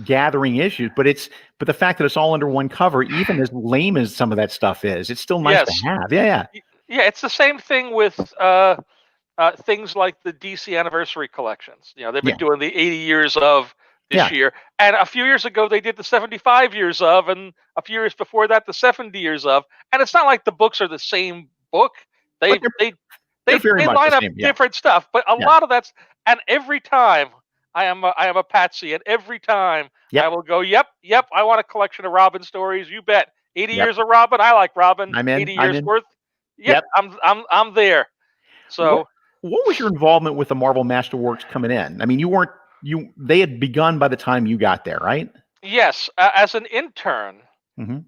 gathering issues, but the fact that it's all under one cover, even as lame as some of that stuff is, it's still nice to have. Yeah. Yeah, it's the same thing with things like the DC anniversary collections. They've been doing the 80 years of this year, and a few years ago they did the 75 years of, and a few years before that the 70 years of. And it's not like the books are the same book. They very much line the up same, different stuff, but a lot of that's. And every time I am a patsy, and every time I will go, yep, I want a collection of Robin stories. You bet. 80 years of Robin. I like Robin. I'm in. 80 years worth. Yep. I'm there. So what was your involvement with the Marvel Masterworks coming in? I mean, they had begun by the time you got there, right? Yes. As an intern,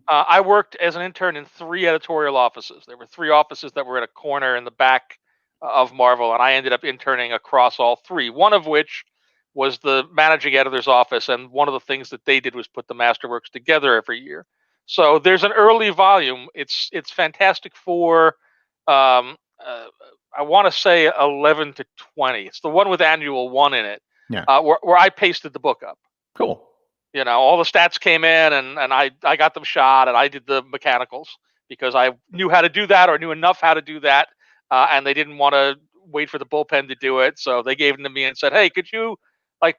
I worked as an intern in 3 editorial offices. There were 3 offices that were in a corner in the back of Marvel, and I ended up interning across all 3, one of which was the managing editor's office, and one of the things that they did was put the Masterworks together every year. So there's an early volume. It's Fantastic Four, I want to say 11 to 20. It's the one with Annual 1 in it, where I pasted the book up. Cool. All the stats came in, and I got them shot, and I did the mechanicals because I knew how to do that, or knew enough how to do that, and they didn't want to wait for the bullpen to do it, so they gave them to me and said, "Hey, could you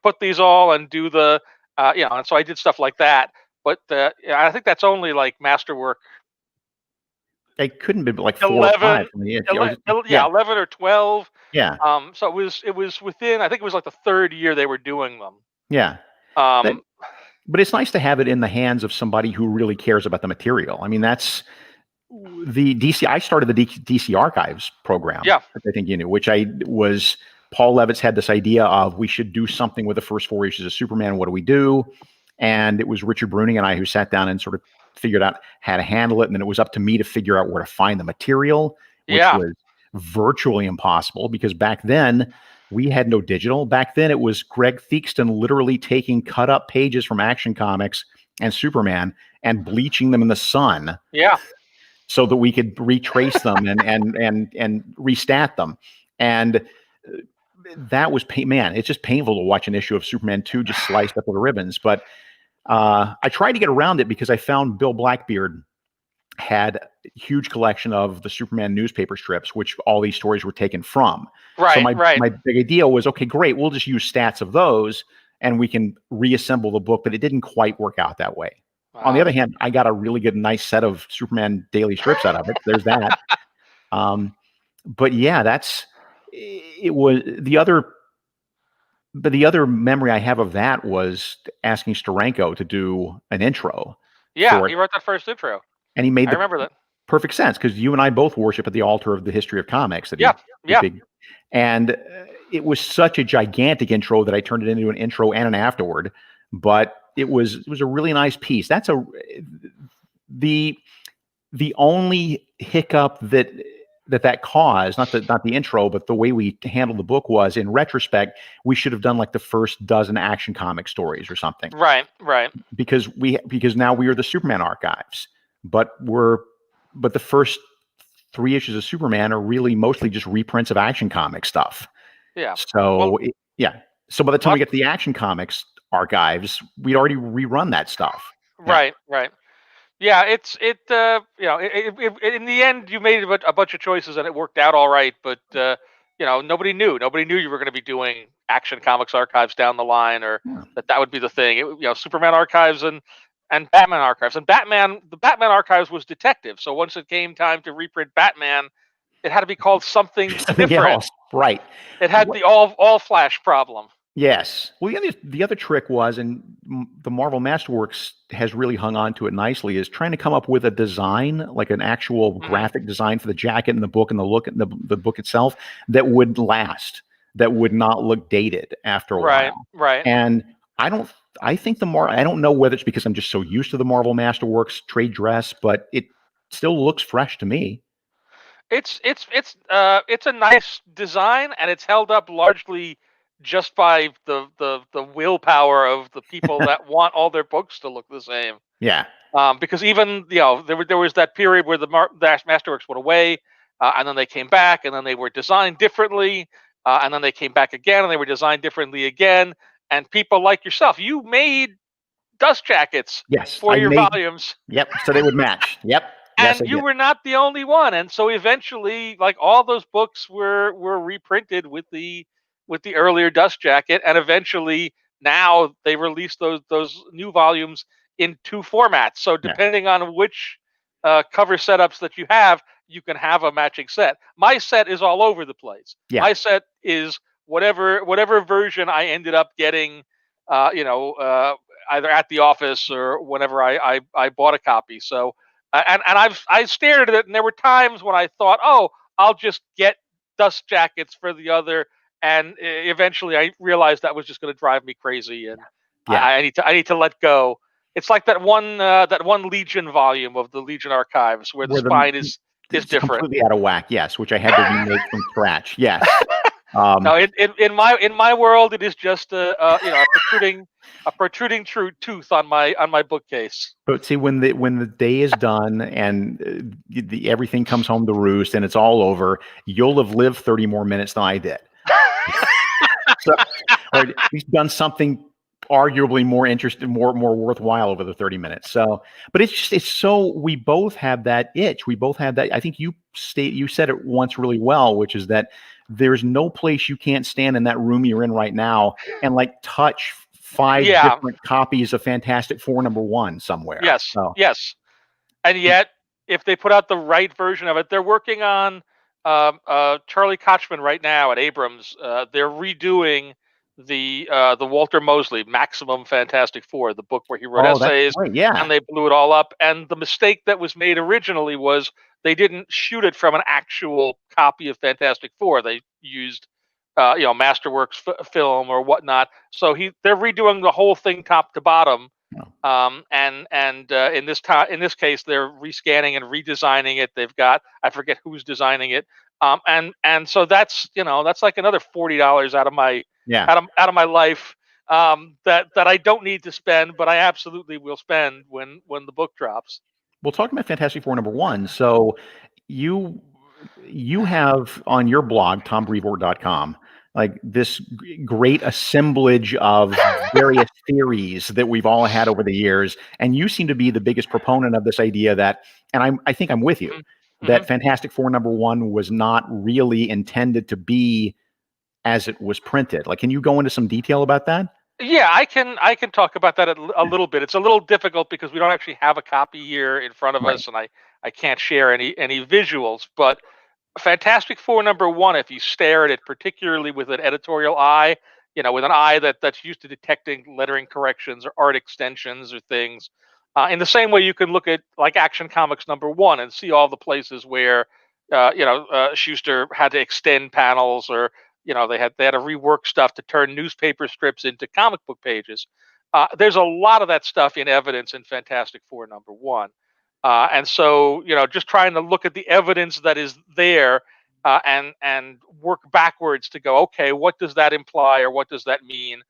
put these all and do the and so I did stuff like that." But I think that's only Masterwork. It couldn't be 4 11, or 5. 11 or 12. Yeah. So it was within. I think it was the 3rd year they were doing them. Yeah. But it's nice to have it in the hands of somebody who really cares about the material. I mean, that's the DC. I started the DC Archives program. Yeah. I think which Paul Levitz had this idea of we should do something with the first 4 issues of Superman. What do we do? And it was Richard Bruning and I who sat down and sort of figured out how to handle it. And then it was up to me to figure out where to find the material, which was virtually impossible because back then we had no digital. Back then it was Greg Theakston literally taking cut up pages from Action Comics and Superman and bleaching them in the sun. Yeah. So that we could retrace them and restat them. And that was it's just painful to watch an issue of Superman 2 just sliced up with ribbons. But I tried to get around it because I found Bill Blackbeard had a huge collection of the Superman newspaper strips, which all these stories were taken from. Right. So my big idea was, okay, great, we'll just use stats of those and we can reassemble the book, but it didn't quite work out that way. Wow. On the other hand, I got a really good, nice set of Superman daily strips out of it. There's that. But yeah, it was the other. But the other memory I have of that was asking Steranko to do an intro. Yeah, he wrote that first intro. And he made I remember that. Perfect sense because you and I both worship at the altar of the history of comics. And it was such a gigantic intro that I turned it into an intro and an afterward. But it was a really nice piece. That's the only hiccup that caused, not the intro, but the way we handled the book was, in retrospect, we should have done the first dozen Action Comic stories or something. Right. Because now we are the Superman archives, but the first 3 issues of Superman are really mostly just reprints of Action Comic stuff. Yeah. So So by the time we get to the Action Comics archives, we'd already rerun that stuff. Right. Yeah, in the end, you made a bunch of choices and it worked out all right. But nobody knew. Nobody knew you were going to be doing Action Comics archives down the line, or that would be the thing. Superman archives and Batman archives. And the Batman archives was detective. So once it came time to reprint Batman, it had to be called something different. Else. Right. It had the all Flash problem. Yes. Well, the other trick was, and the Marvel Masterworks has really hung on to it nicely, is trying to come up with a design, like an actual graphic design for the jacket and the book and the look at the book itself that would last, that would not look dated after a while. Right. And I don't know whether it's because I'm just so used to the Marvel Masterworks trade dress, but it still looks fresh to me. It's a nice design, and it's held up largely just by the willpower of the people that want all their books to look the same. Yeah. Because even there was that period where the Masterworks went away, and then they came back, and then they were designed differently, and then they came back again, and they were designed differently again. And people like yourself, you made dust jackets Yes, for I your made. volumes. Yep, so they would match. Yep, yes, I And you did. were not the only one, and so eventually, like, all those books were reprinted with the earlier dust jacket, and eventually now they release those new volumes in two formats. So Yeah, depending on which cover setups that you have, you can have a matching set. My set is all over the place. yeah, My set is whatever version I ended up getting, you know, either at the office or whenever I bought a copy. So and I stared at it, and there were times when I thought, oh, I'll just get dust jackets for the other, and eventually I realized that was just going to drive me crazy, and yeah. I need to let go. It's like that one Legion volume of the Legion archives where the Where the spine is it's different. completely out of whack. Yes, which I had to remake from scratch. Yes. Um, No, in my world, it is just you know, a protruding true tooth on my bookcase. but see, when the day is done and everything comes home to roost and it's all over, you'll have lived 30 more minutes than I did. So, or at least done something arguably more interesting, more worthwhile over the 30 minutes. So, but it's so we both have that itch. We both have that. I think you said it once really well, which is that there's no place you can't stand in that room you're in right now and like touch five Yeah. different copies of Fantastic Four #1 somewhere. Yes. So, Yes. And yet, if they put out the right version of it, they're working on Charlie Kochman right now at Abrams. They're redoing the Walter Mosley Maximum Fantastic Four, the book where he wrote oh, that's essays, great. Yeah. and they blew it all up. And the mistake that was made originally was they didn't shoot it from an actual copy of Fantastic Four. They used you know, Masterworks film or whatnot. So they're redoing the whole thing top to bottom, No. and in this case, they're rescanning and redesigning it. They've got, I forget who's designing it, and so that's, you know, that's like another $40 out of my Yeah. out of my life, that I don't need to spend, but I absolutely will spend when the book drops. Well, talking about Fantastic Four #1, so you you have on your blog, tombrevoort.com, like this great assemblage of various theories that we've all had over the years, and you seem to be the biggest proponent of this idea that, and I think I'm with you, Hmm. that Fantastic Four #1 was not really intended to be as it was printed. Like, can you go into some detail about that? Yeah, I can talk about that a little bit. It's a little difficult because we don't actually have a copy here in front of Right. us, and I can't share any visuals. But Fantastic Four #1, if you stare at it, particularly with an editorial eye, you know, with an eye that's used to detecting lettering corrections or art extensions or things, in the same way you can look at like Action Comics #1 and see all the places where, you know, Schuster had to extend panels, or you know, they had to rework stuff to turn newspaper strips into comic book pages. There's a lot of that stuff in evidence in Fantastic Four #1. And so, you know, just trying to look at the evidence that is there, and work backwards to go, okay, what does that imply or what does that mean?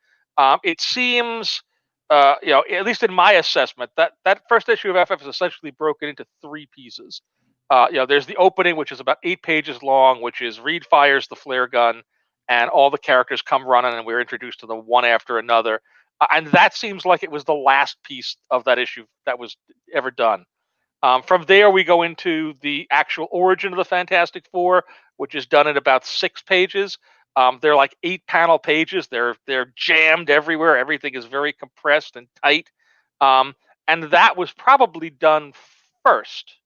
It seems, you know, at least in my assessment, that first issue of FF is essentially broken into three pieces. You know, there's the opening, which is about 8 pages long, which is Reed fires the flare gun, and all the characters come running, and we're introduced to them one after another. And that seems like it was the last piece of that issue that was ever done. From there, we go into the actual origin of the Fantastic Four, which is done in about 6 pages. They're like 8 panel pages. They're jammed everywhere. Everything is very compressed and tight, and that was probably done first,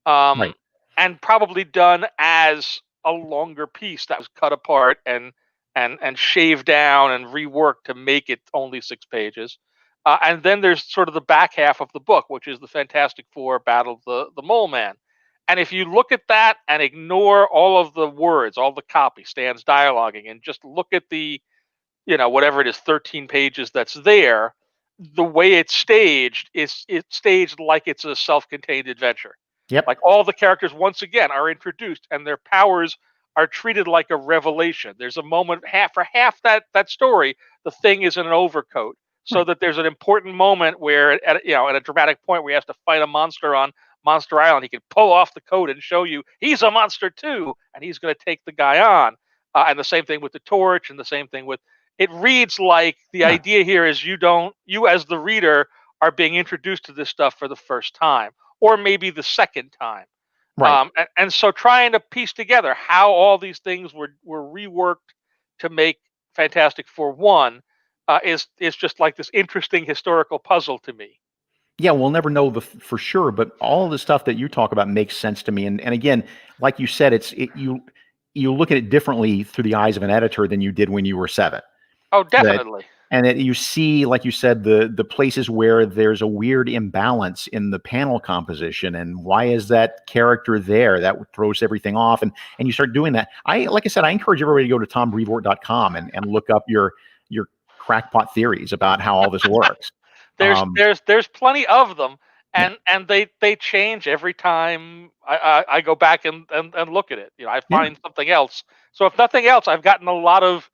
Right. and probably done as a longer piece that was cut apart and shaved down and reworked to make it only 6 pages. And then there's sort of the back half of the book, which is the Fantastic Four Battle of the Mole Man. And if you look at that and ignore all of the words, all the copy, Stan's dialoguing, and just look at the, you know, whatever it is, 13 pages that's there, the way it's staged is it's staged like it's a self-contained adventure. Yep. Like all the characters once again are introduced, and their powers are treated like a revelation. There's a moment for half that story, the Thing is in an overcoat, so Right. that there's an important moment where, at, you know, at a dramatic point where he has to fight a monster on Monster Island, he can pull off the coat and show you he's a monster too, and he's going to take the guy on. And the same thing with the torch, and the same thing with, it reads like the Yeah. idea here is you as the reader are being introduced to this stuff for the first time, or maybe the second time. Right. And so trying to piece together how all these things were reworked to make Fantastic Four one is just like this interesting historical puzzle to me. Yeah, we'll never know for sure, but all the stuff that you talk about makes sense to me. And again, like you said, you look at it differently through the eyes of an editor than you did when you were 7. Oh, That definitely. and that you see, like you said, the places where there's a weird imbalance in the panel composition, and why is that character there? That throws everything off, and you start doing that. Like I said, I encourage everybody to go to tombrevoort.com and look up your crackpot theories about how all this works. There's plenty of them, Yeah, and they change every time I go back and look at it. I yeah. find something else. So if nothing else, I've gotten a lot of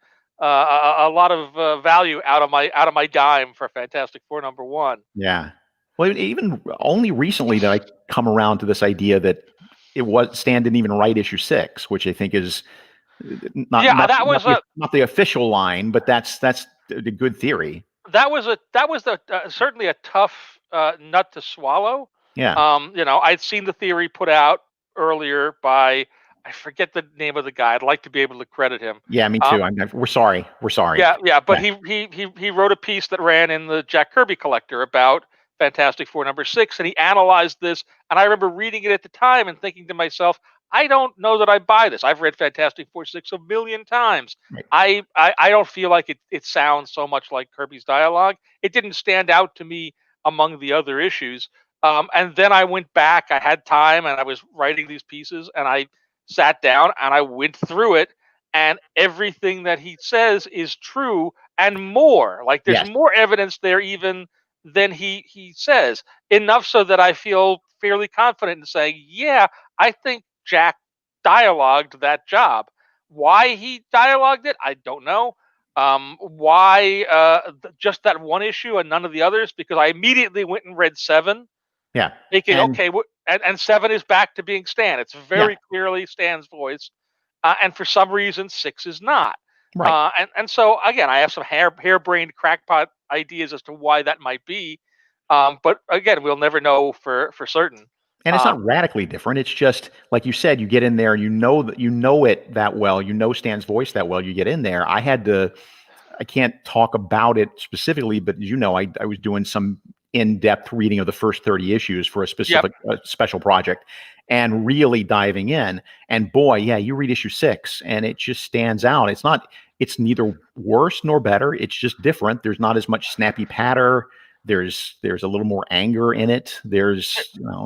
value out of my dime for Fantastic Four number one. Yeah. Well, even only recently did I come around to this idea that Stan didn't even write issue 6, which I think is not Yeah, not not the, not the official line, but that's a good theory. that was certainly a tough nut to swallow. Yeah. I'd seen the theory put out earlier by, I forget the name of the guy. I'd like to be able to credit him. Yeah, me too. We're sorry. We're sorry. Yeah, but Yeah. he wrote a piece that ran in the Jack Kirby Collector about Fantastic Four number 6, and he analyzed this. And I remember reading it at the time and thinking to myself, I don't know that I buy this. I've read Fantastic Four 6 a million times. Right. I don't feel like it sounds so much like Kirby's dialogue. It didn't stand out to me among the other issues. And then I went back. I had time, and I was writing these pieces, and I sat down and I went through it, and everything that he says is true and more. Like there's Yes. more evidence there even than he says. Enough so that I feel fairly confident in saying, yeah, I think Jack dialogued that job. Why he dialogued it, I don't know. Why just that one issue and none of the others? Because I immediately went and read 7, Yeah. thinking, And okay, and 7 is back to being Stan. It's yeah. very clearly Stan's voice, and for some reason 6 is not. Right. And so again, I have some harebrained crackpot ideas as to why that might be, but again, we'll never know for certain. And it's Um, not radically different. It's just like you said, you get in there, you know that you know it that well, you know Stan's voice that well. You get in there. I can't talk about it specifically, but I was doing some in-depth reading of the first 30 issues for a yep. specific special project, and really diving in. And boy, yeah, you read issue 6 and it just stands out. It's neither worse nor better. It's just different. There's not as much snappy patter. There's a little more anger in it. There's,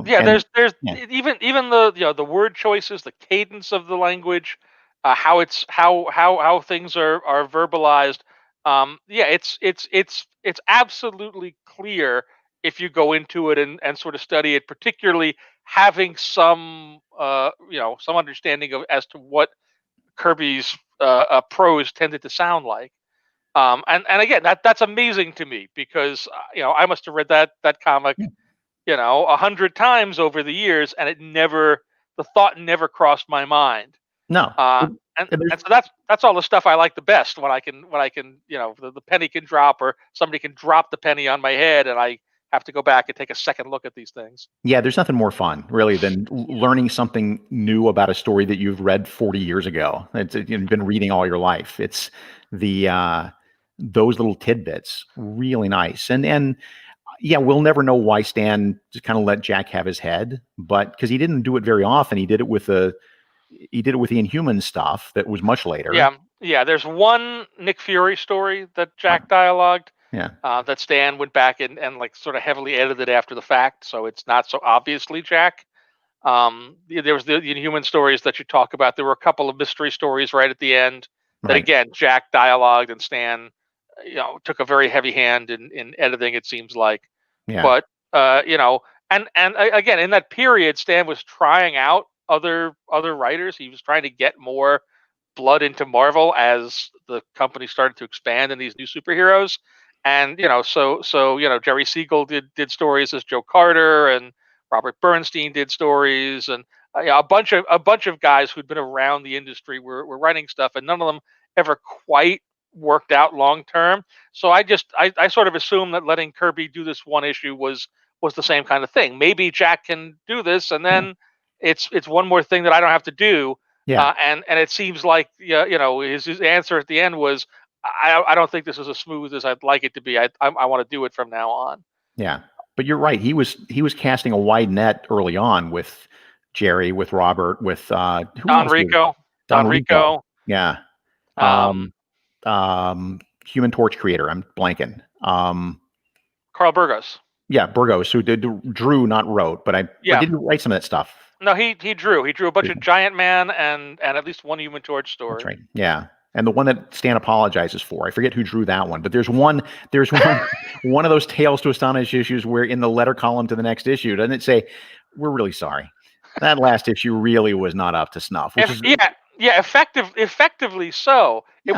Yeah, and there's yeah, even the the word choices, the cadence of the language, how it's how things are verbalized. Yeah, it's absolutely clear if you go into it and sort of study it, particularly having some some understanding of as to what Kirby's prose tended to sound like. And again, that's amazing to me because I must have read that comic yeah. 100 times over the years, and the thought never crossed my mind. No, Uh, it, and and there's and so that's all the stuff I like the best when I can the penny can drop, or somebody can drop the penny on my head and I have to go back and take a second look at these things. Yeah, there's nothing more fun, really, than learning something new about a story that you've read 40 years ago. You've been reading all your life. It's the those little tidbits, really nice. And yeah, we'll never know why Stan just kind of let Jack have his head, but because he didn't do it very often, he did it with the Inhuman stuff that was much later. Yeah. There's one Nick Fury story that Right. Jack dialogued, Yeah, that Stan went back and like sort of heavily edited after the fact, so it's not so obviously Jack. There was the Inhuman stories that you talk about. There were a couple of mystery stories right at the end that right. again Jack dialogued, and Stan, took a very heavy hand in editing. It seems like, Yeah, but again in that period, Stan was trying out other writers. He was trying to get more blood into Marvel as the company started to expand in these new superheroes. And Jerry Siegel did stories as Joe Carter, and Robert Bernstein did stories, and a bunch of guys who'd been around the industry were writing stuff, and none of them ever quite worked out long term. So I sort of assumed that letting Kirby do this one issue was the same kind of thing. Maybe Jack can do this, and Yeah. then it's one more thing that I don't have to do. Yeah. And it seems like, yeah, his answer at the end was, I don't think this is as smooth as I'd like it to be. I want to do it from now on. Yeah. But you're right. He was casting a wide net early on with Jerry, with Robert, with who Don else? Rico, Don Don Rico. Rico, Yeah. um, Um, Human Torch creator. I'm blanking. Carl Burgos. Yeah, Burgos, who drew, not wrote, but Yeah, didn't write some of that stuff. no, he drew. He drew a bunch of Giant Man and at least one Human Torch That's story. right. Yeah. And the one that Stan apologizes for, I forget who drew that one, but there's one one of those Tales to Astonish issues where in the letter column to the next issue, doesn't it say, "We're really sorry. That last issue really was not up to snuff," which is Effectively so. yeah.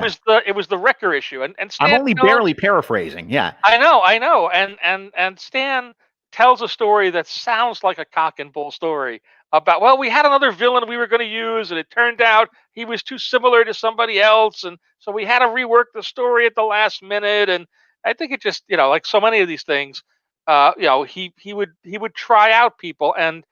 It was the Wrecker issue, and I'm Stan only tells, barely paraphrasing. Yeah. I know, and Stan tells a story that sounds like a cock and bull story about, well, we had another villain we were going to use, and it turned out he was too similar to somebody else, and so we had to rework the story at the last minute. And I think it just, like so many of these things, he would try out people, and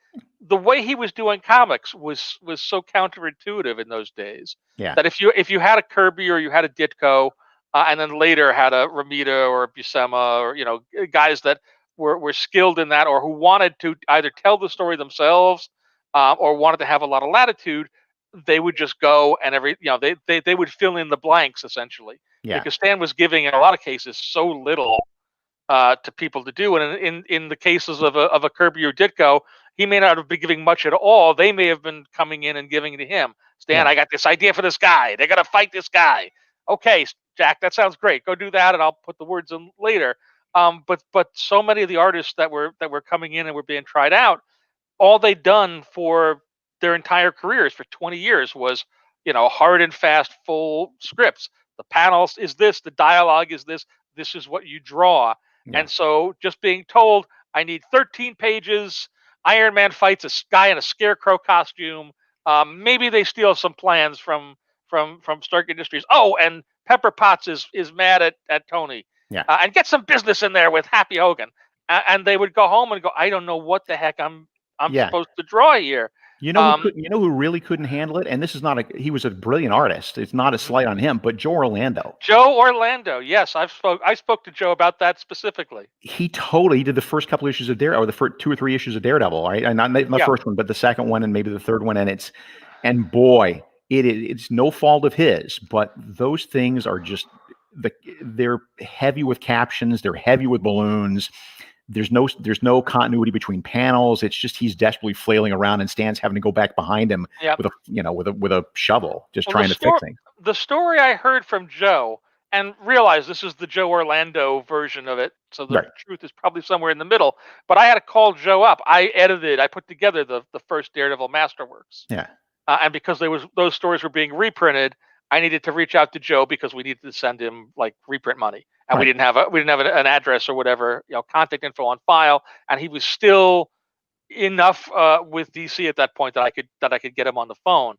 the way he was doing comics was so counterintuitive in those days, Yeah. that if you had a Kirby or you had a Ditko, and then later had a Ramita or a Buscema, or guys that were skilled in that, or who wanted to either tell the story themselves, or wanted to have a lot of latitude, they would just go and they would fill in the blanks essentially, Yeah. because Stan was giving in a lot of cases so little to people to do. And in the cases of a Kirby or Ditko, he may not have been giving much at all. They may have been coming in and giving to him. Stan, Yeah. I got this idea for this guy. They're gonna fight this guy. Okay, Jack, that sounds great. Go do that, and I'll put the words in later. But so many of the artists that were coming in and were being tried out, all they'd done for their entire careers for 20 years was, hard and fast, full scripts. The panels is this, the dialogue is this is what you draw. Yeah. And so just being told, I need 13 pages, Iron Man fights a guy in a scarecrow costume. Maybe they steal some plans from Stark Industries. Oh, and Pepper Potts is mad at Tony. Yeah. And get some business in there with Happy Hogan. And they would go home and go, I don't know what the heck I'm Yeah. supposed to draw here. You know who really couldn't handle it? And this is not he was a brilliant artist. It's not a slight on him, but Joe Orlando. Joe Orlando. Yes, I spoke to Joe about that specifically. He did the first couple issues of Daredevil, or the first 2 or 3 issues of Daredevil, right? And not the first one, but the second one and maybe the third one. And boy, it's no fault of his, but those things are just they're heavy with captions. They're heavy with balloons. There's no continuity between panels. It's just he's desperately flailing around, and Stan's having to go back behind him with a shovel, just trying to fix things. The story I heard from Joe, and realize this is the Joe Orlando version of it, so the truth is probably somewhere in the middle. But I had to call Joe up. I put together the first Daredevil Masterworks. Yeah. And because those stories were being reprinted, I needed to reach out to Joe because we needed to send him like reprint money, and we didn't have an address or whatever, contact info on file, and he was still enough with DC at that point that I could get him on the phone.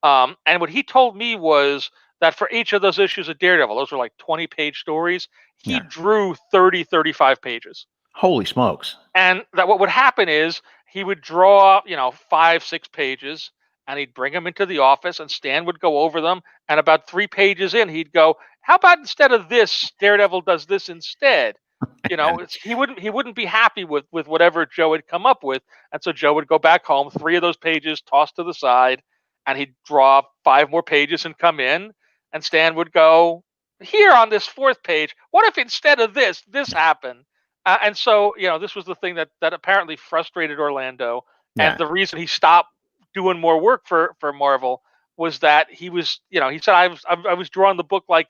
And what he told me was that for each of those issues of Daredevil, those were like 20-page stories, he drew 35 pages. Holy smokes. And that what would happen is he would draw, 5-6 pages, and he'd bring them into the office, and Stan would go over them. And about 3 pages in, he'd go, "How about instead of this, Daredevil does this instead?" He wouldn't be happy with whatever Joe had come up with, and so Joe would go back home, 3 of those pages tossed to the side, and he'd draw 5 more pages and come in, and Stan would go, "Here on this 4th page, what if instead of this happened?" And so, this was the thing that apparently frustrated Orlando, and the reason he stopped doing more work for Marvel was that he was, he said, I was drawing the book like,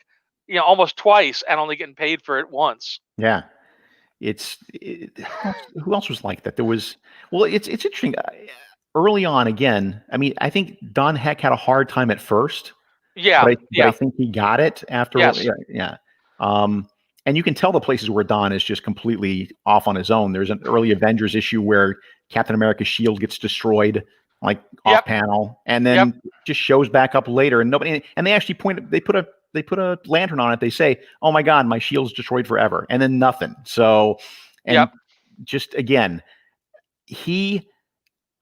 almost twice and only getting paid for it once. Yeah. Who else was like that? It's interesting. Early on, again, I mean, I think Don Heck had a hard time at first. Yeah. But I think he got it after. Yes. Yeah. And you can tell the places where Don is just completely off on his own. There's an early Avengers issue where Captain America's shield gets destroyed, like off panel, and then just shows back up later, and they actually put a lantern on it, they say, "Oh my God, my shield's destroyed forever," and then nothing. So, and just again, he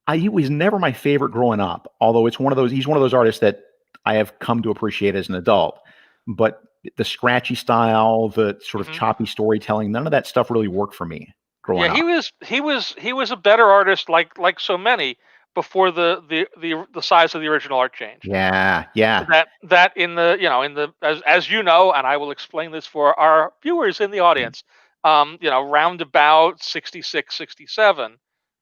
was never my favorite growing up. Although he's one of those artists that I have come to appreciate as an adult. But the scratchy style, the sort of choppy storytelling, none of that stuff really worked for me growing up. He was a better artist, like so many, before the size of the original art changed. Yeah. That in the as you know, and I will explain this for our viewers in the audience, round about 66, 67,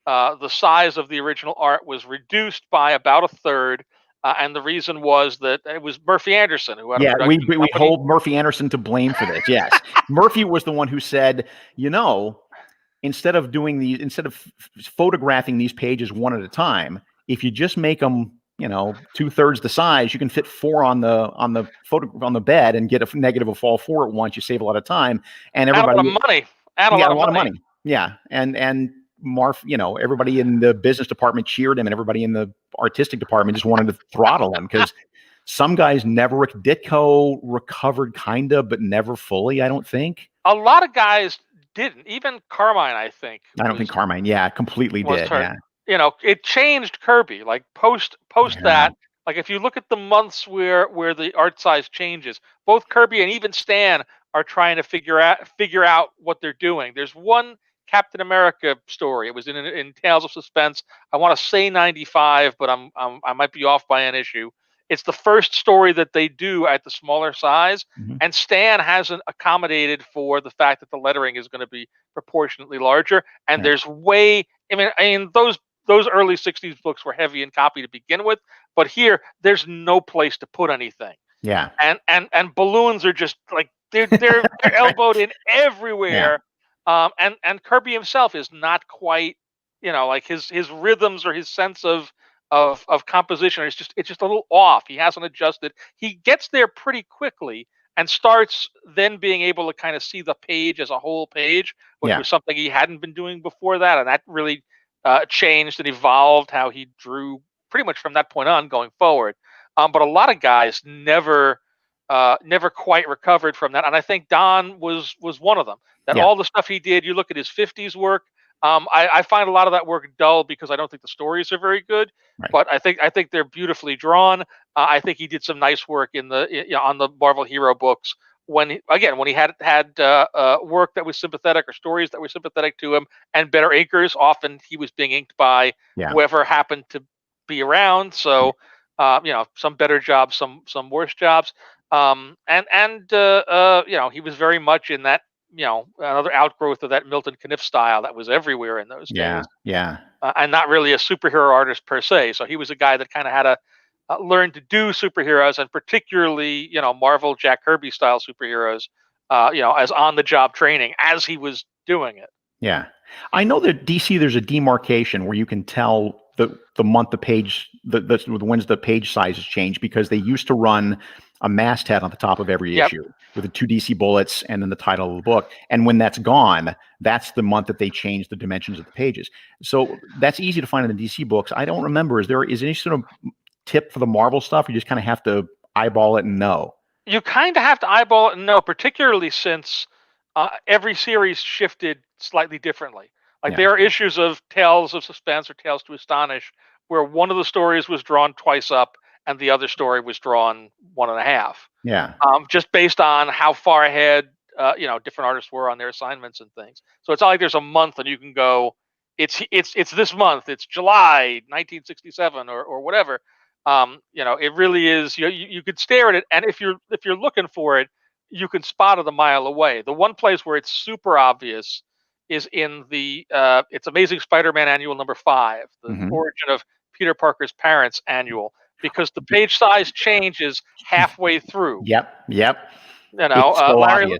the size of the original art was reduced by about a third. And the reason was that it was Murphy Anderson who had a production we company. hold Murphy Anderson to blame for this. Yes, Murphy was the one who said, instead of photographing these pages one at a time, if you just make them, 2/3 the size, you can fit 4 on the bed and get a negative of all 4 at once. You save a lot of time, and everybody a lot of money. A lot of money. Yeah, and Marv, everybody in the business department cheered him, and everybody in the artistic department just wanted to throttle him because some guys never. Ditko recovered, kinda, but never fully. I don't think. A lot of guys didn't. Even Carmine, I think. I don't think Carmine, completely did. Hurt. Yeah. It changed Kirby. Like post that. Like if you look at the months where the art size changes, both Kirby and even Stan are trying to figure out what they're doing. There's one Captain America story. It was in Tales of Suspense. I want to say 95, but I might be off by an issue. It's the first story that they do at the smaller size, and Stan hasn't accommodated for the fact that the lettering is going to be proportionately larger. And there's way. I mean those early 60s books were heavy in copy to begin with, but here there's no place to put anything. Yeah. And balloons are just like they're elbowed in everywhere. Yeah. And Kirby himself is not quite, like his rhythms or his sense of composition it's just a little off. He hasn't adjusted. He gets there pretty quickly and starts then being able to kind of see the page as a whole page, which was something he hadn't been doing before that, and that really changed and evolved how he drew pretty much from that point on going forward. But a lot of guys never quite recovered from that, and I think Don was one of them. That all the stuff he did, you look at his 50s work. I find a lot of that work dull because I don't think the stories are very good, but I think they're beautifully drawn. I think he did some nice work on the Marvel Hero books when he had work that was sympathetic or stories that were sympathetic to him and better inkers. Often he was being inked by whoever happened to be around. So some better jobs, some worse jobs. He was very much in that, another outgrowth of that Milton Caniff style that was everywhere in those days. Yeah. And not really a superhero artist per se. So he was a guy that kind of had to learn to do superheroes, and particularly, Marvel Jack Kirby style superheroes, as on the job training as he was doing it. Yeah. I know that DC, there's a demarcation where you can tell the month the page, when's the page sizes change, because they used to run a masthead on the top of every issue with the 2 DC bullets and then the title of the book. And when that's gone, that's the month that they change the dimensions of the pages. So that's easy to find in the DC books. I don't remember. Is there any sort of tip for the Marvel stuff? You just kind of have to eyeball it and know. You kind of have to eyeball it and know, particularly since every series shifted slightly differently. Like there are issues of Tales of Suspense or Tales to Astonish where one of the stories was drawn twice up and the other story was drawn 1.5. Yeah. Just based on how far ahead, different artists were on their assignments and things. So it's not like there's a month and you can go, it's this month, it's July 1967 or whatever. It really is. You could stare at it, and if you're looking for it, you can spot it a mile away. The one place where it's super obvious is in the it's Amazing Spider-Man Annual number 5, the origin of Peter Parker's parents annual, because the page size changes halfway through. Yep. Larry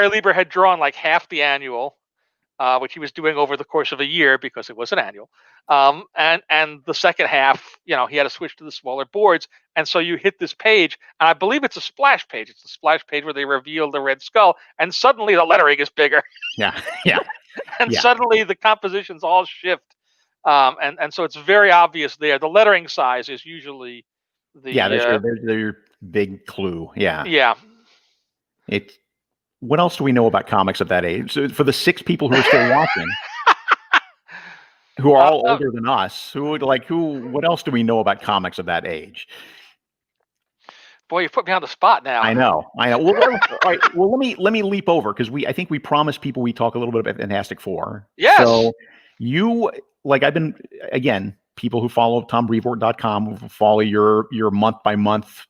Lieber had drawn like half the annual, which he was doing over the course of a year because it was an annual. And the second half, he had to switch to the smaller boards. And so you hit this page, and I believe it's a splash page. It's a splash page where they reveal the Red Skull, and suddenly the lettering is bigger. Yeah. And suddenly the compositions all shift. And so it's very obvious there. The lettering size is usually the... they're big clue. Yeah. Yeah. What else do we know about comics of that age? So for the 6 people who are still watching, who are all older than us, what else do we know about comics of that age? Boy, you put me on the spot now. I know. Well, all right. Well, let me leap over because I think we promised people we talk a little bit about Fantastic Four. Yes. So I've been, again, people who follow TomBrevoort.com who follow your month by month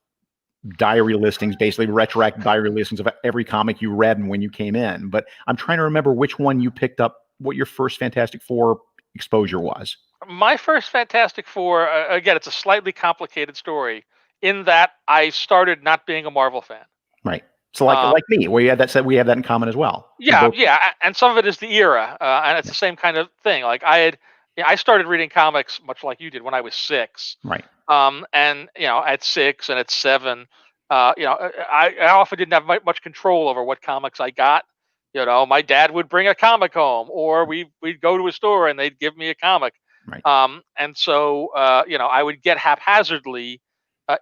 diary listings, basically retroactive diary listings of every comic you read and when you came in. But I'm trying to remember which one you picked up, what your first Fantastic Four exposure was. My first Fantastic Four, again, it's a slightly complicated story in that I started not being a Marvel fan. Right. So like me, we have that in common as well. Yeah, yeah, and some of it is the era, and it's the same kind of thing. Like I started reading comics much like you did when I was 6. Right. And at 6 and at 7, I often didn't have much control over what comics I got. My dad would bring a comic home, or we'd go to a store and they'd give me a comic. Right. And so I would get haphazardly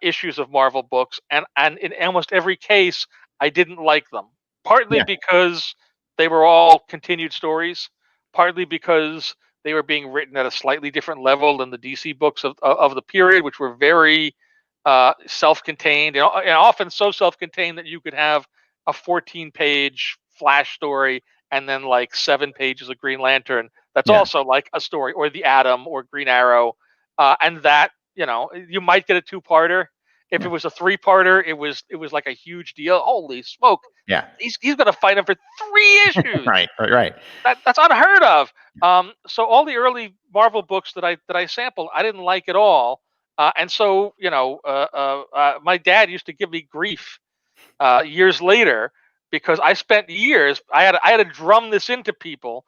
issues of Marvel books, and in almost every case I didn't like them. Partly because they were all continued stories, partly because they were being written at a slightly different level than the DC books of the period, which were very self-contained, and often so self-contained that you could have a 14-page Flash story and then like 7 pages of Green Lantern. That's also like a story, or the Atom, or Green Arrow, and that you might get a 2-parter. If it was a 3-parter, it was like a huge deal. Holy smoke! Yeah, he's gonna fight him for 3 issues. Right. That's unheard of. So all the early Marvel books that I sampled, I didn't like at all. And so my dad used to give me grief years later because I spent years. I had to drum this into people.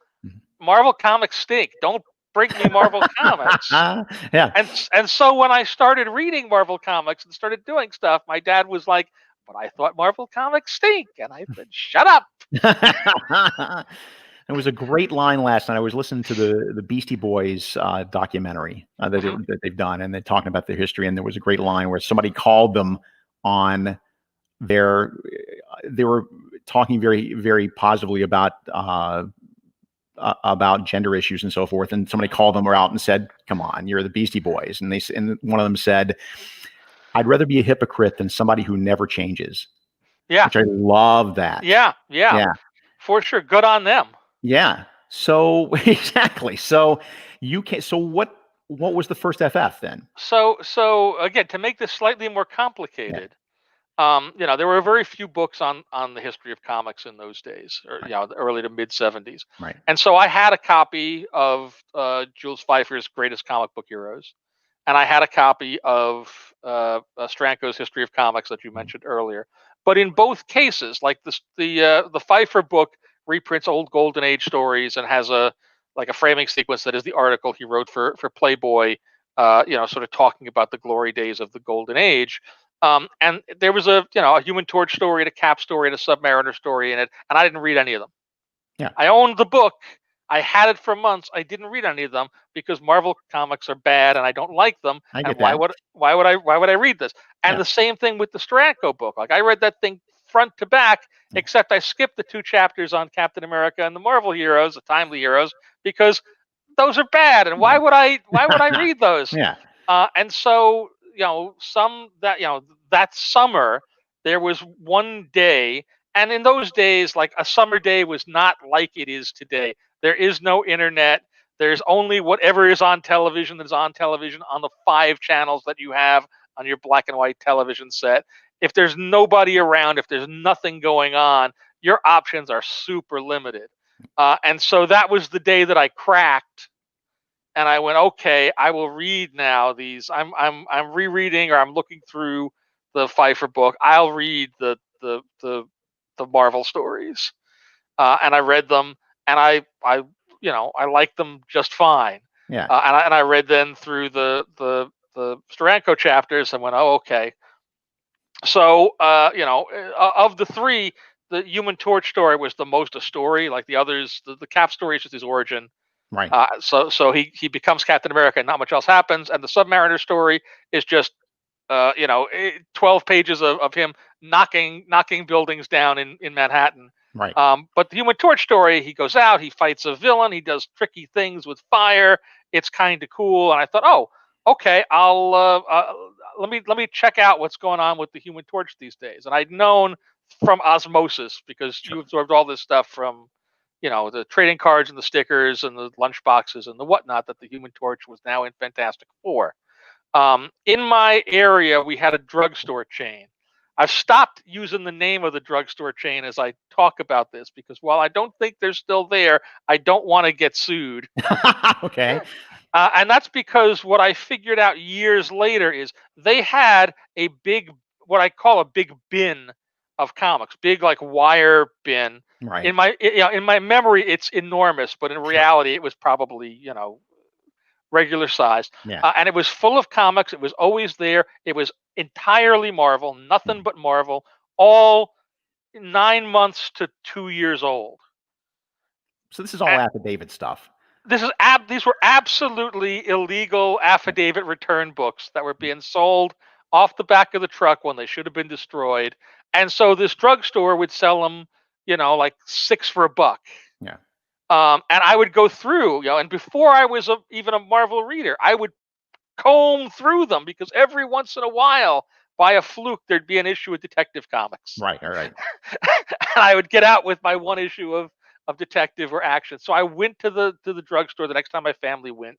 Marvel comics stink. Don't bring me Marvel comics. Yeah. And so when I started reading Marvel comics and started doing stuff, my dad was like, "But I thought Marvel comics stink," and I said, "Shut up." It was a great line last night. I was listening to the Beastie Boys documentary that they've done, and they're talking about their history. And there was a great line where somebody called them on they were talking very, very positively about gender issues and so forth. And somebody called them out and said, "Come on, you're the Beastie Boys." And one of them said, "I'd rather be a hypocrite than somebody who never changes." Yeah. Which I love that. Yeah. For sure. Good on them. Yeah. So exactly. So what was the first FF then? So again, to make this slightly more complicated, there were very few books on the history of comics in those days, or the early to mid 70s. Right. And so I had a copy of Jules Pfeiffer's Greatest Comic Book Heroes, and I had a copy of Stranko's History of Comics that you mentioned earlier. But in both cases, like the Pfeiffer book reprints old Golden Age stories and has a framing sequence that is the article he wrote for Playboy, sort of talking about the glory days of the Golden Age. And there was a Human Torch story, and a Cap story, and a Submariner story in it, and I didn't read any of them. Yeah. I owned the book. I had it for months. I didn't read any of them because Marvel comics are bad and I don't like them. I get and why would I read this? And the same thing with the Stranko book. Like I read that thing front to back, except I skipped the 2 chapters on Captain America and the Marvel heroes, the timely heroes, because those are bad. And why would I read those? Yeah. And so that summer there was one day, and in those days, like a summer day was not like it is today. There is no internet. There's only whatever is on television that is on television on the 5 channels that you have on your black and white television set. If there's nobody around, if there's nothing going on, your options are super limited. And so that was the day that I cracked, and I went, okay, I will read now these. I'm rereading, or I'm looking through the Pfeiffer book. I'll read the Marvel stories, and I read them, and I liked them just fine. Yeah. And I read then through the Steranko chapters and went, oh, okay. So of the 3, the Human Torch story was the most a story. Like the others, the Cap story is just his origin. Right. So he becomes Captain America and not much else happens. And the Submariner story is just 12 pages of him knocking buildings down in Manhattan. Right. But the Human Torch story, he goes out, he fights a villain, he does tricky things with fire. It's kind of cool, and I thought, oh, okay, I'll let me check out what's going on with the Human Torch these days. And I'd known from osmosis, because Sure. you absorbed all this stuff from, the trading cards and the stickers and the lunch boxes and the whatnot, that the Human Torch was now in Fantastic Four. In my area, we had a drugstore chain. I've stopped using the name of the drugstore chain as I talk about this, because while I don't think they're still there, I don't want to get sued. Okay. And that's because what I figured out years later is they had a big, what I call a big bin of comics, big like wire bin. Right. In my memory, it's enormous, but in reality, it was probably regular size. Yeah. And it was full of comics. It was always there. It was entirely Marvel, nothing but Marvel, all 9 months to 2 years old. So this is all affidavit stuff. These were absolutely illegal affidavit return books that were being sold off the back of the truck when they should have been destroyed. And so this drugstore would sell them, like 6 for $1. Yeah. And I would go through, and before I was even a Marvel reader, I would comb through them, because every once in a while, by a fluke, there'd be an issue of Detective Comics. Right. All right. And I would get out with my one issue of Detective or Action. So I went to the drugstore the next time my family went,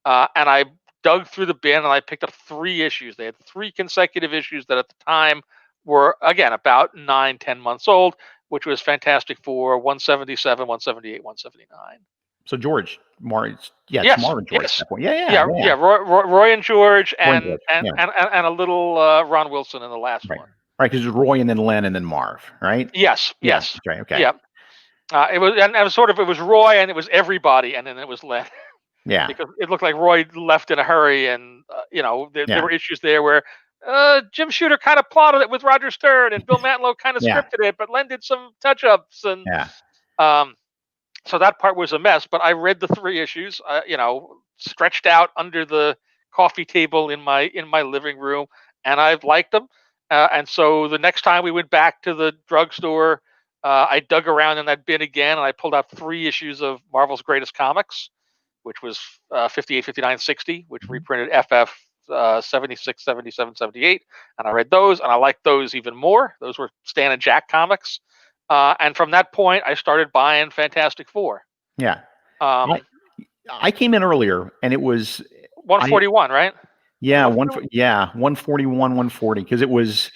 and I dug through the bin and I picked up 3 issues. They had 3 consecutive issues that at the time were, again, about 9-10 months old, which was Fantastic Four, 177, 178, 179. So George, George Yes. at that point. Yeah. Roy and George, and George, and a little Ron Wilson in the last Right. one. Right, because it was Roy and then Len and then Marv, right? Yes. That's right. Okay. Yep. It was Roy, and it was everybody, and then it was Len. Yeah. Because it looked like Roy left in a hurry, and there were issues there where Jim Shooter kind of plotted it with Roger Stern, and Bill Mantlo kind of scripted it, but Len did some touch-ups, and so that part was a mess. But I read the 3 issues, stretched out under the coffee table in my living room, and I liked them. And so the next time we went back to the drugstore, I dug around in that bin again, and I pulled out 3 issues of Marvel's Greatest Comics, which was 58, 59, 60, which reprinted FF 76, 77, 78. And I read those, and I liked those even more. Those were Stan and Jack comics. And from that point, I started buying Fantastic Four. Yeah. I came in earlier, and it was 141, right? Yeah, 141, 140, because it was.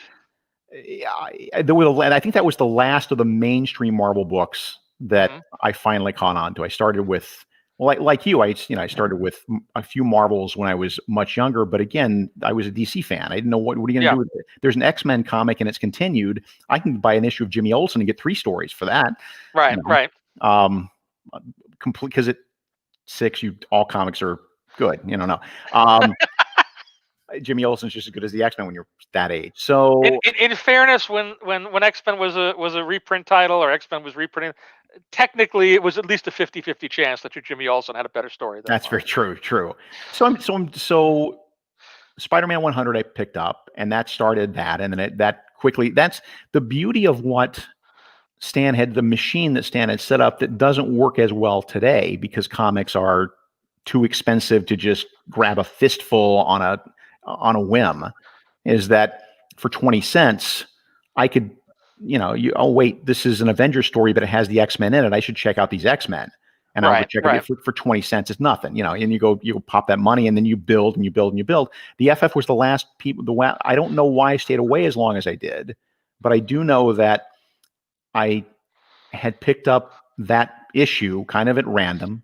And I think that was the last of the mainstream Marvel books that I finally caught on to. I started with, like you, I started with a few Marvels when I was much younger. But again, I was a DC fan. I didn't know what are you going to do with it. There's an X-Men comic and it's continued. I can buy an issue of Jimmy Olsen and get 3 stories for that. Right. Complete, because at 6, all comics are good. No. Jimmy Olsen's just as good as the X-Men when you're that age. So, in fairness, when X-Men was a reprint title, or X-Men was reprinting, technically it was at least a 50-50 chance that your Jimmy Olsen had a better story than that's very true. So Spider-Man 100 I picked up, and that started that, and then that quickly. That's the beauty of what Stan had, the machine that Stan had set up, that doesn't work as well today because comics are too expensive to just grab a fistful on a whim, is that for 20 cents, I could, wait, this is an Avengers story, but it has the X-Men in it. I should check out these X-Men. And I would check it for 20 cents. It's nothing, and you go pop that money, and then you build and you build and you build. The FF was the last people. I don't know why I stayed away as long as I did, but I do know that I had picked up that issue kind of at random.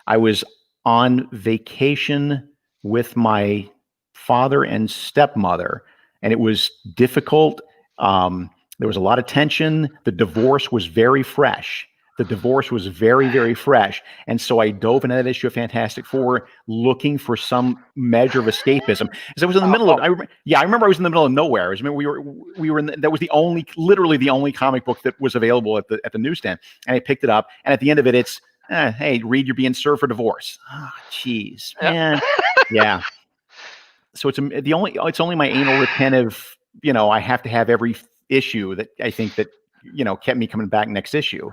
I was on vacation with my father and stepmother, and it was difficult. There was a lot of tension. The divorce was very fresh. Very fresh. And so I dove into that issue of Fantastic Four looking for some measure of escapism. As I was in the middle of, I remember I was in the middle of nowhere. We were in that was literally the only comic book that was available at the newsstand. And I picked it up, and at the end of it, it's, hey, Reed, you're being served for divorce. Oh, jeez, man. Yeah. So it's only my anal retentive, I have to have every issue that I think that, kept me coming back next issue.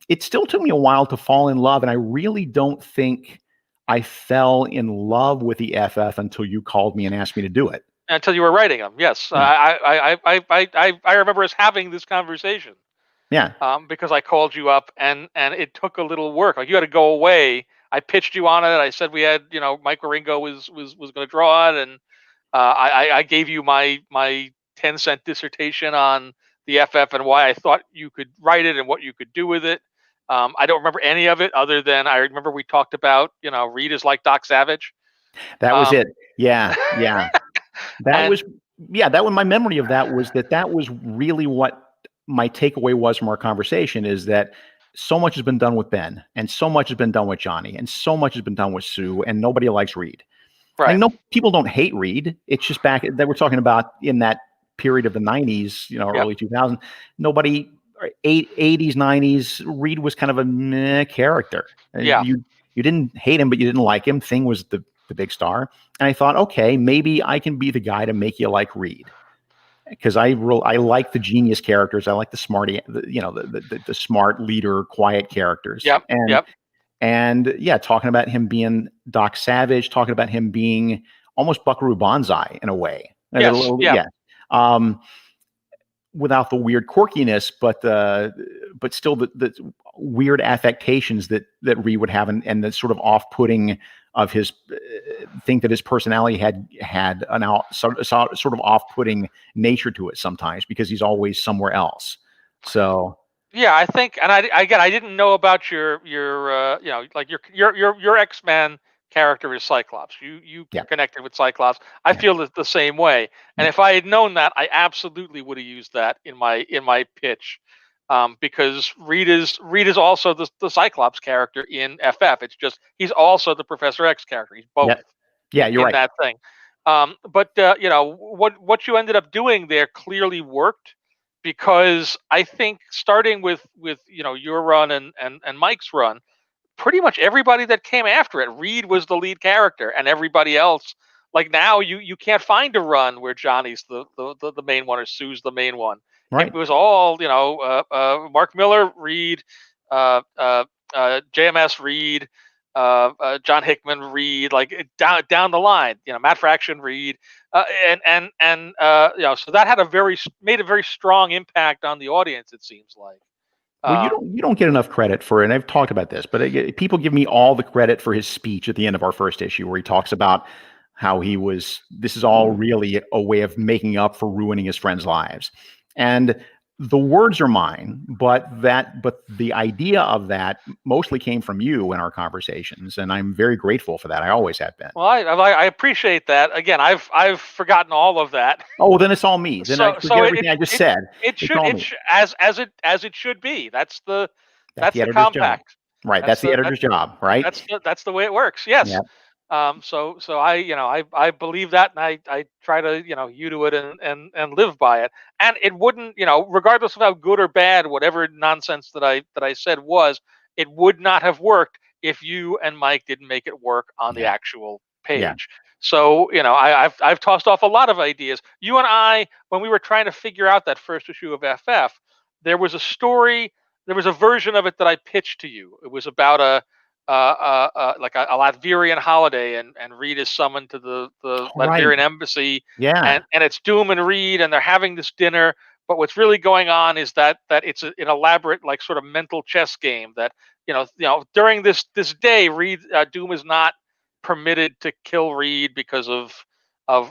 It still took me a while to fall in love, and I really don't think I fell in love with the FF until you called me and asked me to do it. Until you were writing them. Yes, Yeah. I remember us having this conversation. Yeah. Because I called you up and it took a little work. Like you had to go away. I pitched you on it. I said we had, Mike Waringo was going to draw it, and I gave you my 10-cent dissertation on the FF and why I thought you could write it and what you could do with it. I don't remember any of it other than I remember we talked about, Reed is like Doc Savage. That was it. Yeah. Yeah. That was my memory of that was that was really what my takeaway was from our conversation, is that so much has been done with Ben, and so much has been done with Johnny, and so much has been done with Sue, and nobody likes Reed. Right. And no, people don't hate Reed. It's just back that we're talking about in that period of the 90s, early 2000s. Nobody, 80s, 90s, Reed was kind of a meh character. Yeah. You didn't hate him, but you didn't like him. Thing was the big star. And I thought, okay, maybe I can be the guy to make you like Reed. Because I like the genius characters. I like the smarty, the smart leader, quiet characters. Yep. And yeah, talking about him being Doc Savage, talking about him being almost Buckaroo Banzai in a way. Yes. Without the weird quirkiness, but still the weird affectations that Reed would have, and the sort of off-putting of his think that his personality had an sort of off-putting nature to it sometimes, because he's always somewhere else. So yeah, I think, and I didn't know about your like your X-Men character is Cyclops. You connected with Cyclops. I feel the same way. And if I had known that, I absolutely would have used that in my pitch. Because Reed is also the Cyclops character in FF. It's just he's also the Professor X character. He's both. Yeah, you're right. That thing. But what you ended up doing there clearly worked, because I think starting with your run and Mike's run, pretty much everybody that came after it, Reed was the lead character, and everybody else, like now you can't find a run where Johnny's the main one or Sue's the main one. Right. It was all Mark Miller, Reed, JMS, Reed, John Hickman, Reed, like down the line. Matt Fraction, Reed, so that made a very strong impact on the audience. It seems like. Well, you don't get enough credit for it, and I've talked about this, but people give me all the credit for his speech at the end of our first issue, where he talks about how this is all really a way of making up for ruining his friends' lives. And the words are mine, but the idea of that mostly came from you in our conversations, and I'm very grateful for that. I always have been. Well, I appreciate that. Again, I've forgotten all of that. Oh, then it's all me. Then I forget everything I just said. It should as it should be. That's the compact. Job. Right. That's the editor's job. Right. That's the way it works. Yes. Yep. So I believe that, and I try to you do it and live by it. And it wouldn't, regardless of how good or bad whatever nonsense that I said was, it would not have worked if you and Mike didn't make it work on the actual page. Yeah. So I've tossed off a lot of ideas. You and I, when we were trying to figure out that first issue of FF, there was a story. There was a version of it that I pitched to you. It was about like a Latvian holiday, and Reed is summoned to the Latvian embassy. Yeah. And it's Doom and Reed, and they're having this dinner. But what's really going on is that it's an elaborate, like, sort of mental chess game that, during this day, Reed, Doom is not permitted to kill Reed because of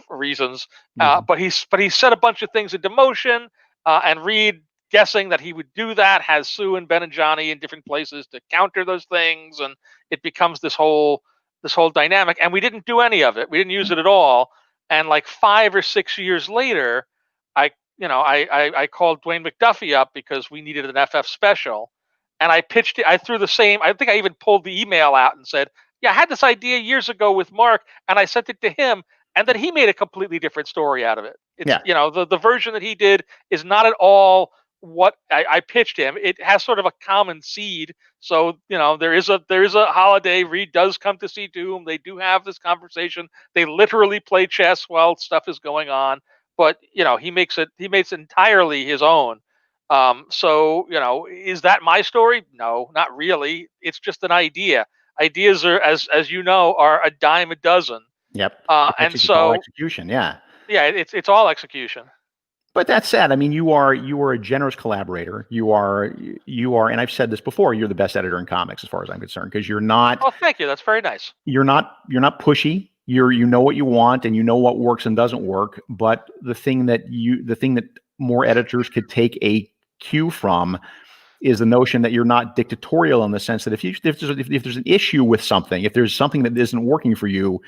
reasons. But he set a bunch of things into motion, and Reed, guessing that he would do that, has Sue and Ben and Johnny in different places to counter those things, and it becomes this whole dynamic. And we didn't do any of it. We didn't use it at all. And like 5 or 6 years later, I called Dwayne McDuffie up because we needed an FF special, and I pitched it. I threw the same. I think I even pulled the email out and said, "Yeah, I had this idea years ago with Mark, and I sent it to him." And then he made a completely different story out of it. It's, the version that he did is not at all what I pitched him, it has sort of a common seed. So there is a holiday. Reed does come to see Doom. They do have this conversation. They literally play chess while stuff is going on. But he makes it entirely his own. So is that my story? No, not really. It's just an idea. Ideas are, as you know, are a dime a dozen. Yep. And It's all so execution. Yeah. yeah, it's all execution. But that said, I mean, you are a generous collaborator. You are, and I've said this before. You're the best editor in comics, as far as I'm concerned, because Oh, thank you. That's very nice. you're not pushy. You know what you want, and you know what works and doesn't work. But the thing that more editors could take a cue from is the notion that you're not dictatorial, in the sense that if there's an issue with something, if there's something that isn't working for you,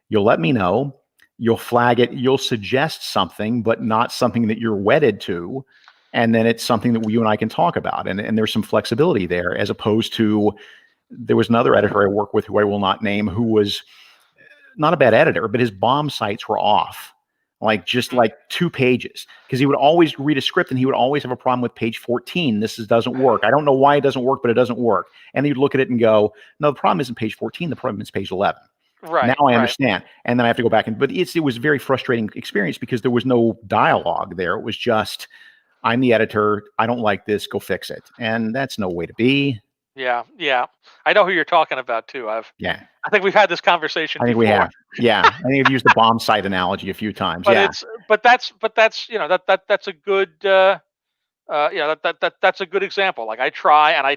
you'll let me know. You'll flag it. You'll suggest something, but not something that you're wedded to. And then it's something that you and I can talk about. And there's some flexibility there, as opposed to, there was another editor I work with, who I will not name, who was not a bad editor, but his bomb sites were off. Just like 2 pages, because he would always read a script and he would always have a problem with page 14. Doesn't work. I don't know why it doesn't work, but it doesn't work. And he'd look at it and go, no, the problem isn't page 14. The problem is page 11. Right. Now I understand. And then I have to go back but it was a very frustrating experience, because there was no dialogue there. It was just, I'm the editor. I don't like this. Go fix it. And that's no way to be. Yeah. I know who you're talking about too. I think we've had this conversation. I think before. we have. Yeah. I think I've used the bomb site analogy a few times. But yeah. that's that's a good that's a good example. Like, I try and I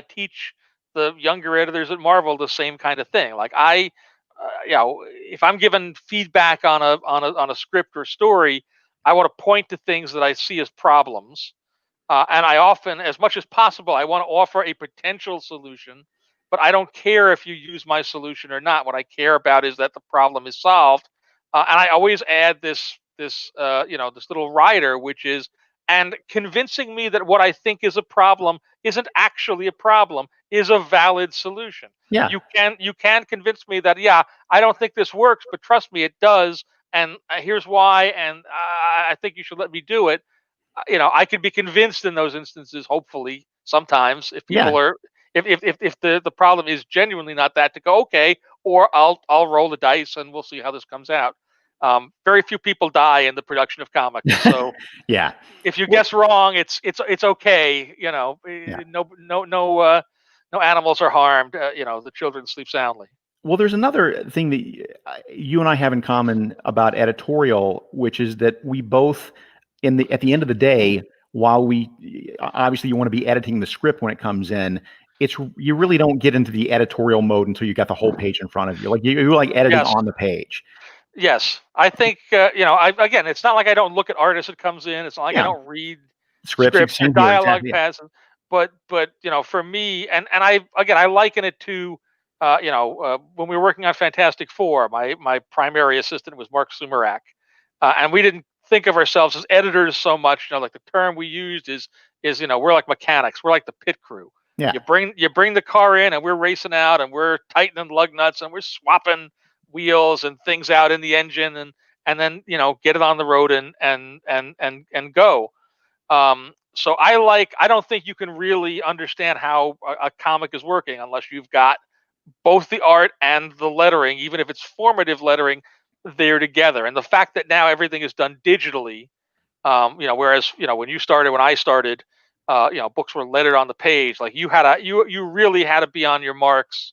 teach the younger editors at Marvel the same kind of thing. Like, if I'm given feedback on a script or story, I want to point to things that I see as problems. And I often, as much as possible, I want to offer a potential solution, but I don't care if you use my solution or not. What I care about is that the problem is solved. And I always add this little rider, which is, and convincing me that what I think is a problem isn't actually a problem is a valid solution. Yeah. You can convince me that, yeah, I don't think this works, but trust me, it does. And here's why. And I think you should let me do it. I could be convinced in those instances, hopefully, sometimes, if people are, if the problem is genuinely not that, to go, okay, or I'll roll the dice and we'll see how this comes out. Very few people die in the production of comics, so yeah. If you guess wrong, it's okay. No animals are harmed. The children sleep soundly. Well, there's another thing that you and I have in common about editorial, which is that we both, at the end of the day, while obviously you want to be editing the script when it comes in, you really don't get into the editorial mode until you got the whole page in front of you. Like, you're like editing on the page. Yes, I think again, it's not like I don't look at art as it comes in. It's not like I don't read scripts and dialogue passes. But for me, and I liken it to when we were working on Fantastic Four, my primary assistant was Mark Sumerak, and we didn't think of ourselves as editors so much. Like, the term we used is we're like mechanics. We're like the pit crew. Yeah. You bring the car in, and we're racing out, and we're tightening lug nuts, and we're swapping wheels and things out in the engine, and then get it on the road and go. So I don't think you can really understand how a comic is working unless you've got both the art and the lettering, even if it's formative lettering, there together. And the fact that now everything is done digitally, whereas when I started, books were lettered on the page. Like, you really had to be on your marks,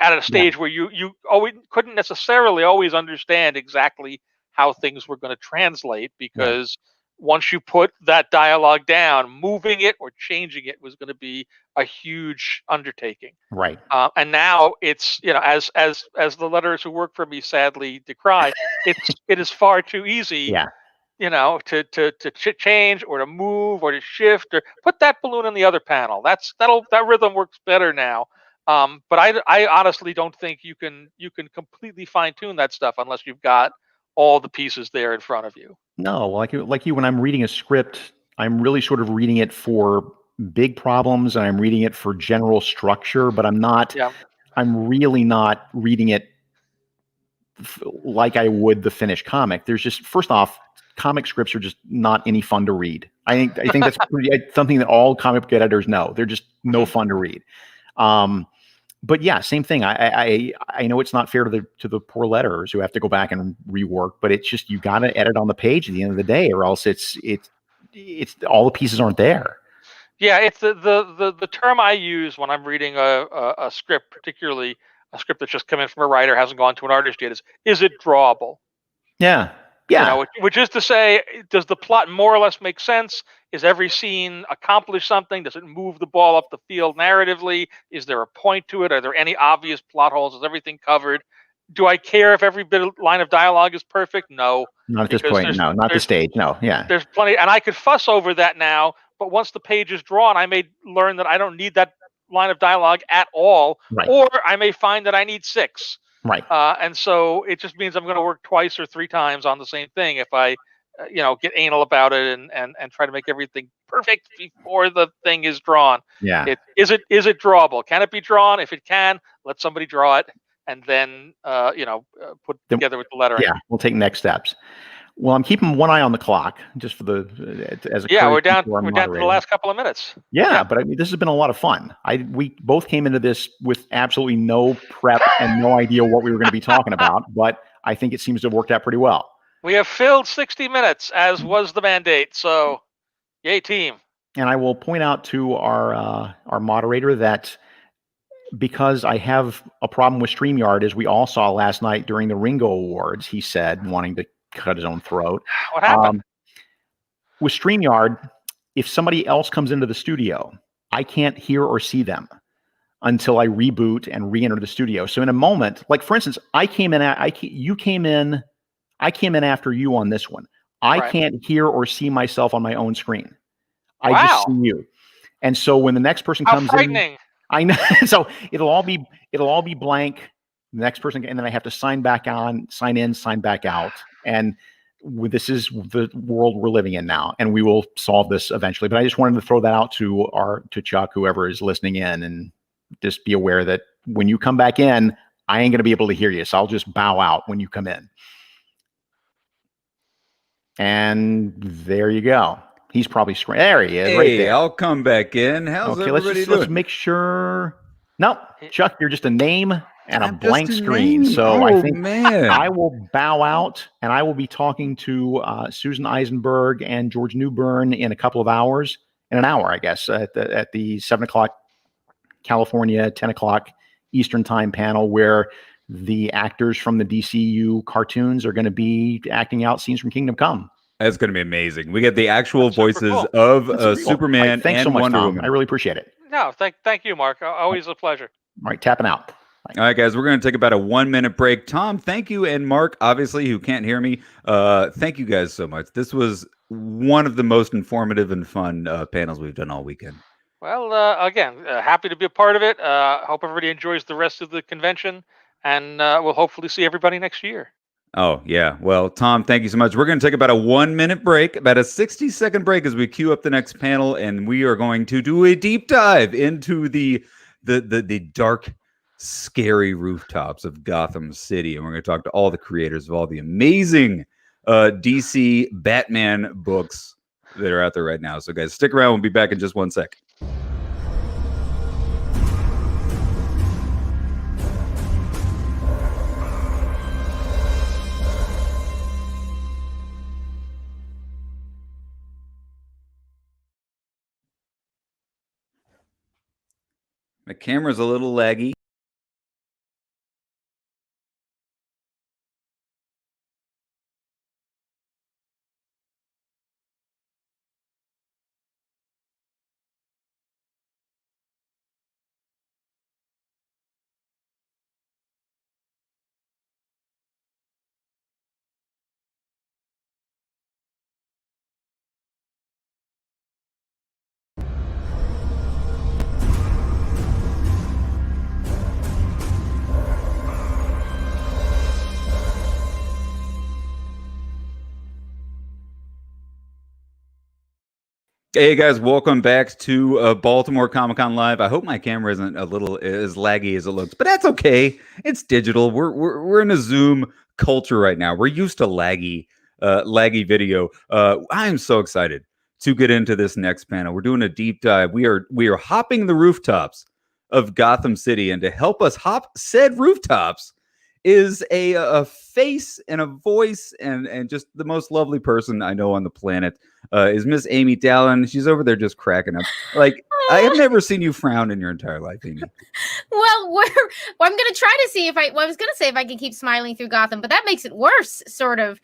at a stage where you always couldn't necessarily always understand exactly how things were going to translate, because once you put that dialogue down, moving it or changing it was going to be a huge undertaking. Right. And now it's, as the letters who work for me sadly decry, it is far too easy. Yeah. To change or to move or to shift or put that balloon in the other panel. That rhythm works better now. But I honestly don't think you can completely fine tune that stuff unless you've got all the pieces there in front of you. No, like you, when I'm reading a script, I'm really sort of reading it for big problems, and I'm reading it for general structure, but I'm not. Yeah. I'm really not reading it like I would the finished comic. There's just, first off, comic scripts are just not any fun to read. I think that's something that all comic book editors know. They're just no fun to read. But yeah, same thing. I know it's not fair to the poor letterers who have to go back and rework, but it's just, you got to edit on the page at the end of the day, or else it's all the pieces aren't there. Yeah, it's the term I use when I'm reading a script, particularly a script that's just come in from a writer, hasn't gone to an artist yet, is it drawable? Yeah. Which is to say, does the plot more or less make sense? Is every scene accomplish something? Does it move the ball up the field narratively? Is there a point to it? Are there any obvious plot holes? Is everything covered? Do I care if every line of dialogue is perfect? No. Not at this point. No, not the stage. No. Yeah. There's plenty, and I could fuss over that now, but once the page is drawn, I may learn that I don't need that line of dialogue at all, or I may find that I need 6. Right. And so it just means I'm going to work twice or 3 times on the same thing if I, get anal about it and try to make everything perfect before the thing is drawn. Yeah. Is it drawable? Can it be drawn? If it can, let somebody draw it, and then put together with the lettering. Yeah, we'll take next steps. Well, I'm keeping one eye on the clock just for as a we're down to the last couple of minutes. Yeah, but I mean, this has been a lot of fun. We both came into this with absolutely no prep and no idea what we were going to be talking about, but I think it seems to have worked out pretty well. We have filled 60 minutes, as was the mandate. So, yay, team! And I will point out to our moderator that because I have a problem with StreamYard, as we all saw last night during the Ringo Awards, he said, wanting to cut his own throat. What happened? With StreamYard, if somebody else comes into the studio, I can't hear or see them until I reboot and re-enter the studio. So in a moment, like for instance, I came in after you on this one. I can't hear or see myself on my own screen. I just see you. And so when the next person comes in, I know. So it'll all be blank. The next person, and then I have to sign back on, sign in, sign back out. And this is the world we're living in now, and we will solve this eventually. But I just wanted to throw that out to Chuck, whoever is listening in, and just be aware that when you come back in, I ain't going to be able to hear you. So I'll just bow out when you come in. And there you go. He's probably there. He is right there. I'll come back in. How's everybody doing? Let's make sure. No, Chuck, you're just a name and a blank screen. So I think I will bow out, and I will be talking to Susan Eisenberg and George Newbern in a couple of hours, in an hour, I guess, at the 7 o'clock California, 10 o'clock Eastern time panel, where the actors from the DCU cartoons are going to be acting out scenes from Kingdom Come. That's going to be amazing. We get the actual voices of Superman Thanks and so much, Wonder Tom. Woman. I really appreciate it. No, thank you, Mark. Always a pleasure. All right, tapping out. All right, guys, we're going to take about a 1-minute break. Tom, thank you. And Mark, obviously, who can't hear me, thank you guys so much. This was one of the most informative and fun panels we've done all weekend. Well, again, happy to be a part of it. Hope everybody enjoys the rest of the convention, and we'll hopefully see everybody next year. Oh, yeah. Well, Tom, thank you so much. We're going to take about a 1-minute break, about a 60-second break as we queue up the next panel, and we are going to do a deep dive into the dark, scary rooftops of Gotham City. And we're going to talk to all the creators of all the amazing DC Batman books that are out there right now. So, guys, stick around. We'll be back in just 1 sec. My camera's a little laggy. Hey guys, welcome back to Baltimore Comic-Con Live. I hope my camera isn't a little as laggy as it looks, but that's okay. It's digital. We're in a Zoom culture right now. We're used to laggy laggy video. I am so excited to get into this next panel. We're doing a deep dive. We are hopping the rooftops of Gotham City, and to help us hop said rooftops is a face and a voice and just the most lovely person I know on the planet. Is Miss Amy Dallin. She's over there just cracking up. Like, I have never seen you frown in your entire life, Amy. Well, I'm going to try to see if I was going to say if I can keep smiling through Gotham, but that makes it worse, sort of,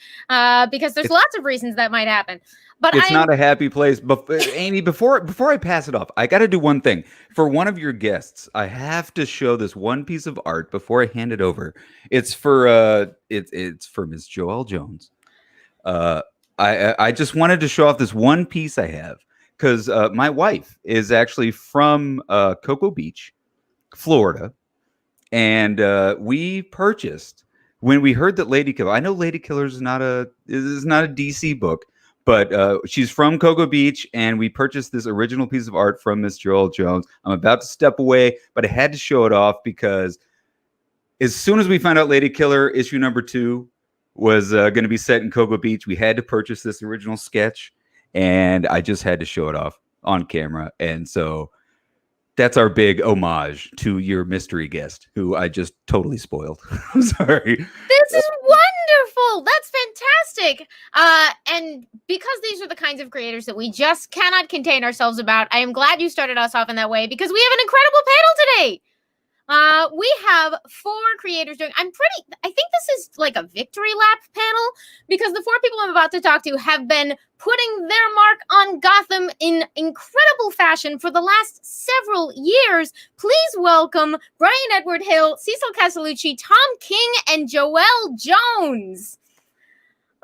because there's lots of reasons that might happen. But it's not a happy place. But Amy, before I pass it off, I got to do one thing. For one of your guests, I have to show this one piece of art before I hand it over. It's for it's for Miss Joelle Jones. I just wanted to show off this one piece I have because my wife is actually from Cocoa Beach, Florida, and we purchased when we heard that Lady Killer. I know Lady Killer is not a DC book. But she's from Cocoa Beach, and we purchased this original piece of art from Miss Joelle Jones. I'm about to step away, but I had to show it off because as soon as we found out Lady Killer issue number 2 was going to be set in Cocoa Beach, we had to purchase this original sketch, and I just had to show it off on camera. And so that's our big homage to your mystery guest, who I just totally spoiled. I'm sorry. This is wonderful. That's fantastic. And because these are the kinds of creators that we just cannot contain ourselves about, I am glad you started us off in that way because we have an incredible panel today. We have 4 creators doing. I think this is like a victory lap panel because the 4 people I'm about to talk to have been putting their mark on Gotham in incredible fashion for the last several years. Please welcome Bryan Edward Hill, Cecil Castellucci, Tom King, and Joelle Jones.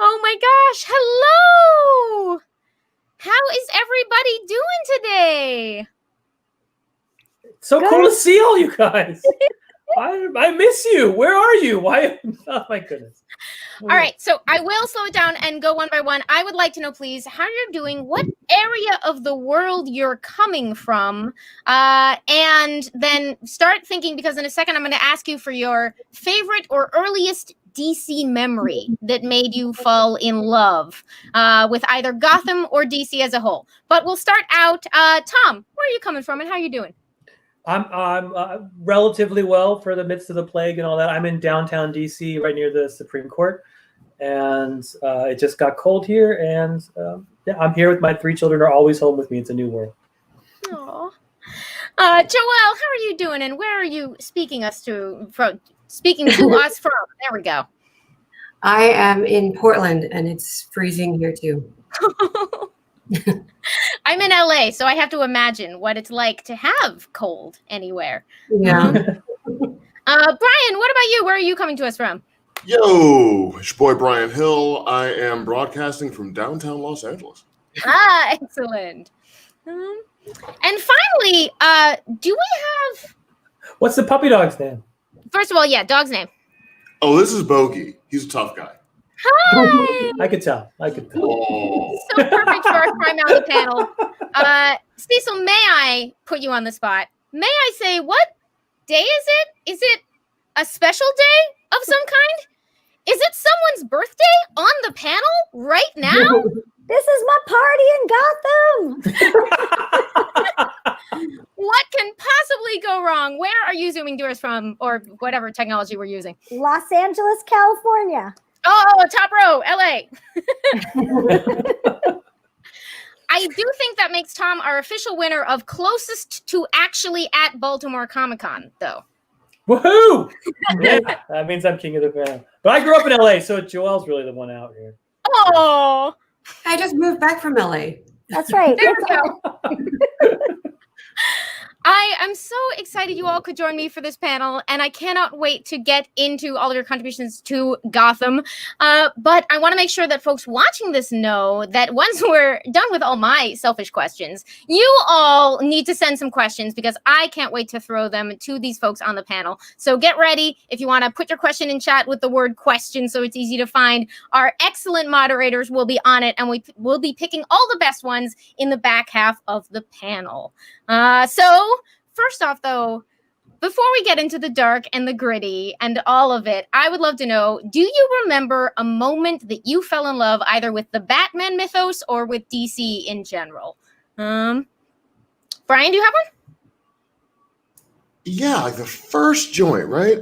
Oh my gosh, hello! How is everybody doing today? So cool to see all you guys. I miss you. Where are you? Why? Oh my goodness. All right, so I will slow it down and go one by one. I would like to know, please, how you're doing, what area of the world you're coming from, and then start thinking, because in a second I'm going to ask you for your favorite or earliest DC memory that made you fall in love with either Gotham or DC as a whole. But we'll start out. Tom, where are you coming from and how are you doing? I'm relatively well for the midst of the plague and all that. I'm in downtown DC, right near the Supreme Court, and it just got cold here. And yeah, I'm here with my 3 children. Are always home with me. It's a new world. Aww. Joelle, how are you doing, and where are you speaking to us from? There we go. I am in Portland, and it's freezing here too. I'm in LA, so I have to imagine what it's like to have cold anywhere. Yeah. Bryan, what about you? Where are you coming to us from? Yo, it's your boy Bryan Hill. I am broadcasting from downtown Los Angeles. Excellent. And finally, do we have... What's the puppy dog's name? First of all, yeah, dog's name. Oh, this is Bogey. He's a tough guy. Hi! I could tell. Oh. So perfect for our primarily panel. Cecil, may I put you on the spot? May I say, what day is it? Is it a special day of some kind? Is it someone's birthday on the panel right now? This is my party in Gotham. What can possibly go wrong? Where are you zooming to us from, or whatever technology we're using? Los Angeles, California. Oh, top row, LA. I do think that makes Tom our official winner of closest to actually at Baltimore Comic-Con, though. Woohoo! Yeah, that means I'm king of the band. But I grew up in LA, so Joelle's really the one out here. Oh, I just moved back from LA. That's right. there we go. I am so excited you all could join me for this panel, and I cannot wait to get into all of your contributions to Gotham. But I want to make sure that folks watching this know that once we're done with all my selfish questions, you all need to send some questions because I can't wait to throw them to these folks on the panel. So get ready. If you want to put your question in chat with the word question so it's easy to find, our excellent moderators will be on it, and we will be picking all the best ones in the back half of the panel. So first off, though, before we get into the dark and the gritty and all of it, I would love to know, do you remember a moment that you fell in love either with the Batman mythos or with DC in general? Bryan, do you have one? Yeah, like the first joint, right?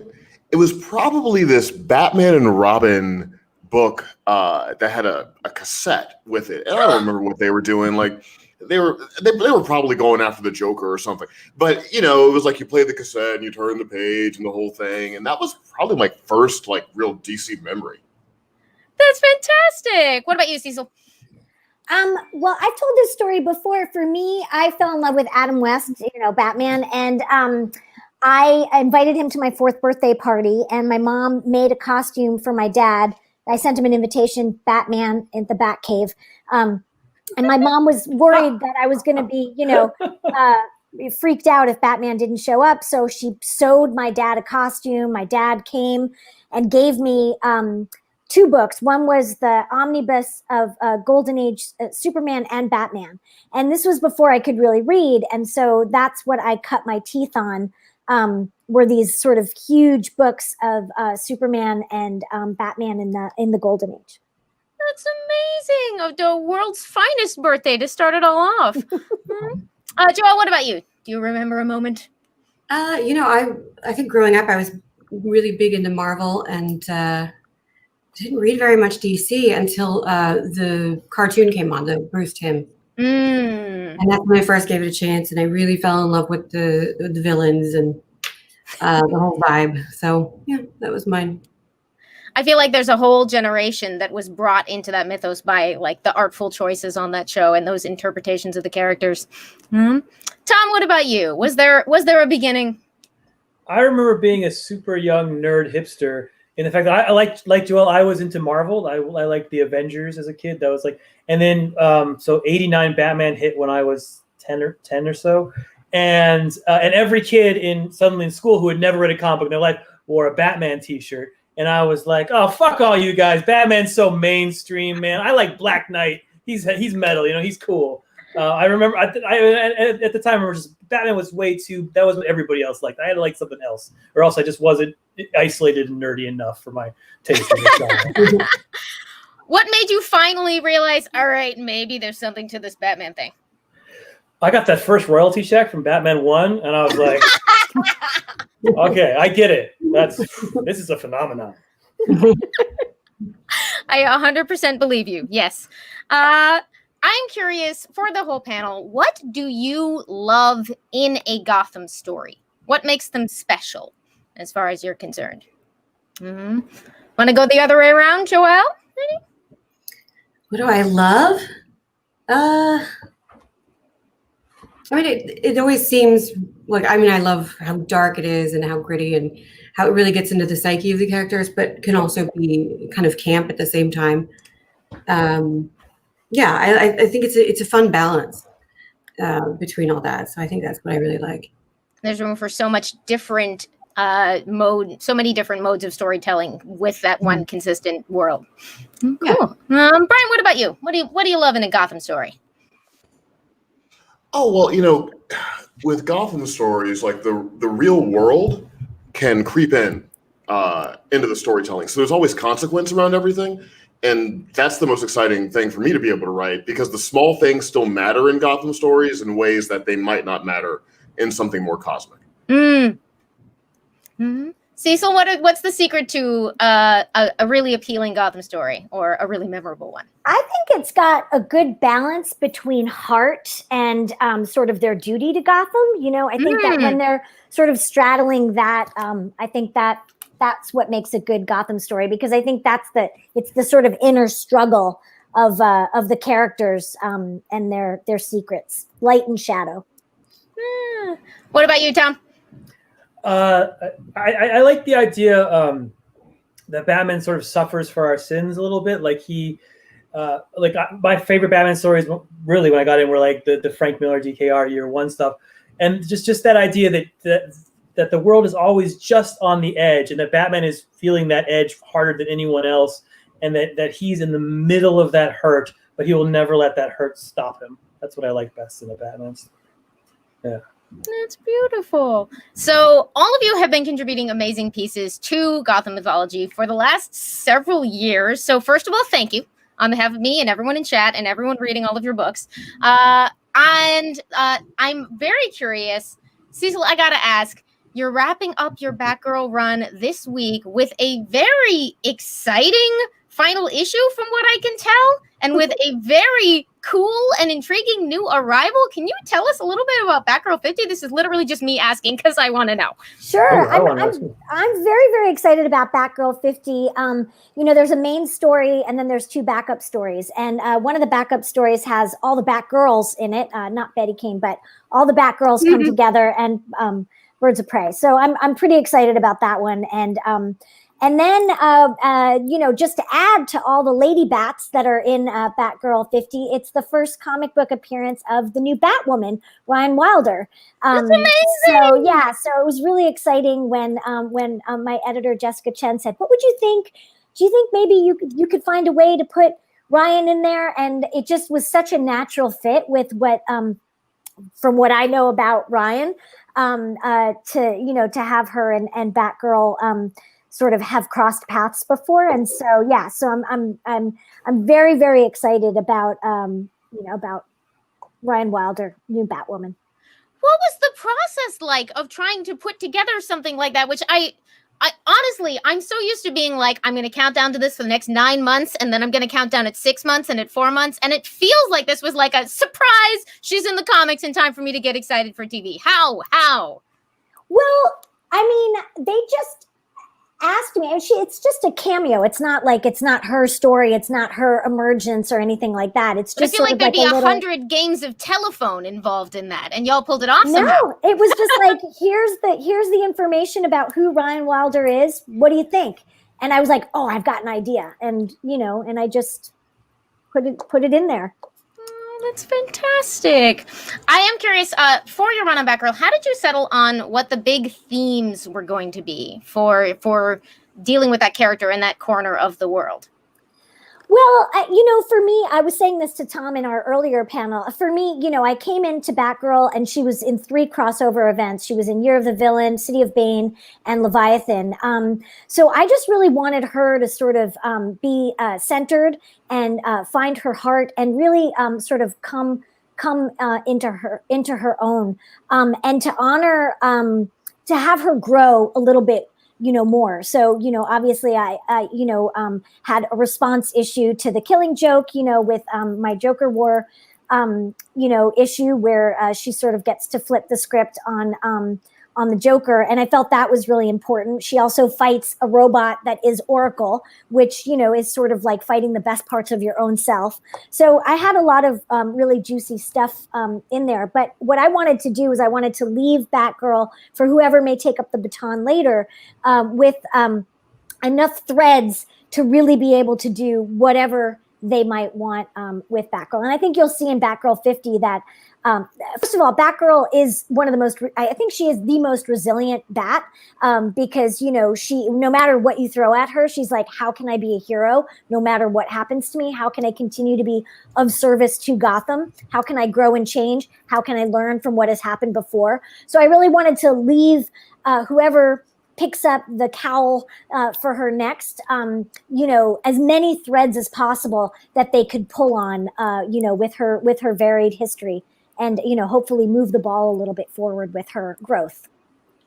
It was probably this Batman and Robin book that had a cassette with it. And I don't remember what they were doing. Like they were probably going after the Joker or something. But it was like you play the cassette and you turn the page and the whole thing. And that was probably my first like real DC memory. That's fantastic. What about you, Cecil? Well, I've told this story before. For me, I fell in love with Adam West, Batman, and I invited him to my 4th birthday party, and my mom made a costume for my dad. I sent him an invitation, Batman in the Batcave. And my mom was worried that I was going to be, freaked out if Batman didn't show up. So she sewed my dad a costume. My dad came and gave me 2 books. One was the omnibus of Golden Age Superman and Batman. And this was before I could really read. And so that's what I cut my teeth on. Were these sort of huge books of Superman and Batman in the Golden Age. That's amazing. Of the world's finest birthday to start it all off. Joelle, what about you? Do you remember a moment? I think growing up I was really big into Marvel and didn't read very much DC until the cartoon came on, the Bruce Timm. And that's when I first gave it a chance, and I really fell in love with the villains and the whole vibe. So yeah, that was mine. I feel like there's a whole generation that was brought into that mythos by like the artful choices on that show and those interpretations of the characters. Tom, what about you? Was there a beginning? I remember being a super young nerd hipster. In the fact that I like Joelle, I was into Marvel. I liked the Avengers as a kid. That was like, and then so '89 Batman hit when I was 10 or so, and every kid suddenly in school who had never read a comic book in their life wore a Batman T-shirt, and I was like, oh fuck all you guys, Batman's so mainstream, man. I like Black Knight. He's metal, he's cool. I remember at the time I remember just Batman was way too. That was what everybody else liked. I had to like something else, or else I just wasn't isolated and nerdy enough for my taste. What made you finally realize, all right, maybe there's something to this Batman thing? I got that first royalty check from Batman 1, and I was like, okay, I get it. This is a phenomenon. I 100% believe you. Yes. I'm curious, for the whole panel, what do you love in a Gotham story? What makes them special, as far as you're concerned? Want to go the other way around, Joelle? What do I love? It always seems like, I love how dark it is and how gritty and how it really gets into the psyche of the characters, but can also be kind of camp at the same time. I think it's a fun balance between all that. So I think that's what I really like. There's room for so much different so many different modes of storytelling with that one consistent world. Cool. Yeah. Bryan, what about you? What do you love in a Gotham story? Oh, well, with Gotham stories, like the real world can creep into the storytelling. So there's always consequence around everything. And that's the most exciting thing for me to be able to write, because the small things still matter in Gotham stories in ways that they might not matter in something more cosmic. Cecil, what's the secret to a really appealing Gotham story, or a really memorable one? I think it's got a good balance between heart and sort of their duty to Gotham. I think that when they're sort of straddling that, I think that's what makes a good Gotham story, because I think it's the sort of inner struggle of the characters and their secrets, light and shadow. What about you, Tom? I like the idea that Batman sort of suffers for our sins a little bit. Like my favorite Batman stories, really, when I got in, were like the Frank Miller DKR Year One stuff, and just that idea that the world is always just on the edge, and that Batman is feeling that edge harder than anyone else, and that he's in the middle of that hurt, but he will never let that hurt stop him. That's what I like best in the Batman. Yeah. That's beautiful. So all of you have been contributing amazing pieces to Gotham mythology for the last several years. So first of all, thank you on behalf of me and everyone in chat and everyone reading all of your books. And I'm very curious, Cecil, I gotta ask, you're wrapping up your Batgirl run this week with a very exciting final issue from what I can tell, and with a very cool and intriguing new arrival. Can you tell us a little bit about Batgirl 50? This is literally just me asking because I want to know. Sure. I'm very, very excited about Batgirl 50. You know, there's a main story and then there's two backup stories. And one of the backup stories has all the Batgirls in it, not Betty King, but all the Batgirls come together and Birds of Prey. So I'm pretty excited about that one. And then, you know, just to add to all the lady bats that are in Batgirl 50, it's the first comic book appearance of the new Batwoman, Ryan Wilder. That's amazing! So, yeah, so it was really exciting when my editor, Jessica Chen, said, what would you think? Do you think maybe you could find a way to put Ryan in there? And it just was such a natural fit with what, from what I know about Ryan, to have her and Batgirl sort of have crossed paths before. And so, yeah, so I'm very, very excited about, about Ryan Wilder, new Batwoman. What was the process like of trying to put together something like that? Which I honestly, I'm so used to being like, I'm going to count down to this for the next 9 months, and then I'm going to count down at 6 months and at 4 months. And it feels like this was like a surprise. She's in the comics in time for me to get excited for TV. How? Well, I mean, they just asked me, and it's just a cameo. It's not her story. It's not her emergence or anything like that. It's just I feel like there'd be 100 games of telephone involved in that, and y'all pulled it off somehow. No, it was just like, here's the information about who Ryan Wilder is. What do you think? And I was like, oh, I've got an idea. And, and I just put it in there. That's fantastic. I am curious, for your run on Batgirl, how did you settle on what the big themes were going to be for dealing with that character in that corner of the world? Well, for me, I was saying this to Tom in our earlier panel. For me, I came into Batgirl and she was in 3 crossover events. She was in Year of the Villain, City of Bane, and Leviathan. So I just really wanted her to sort of be centered and find her heart and really sort of come into her own, and to honor, to have her grow a little bit more. So, obviously I had a response issue to the Killing Joke, with my Joker War, issue where she sort of gets to flip the script on the Joker. And I felt that was really important. She also fights a robot that is Oracle, which, is sort of like fighting the best parts of your own self. So I had a lot of really juicy stuff in there. But what I wanted to do is I wanted to leave Batgirl for whoever may take up the baton later with enough threads to really be able to do whatever they might want with Batgirl. And I think you'll see in Batgirl 50 that first of all, Batgirl is one of the most, I think she is the most resilient Bat, because, she, no matter what you throw at her, she's like, how can I be a hero? No matter what happens to me, how can I continue to be of service to Gotham? How can I grow and change? How can I learn from what has happened before? So I really wanted to leave whoever picks up the cowl for her next, as many threads as possible that they could pull on, with her varied history. And, hopefully move the ball a little bit forward with her growth.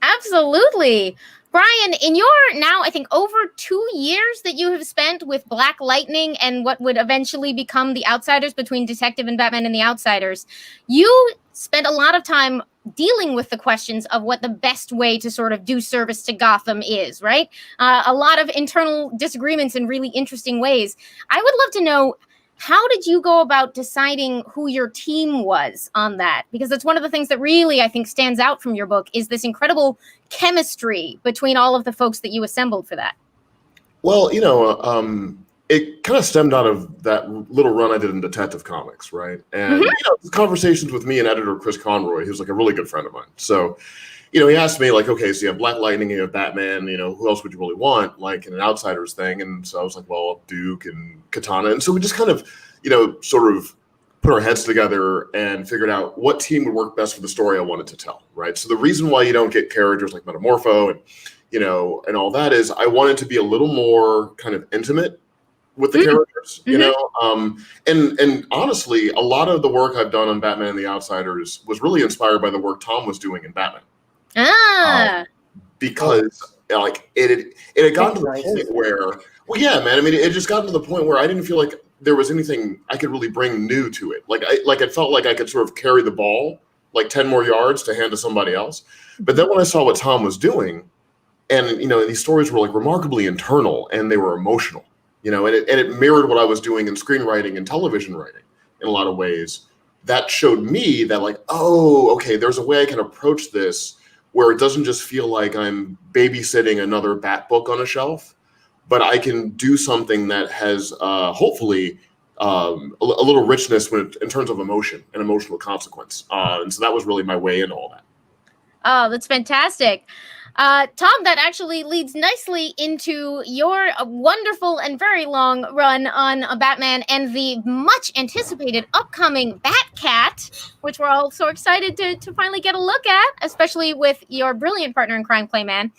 Absolutely. Bryan, in your now, I think, over 2 years that you have spent with Black Lightning and what would eventually become the Outsiders, between Detective and Batman and the Outsiders, you spent a lot of time dealing with the questions of what the best way to sort of do service to Gotham is, right? A lot of internal disagreements in really interesting ways. I would love to know, how did you go about deciding who your team was on that? Because that's one of the things that really, I think, stands out from your book, is this incredible chemistry between all of the folks that you assembled for that. Well, it kind of stemmed out of that little run I did in Detective Comics, right? And, conversations with me and editor Chris Conroy, who's like a really good friend of mine. So, he asked me, like, okay, so you have Black Lightning, you have Batman, who else would you really want, like, in an Outsiders thing? And so I was like, well, Duke and Katana. And so we just kind of, sort of put our heads together and figured out what team would work best for the story I wanted to tell, right? So the reason why you don't get characters like Metamorpho and, you know, and all that is I wanted to be a little more kind of intimate with the characters, you know? And honestly, a lot of the work I've done on Batman and the Outsiders was really inspired by the work Tom was doing in Batman. Because like it had gotten to the point where, well, yeah, man, I mean, it just got to the point where I didn't feel like there was anything I could really bring new to it. Like it felt like I could sort of carry the ball like 10 more yards to hand to somebody else. But then when I saw what Tom was doing, and, you know, these stories were like remarkably internal and they were emotional, you know, and it mirrored what I was doing in screenwriting and television writing in a lot of ways. That showed me that like, oh, okay, there's a way I can approach this where it doesn't just feel like I'm babysitting another Bat book on a shelf, but I can do something that has hopefully a little richness in terms of emotion and emotional consequence. And so that was really my way into all that. Oh, that's fantastic. Tom, that actually leads nicely into your wonderful and very long run on Batman and the much anticipated upcoming Batcat, which we're all so excited to finally get a look at, especially with your brilliant partner in crime, Clayman.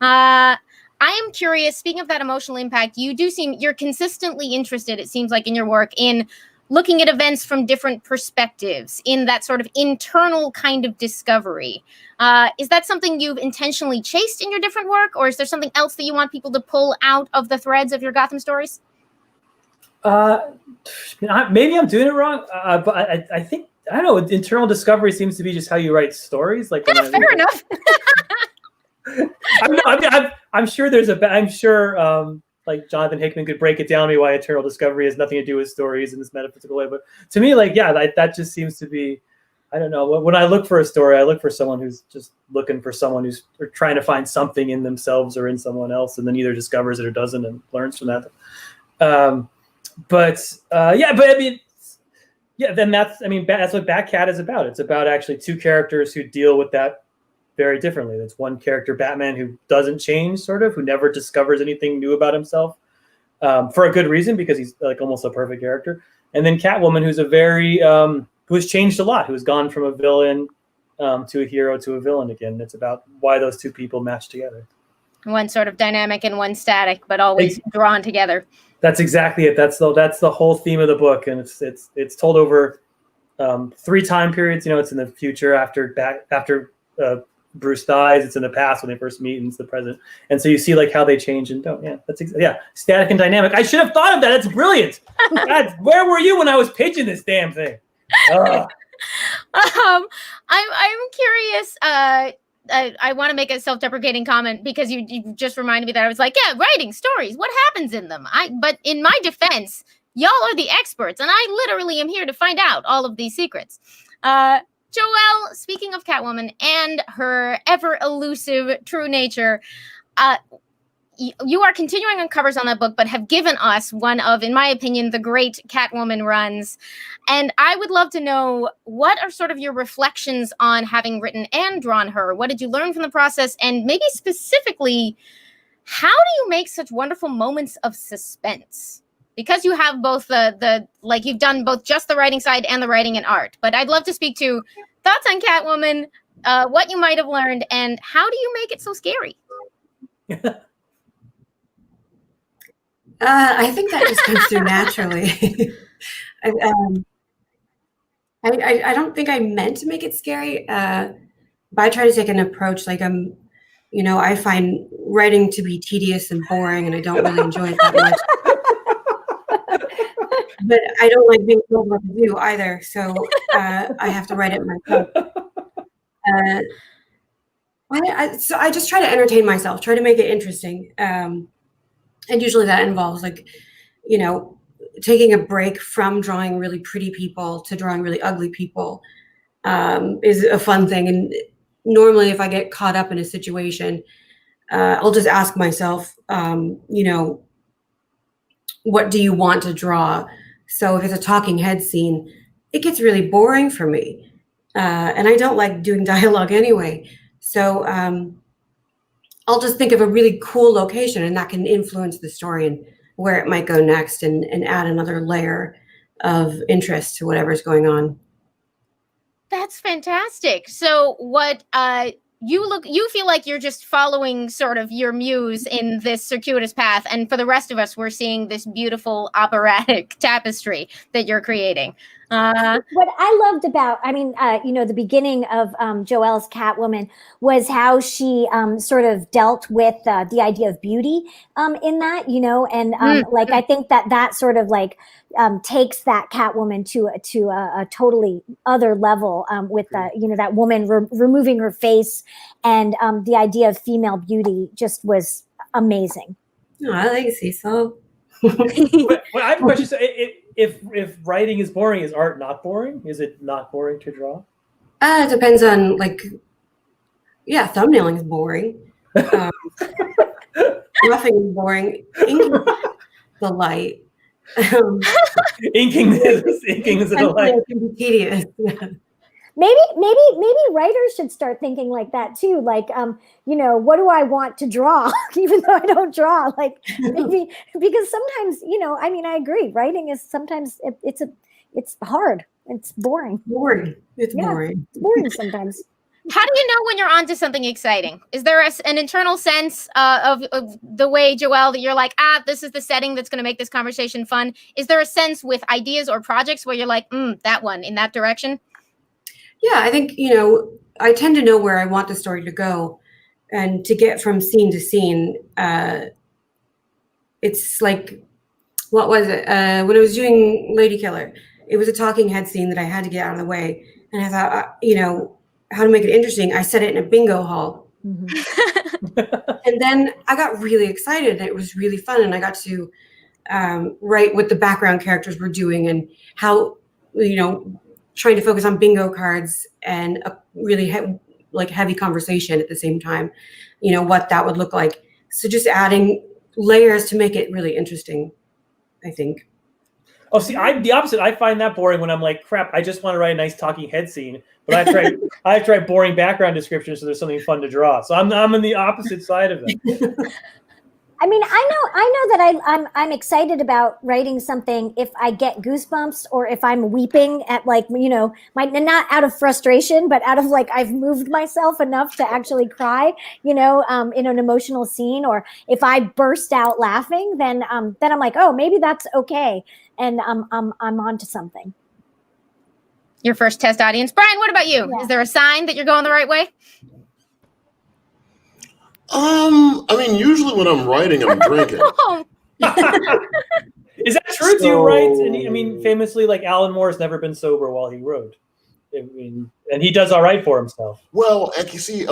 I am curious, speaking of that emotional impact, you're consistently interested, it seems like, in your work in looking at events from different perspectives, in that sort of internal kind of discovery. Is that something you've intentionally chased in your different work, or is there something else that you want people to pull out of the threads of your Gotham stories? Maybe I'm doing it wrong, but I think, I don't know, internal discovery seems to be just how you write stories. Like, yeah, fair enough. I'm sure like Jonathan Hickman could break it down to me why eternal discovery has nothing to do with stories in this metaphysical way. But to me, like, yeah, that just seems to be, I don't know. When I look for a story, I look for someone who's just looking for someone who's trying to find something in themselves or in someone else, and then either discovers it or doesn't and learns from that. But I mean, yeah, then that's what Batcat is about. It's about actually two characters who deal with that very differently. That's one character, Batman, who doesn't change, sort of, who never discovers anything new about himself, for a good reason, because he's like almost a perfect character. And then Catwoman, who's a very who has changed a lot, who has gone from a villain to a hero to a villain again. It's about why those two people match together. One sort of dynamic and one static, but always drawn together. That's exactly it. That's the whole theme of the book, and it's told over 3 time periods. You know, it's in the future after Bruce dies. It's in the past when they first meet, and it's the present. And so you see like how they change and don't. Yeah, static and dynamic. I should have thought of that. That's brilliant. Where were you when I was pitching this damn thing? I'm curious. I want to make a self-deprecating comment because you just reminded me that I was like, yeah, writing stories. What happens in them? But in my defense, y'all are the experts, and I literally am here to find out all of these secrets. Joelle, speaking of Catwoman and her ever elusive true nature, you are continuing on covers on that book, but have given us one of, in my opinion, the great Catwoman runs. And I would love to know, what are sort of your reflections on having written and drawn her? What did you learn from the process? And maybe specifically, how do you make such wonderful moments of suspense? Because you have both like you've done both just the writing side and the writing and art. But I'd love to speak to thoughts on Catwoman, what you might have learned, and how do you make it so scary? I think that just comes through naturally. I don't think I meant to make it scary, but I try to take an approach like I find writing to be tedious and boring, and I don't really enjoy it that much. But I don't like being told what to do either, so I have to write it myself. So I just try to entertain myself, try to make it interesting, and usually that involves taking a break from drawing really pretty people to drawing really ugly people is a fun thing. And normally, if I get caught up in a situation, I'll just ask myself, what do you want to draw? So if it's a talking head scene, it gets really boring for me. And I don't like doing dialogue anyway. So I'll just think of a really cool location, and that can influence the story and where it might go next, and add another layer. of interest to whatever's going on. That's fantastic. So what you feel like you're just following sort of your muse in this circuitous path, and for the rest of us, we're seeing this beautiful operatic tapestry that you're creating. What I loved about, the beginning of Joelle's Catwoman was how she sort of dealt with the idea of beauty in that, and I think that sort of like takes that Catwoman to a totally other level with that woman removing her face, and the idea of female beauty just was amazing. Oh, I like Cecil. But I have a question. So if writing is boring, is art not boring? Is it not boring to draw? It depends on thumbnailing is boring. Roughing is boring. Inking is the light. Inking is a delight. It can be tedious. Maybe writers should start thinking like that too. Like, what do I want to draw, even though I don't draw? Like, maybe because sometimes, I agree. Writing is sometimes it's hard. It's boring. It's boring. It's boring sometimes. How do you know when you're onto something exciting? Is there an internal sense of the way, Joelle, that you're like, this is the setting that's going to make this conversation fun? Is there a sense with ideas or projects where you're like, that one in that direction? Yeah, I think, I tend to know where I want the story to go, and to get from scene to scene. It's like, what was it? When I was doing Lady Killer, it was a talking head scene that I had to get out of the way. And I thought, how to make it interesting. I set it in a bingo hall. Mm-hmm. And then I got really excited, and it was really fun. And I got to write what the background characters were doing, and how, trying to focus on bingo cards and a really heavy conversation at the same time, what that would look like. So just adding layers to make it really interesting, I think. Oh, see, I'm the opposite. I find that boring when I'm like, crap, I just want to write a nice talking head scene, but I have to write boring background descriptions so there's something fun to draw. So I'm on the opposite side of it. I know that I'm excited about writing something if I get goosebumps, or if I'm weeping at not out of frustration, but out of I've moved myself enough to actually cry, in an emotional scene, or if I burst out laughing, then I'm like, oh, maybe that's okay, and I'm onto something. Your first test audience, Bryan. What about you? Yeah. Is there a sign that you're going the right way? Usually when I'm writing, I'm drinking. Is that true? Do you write? And famously, Alan Moore's never been sober while he wrote. And he does all right for himself. Well, you see,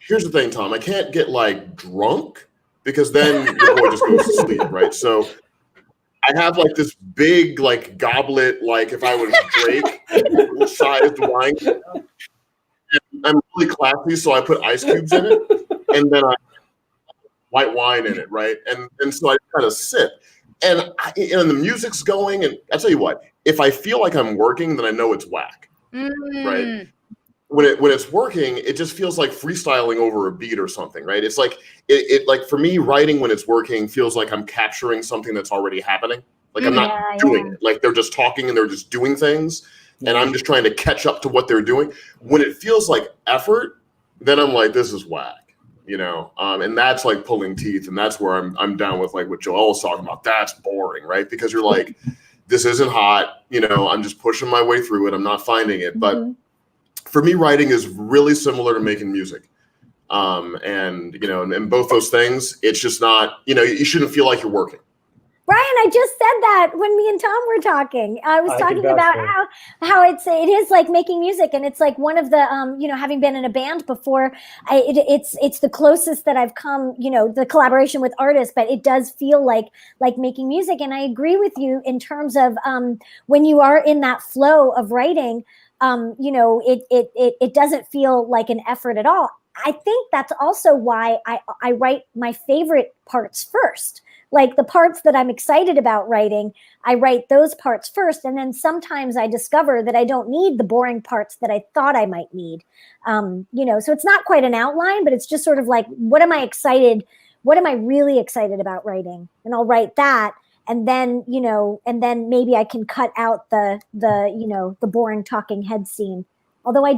here's the thing, Tom. I can't get drunk, because then your boy just goes to sleep, right? So I have this big goblet, if I was Drake sized wine. And I'm really classy, so I put ice cubes in it, and then I white wine in it, right? And so I kind of sip, and the music's going, and I tell you what, if I feel like I'm working, then I know it's whack, right? When it's working, it just feels like freestyling over a beat or something, right? It's it for me, writing when it's working feels like I'm capturing something that's already happening. I'm not doing it. They're just talking and they're just doing things, and I'm just trying to catch up to what they're doing. When it feels like effort, then I'm like, this is whack, and that's pulling teeth, and that's where I'm down with what Joelle was talking about. That's boring, right? Because you're like, this isn't hot, I'm just pushing my way through it. I'm not finding it. But for me, writing is really similar to making music. And both those things, it's just not, you shouldn't feel like you're working. Bryan, I just said that when me and Tom were talking. I was talking about how it is like making music, and it's one of the having been in a band before, it's the closest that I've come, the collaboration with artists, but it does feel like making music. And I agree with you in terms of when you are in that flow of writing, it doesn't feel like an effort at all. I think that's also why I write my favorite parts first. The parts that I'm excited about writing, I write those parts first. And then sometimes I discover that I don't need the boring parts that I thought I might need. So it's not quite an outline, but it's just sort of what am I really excited about writing? And I'll write that. and then maybe I can cut out the boring talking head scene. Although I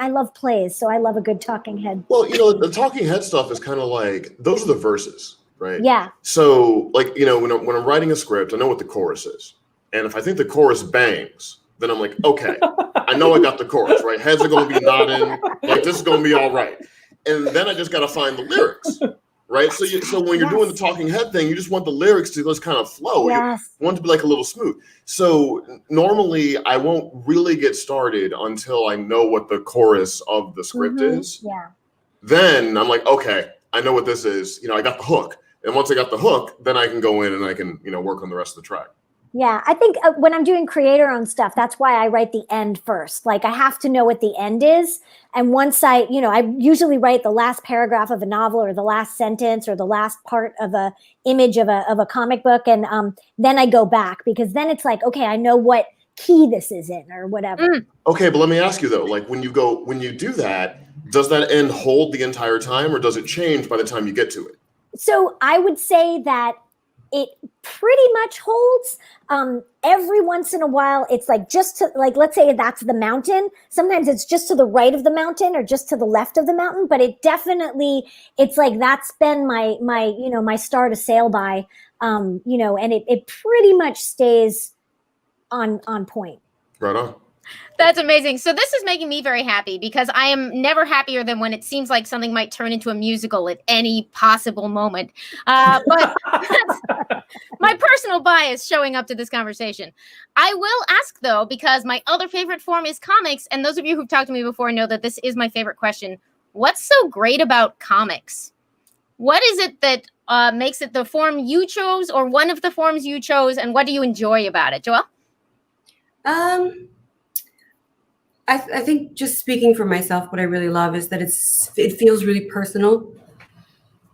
love plays, so I love a good talking head. Well, the talking head stuff is kind of like, those are the verses, right? Yeah. So, like, when I'm writing a script, I know what the chorus is. And if I think the chorus bangs, then I'm like, okay, I know I got the chorus, right? Heads are going to be nodding. Like, this is going to be all right. And then I just got to find the lyrics, right? So when you're doing the talking head thing, you just want the lyrics to just kind of flow. Yes. You want it to be like a little smooth. So normally I won't really get started until I know what the chorus of the script is. Yeah. Then I'm like, okay, I know what this is. I got the hook. And once I got the hook, then I can go in and I can, work on the rest of the track. Yeah, I think when I'm doing creator-owned stuff, that's why I write the end first. Like, I have to know what the end is. And once I usually write the last paragraph of a novel or the last sentence or the last part of a image of a comic book. And then I go back, because then it's like, okay, I know what key this is in or whatever. Okay, but let me ask you though, like when you do that, does that end hold the entire time, or does it change by the time you get to it? So I would say that it pretty much holds. Every once in a while, it's like just to, like, let's say that's the mountain. Sometimes it's just to the right of the mountain or just to the left of the mountain, but it definitely, it's like, that's been my star to sail by, and it pretty much stays on point. Right on. That's amazing. So this is making me very happy, because I am never happier than when it seems like something might turn into a musical at any possible moment. But that's my personal bias showing up to this conversation. I will ask, though, because my other favorite form is comics, and those of you who've talked to me before know that this is my favorite question. What's so great about comics? What is it that makes it the form you chose, or one of the forms you chose, and what do you enjoy about it? Joelle? I think, just speaking for myself, what I really love is that it feels really personal.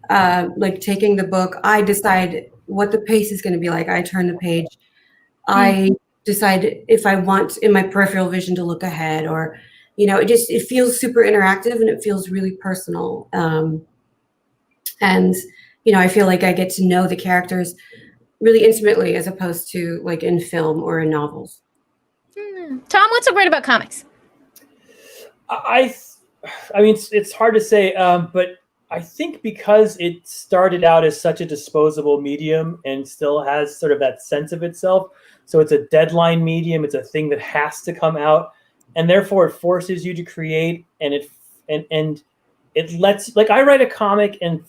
Like taking the book, I decide what the pace is going to be like. I turn the page. I decide if I want in my peripheral vision to look ahead, or, it feels super interactive and it feels really personal. And, I feel like I get to know the characters really intimately, as opposed to like in film or in novels. Tom, what's so great about comics? I mean, it's hard to say, but I think because it started out as such a disposable medium and still has sort of that sense of itself. So it's a deadline medium. It's a thing that has to come out, and therefore it forces you to create. And it lets, like, I write a comic and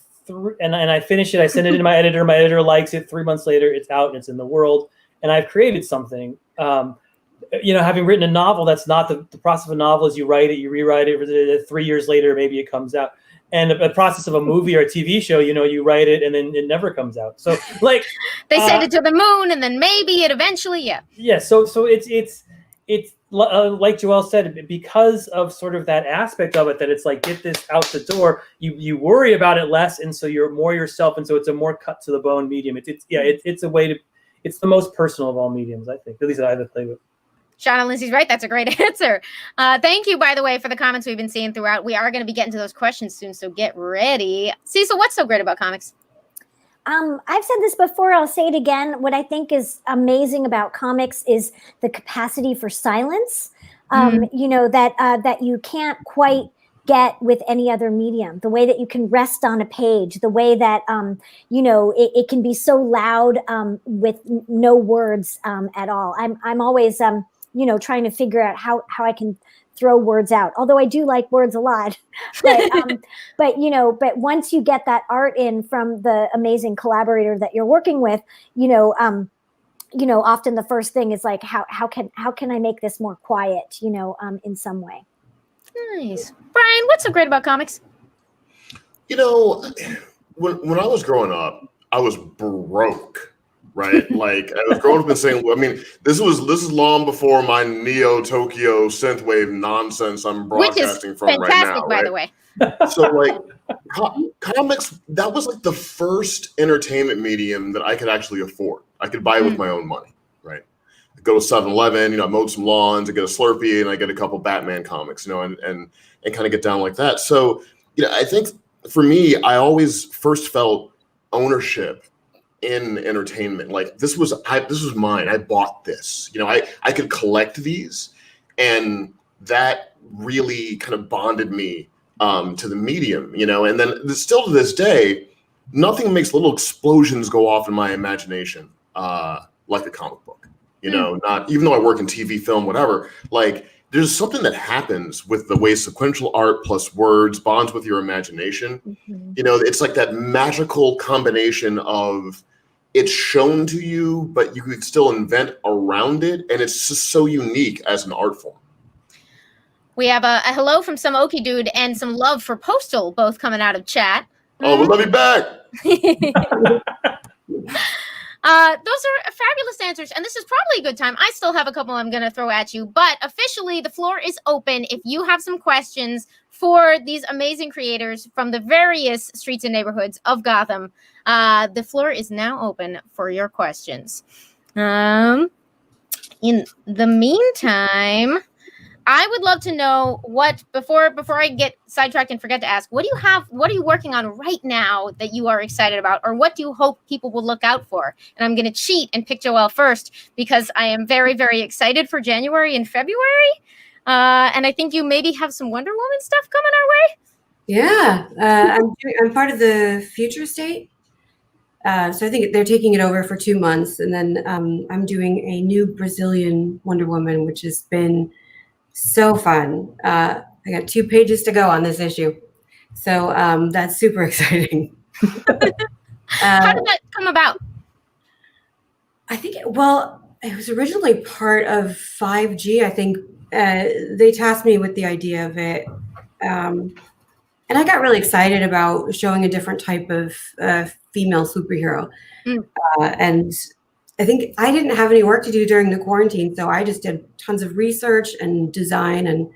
I finish it. I send it to my editor. My editor likes it. 3 months later, it's out and it's in the world, and I've created something. Having written a novel, that's not the process of a novel. Is you write it, you rewrite it, 3 years later, maybe it comes out. And the process of a movie or a TV show, you write it and then it never comes out. So, like, they send it to the moon, and then maybe it eventually, yeah. Yeah. So it's like Joelle said, because of sort of that aspect of it, that it's like, get this out the door. You worry about it less, and so you're more yourself, and so it's a more cut to the bone medium. It's a way to. It's the most personal of all mediums, I think, at least that I ever played with. Shauna Lindsay's right. That's a great answer. Thank you, by the way, for the comments we've been seeing throughout. We are going to be getting to those questions soon, so get ready. Cecil, what's so great about comics? I've said this before. I'll say it again. What I think is amazing about comics is the capacity for silence. That you can't quite get with any other medium. The way that you can rest on a page, the way that it can be so loud with no words at all. I'm always trying to figure out how I can throw words out, although I do like words a lot. But once you get that art in from the amazing collaborator that you're working with, often the first thing is like, how can I make this more quiet, in some way. Nice. Bryan, what's so great about comics? When I was growing up, I was broke. Right, like I was growing up in St. Louis. I mean, this is long before my Neo Tokyo synthwave nonsense I'm broadcasting from right now. Fantastic, by the way. So, like, comics, that was like the first entertainment medium that I could actually afford. I could buy it with my own money. Right, I go to 7-Eleven, I mowed some lawns, I get a Slurpee, and I get a couple Batman comics, and kind of get down like that. So, I think for me, I always first felt ownership in entertainment. Like this was mine. I bought this. You know, I could collect these, and that really kind of bonded me to the medium. You know, and then still to this day, nothing makes little explosions go off in my imagination like a comic book. You know, not even though I work in TV, film, whatever. Like there's something that happens with the way sequential art plus words bonds with your imagination. You know, it's like that magical combination of it's shown to you, but you could still invent around it. And it's just so unique as an art form. We have a hello from some Okie dude and some love for Postal both coming out of chat. Oh, we love you back. Those are fabulous answers, and this is probably a good time. I still have a couple I'm going to throw at you, but officially the floor is open. If you have some questions for these amazing creators from the various streets and neighborhoods of Gotham, the floor is now open for your questions. In the meantime, I would love to know what, before I get sidetracked and forget to ask, what are you working on right now that you are excited about, or what do you hope people will look out for? And I'm going to cheat and pick Joelle first because I am very, very excited for January and February. And I think you maybe have some Wonder Woman stuff coming our way. Yeah, I'm part of the Future State. So I think they're taking it over for 2 months. And then I'm doing a new Brazilian Wonder Woman, which has been so fun. I got 2 pages to go on this issue. So that's super exciting. How did that come about? I think, it was originally part of 5G. I think they tasked me with the idea of it. And I got really excited about showing a different type of female superhero. And I think I didn't have any work to do during the quarantine, so I just did tons of research and design, and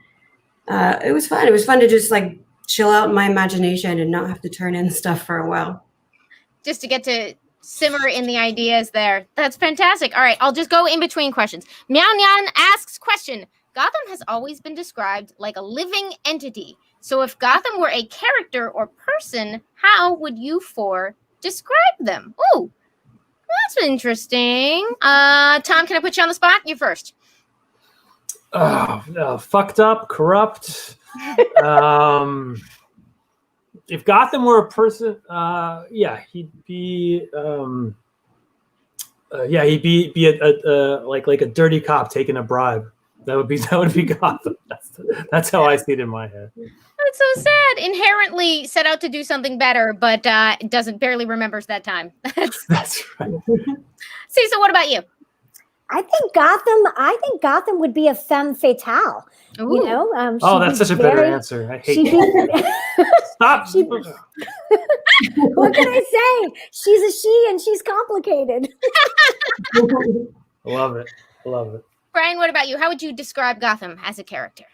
it was fun. It was fun to just like chill out in my imagination and not have to turn in stuff for a while. Just to get to simmer in the ideas there. That's fantastic. All right, I'll just go in between questions. Meow Nyan asks question. Gotham has always been described like a living entity. So if Gotham were a character or person, how would you four describe them? Ooh. That's interesting. Tom, can I put you on the spot? You first. Fucked up, corrupt. If Gotham were a person, he'd be like a dirty cop taking a bribe. That would be Gotham. That's how I see it in my head. That's so sad. Inherently set out to do something better, but barely remembers that time. That's right. Cecil, what about you? I think Gotham would be a femme fatale. Ooh. You know. That's such a better answer. I hate that. Stop. What can I say? She's a she, and she's complicated. Love it. Bryan, what about you? How would you describe Gotham as a character?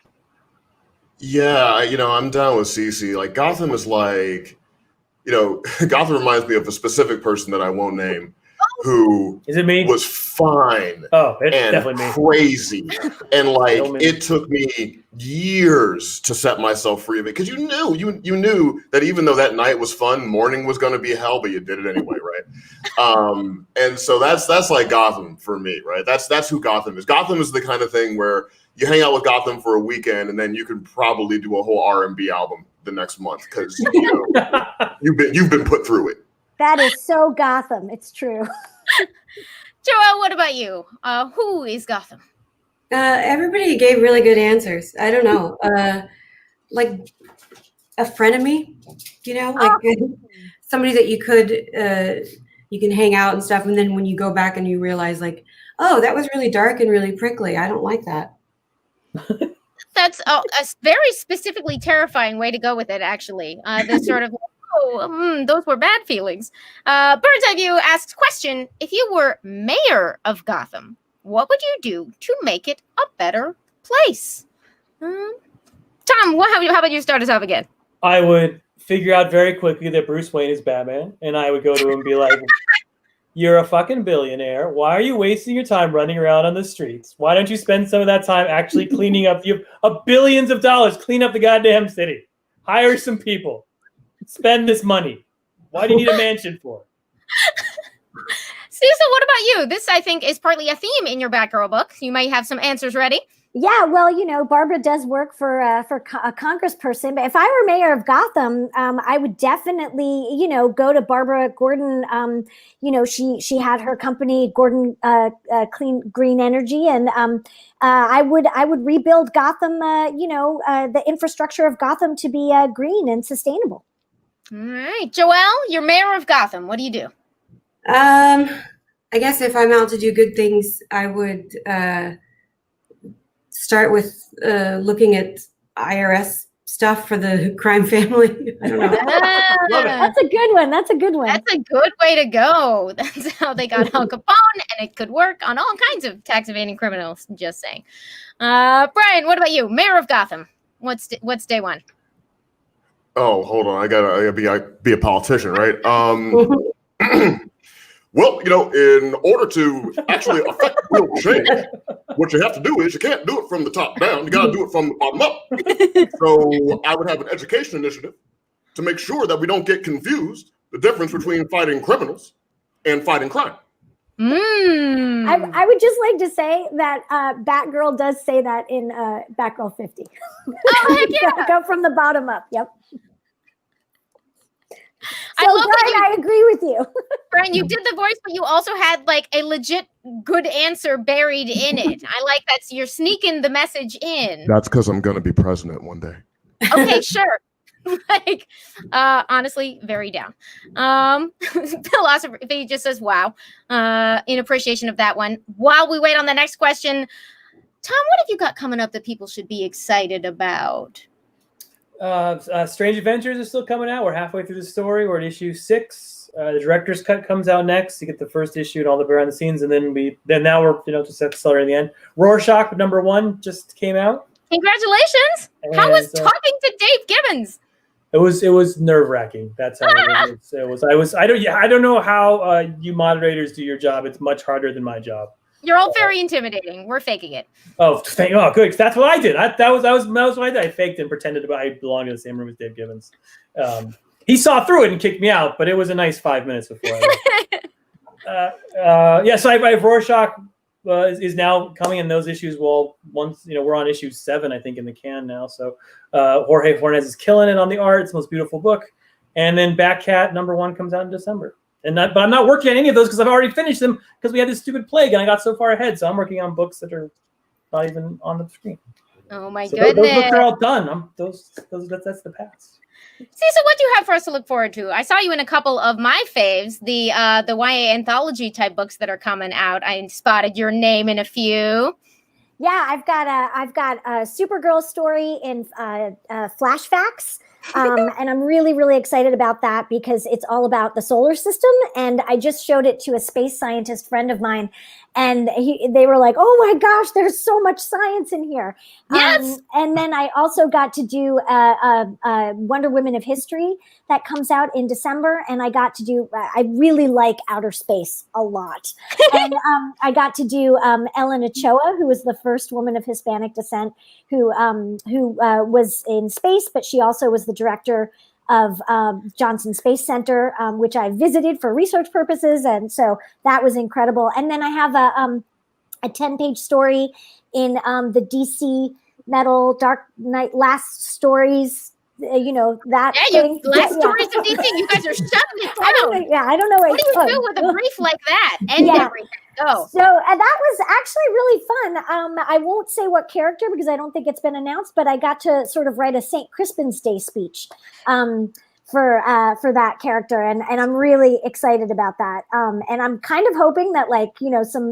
Yeah, I'm down with Cece. Like Gotham is like, Gotham reminds me of a specific person that I won't name, who is it me? Was fine. Oh, it's and definitely me. Crazy, and like it took me years to set myself free of it because you knew that even though that night was fun, morning was going to be hell, but you did it anyway, right? And so that's like Gotham for me, right? That's who Gotham is. Gotham is the kind of thing where you hang out with Gotham for a weekend, and then you can probably do a whole R&B album the next month because you've been put through it. That is so Gotham. It's true. Joelle, what about you? Who is Gotham? Everybody gave really good answers. I don't know. Like a frenemy, somebody that you can hang out and stuff. And then when you go back and you realize like, oh, that was really dark and really prickly. I don't like that. That's a very specifically terrifying way to go with it, actually. This sort of, those were bad feelings. Bird's Eye View asks question, if you were mayor of Gotham, what would you do to make it a better place? Tom, how about you start us off again? I would figure out very quickly that Bruce Wayne is Batman, and I would go to him and be like, you're a fucking billionaire. Why are you wasting your time running around on the streets? Why don't you spend some of that time actually cleaning up? You have billions of dollars. Clean up the goddamn city. Hire some people. Spend this money. Why do you need a mansion for? Cecil, what about you? This, I think, is partly a theme in your Batgirl book. You might have some answers ready. Yeah, well, Barbara does work for a congressperson, but if I were mayor of Gotham, I would definitely, go to Barbara Gordon. She had her company, Gordon Clean Green Energy, and I would rebuild Gotham. The infrastructure of Gotham to be green and sustainable. All right, Joelle, you're mayor of Gotham. What do you do? I guess if I'm out to do good things, I would start with looking at IRS stuff for the crime family. I don't know. That's a good one. That's a good one. That's a good way to go. That's how they got Al Capone, and it could work on all kinds of tax evading criminals. Just saying. Bryan, what about you? Mayor of Gotham. What's day one? Oh, hold on. I gotta be a politician, right? Well, in order to actually affect real change, what you have to do is you can't do it from the top down. You got to do it from the bottom up. So I would have an education initiative to make sure that we don't get confused the difference between fighting criminals and fighting crime. I would just like to say that Batgirl does say that in Batgirl 50. Oh, heck yeah. Go from the bottom up. Yep. I So, love Bryan, I agree with you. Bryan, you did the voice, but you also had like a legit good answer buried in it. I like that. So you're sneaking the message in. That's because I'm going to be president one day. Okay, sure. Honestly, very down. Philosophy just says, wow, in appreciation of that one. While we wait on the next question, Tom, what have you got coming up that people should be excited about? Strange Adventures is still coming out. We're halfway through the story. We're at issue 6. The director's cut comes out next. You get the first issue and all the behind the scenes, and then now we're just accelerating the end. Rorschach #1 just came out. Congratulations! How was talking to Dave Gibbons? It was nerve wracking. That's how it was. I don't know how you moderators do your job. It's much harder than my job. You're all very intimidating. We're faking it. Oh, good. That's what I did. That was what I did. I faked and pretended I belonged in the same room as Dave Gibbons. He saw through it and kicked me out, but it was a nice 5 minutes before I left. So I have Rorschach is now coming in those issues. Well, once we're on issue 7, I think, in the can now. So Jorge Fornes is killing it on the art. It's the most beautiful book. And then Batcat #1 comes out in December. But I'm not working on any of those because I've already finished them because we had this stupid plague and I got so far ahead. So I'm working on books that are not even on the screen. Oh my goodness! Those books are all done. That's the past. Cecil, what do you have for us to look forward to? I saw you in a couple of my faves, the YA anthology type books that are coming out. I spotted your name in a few. Yeah, I've got a Supergirl story in Flashbacks. And I'm really, really excited about that because it's all about the solar system. And I just showed it to a space scientist friend of mine. And they were like, oh my gosh, there's so much science in here. Yes. And then I also got to do Wonder Women of History that comes out in December. And I got to do, I really like outer space a lot. And I got to do Ellen Ochoa, who was the first woman of Hispanic descent who was in space, but she also was the director of Johnson Space Center, which I visited for research purposes. And so that was incredible. And then I have a 10-page story in the DC Metal Dark Knight Last Stories, that thing. Last Stories of DC. You guys are shutting it down. I don't know. What do you do with a brief like that? And everything. Go. So that was actually really fun. I won't say what character because I don't think it's been announced, but I got to sort of write a St. Crispin's Day speech for that character, and I'm really excited about that. And I'm kind of hoping that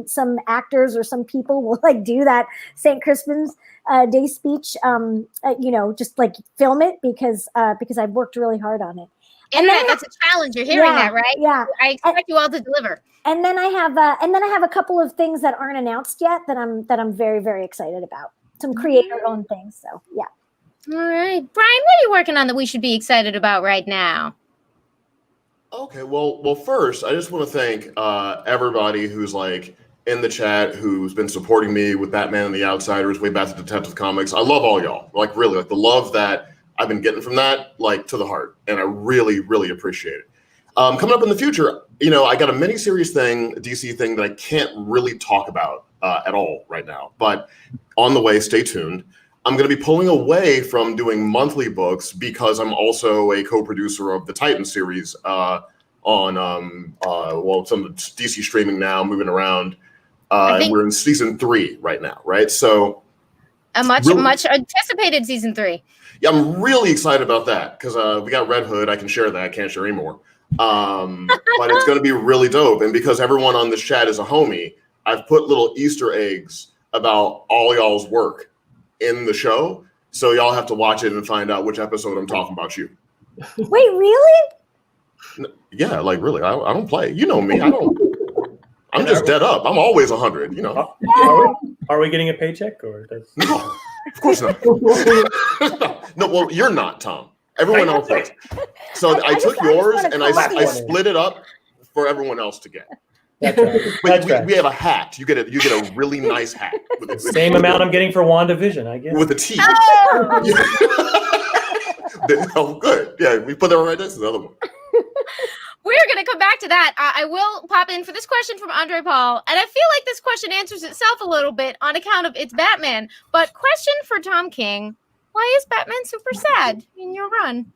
some actors or some people will do that St. Crispin's Day speech. Just film it because I've worked really hard on it. And that's a challenge. You're hearing that, right? Yeah. I expect you all to deliver. And then I have a couple of things that aren't announced yet that I'm very, very excited about. Some creator-owned things. So yeah. All right, Bryan, what are you working on that we should be excited about right now? Okay, well, first I just want to thank everybody who's in the chat who's been supporting me with Batman and the Outsiders way back to Detective Comics. I love all y'all. Really, the love that I've been getting from that, to the heart, and I really, really appreciate it. Coming up in the future, I got a miniseries thing, a DC thing that I can't really talk about at all right now. But on the way, stay tuned. I'm going to be pulling away from doing monthly books because I'm also a co-producer of the Titan series on some DC streaming now, moving around. We're in season 3 right now, right? So a much anticipated season 3. Yeah, I'm really excited about that because we got Red Hood. I can share that. I can't share anymore. But it's going to be really dope. And because everyone on this chat is a homie, I've put little Easter eggs about all y'all's work in the show. So y'all have to watch it and find out which episode I'm talking about you. Wait, really? Yeah, like really. I don't play. You know me. I'm just dead up. I'm always 100, Are we getting a paycheck or does... No, of course not. No, well, you're not, Tom. Everyone else is. So I took yours and I split it up for everyone else to get. That's right. We have a hat. You get a really nice hat. With Same amount I'm getting for WandaVision, I guess. With a T. Oh, good. Yeah, we put that right next to the other one. We're going to come back to that. I will pop in for this question from Andre Paul. And I feel like this question answers itself a little bit on account of it's Batman. But question for Tom King. Why is Batman super sad in your run?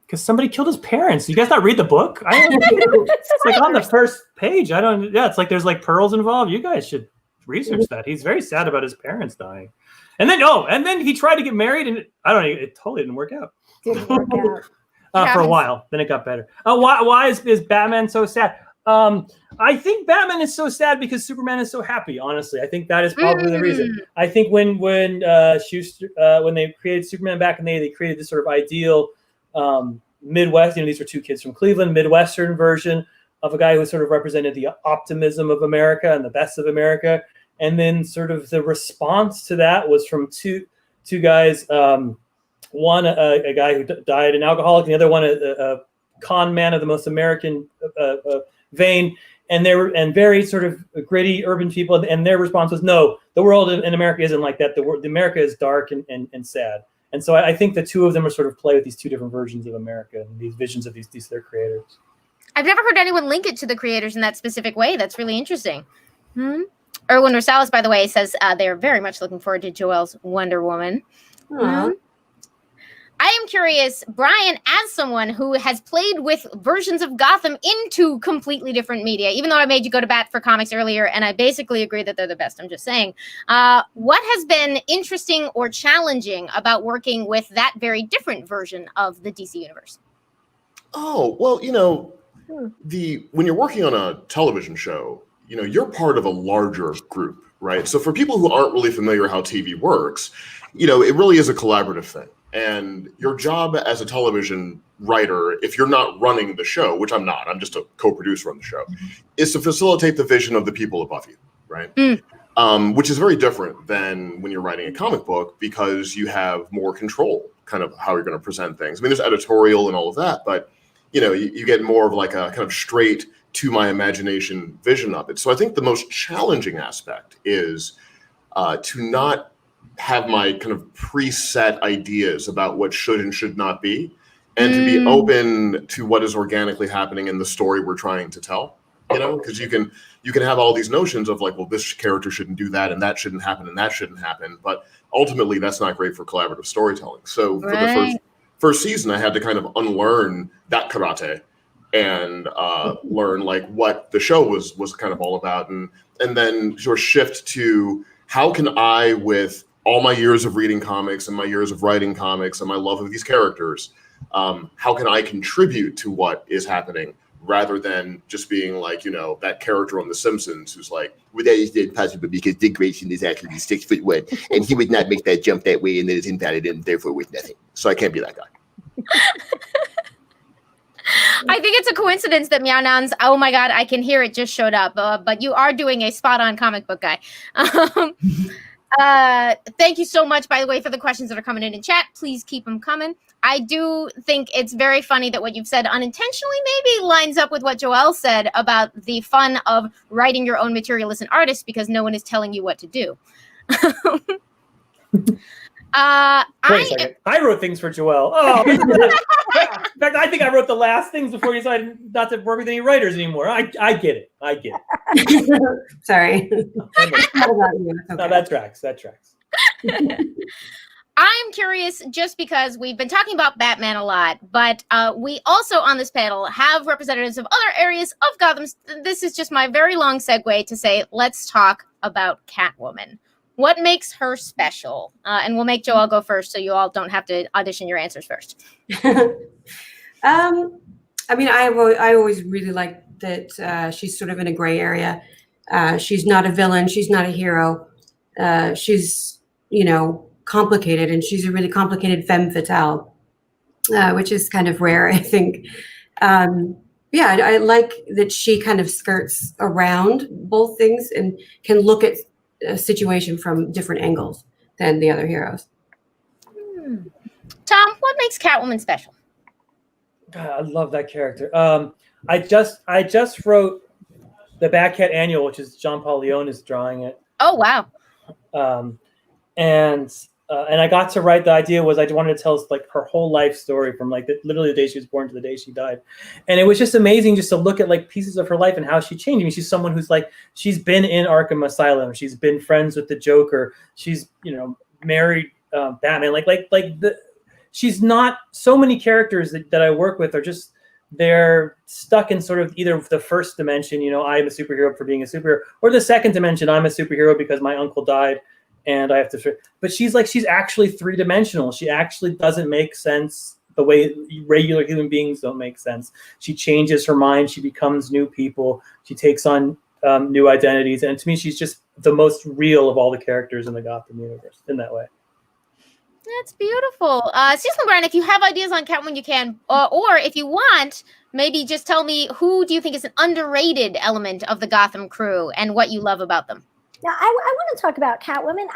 Because somebody killed his parents. You guys not read the book? It's like on the first page. It's like there's like pearls involved. You guys should research that. He's very sad about his parents dying. And then he tried to get married and it totally didn't work out. For a while, then it got better. Why is Batman so sad? I think Batman is so sad because Superman is so happy. Honestly, I think that is probably the reason. I think when Schuster when they created Superman back in the day, they created this sort of ideal Midwest. These were 2 kids from Cleveland, Midwestern version of a guy who sort of represented the optimism of America and the best of America. And then sort of the response to that was from two guys. One, a guy who died, an alcoholic, and the other one, a con man of the most American vein, and very sort of gritty urban people. And their response was, no, the world in America isn't like that. The America is dark and sad. And so I think the two of them are sort of play with these 2 different versions of America and these visions of these their creators. I've never heard anyone link it to the creators in that specific way. That's really interesting. Erwin Rosales, by the way, says they're very much looking forward to Joelle's Wonder Woman. I am curious, Bryan, as someone who has played with versions of Gotham into completely different media, even though I made you go to bat for comics earlier, and I basically agree that they're the best, I'm just saying, what has been interesting or challenging about working with that very different version of the DC universe? Oh, well, when you're working on a television show, you're part of a larger group, right? So for people who aren't really familiar how TV works, it really is a collaborative thing. And your job as a television writer, if you're not running the show, which I'm not, I'm just a co-producer on the show, is to facilitate the vision of the people above you, right? Which is very different than when you're writing a comic book because you have more control, kind of how you're going to present things. I mean, there's editorial and all of that, but you get more of like a kind of straight to my imagination vision of it. So I think the most challenging aspect is to not have my kind of preset ideas about what should and should not be, and to be open to what is organically happening in the story we're trying to tell, because you can have all these notions of like, well, this character shouldn't do that and that shouldn't happen and that shouldn't happen. But ultimately that's not great for collaborative storytelling. So for the first season, I had to kind of unlearn that karate and learn like what the show was kind of all about. And then sort of shift to how can I, with all my years of reading comics and my years of writing comics and my love of these characters, how can I contribute to what is happening rather than just being like, that character on The Simpsons who's like, well, that is impossible because Dick Grayson is actually 6'1" and he would not make that jump that way and that is invalid and therefore worth nothing. So I can't be that guy. I think it's a coincidence that Meow Nouns, oh my God, I can hear it, just showed up. But you are doing a spot on comic book guy. Thank you so much, by the way, for the questions that are coming in chat. Please keep them coming. I do think it's very funny that what you've said unintentionally maybe lines up with what Joelle said about the fun of writing your own material as an artist because no one is telling you what to do. Wait a second. I wrote things for Joelle. Oh, in fact, I think I wrote the last things before you decided not to work with any writers anymore. I get it. Sorry. No, that tracks. I'm curious just because we've been talking about Batman a lot, but we also on this panel have representatives of other areas of Gotham. This is just my very long segue to say, let's talk about Catwoman. What makes her special? And we'll make Joelle go first so you all don't have to audition your answers first. I mean, I always really like that she's sort of in a gray area. She's not a villain. She's not a hero. She's, complicated, and she's a really complicated femme fatale, which is kind of rare, I think. I like that she kind of skirts around both things and can look at a situation from different angles than the other heroes. Tom, what makes Catwoman special? God, I love that character. I just wrote the Batcat Annual, which is John Paul Leon is drawing it. Oh wow! And I got to write. The idea was I wanted to tell like her whole life story from like literally the day she was born to the day she died, and it was just amazing just to look at like pieces of her life and how she changed. I mean, she's someone who's like she's been in Arkham Asylum, she's been friends with the Joker, she's married Batman. She's not so many characters that I work with are just they're stuck in sort of either the first dimension, I'm a superhero for being a superhero, or the second dimension, I'm a superhero because my uncle died. And I have to, but she's actually three-dimensional. She actually doesn't make sense the way regular human beings don't make sense. She changes her mind. She becomes new people. She takes on new identities. And to me, she's just the most real of all the characters in the Gotham universe in that way. That's beautiful. Cecil and Bryan, if you have ideas on Catwoman, you can. Or if you want, maybe just tell me who do you think is an underrated element of the Gotham crew and what you love about them. Now, I want to talk about Catwoman.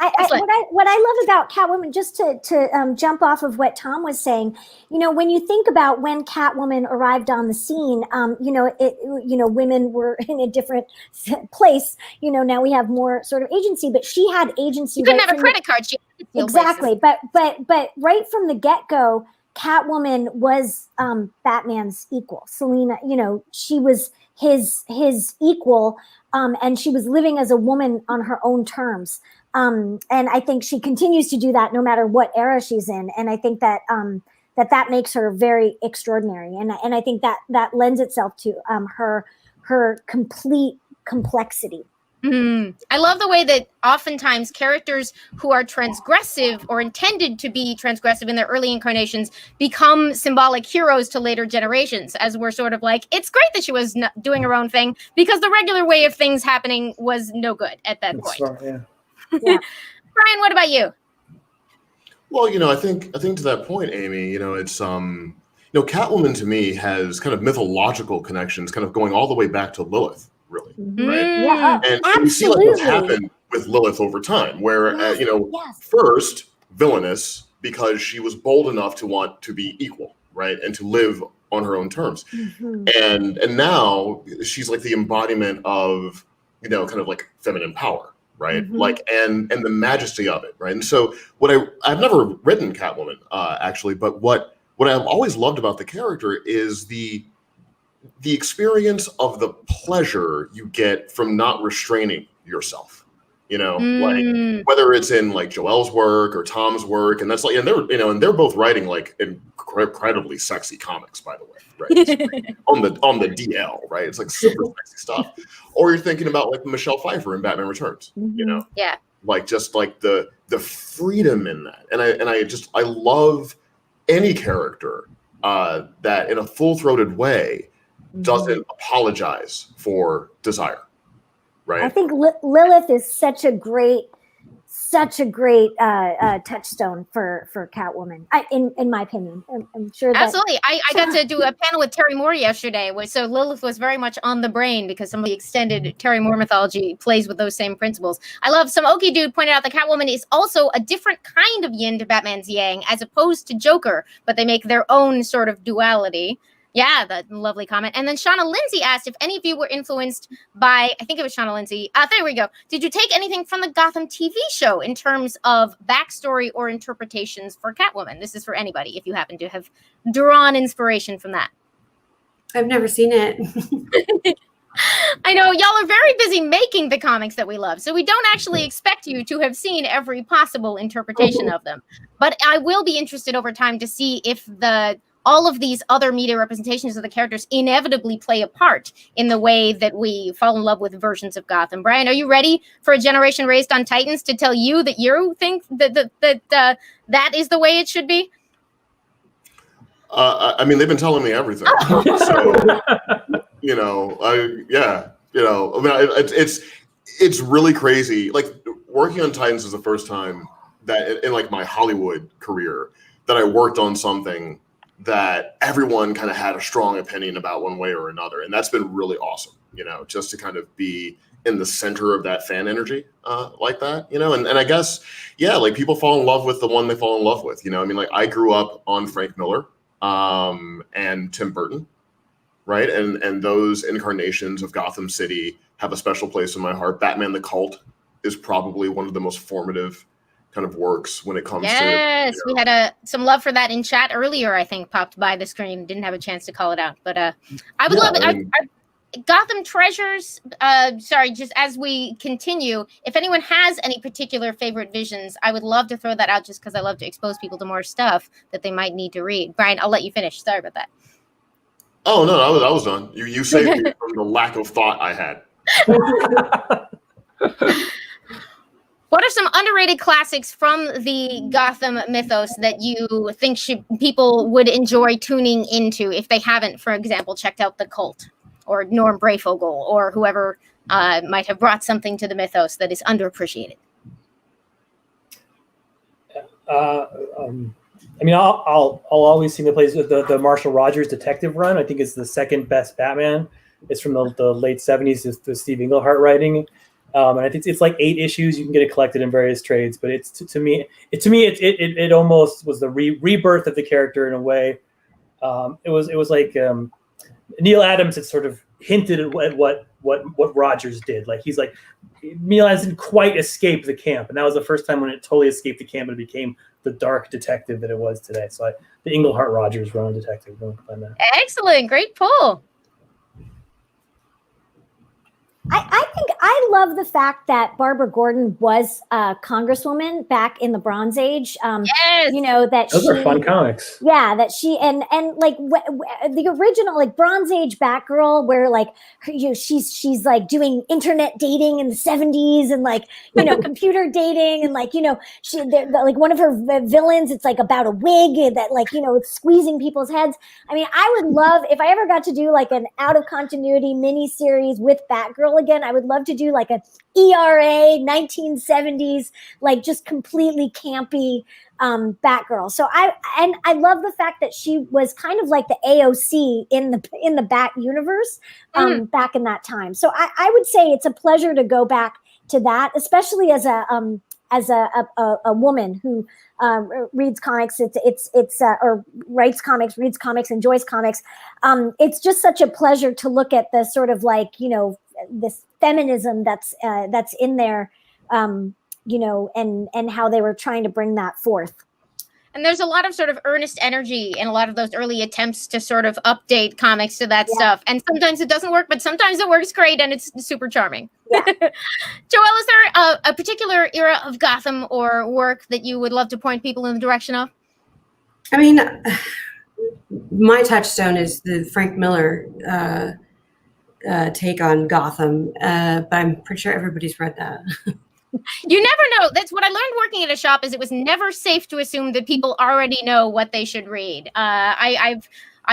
What I love about Catwoman, just to jump off of what Tom was saying, when you think about when Catwoman arrived on the scene, women were in a different place. Now we have more sort of agency, but she had agency. She couldn't have a credit card. She exactly, but right from the get-go, Catwoman was Batman's equal. Selina, she was his equal. And she was living as a woman on her own terms. And I think she continues to do that no matter what era she's in. And I think that that makes her very extraordinary. And I think that lends itself to her complete complexity. Mm-hmm. I love the way that oftentimes characters who are transgressive or intended to be transgressive in their early incarnations become symbolic heroes to later generations, as we're sort of like, it's great that she was doing her own thing because the regular way of things happening was no good at that point. Right, yeah. Bryan, what about you? Well, I think to that point, Amy, it's Catwoman to me has kind of mythological connections, kind of going all the way back to Lilith. Really, right? Yeah, and you see like what's happened with Lilith over time, where first villainous because she was bold enough to want to be equal, right, and to live on her own terms, and now she's like the embodiment of kind of like feminine power, right, like and the majesty of it, right. And so I've never written Catwoman actually, but what I've always loved about the character is the experience of the pleasure you get from not restraining yourself, like whether it's in like Joelle's work or Tom's work, and that's like, and they're both writing like incredibly sexy comics, by the way, right? on the DL, right? It's like super sexy stuff. Or you're thinking about like Michelle Pfeiffer in Batman Returns, yeah, like just like the freedom in that, and I love any character that in a full-throated way doesn't apologize for desire, right? I think Lilith is such a great touchstone for Catwoman, in my opinion. I'm sure that absolutely. I got to do a panel with Terry Moore yesterday, so Lilith was very much on the brain because some of the extended Terry Moore mythology plays with those same principles. I love some Okie dude pointed out that Catwoman is also a different kind of yin to Batman's yang, as opposed to Joker, but they make their own sort of duality. Yeah, that lovely comment. And then Shauna Lindsay asked if any of you were influenced by, I think it was Shauna Lindsay. There we go. Did you take anything from the Gotham TV show in terms of backstory or interpretations for Catwoman? This is for anybody, if you happen to have drawn inspiration from that. I've never seen it. I know y'all are very busy making the comics that we love, so we don't actually expect you to have seen every possible interpretation of them. But I will be interested over time to see if all of these other media representations of the characters inevitably play a part in the way that we fall in love with versions of Gotham. Bryan, are you ready for a generation raised on Titans to tell you that you think that is the way it should be? I mean, they've been telling me everything. So, it's really crazy. Like, working on Titans is the first time that in like my Hollywood career that I worked on something that everyone kind of had a strong opinion about one way or another. And that's been really awesome, just to kind of be in the center of that fan energy like that, and I guess, like people fall in love with the one they fall in love with, I mean, like I grew up on Frank Miller and Tim Burton, right? And those incarnations of Gotham City have a special place in my heart. Batman the Cult is probably one of the most formative kind of works when it comes to. Yes, we had some love for that in chat earlier, I think, popped by the screen. Didn't have a chance to call it out, but I would love it. Gotham Treasures, just as we continue, if anyone has any particular favorite visions, I would love to throw that out just because I love to expose people to more stuff that they might need to read. Bryan, I'll let you finish. Sorry about that. Oh, no, I was done. You saved me from the lack of thought I had. What are some underrated classics from the Gotham mythos that you think people would enjoy tuning into if they haven't, for example, checked out The Cult or Norm Brayfogle or whoever might have brought something to the mythos that is underappreciated? I mean, I'll always sing the plays. The Marshall Rogers detective run, I think, is the second best Batman. It's from the late 70s. It's the Steve Englehart writing. And I think it's like 8 issues. You can get it collected in various trades, but it's to me it almost was the rebirth of the character in a way. It was like Neil Adams had sort of hinted at what Rogers did. Like he's like, Neil Adams didn't quite escape the camp, and that was the first time when it totally escaped the camp and it became the dark detective that it was today. So the Englehart Rogers run detective. Excellent, great pull. I think I love the fact that Barbara Gordon was a congresswoman back in the Bronze Age. Yes. That those are fun comics. Yeah, that she and like the original like Bronze Age Batgirl, where like she's like doing internet dating in the 70s and like computer dating and like like one of her villains. It's like about a wig that like it's squeezing people's heads. I mean, I would love if I ever got to do like an out of continuity miniseries with Batgirl again. I would love to do like an ERA 1970s, like just completely campy Batgirl. So I love the fact that she was kind of like the AOC in the Bat universe back in that time. So I would say it's a pleasure to go back to that, especially as a woman who reads comics, or writes comics, reads comics, enjoys comics. It's just such a pleasure to look at the sort of like this feminism that's in there, and how they were trying to bring that forth. And there's a lot of sort of earnest energy in a lot of those early attempts to sort of update comics to that stuff. And sometimes it doesn't work, but sometimes it works great and it's super charming. Yeah. Joelle, is there a particular era of Gotham or work that you would love to point people in the direction of? I mean, my touchstone is the Frank Miller take on Gotham, but I'm pretty sure everybody's read that. You never know. That's what I learned working at a shop, is it was never safe to assume that people already know what they should read. I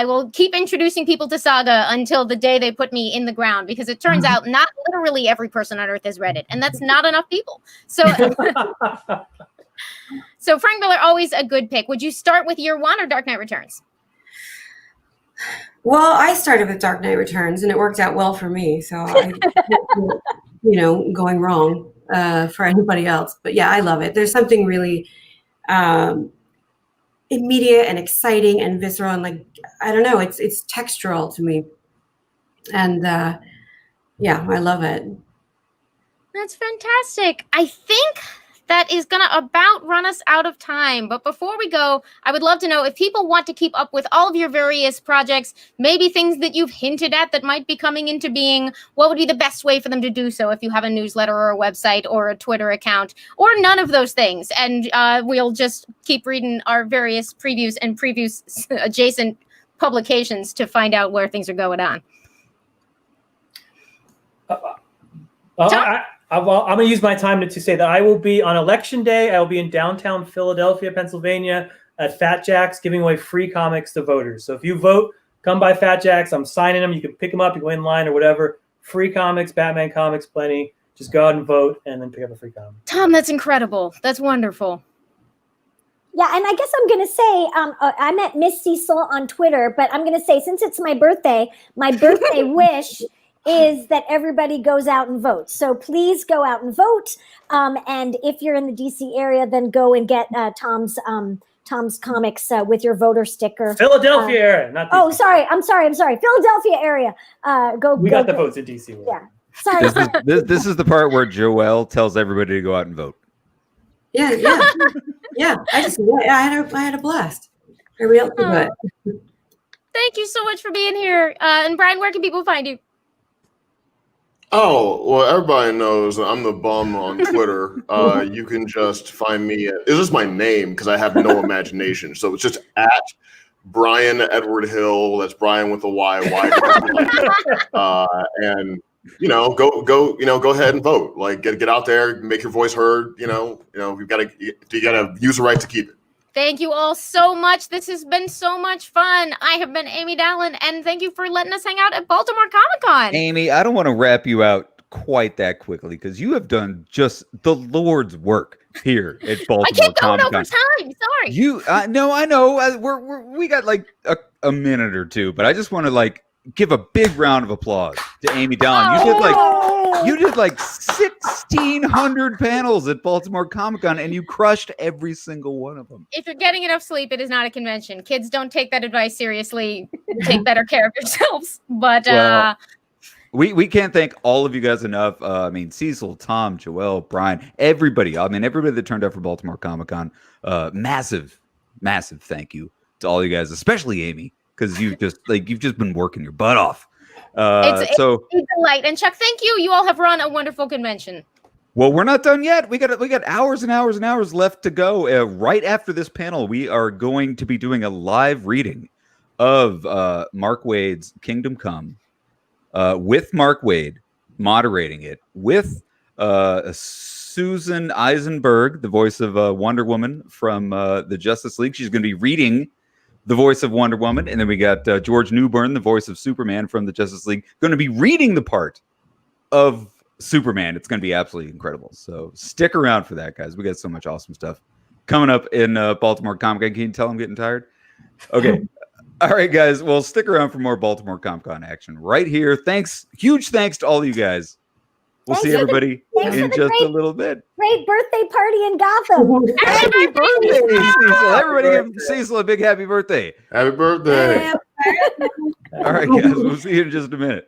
will keep introducing people to Saga until the day they put me in the ground, because it turns out not literally every person on earth has read it, and that's not enough people. So so Frank Miller, always a good pick. Would you start with Year One or Dark Knight Returns? Well, I started with Dark Knight Returns, and it worked out well for me. So I, going wrong for anybody else. But yeah, I love it. There's something really immediate and exciting and visceral and like I don't know, it's textural to me, and yeah, I love it. That's fantastic. I think that is going to about run us out of time. But before we go, I would love to know if people want to keep up with all of your various projects, maybe things that you've hinted at that might be coming into being, what would be the best way for them to do so if you have a newsletter or a website or a Twitter account or none of those things? And we'll just keep reading our various previews and previews adjacent publications to find out where things are going on. I'm going to use my time to say that I will be on Election Day. I will be in downtown Philadelphia, Pennsylvania at Fat Jack's giving away free comics to voters. So if you vote, come by Fat Jack's. I'm signing them. You can pick them up. You go in line or whatever. Free comics, Batman comics, plenty. Just go out and vote and then pick up a free comic. Tom, that's incredible. That's wonderful. Yeah, and I guess I'm going to say, I met Miss Cecil on Twitter, but I'm going to say, since it's my birthday wish is that everybody goes out and votes. So please go out and vote. And if you're in the DC area, then go and get Tom's comics with your voter sticker. Philadelphia area, not DC. Oh, sorry. I'm sorry. Philadelphia area. We got the votes in DC. Yeah. Sorry. This is the part where Joelle tells everybody to go out and vote. Yeah. Yeah. I had a blast. Everybody else did it. Thank you so much for being here. And Bryan, where can people find you? Oh, well, everybody knows I'm the bum on Twitter. You can just find me it's just my name because I have no imagination. So it's just at Bryan Edward Hill. That's Bryan with a Y. And go ahead and vote. Like get out there, make your voice heard. You got to use the right to keep it. Thank you all so much. This has been so much fun. I have been Amy Dowling, and thank you for letting us hang out at Baltimore Comic-Con. Amy, I don't want to wrap you out quite that quickly because you have done just the Lord's work here at Baltimore I keep going Comic-Con. over time. Sorry. No, I know. We got like a minute or two, but I just want to give a big round of applause to Amy Dowling. You did 1,600 panels at Baltimore Comic-Con, and you crushed every single one of them. If you're getting enough sleep, it is not a convention. Kids, don't take that advice seriously. Take better care of yourselves. But we can't thank all of you guys enough. Cecil, Tom, Joelle, Bryan, everybody. Everybody that turned up for Baltimore Comic-Con. Massive thank you to all you guys, especially Amy, because you've just been working your butt off. It's a delight. And Chuck, thank you. You all have run a wonderful convention. Well, we're not done yet. We got hours and hours and hours left to go. Right after this panel, we are going to be doing a live reading of Mark Waid's Kingdom Come, with Mark Waid moderating it, with Susan Eisenberg, the voice of Wonder Woman from the Justice League. She's going to be reading the voice of Wonder Woman. And then we got George Newbern, the voice of Superman from the Justice League, going to be reading the part of Superman. It's going to be absolutely incredible. So stick around for that, guys. We got so much awesome stuff coming up in Baltimore Comic-Con. Can you tell I'm getting tired? Okay. All right, guys. Well, stick around for more Baltimore Comic-Con action right here. Huge thanks to all of you guys. We'll see everybody in just a little bit. Great birthday party in Gotham. Happy birthday, Cecil. Everybody give Cecil a big happy birthday. Happy birthday. All right, guys. We'll see you in just a minute.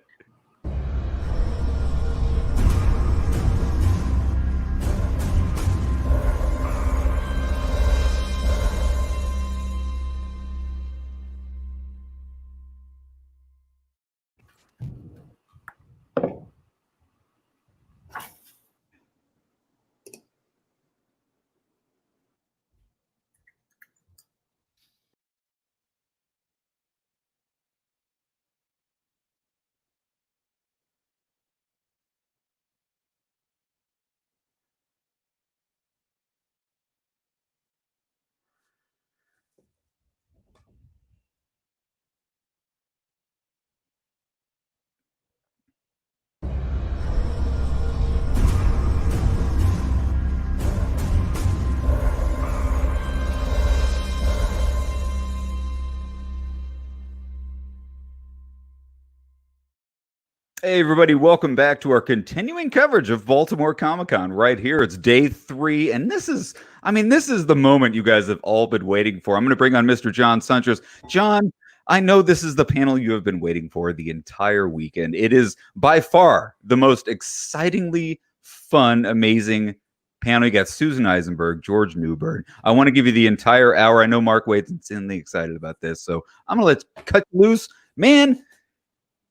Hey, everybody, welcome back to our continuing coverage of Baltimore Comic-Con right here. It's day 3, and this is the moment you guys have all been waiting for. I'm going to bring on Mr. John Suntress. John, I know this is the panel you have been waiting for the entire weekend. It is by far the most excitingly fun, amazing panel. You got Susan Eisenberg, George Newbern. I want to give you the entire hour. I know Mark Waid's insanely excited about this, so I'm going to cut loose. Man,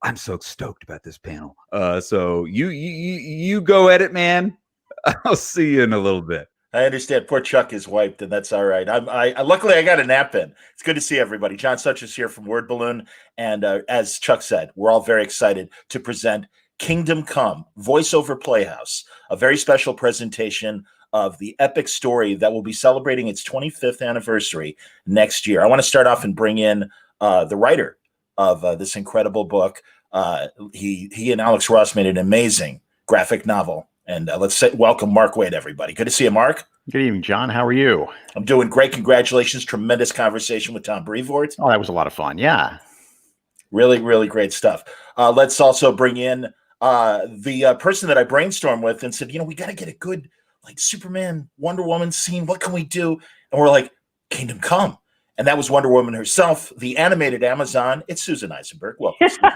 I'm so stoked about this panel. So you go at it, man. I'll see you in a little bit. I understand. Poor Chuck is wiped, and that's all right. I luckily I got a nap in. It's good to see everybody. John Such is here from Word Balloon, and as Chuck said, we're all very excited to present Kingdom Come, Voiceover Playhouse, a very special presentation of the epic story that will be celebrating its 25th anniversary next year. I want to start off and bring in the writer of this incredible book. He and Alex Ross made an amazing graphic novel. And let's welcome Mark Waid, everybody. Good to see you, Mark. Good evening, John. How are you? I'm doing great. Congratulations. Tremendous conversation with Tom Brevoort. Oh, that was a lot of fun. Yeah. Really, really great stuff. Let's also bring in the person that I brainstormed with and said, we got to get a good Superman, Wonder Woman scene. What can we do? And we're like, Kingdom Come. And that was Wonder Woman herself, the animated Amazon. It's Susan Eisenberg. Welcome, Susan.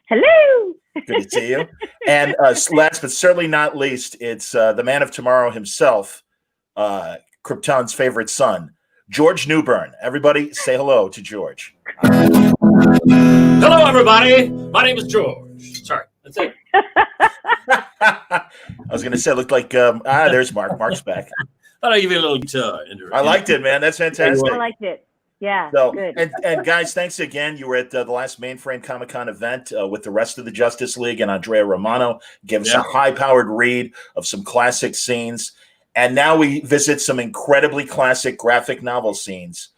Hello. Good to see you. And last but certainly not least, it's the man of tomorrow himself, Krypton's favorite son, George Newbern. Everybody say hello to George. Hello, everybody. My name is George. Sorry, that's it. I was going to say, it looked like, there's Mark. Mark's back. Thought I'd give you a little I liked it, man. That's fantastic. I liked it. Yeah, so, good. And guys, thanks again. You were at the last Mainframe Comic-Con event with the rest of the Justice League, and Andrea Romano gave us a high-powered read of some classic scenes. And now we visit some incredibly classic graphic novel scenes,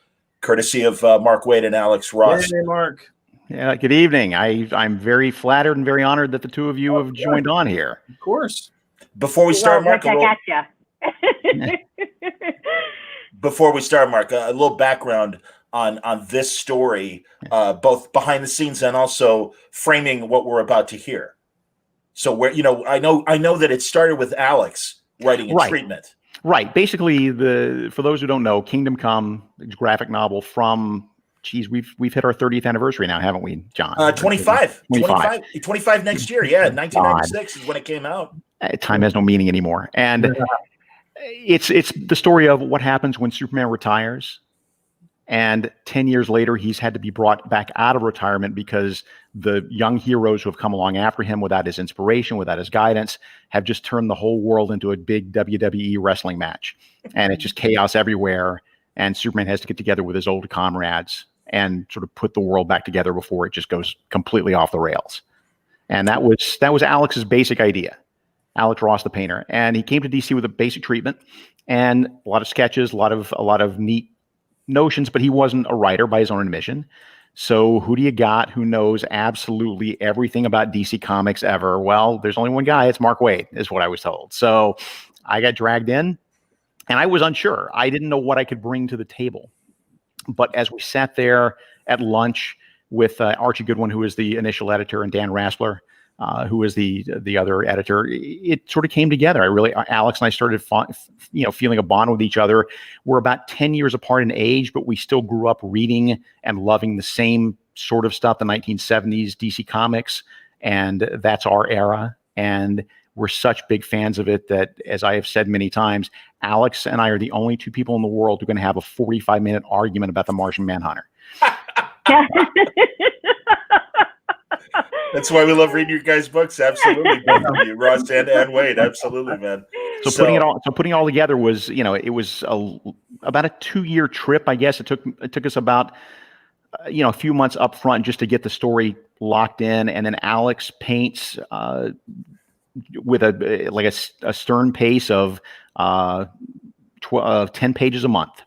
courtesy of Mark Waid and Alex Ross. Hey, Mark. Yeah, good evening. I'm very flattered and very honored that the two of you have joined on here. Of course. Before we start, Mark, Before we start, Mark, a little background on this story, both behind the scenes and also framing what we're about to hear. So where I know that it started with Alex writing a treatment. Right. Basically, for those who don't know, Kingdom Come graphic novel from we've hit our 30th anniversary now, haven't we, John? 25 next year. Yeah, 1996 is when it came out. Time has no meaning anymore, and it's the story of what happens when Superman retires, and 10 years later he's had to be brought back out of retirement because the young heroes who have come along after him without his inspiration, without his guidance, have just turned the whole world into a big WWE wrestling match, and it's just chaos everywhere. And Superman has to get together with his old comrades and sort of put the world back together before it just goes completely off the rails. And that was Alex's basic idea. Alex Ross, the painter, and he came to DC with a basic treatment and a lot of sketches, a lot of neat notions, but he wasn't a writer by his own admission. So who do you got who knows absolutely everything about DC Comics ever? Well, there's only one guy. It's Mark Waid, is what I was told. So I got dragged in, and I was unsure. I didn't know what I could bring to the table. But as we sat there at lunch with Archie Goodwin, who is the initial editor, and Dan Raspler, who is the other editor, it sort of came together. Alex and I started, feeling a bond with each other. We're about 10 years apart in age, but we still grew up reading and loving the same sort of stuff, the 1970s DC Comics, and that's our era. And we're such big fans of it that, as I have said many times, Alex and I are the only two people in the world who are going to have a 45-minute argument about the Martian Manhunter. That's why we love reading your guys' books. Absolutely, both of you, Ross and Waid. Absolutely, man. So putting it all together was, it was about a 2-year trip, I guess. It took us about, a few months up front just to get the story locked in, and then Alex paints with a stern pace of 10 pages a month.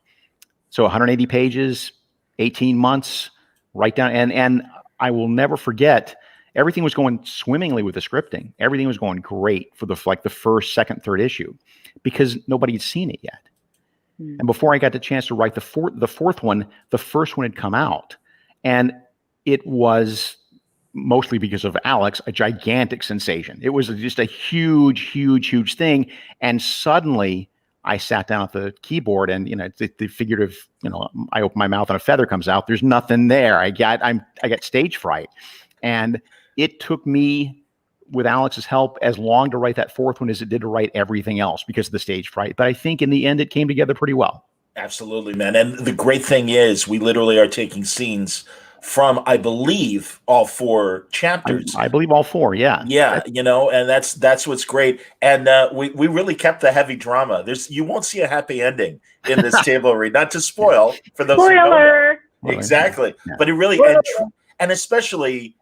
So 180 pages, 18 months, right down, and I will never forget. Everything was going swimmingly with the scripting. Everything was going great for the first, second, third issue, because nobody had seen it yet. And before I got the chance to write the fourth one, the first one had come out, and it was mostly because of Alex, a gigantic sensation. It was just a huge thing. And suddenly I sat down at the keyboard and, the figurative, I open my mouth and a feather comes out. There's nothing there. I got stage fright. And it took me, with Alex's help, as long to write that fourth one as it did to write everything else because of the stage fright. But I think in the end, it came together pretty well. Absolutely, man. And the great thing is we literally are taking scenes from, I believe, all 4 chapters. I believe all 4, yeah. Yeah, and that's what's great. And we really kept the heavy drama. You won't see a happy ending in this table read. Not to spoil for those who don't know. Exactly. Yeah. But it really, and especially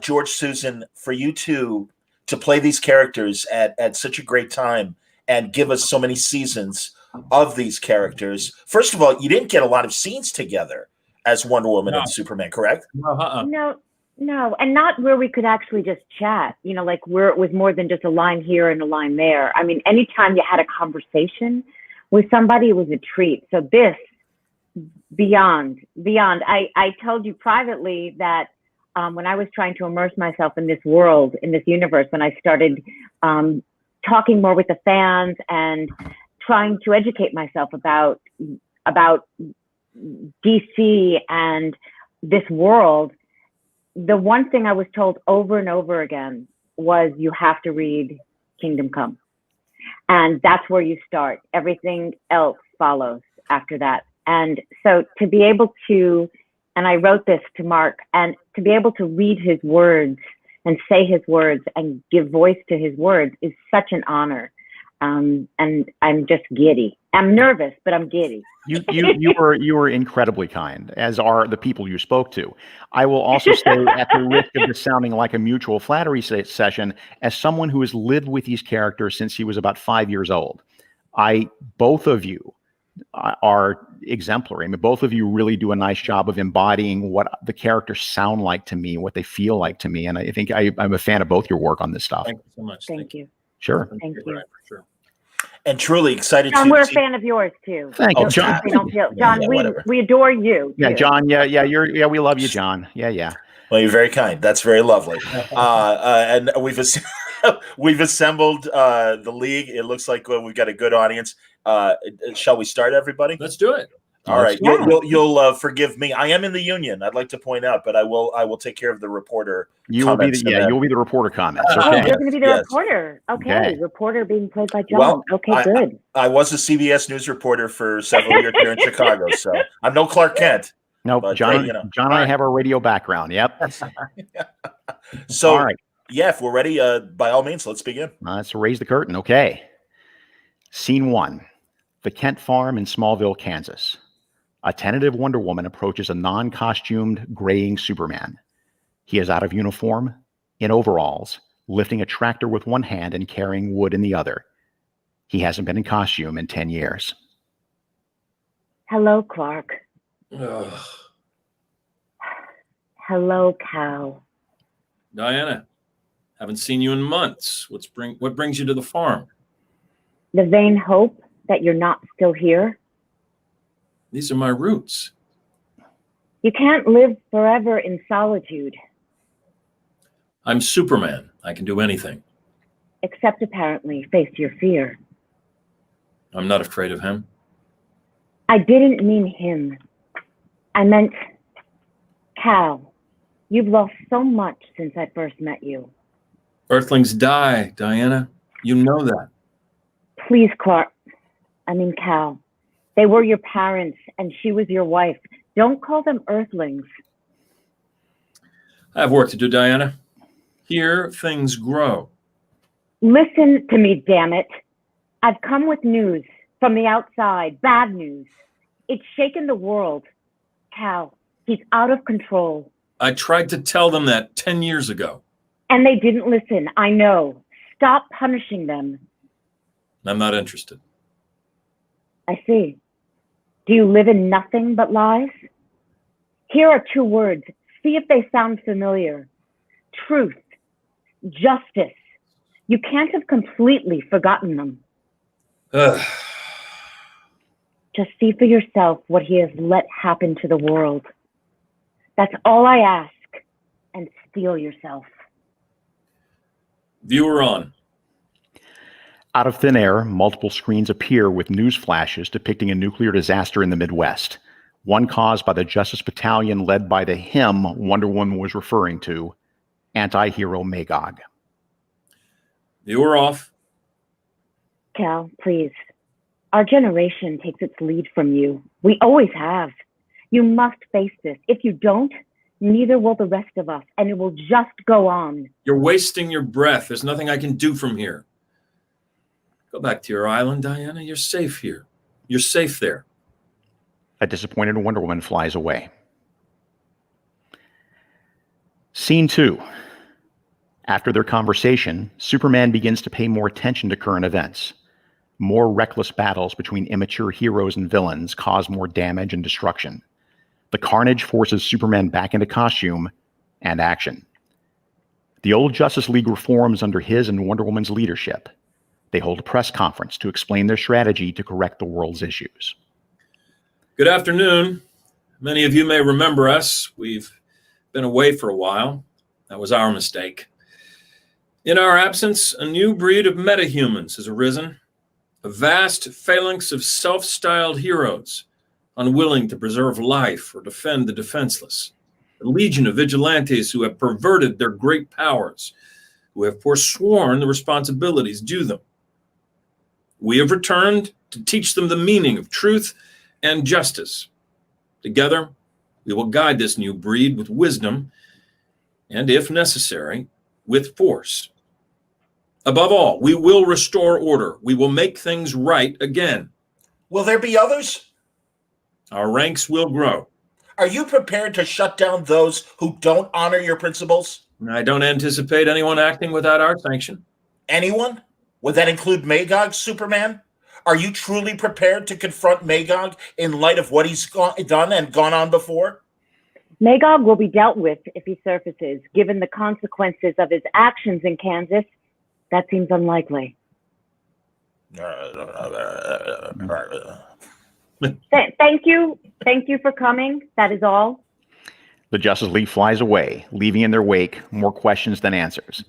George, Susan, for you to play these characters at such a great time and give us so many seasons of these characters. First of all, you didn't get a lot of scenes together as Wonder Woman and Superman, correct? No, and not where we could actually just chat, like where it was more than just a line here and a line there. I mean, anytime you had a conversation with somebody, it was a treat. So this, beyond. I told you privately that when I was trying to immerse myself in this world, in this universe, when I started talking more with the fans and trying to educate myself about DC and this world, the one thing I was told over and over again was you have to read Kingdom Come. And that's where you start. Everything else follows after that. And so to be able to, and I wrote this to Mark, and to be able to read his words and say his words and give voice to his words is such an honor. And I'm just giddy. I'm nervous, but I'm giddy. You were incredibly kind, as are the people you spoke to. I will also say, at the risk of this sounding like a mutual flattery session, as someone who has lived with these characters since he was about 5 years old, both of you are exemplary. I mean, both of you really do a nice job of embodying what the characters sound like to me, what they feel like to me. And I think I'm a fan of both your work on this stuff. Thank you so much. Thank you. Sure. Thank you. For sure. And truly excited John, to we're a see. fan of yours too. Thank you, John. John, we adore you. Yeah, too. John. Yeah, we love you, John. Yeah. Well, you're very kind. That's very lovely. And we've assembled the league. It looks like we've got a good audience. Shall we start, everybody? Let's do it. All right. Yeah. You'll forgive me. I am in the union, I'd like to point out, but I will take care of the reporter. You will be the reporter comments. Oh, Okay. you're going to be the Yes. reporter. Okay, reporter being played by John. Well, okay, good. I was a CBS News reporter for several years here in Chicago, so I'm no Clark Kent. No, But, John. you know. John and I have our radio background. Yep. So, All right. yeah, if we're ready, by all means, let's begin. Let's raise the curtain. Okay. Scene 1: the Kent farm in Smallville, Kansas. A tentative Wonder Woman approaches a non-costumed, graying Superman. He is out of uniform, in overalls, lifting a tractor with one hand and carrying wood in the other. He hasn't been in costume in 10 years. Hello, Clark. Ugh. Hello, Cal. Diana, haven't seen you in months. What brings you to the farm? The vain hope that you're not still here. These are my roots. You can't live forever in solitude, I'm Superman. I can do anything. except apparently face your fear. I'm not afraid of him. I didn't mean him. I meant Cal. You've lost so much since I first met you. Earthlings die, Diana. You know that. Please, Cal. They were your parents and she was your wife. Don't call them earthlings. I have work to do, Diana. Here, things grow. Listen to me, damn it. I've come with news from the outside, bad news. It's shaken the world. Cal, he's out of control. I tried to tell them that 10 years ago. And they didn't listen, I know. Stop punishing them. I'm not interested. I see. Do you live in nothing but lies? Here are 2 words. See if they sound familiar. Truth. Justice. You can't have completely forgotten them. Ugh. Just see for yourself what he has let happen to the world. That's all I ask. and steel yourself. Viewer on. Out of thin air, multiple screens appear with news flashes depicting a nuclear disaster in the Midwest, one caused by the Justice Battalion led by the him Wonder Woman was referring to, anti-hero Magog. Viewer off. Cal, please. Our generation takes its lead from you. We always have. You must face this. If you don't, neither will the rest of us, and it will just go on. You're wasting your breath. There's nothing I can do from here. Go back to your island, Diana. You're safe here. You're safe there. A disappointed Wonder Woman flies away. Scene 2. After their conversation, Superman begins to pay more attention to current events. More reckless battles between immature heroes and villains cause more damage and destruction. The carnage forces Superman back into costume and action. The old Justice League reforms under his and Wonder Woman's leadership. They hold a press conference to explain their strategy to correct the world's issues. Good afternoon. Many of you may remember us. We've been away for a while. That was our mistake. In our absence, a new breed of metahumans has arisen. A vast phalanx of self-styled heroes, unwilling to preserve life or defend the defenseless. A legion of vigilantes who have perverted their great powers, who have forsworn the responsibilities due them. We have returned to teach them the meaning of truth and justice. Together, we will guide this new breed with wisdom and, if necessary, with force. Above all, we will restore order. We will make things right again. Will there be others? Our ranks will grow. Are you prepared to shut down those who don't honor your principles? I don't anticipate anyone acting without our sanction. Anyone? Would that include Magog, Superman? Are you truly prepared to confront Magog in light of what he's done and gone on before? Magog will be dealt with if he surfaces. Given the consequences of his actions in Kansas, that seems unlikely. Thank you. Thank you for coming. That is all. The Justice League flies away, leaving in their wake more questions than answers,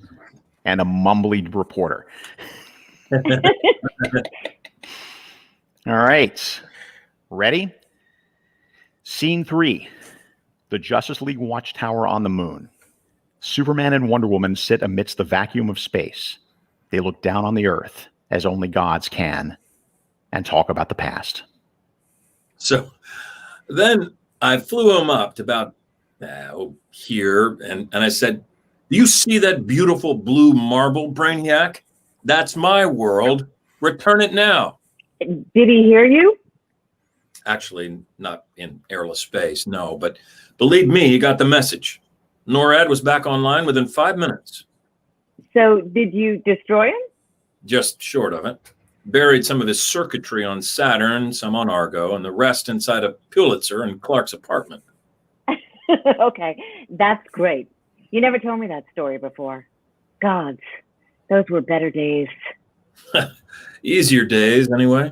and a mumbly reporter. All right. Ready? Scene 3. The Justice League Watchtower on the moon. Superman and Wonder Woman sit amidst the vacuum of space. They look down on the earth, as only gods can, and talk about the past. So then I flew him up to about here, and I said, "Do you see that beautiful blue marble, Brainiac? That's my world. Return it now." Did he hear you? Actually, not in airless space, no. But believe me, he got the message. NORAD was back online within 5 minutes. So did you destroy him? Just short of it. Buried some of his circuitry on Saturn, some on Argo, and the rest inside a Pulitzer in Clark's apartment. Okay, that's great. You never told me that story before. Gods, those were better days. Easier days, anyway.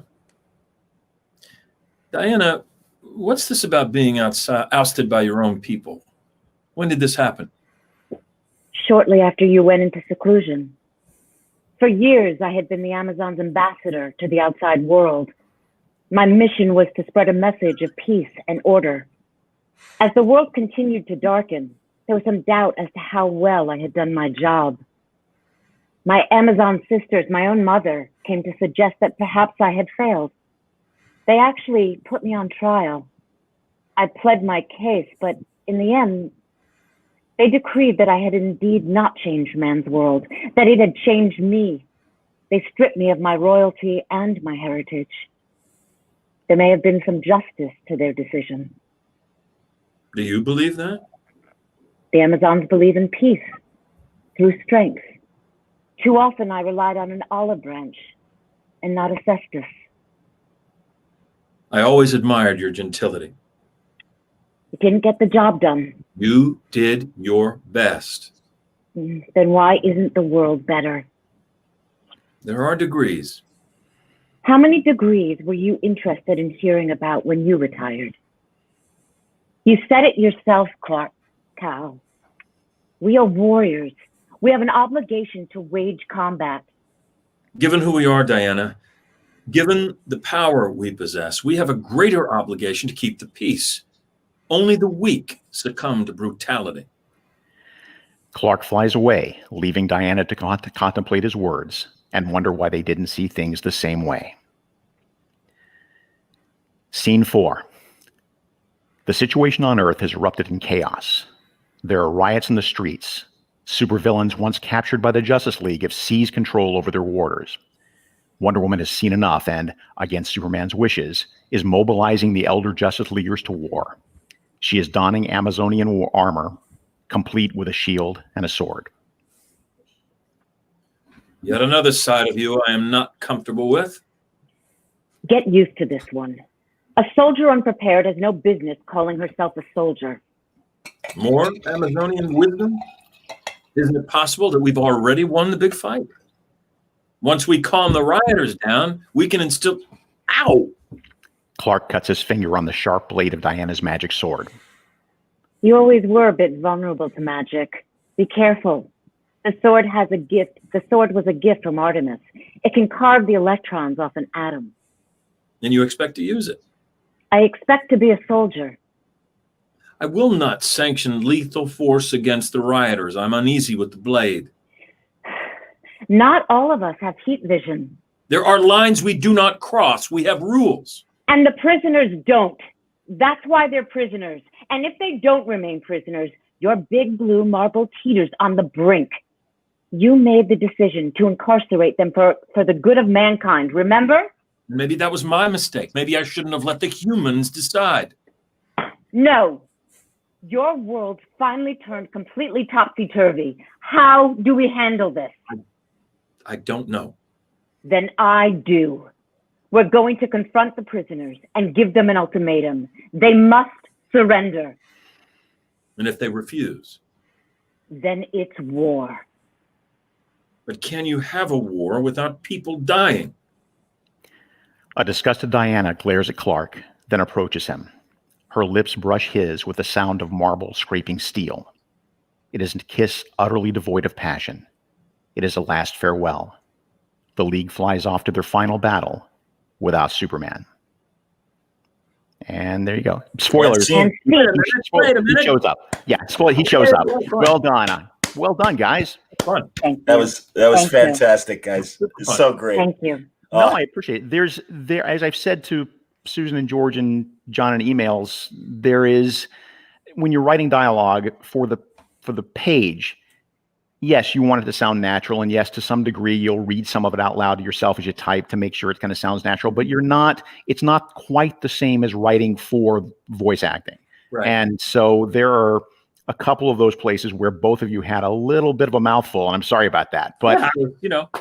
Diana, what's this about being ousted by your own people? When did this happen? Shortly after you went into seclusion. For years, I had been the Amazon's ambassador to the outside world. My mission was to spread a message of peace and order. As the world continued to darken, there was some doubt as to how well I had done my job. My Amazon sisters, my own mother, came to suggest that perhaps I had failed. They actually put me on trial. I pled my case, but in the end, they decreed that I had indeed not changed man's world, that it had changed me. They stripped me of my royalty and my heritage. There may have been some justice to their decision. Do you believe that? The Amazons believe in peace through strength. Too often I relied on an olive branch and not a cestus. I always admired your gentility. It didn't get the job done. You did your best. Then why isn't the world better? There are degrees. How many degrees were you interested in hearing about when you retired? You said it yourself, Cal. We are warriors. We have an obligation to wage combat. Given who we are, Diana, given the power we possess, we have a greater obligation to keep the peace. Only the weak succumb to brutality. Clark flies away, leaving Diana to contemplate his words and wonder why they didn't see things the same way. Scene 4. The situation on Earth has erupted in chaos. There are riots in the streets. Supervillains once captured by the Justice League have seized control over their warders. Wonder Woman has seen enough and, against Superman's wishes, is mobilizing the elder Justice Leaguers to war. She is donning Amazonian armor, complete with a shield and a sword. Yet another side of you I am not comfortable with. Get used to this one. A soldier unprepared has no business calling herself a soldier. More Amazonian wisdom? Isn't it possible that we've already won the big fight? Once we calm the rioters down, we can instill... Ow! Clark cuts his finger on the sharp blade of Diana's magic sword. You always were a bit vulnerable to magic. Be careful. The sword has a gift. The sword was a gift from Artemis. It can carve the electrons off an atom. And you expect to use it? I expect to be a soldier. I will not sanction lethal force against the rioters. I'm uneasy with the blade. Not all of us have heat vision. There are lines we do not cross. We have rules. And the prisoners don't. That's why they're prisoners. And if they don't remain prisoners, your big blue marble teeters on the brink. You made the decision to incarcerate them for the good of mankind, remember? Maybe that was my mistake. Maybe I shouldn't have let the humans decide. No. Your world finally turned completely topsy-turvy. How do we handle this? I don't know. Then I do. We're going to confront the prisoners and give them an ultimatum. They must surrender. And if they refuse? Then it's war. But can you have a war without people dying? A disgusted Diana glares at Clark, then approaches him. Her lips brush his with the sound of marble scraping steel. It is a kiss utterly devoid of passion. It is a last farewell. The League flies off to their final battle without Superman. And there you go. Spoilers. Wait a minute. He shows up. Yeah, he shows up. Well done. Well done, guys. Fun. That was fantastic, guys. It's so great. Thank you. No, I appreciate it. There, as I've said to Susan and George and John in emails, there is, when you're writing dialogue for the page, yes, you want it to sound natural, and yes, to some degree, you'll read some of it out loud to yourself as you type to make sure it kind of sounds natural. But it's not quite the same as writing for voice acting. Right. And so there are a couple of those places where both of you had a little bit of a mouthful, and I'm sorry about that. But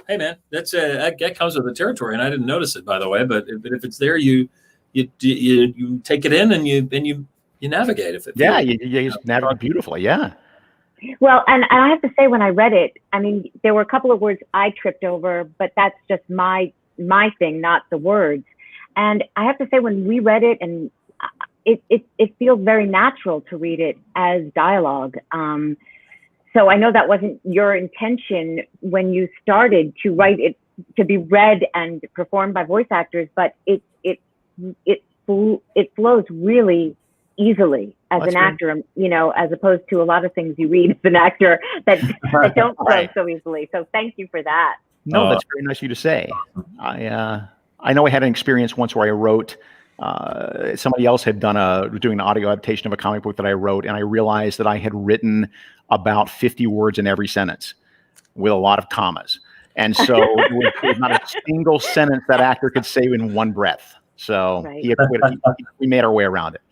hey man, that's that comes with the territory, and I didn't notice it, by the way. But if it's there, you take it in and you navigate. If it you navigate beautifully. Yeah. Well, and I have to say, when I read it, I mean, there were a couple of words I tripped over, but that's just my thing, not the words. And I have to say, when we read it, and it feels very natural to read it as dialogue. So I know that wasn't your intention when you started to write it to be read and performed by voice actors, but it flows really easily as an actor, as opposed to a lot of things you read as an actor that don't flow so easily. So thank you for that. No, that's very nice of you to say. I know I had an experience once where I wrote, somebody else had doing an audio adaptation of a comic book that I wrote, and I realized that I had written about 50 words in every sentence with a lot of commas. And so it was not a single sentence that actor could say in one breath. So we made our way around it.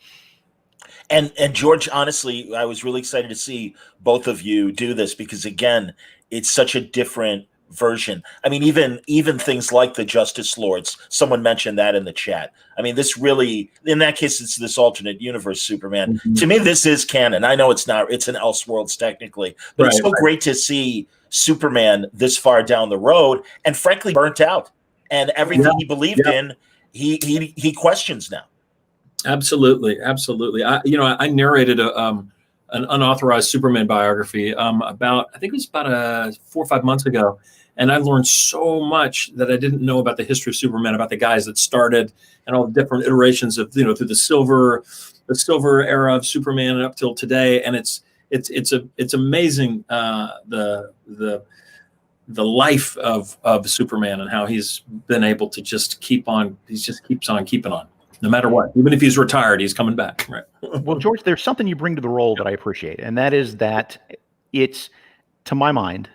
And George, honestly, I was really excited to see both of you do this because, again, it's such a different version. I mean, even things like the Justice Lords, someone mentioned that in the chat. I mean, this really, in that case, it's this alternate universe Superman. Mm-hmm. To me, this is canon. I know it's not, it's an Elseworlds technically, but it's so great to see Superman this far down the road and frankly burnt out. And everything he believed in, he questions now. Absolutely. I narrated a an unauthorized Superman biography about, I think it was about 4 or 5 months ago. And I learned so much that I didn't know about the history of Superman, about the guys that started and all the different iterations of, through the silver era of Superman and up till today. And it's amazing the life of Superman and how he's been able to just keeps on keeping on. No matter what, even if he's retired, he's coming back. Right. Well, George, there's something you bring to the role that I appreciate, and that is that it's, to my mind,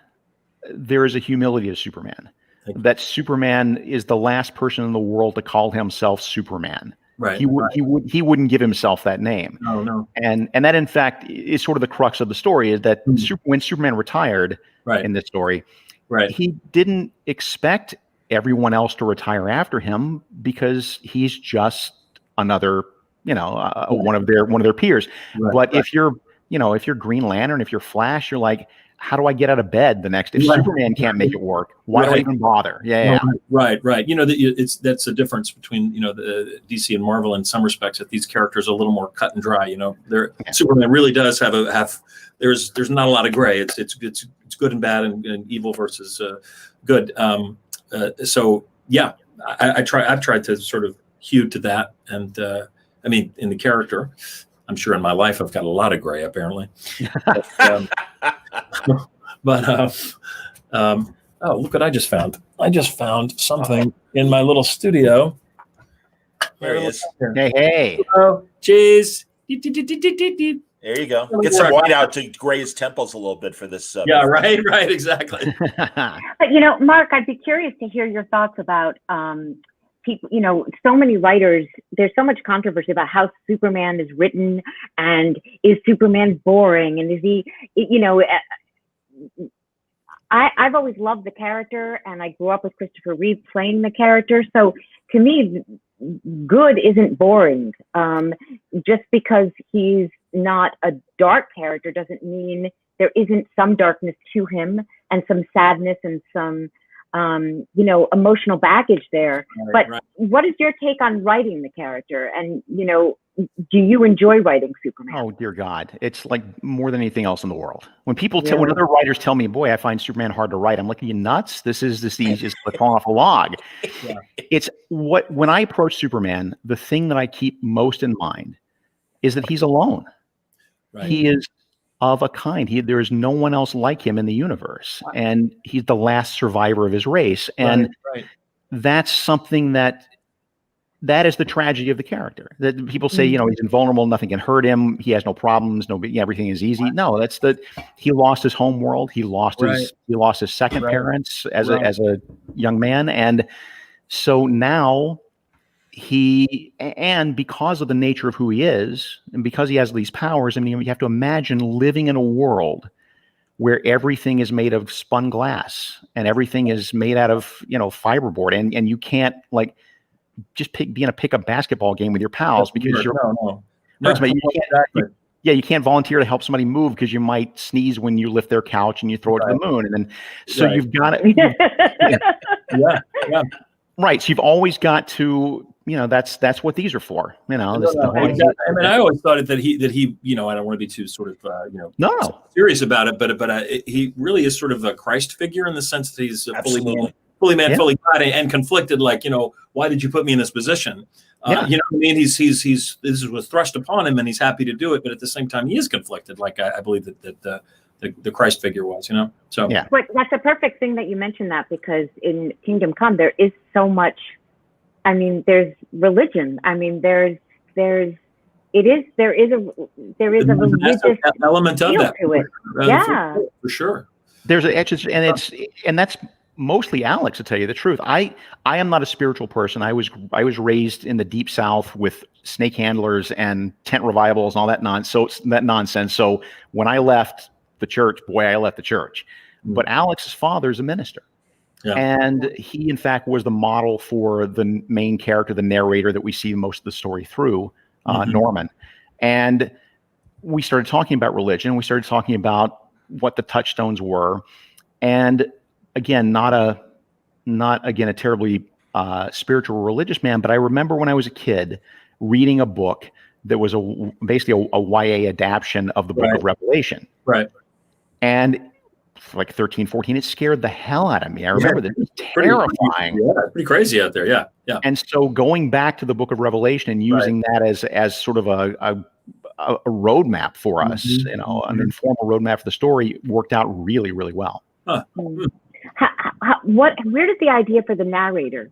there is a humility to Superman. That Superman is the last person in the world to call himself Superman. Right. He wouldn't give himself that name. No. And that, in fact, is sort of the crux of the story. Is that when Superman retired in this story, he didn't expect everyone else to retire after him because he's just another, one of their peers. But if you're Green Lantern, if you're Flash, you're like, how do I get out of bed the next? If Superman can't make it work, why do I even bother? Yeah. Right. That's the difference between the DC and Marvel in some respects, that these characters are a little more cut and dry. Superman really does have there's not a lot of gray. It's good and bad and evil versus good. So yeah, I've tried to sort of hew to that, and I mean, in the character, I'm sure in my life I've got a lot of gray apparently. But oh, look what I just found! I just found something in my little studio. There he is. Hey. Oh, cheese. There you go. Get some white out to gray his temples a little bit for this. Yeah, right, exactly. But Mark, I'd be curious to hear your thoughts about people. So many writers. There's so much controversy about how Superman is written, and is Superman boring, and is he? I've always loved the character, and I grew up with Christopher Reeve playing the character. So to me, good isn't boring. Just because he's not a dark character doesn't mean there isn't some darkness to him, and some sadness, and some emotional baggage there. What is your take on writing the character? And do you enjoy writing Superman? Oh dear God, it's like more than anything else in the world. When when other writers tell me, "Boy, I find Superman hard to write," I'm like, "Are you nuts? This is the easiest to fall off a log." Yeah. It's when I approach Superman, the thing that I keep most in mind is that he's alone. Right. He is of a kind. There is no one else like him in the universe, and he's the last survivor of his race. And that's something that is the tragedy of the character. That people say, he's invulnerable, nothing can hurt him, he has no problems, everything is easy. No, that's he lost his home world, he lost his second parents as a young man, and so now and because of the nature of who he is, and because he has these powers, I mean, you have to imagine living in a world where everything is made of spun glass and everything is made out of, fiberboard, and you can't just be in a pickup basketball game with your pals because you can't volunteer to help somebody move because you might sneeze when you lift their couch and you throw it to the moon, and then so you've got to right. So you've always got to, that's what these are for. I always thought that he, I don't want to be too sort of, serious about it, but he really is sort of a Christ figure in the sense that he's fully man, fully God, and conflicted. Why did you put me in this position? You know what I mean? This was thrust upon him, and he's happy to do it, but at the same time, he is conflicted. I believe that the Christ figure was, So yeah, but that's a perfect thing that you mentioned that, because in Kingdom Come there is so much. I mean, there's religion. I mean, there is a religious element of that to it. For sure. There's and that's mostly Alex, to tell you the truth. I am not a spiritual person. I was raised in the deep South with snake handlers and tent revivals and all that nonsense. So when I left the church, I left the church. But Alex's father is a minister. Yeah. And he, in fact, was the model for the main character, the narrator that we see most of the story through, Norman. And we started talking about religion. We started talking about what the touchstones were. And again, not a terribly spiritual religious man, but I remember when I was a kid reading a book that was basically a YA adaptation of the Book of Revelation. Right. And like 13, 14, it scared the hell out of me. I remember that it was terrifying. Pretty crazy out there. Yeah. Yeah. And so going back to the Book of Revelation and using that as sort of a roadmap for us, you know, an informal roadmap for the story worked out really, really well. Huh. Where did the idea for the narrator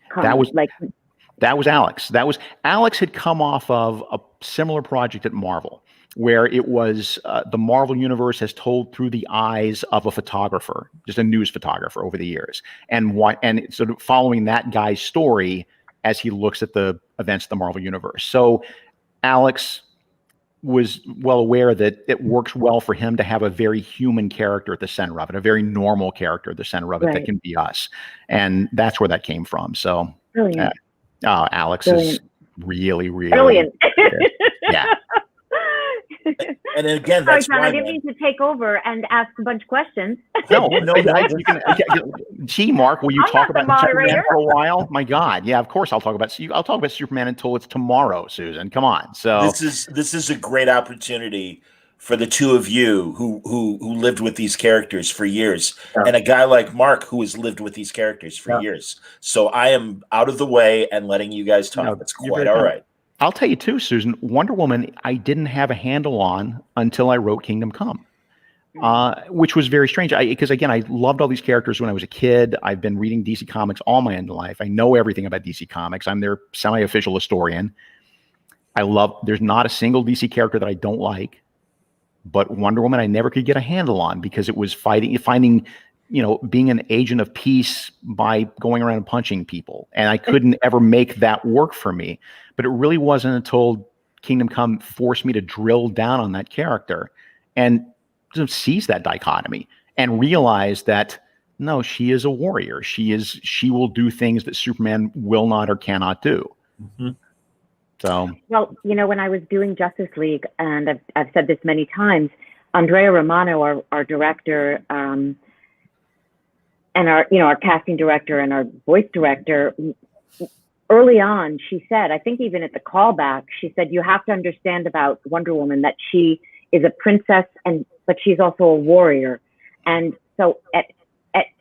come? That was Alex. Alex had come off of a similar project at Marvel, where it was the Marvel universe has told through the eyes of a photographer, just a news photographer over the years, and sort of following that guy's story as he looks at the events of the Marvel universe. So Alex was well aware that it works well for him to have a very human character at the center of it, a very normal character at the center of it that can be us. And that's where that came from. So Alex is really, really brilliant. Yeah. And then again, sorry, that's John, why I didn't mean to take over and ask a bunch of questions. No, gee, Mark, will you talk about Superman for a while? My God, yeah, of course I'll talk about Superman until it's tomorrow, Susan. Come on. So this is a great opportunity for the two of you who lived with these characters for years, and a guy like Mark who has lived with these characters for years. So I am out of the way and letting you guys talk. That's quite all right. I'll tell you too, Susan, Wonder Woman, I didn't have a handle on until I wrote Kingdom Come, which was very strange. Because again, I loved all these characters when I was a kid. I've been reading DC Comics all my end life. I know everything about DC Comics. I'm their semi-official historian. There's not a single DC character that I don't like, but Wonder Woman I never could get a handle on because it was finding, you know, being an agent of peace by going around and punching people. And I couldn't ever make that work for me. But it really wasn't until Kingdom Come forced me to drill down on that character and seize that dichotomy and realize that, no, she is a warrior. She will do things that Superman will not or cannot do. So, well, you know, when I was doing Justice League, and I've said this many times, Andrea Romano, our director, and our casting director and our voice director, early on, she said, I think even at the callback, she said, you have to understand about Wonder Woman that she is a princess, but she's also a warrior. And so at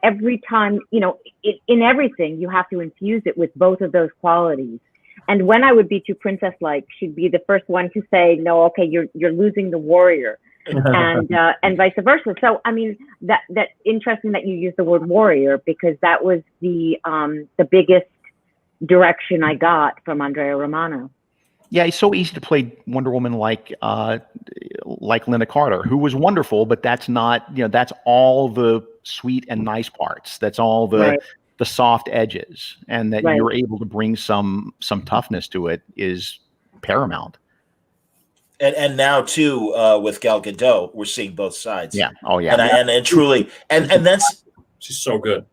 every time, you know, in everything, you have to infuse it with both of those qualities. And when I would be too princess-like, she'd be the first one to say, no, okay, you're losing the warrior. And vice versa. So, I mean, that's interesting that you use the word warrior, because that was the biggest direction I got from Andrea Romano. Yeah, it's so easy to play Wonder Woman like Linda Carter, who was wonderful, but that's not, you know, that's all the sweet and nice parts. That's all the soft edges, and that you're able to bring some toughness to it is paramount. And now too, with Gal Gadot, we're seeing both sides. Yeah. Oh yeah. And truly, and that's, she's so good.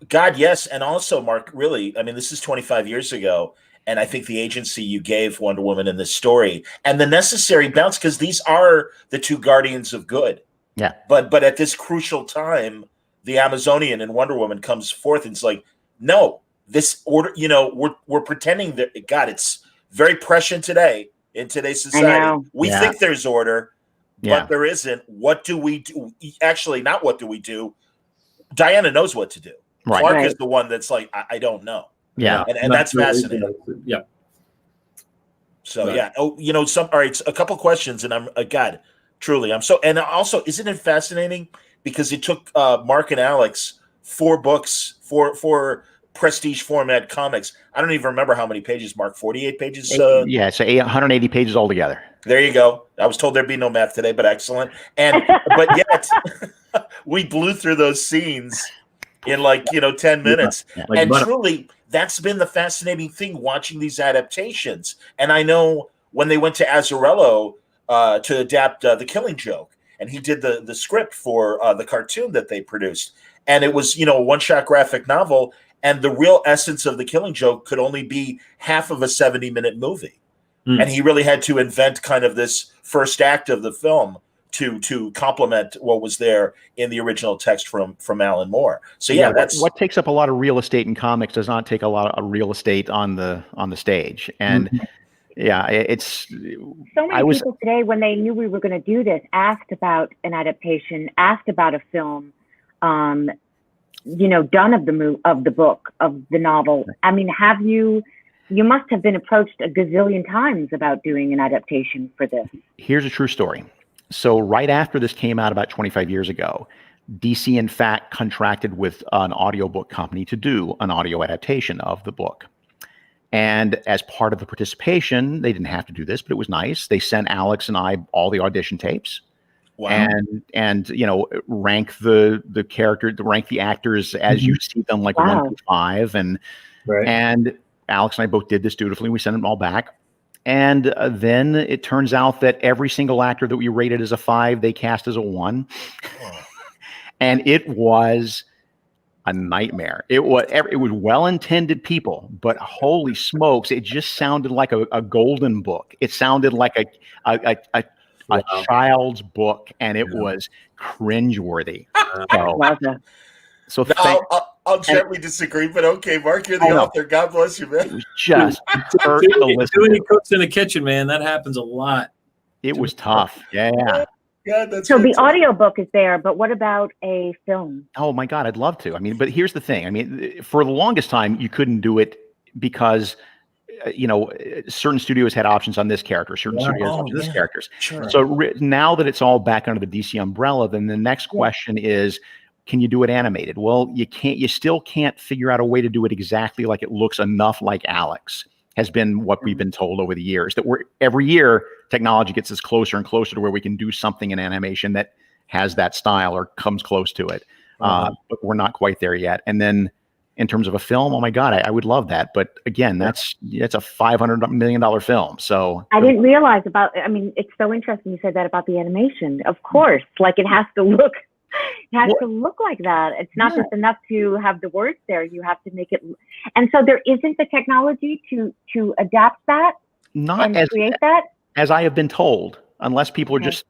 God, yes. And also, Mark, really, I mean, this is 25 years ago. And I think the agency you gave Wonder Woman in this story and the necessary bounce, because these are the two guardians of good. Yeah. But at this crucial time, the Amazonian in Wonder Woman comes forth and it's like, no, this order, you know, we're pretending that, God, it's very prescient today in today's society. We think there's order, but there isn't. What do we do? Actually, not what do we do? Diana knows what to do. Right. Clark is the one that's like, I don't know. Yeah. And that's fascinating. Yeah. So, Oh, you know, all right, a couple questions, and I'm, God, truly, I'm so, and also, isn't it fascinating? Because it took Mark and Alex 4 books, for prestige format comics. I don't even remember how many pages, Mark, 48 pages? So 180 pages altogether. There you go. I was told there'd be no math today, but excellent. But yet, we blew through those scenes in 10 minutes. Yeah. And truly, that's been the fascinating thing watching these adaptations. And I know when they went to Azzarello to adapt The Killing Joke, and he did the script for the cartoon that they produced. And it was, a one-shot graphic novel, and the real essence of The Killing Joke could only be half of a 70-minute movie. And he really had to invent kind of this first act of the film to complement what was there in the original text from Alan Moore. So that's what takes up a lot of real estate in comics does not take a lot of real estate on the stage. And Yeah, it's. So many people today, when they knew we were going to do this, asked about an adaptation, asked about a film, done of the book, of the novel. I mean, you must have been approached a gazillion times about doing an adaptation for this. Here's a true story. So right after this came out about 25 years ago, DC, in fact, contracted with an audiobook company to do an audio adaptation of the book. And as part of the participation, they didn't have to do this, but it was nice. They sent Alex and I all the audition tapes. Wow. And rank the actors as you see them, like 1 through 5. And Alex and I both did this dutifully. We sent them all back. And then it turns out that every single actor that we rated as a 5, they cast as a 1. And it was a nightmare. It was well-intended people, but holy smokes, it just sounded like a golden book. It sounded like a child's book, and it was cringeworthy. So I'll gently disagree, but okay, Mark, you're the author. God bless you, man. It was just too many cooks in the kitchen, man. That happens a lot. It was tough. Yeah. God, that's so the audiobook is there, but what about a film? Oh my God, I'd love to. I mean, but here's the thing. I mean, for the longest time, you couldn't do it because certain studios had options on this character, certain studios had options on this characters. Sure. So now that it's all back under the DC umbrella, then the next question is, can you do it animated? Well, you can't. You still can't figure out a way to do it exactly like it looks enough like Alex. Has been what we've been told over the years, that every year technology gets us closer and closer to where we can do something in animation that has that style or comes close to it. But we're not quite there yet. And then in terms of a film, oh my God, I would love that. But again, that's a $500 million film. So I didn't realize it's so interesting you said that about the animation. Of course, like it has to look. It has to look like that. It's not just enough to have the words there. You have to make it. And so there isn't the technology to adapt that and create that? As I have been told, unless people are just,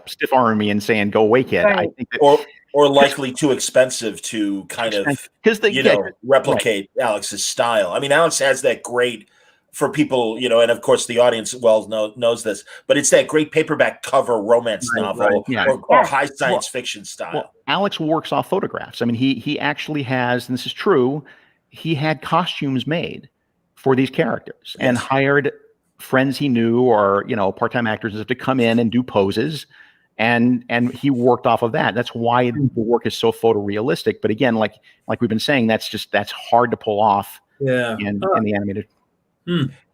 stiff arming me and saying, go away, kid. I think that, or likely too expensive to kind of, replicate Alex's style. I mean, Alex has that great, for people, and of course the audience knows this, but it's that great paperback cover romance novel or high science fiction style. Well, Alex works off photographs. I mean, he actually has, and this is true, he had costumes made for these characters and hired friends he knew or, part-time actors to come in and do poses. And he worked off of that. That's why the work is so photorealistic. But again, like we've been saying, that's hard to pull off in the animated.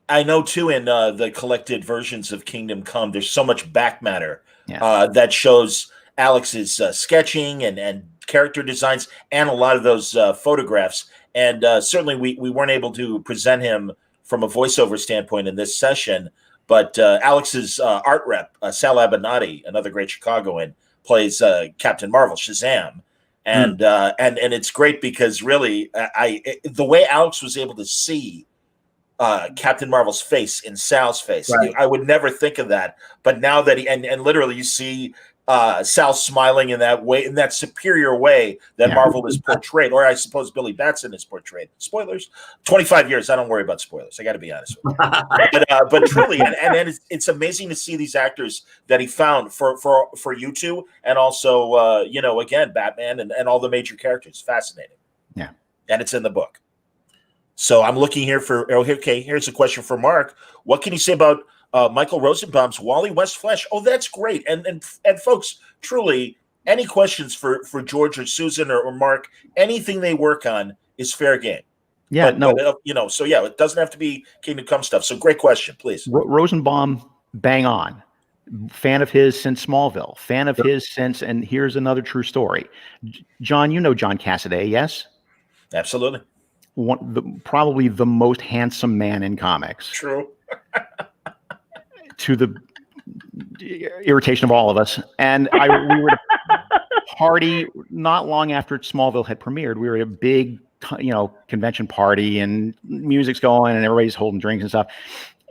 I know too, in the collected versions of Kingdom Come, there's so much back matter that shows Alex's sketching and character designs and a lot of those photographs. And certainly we weren't able to present him from a voiceover standpoint in this session, but Alex's art rep, Sal Abenati, another great Chicagoan, plays Captain Marvel, Shazam. And it's great because really the way Alex was able to see Captain Marvel's face in Sal's face. Right. I would never think of that. But now that and literally you see Sal smiling in that way, in that superior way that Marvel is portrayed, or I suppose Billy Batson is portrayed. Spoilers. 25 years. I don't worry about spoilers. I got to be honest with you. But truly, and it's amazing to see these actors that he found for you two, and also again, Batman and all the major characters. Fascinating. Yeah. And it's in the book. So I'm looking here here's a question for Mark. What can you say about Michael Rosenbaum's Wally West Flash? Oh, that's great. And folks, truly, any questions for George or Susan or Mark, anything they work on is fair game. Yeah, so it doesn't have to be Kingdom Come stuff. So great question, please. Rosenbaum, bang on. Fan of his since Smallville. Fan of his since, and here's another true story. John, you know John Cassaday, yes? Absolutely. Probably the most handsome man in comics. True. To the irritation of all of us. And we were at a party not long after Smallville had premiered. We were at a big, convention party, and music's going and everybody's holding drinks and stuff.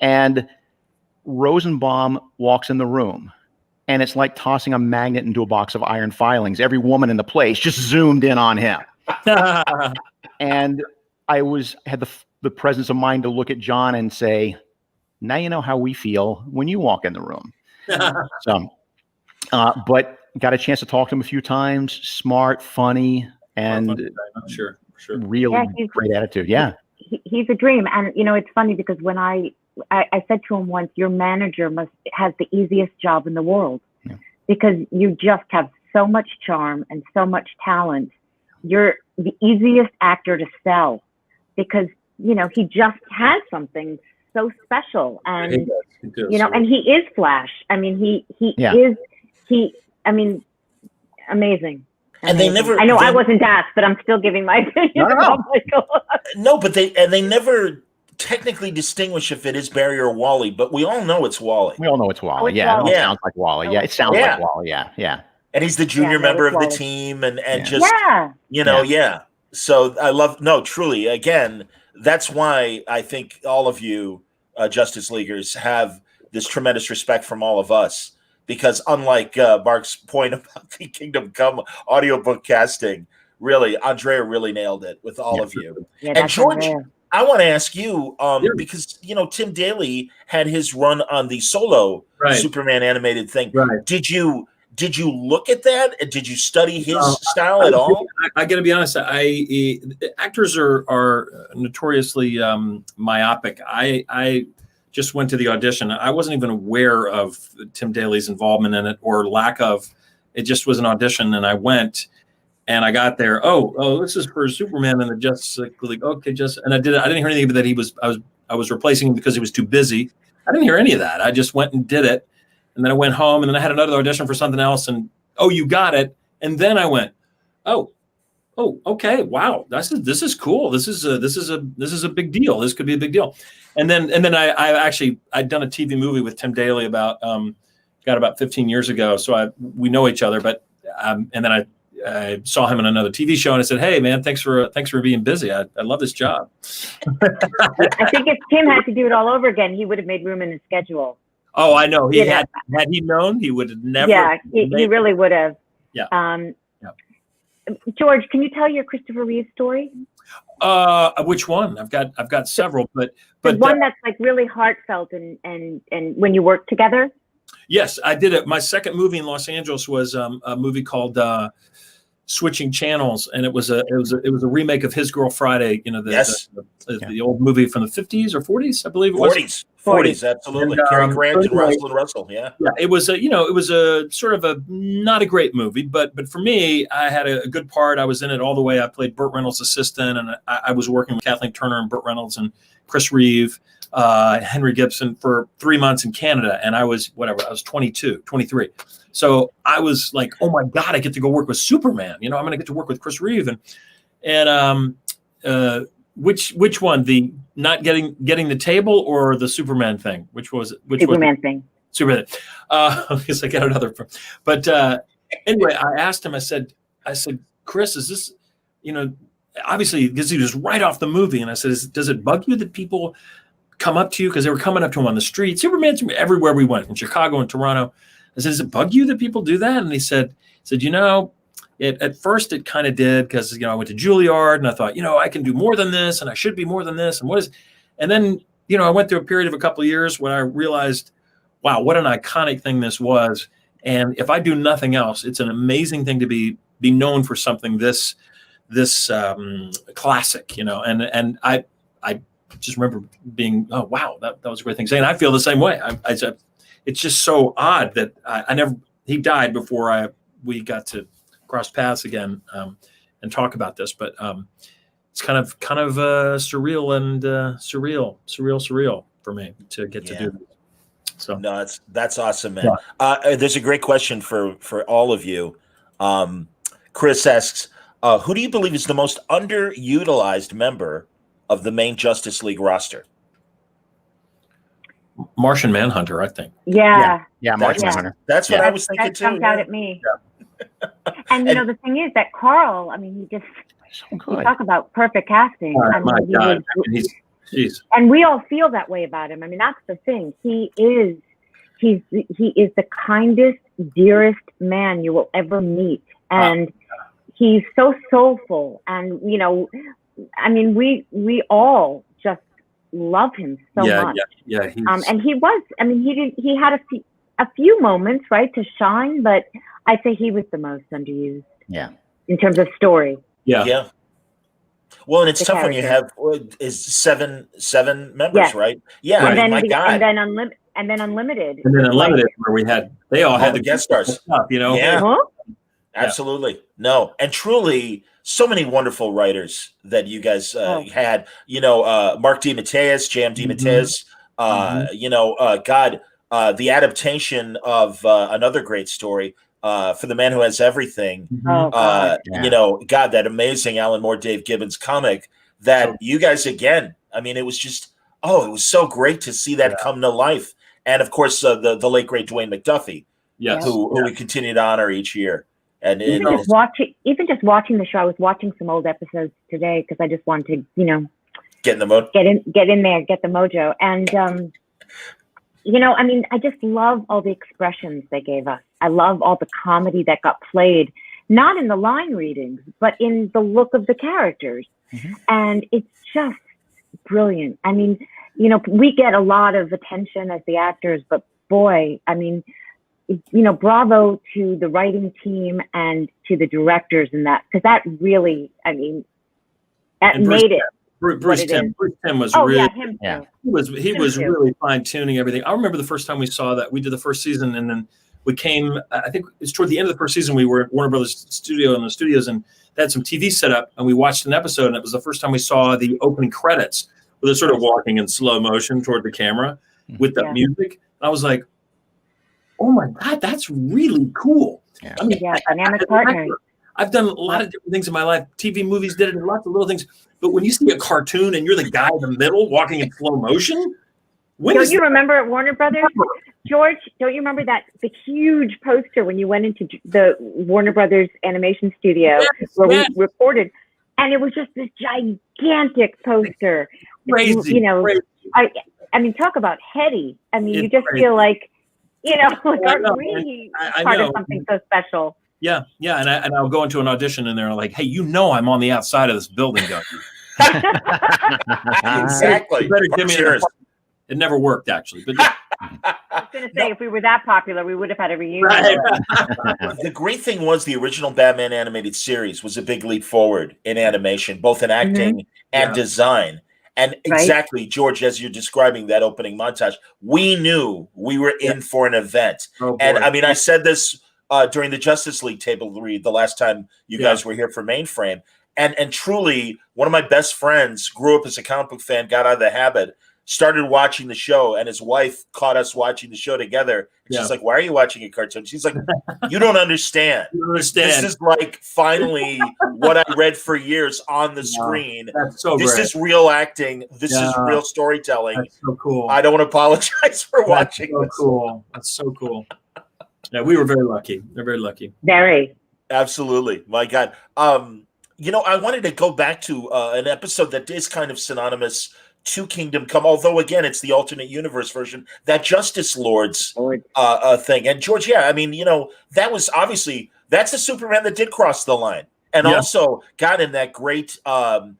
And Rosenbaum walks in the room, and it's like tossing a magnet into a box of iron filings. Every woman in the place just zoomed in on him. And I had the presence of mind to look at John and say, now you know how we feel when you walk in the room. So, but got a chance to talk to him a few times. Smart, funny, and sure. really great attitude. Yeah. He's a dream. And, it's funny because when I said to him once, your manager has the easiest job in the world because you just have so much charm and so much talent. You're the easiest actor to sell because, he just has something so special. And, he does. And he is Flash. I mean, amazing. And they never. I know I wasn't asked, but I'm still giving my opinion about Michael. No, but they never technically distinguish if it is Barry or Wally, but we all know it's Wally. We all know it's Wally. it's Yeah, Wally. it sounds like Wally. Yeah, it sounds like Wally. Yeah. And he's the junior member of the team, and just So I love truly. Again, that's why I think all of you Justice Leaguers have this tremendous respect from all of us. Because unlike Mark's point about the Kingdom Come audiobook casting, really, Andrea really nailed it with all of you. Yeah, and George, I want to ask you, because, Tim Daly had his run on the solo Superman animated thing. Right. Did you look at that? Did you study his style at all? I got to be honest. Actors are notoriously myopic. I just went to the audition. I wasn't even aware of Tim Daly's involvement in it or lack of. It just was an audition, and I went, and I got there. Oh, this is for Superman and the Justice League. Okay, and I didn't hear anything that I was replacing him because he was too busy. I didn't hear any of that. I just went and did it, and then I went home, and then I had another audition for something else, and you got it, and then I went, oh, okay, wow, this is cool. This is a big deal. This could be a big deal. And then I'd done a TV movie with Tim Daly about 15 years ago. So we know each other, but and then I saw him in another TV show and I said, hey man, thanks for being busy. I love this job. I think if Tim had to do it all over again, he would have made room in his schedule. Oh, I know. Had he known, he would have never. Yeah, he really would have. Yeah. George, can you tell your Christopher Reeve story? Which one? I've got several, but one that's like really heartfelt and when you work together. Yes, I did it. My second movie in Los Angeles was a movie called Switching Channels, and it was a remake of His Girl Friday. The old movie from the 50s or 40s, I believe it was. 40s, absolutely. Cary Grant and Rosalind Russell, yeah. It was a sort of a not a great movie, but for me, I had a good part. I was in it all the way. I played Burt Reynolds' assistant, and I was working with Kathleen Turner and Burt Reynolds and Chris Reeve, Henry Gibson for 3 months in Canada, and I was 22, 23. So I was like, oh my God, I get to go work with Superman. I'm going to get to work with Chris Reeve, and which one? The not getting the table or the Superman thing? Which was it? Superman thing. Superman. Because I got another. But anyway, I asked him. I said, Chris, is this? Obviously, because he was right off the movie, and I said, does it bug you that people come up to you because they were coming up to him on the street? Superman's everywhere we went, in Chicago and Toronto. I said, does it bug you that people do that? And he said, at first it kind of did because, I went to Juilliard and I thought, I can do more than this and I should be more than this. And then, I went through a period of a couple of years when I realized, wow, what an iconic thing this was. And if I do nothing else, it's an amazing thing to be known for something this classic, and I just remember being, oh, wow, that was a great thing. And I feel the same way. It's just so odd that he died before we got to cross paths again and talk about this, but it's kind of surreal and surreal for me to get to do this. So no, that's awesome, man. There's a great question for all of you. Chris asks, who do you believe is the most underutilized member of the main Justice League roster? Martian Manhunter, I think. Yeah, Martian Manhunter. That's what I was thinking too. That jumped out at me. Yeah. And the thing is that Carl, he just you talk about perfect casting. My God. And we all feel that way about him. That's the thing. He is the kindest, dearest man you will ever meet. And he's so soulful. And, we all just love him so much. Yeah. And he was. I mean, he had a few moments, right, to shine, but I'd say he was the most underused. Yeah. In terms of story. Yeah. Well, and it's The tough when you character. have is seven members, right? Yeah, And then my God. and then unlimited. And then Unlimited, where they all had the guest stars. Stuff, you know. Yeah. Huh? Absolutely. No. And truly, so many wonderful writers that you guys had. You know, Mark DeMatteis, J.M. DeMatteis. The adaptation of another great story, For the Man Who Has Everything. You know, God, that amazing Alan Moore, Dave Gibbons comic that you guys, again, I mean, it was just, it was so great to see that come to life. And of course, the late, great Dwayne McDuffie, who we continue to honor each year. And even just watching the show, I was watching some old episodes today because I just wanted to, you know, get in the mode, get in there, get the mojo. And, you know, I mean, I just love all the expressions they gave us. I love all the comedy that got played, not in the line readings, but in the look of the characters. And it's just brilliant. I mean, you know, we get a lot of attention as the actors, but boy, I mean, you know, bravo to the writing team and to the directors in that, because that really, I mean, that made it. Bruce Timm was he was really fine tuning everything. I remember the first time we saw that. We did the first season, and then we came. I think it's toward the end of the first season. We were at Warner Brothers studio in the studios, and they had some TV set up, and we watched an episode, and it was the first time we saw the opening credits, where they're sort of walking in slow motion toward the camera with that music. I was like, oh my God, that's really cool. I mean, dynamic partner. I've done a lot of different things in my life. TV, movies, did it, lots of little things. But when you see a cartoon and you're the guy in the middle walking in slow motion, don't you remember at Warner Brothers, George? Don't you remember the huge poster when you went into the Warner Brothers animation studio where we recorded, and it was just this gigantic poster. Crazy, you know, crazy. I mean, talk about heady. I mean, you just feel like, you know, like I'm really part of something so special. Yeah, and I'll go into an audition and they're like, "Hey, you know, I'm on the outside of this building, don't you?" Exactly. You better give me it never worked, actually. But I was going to say, if we were that popular, we would have had a reunion. The great thing was the original Batman animated series was a big leap forward in animation, both in acting and design. And exactly, George, as you're describing that opening montage, we knew we were in for an event. And I mean, I said this during the Justice League table read the last time you guys were here for Mainframe. And truly, one of my best friends grew up as a comic book fan, got out of the habit, started watching the show, and his wife caught us watching the show together. And she's like, "Why are you watching a cartoon?" She's like, "You don't understand. This is like finally what I read for years on the screen. That's so this great. is real acting. This is real storytelling. That's so cool. I don't want to apologize for watching so this." Cool. That's so cool. Yeah, we were very lucky. They're very lucky. Very. Absolutely. My God. You know, I wanted to go back to an episode that is kind of synonymous to Kingdom Come, although again, it's the alternate universe version, that Justice Lords thing. And George, I mean, you know, that was obviously, that's the Superman that did cross the line. And also got in that great cold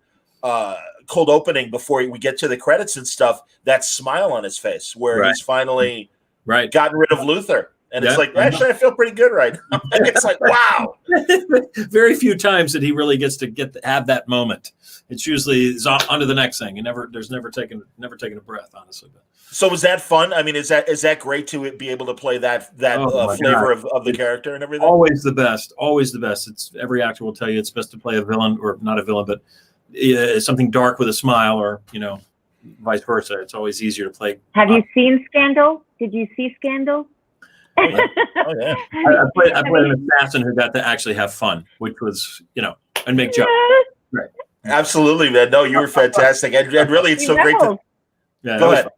opening before we get to the credits and stuff, that smile on his face where he's finally gotten rid of Luthor. And it's like, actually, I feel pretty good right now. It's like, wow. Very few times that he really gets to have that moment. It's usually on to the next thing. There's never taken a breath, honestly. So was that fun? I mean, is that great to be able to play that flavor of the character and everything? Always the best. Always the best. It's every actor will tell you it's best to play a villain, or not a villain, but something dark with a smile, or vice versa. It's always easier to play. Have you seen Scandal? Did you see Scandal? Oh yeah. I played an assassin who got to actually have fun, which was and make jokes. Right. Absolutely, man. No, you were fantastic, and really, it's so great to. Yeah, go ahead.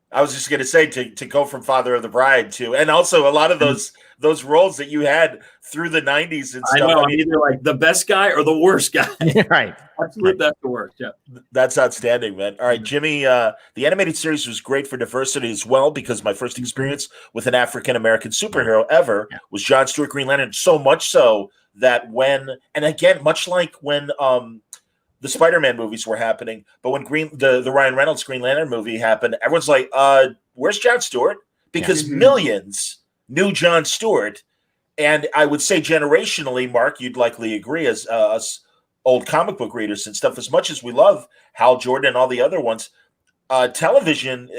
I was just going to say to go from Father of the Bride to, and also a lot of those roles that you had through the 90s and stuff. I know, I'm either like the best guy or the worst guy. Right. Absolutely, that's the worst. Yeah. That's outstanding, man. All right, Jimmy, the animated series was great for diversity as well, because my first experience with an African-American superhero ever was John Stewart Green Lantern. So much so that and again, much like when the Spider-Man movies were happening. But when the Ryan Reynolds Green Lantern movie happened, everyone's like, where's Jon Stewart? Because millions knew Jon Stewart. And I would say generationally, Mark, you'd likely agree, as us old comic book readers and stuff, as much as we love Hal Jordan and all the other ones, television,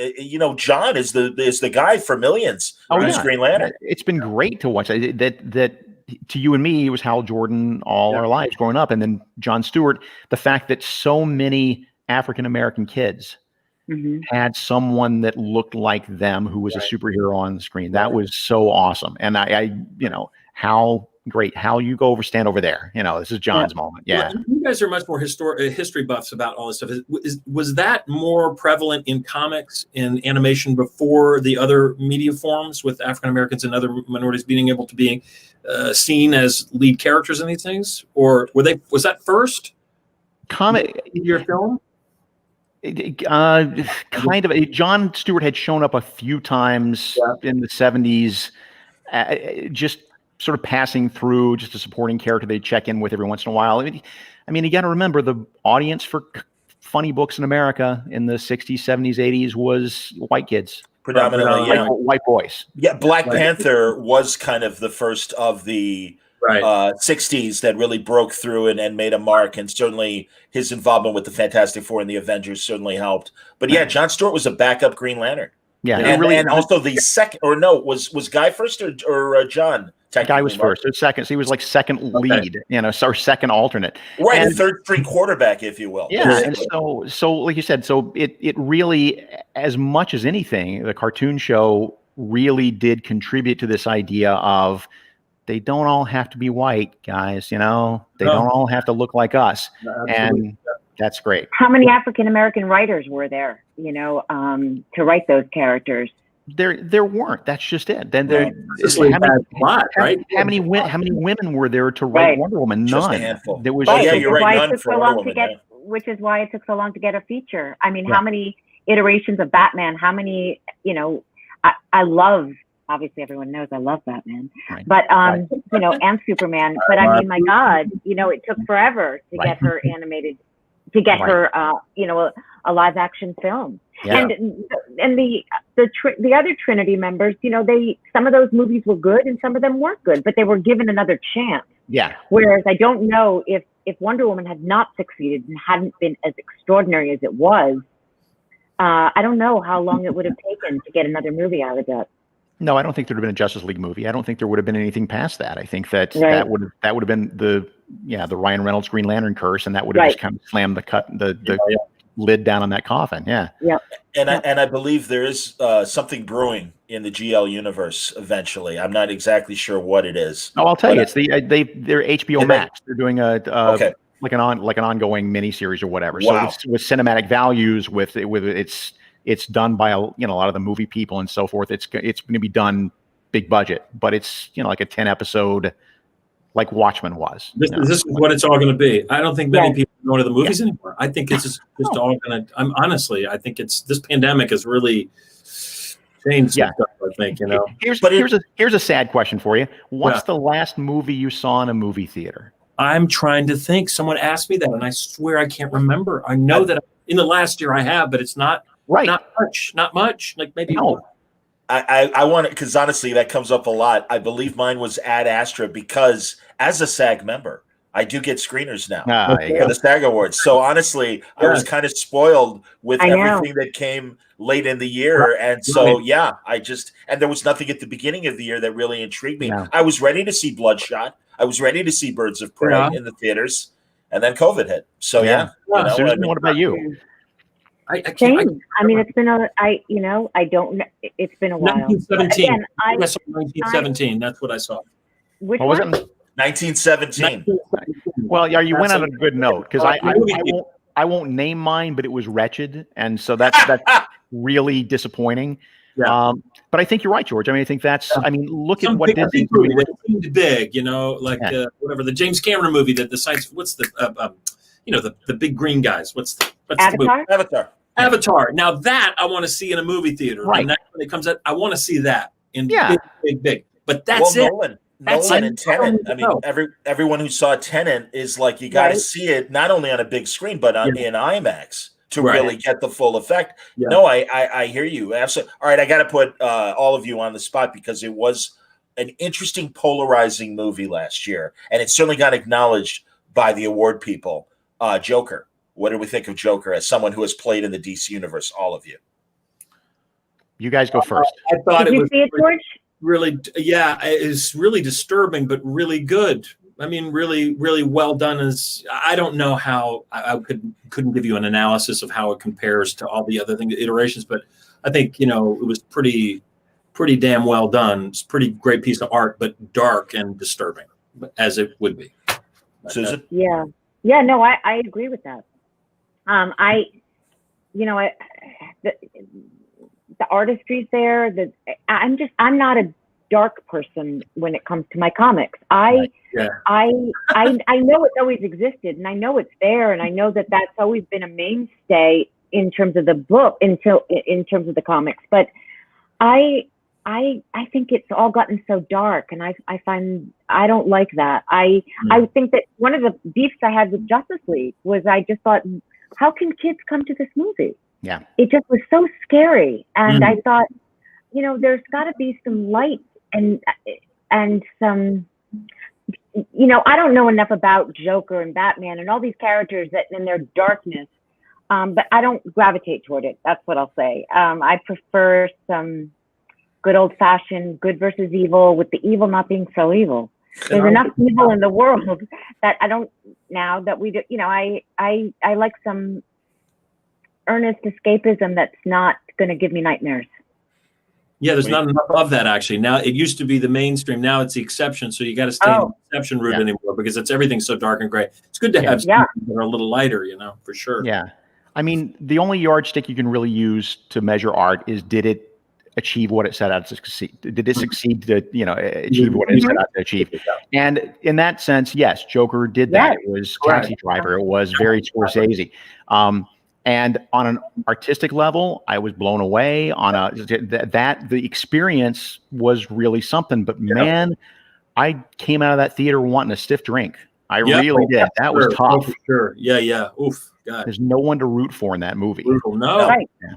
John is the guy for millions. Who's Green Lantern. It's been great to watch that. To you and me, it was Hal Jordan all our lives growing up, and then Jon Stewart. The fact that so many African American kids had someone that looked like them who was a superhero on the screen. That was so awesome. And I Hal, great. Hal, you stand over there. This is John's moment. Yeah. Well, you guys are much more history buffs about all this stuff. Was that more prevalent in comics, in animation before the other media forms, with African Americans and other minorities being able to be seen as lead characters in these things? Or was that first? Comic in your film? Kind of. Jon Stewart had shown up a few times in the 70s, just sort of passing through, just a supporting character they check in with every once in a while. I mean, you got to remember, the audience for funny books in America in the 60s, 70s, 80s was white kids. Predominantly, white boys. Yeah, Black Panther was kind of the first of the 60s that really broke through and made a mark, and certainly his involvement with the Fantastic Four and the Avengers certainly helped. But yeah, Jon Stewart was a backup Green Lantern. Yeah, and also the second, or no, was Guy first or John? Guy was first or second. So he was like second lead, or second alternate. Right, and third string quarterback, if you will. Yeah, and so like you said, so it really, as much as anything, the cartoon show really did contribute to this idea of, they don't all have to be white, guys. They don't all have to look like us. And that's great. How many African American writers were there, to write those characters? There weren't. That's just it. Then how many women were there to write Wonder Woman? None. Just a handful. There was you're right. None for Wonder Woman. Which is why it took so long to get a feature. I mean, how many iterations of Batman? How many? I love. Obviously, everyone knows I love Batman, but and Superman. But I mean, my God, it took forever to get her animated, to get her, a live action film. Yeah. And the other Trinity members, some of those movies were good and some of them weren't good, but they were given another chance. Yeah. Whereas I don't know if Wonder Woman had not succeeded and hadn't been as extraordinary as it was, I don't know how long it would have taken to get another movie out of that. No, I don't think there would have been a Justice League movie. I don't think there would have been anything past that. I think that would have been the Ryan Reynolds Green Lantern curse, and that would have just kind of slammed the lid down on that coffin. Yeah. Yeah. And I believe there is something brewing in the GL universe eventually. I'm not exactly sure what it is. Oh, I'll tell you, it's they're HBO Max. They're doing like an ongoing miniseries or whatever. Wow. So it's with cinematic values, with it's done by a lot of the movie people and so forth. It's going to be done big budget, but it's like a 10 episode, like Watchmen was. This is what it's all going to be. I don't think many people are going to the movies anymore. I think it's just all going to. I think this pandemic has really changed stuff. I think Here's a sad question for you. What's the last movie you saw in a movie theater? I'm trying to think. Someone asked me that, and I swear I can't remember. I know that in the last year I have, but it's not. Right. Not much. Like maybe. No. I want it because honestly, that comes up a lot. I believe mine was Ad Astra because as a SAG member, I do get screeners now for the SAG Awards. So honestly, I was kind of spoiled with everything that came late in the year. And so, and there was nothing at the beginning of the year that really intrigued me. I was ready to see Bloodshot. I was ready to see Birds of Prey in the theaters. And then COVID hit. So, what about you? I mean, it's been I don't know. It's been a while. 1917. Again, 1917. That's what I saw. Which was it? 1917. Well, you went on a good note because I won't name mine, but it was wretched, and so that's really disappointing. Yeah. But I think you're right, George. I mean, I think that's. I mean, look at what Disney's doing. It seemed big, whatever the James Cameron movie that the science. What's the the big green guys. What's Avatar? The movie? Avatar. Now that I want to see in a movie theater. Right. And that when it comes out, I want to see that in big. But that's it. Nolan and Tenet. I mean, everyone who saw Tenet is like, you got to see it not only on a big screen but in IMAX to really get the full effect. Yeah. No, I hear you absolutely. All right, I got to put all of you on the spot because it was an interesting, polarizing movie last year, and it certainly got acknowledged by the award people. Joker. What do we think of Joker as someone who has played in the DC universe? All of you. You guys go first. I thought Did you see it, George? Really, yeah, it's really disturbing, but really good. I mean, really, really well done. As I don't know how I couldn't give you an analysis of how it compares to all the other iterations, but I think it was pretty damn well done. It's a pretty great piece of art, but dark and disturbing, as it would be. Susan? Yeah, no, I agree with that. The artistry's there. I'm not a dark person when it comes to my comics. I know it's always existed, and I know it's there, and I know that that's always been a mainstay in terms of the book, in terms of the comics. But I think it's all gotten so dark, and I find I don't like that. I think that one of the beefs I had with Justice League was I just thought, how can kids come to this movie? Yeah, it just was so scary, and I thought, there's got to be some light and some, I don't know enough about Joker and Batman and all these characters that in their darkness, but I don't gravitate toward it. That's what I'll say. I prefer some good old fashioned good versus evil, with the evil not being so evil. There's enough evil in the world that I don't now that we do. I like some earnest escapism that's not going to give me nightmares. Yeah, there's not enough of that actually. Now it used to be the mainstream. Now it's the exception. So you got to stay in the exception route anymore because everything's so dark and gray. It's good to have some that are a little lighter, for sure. Yeah, I mean, the only yardstick you can really use to measure art is, did it achieve what it set out to succeed? Did it succeed to achieve what it set out to achieve? And in that sense, yes, Joker did that. It was Taxi Driver. It was very Scorsese. And on an artistic level, I was blown away. The experience was really something. But man, I came out of that theater wanting a stiff drink. I really did. That was tough. Oh, for sure. Yeah. Oof. God. There's no one to root for in that movie. No. Right. Yeah.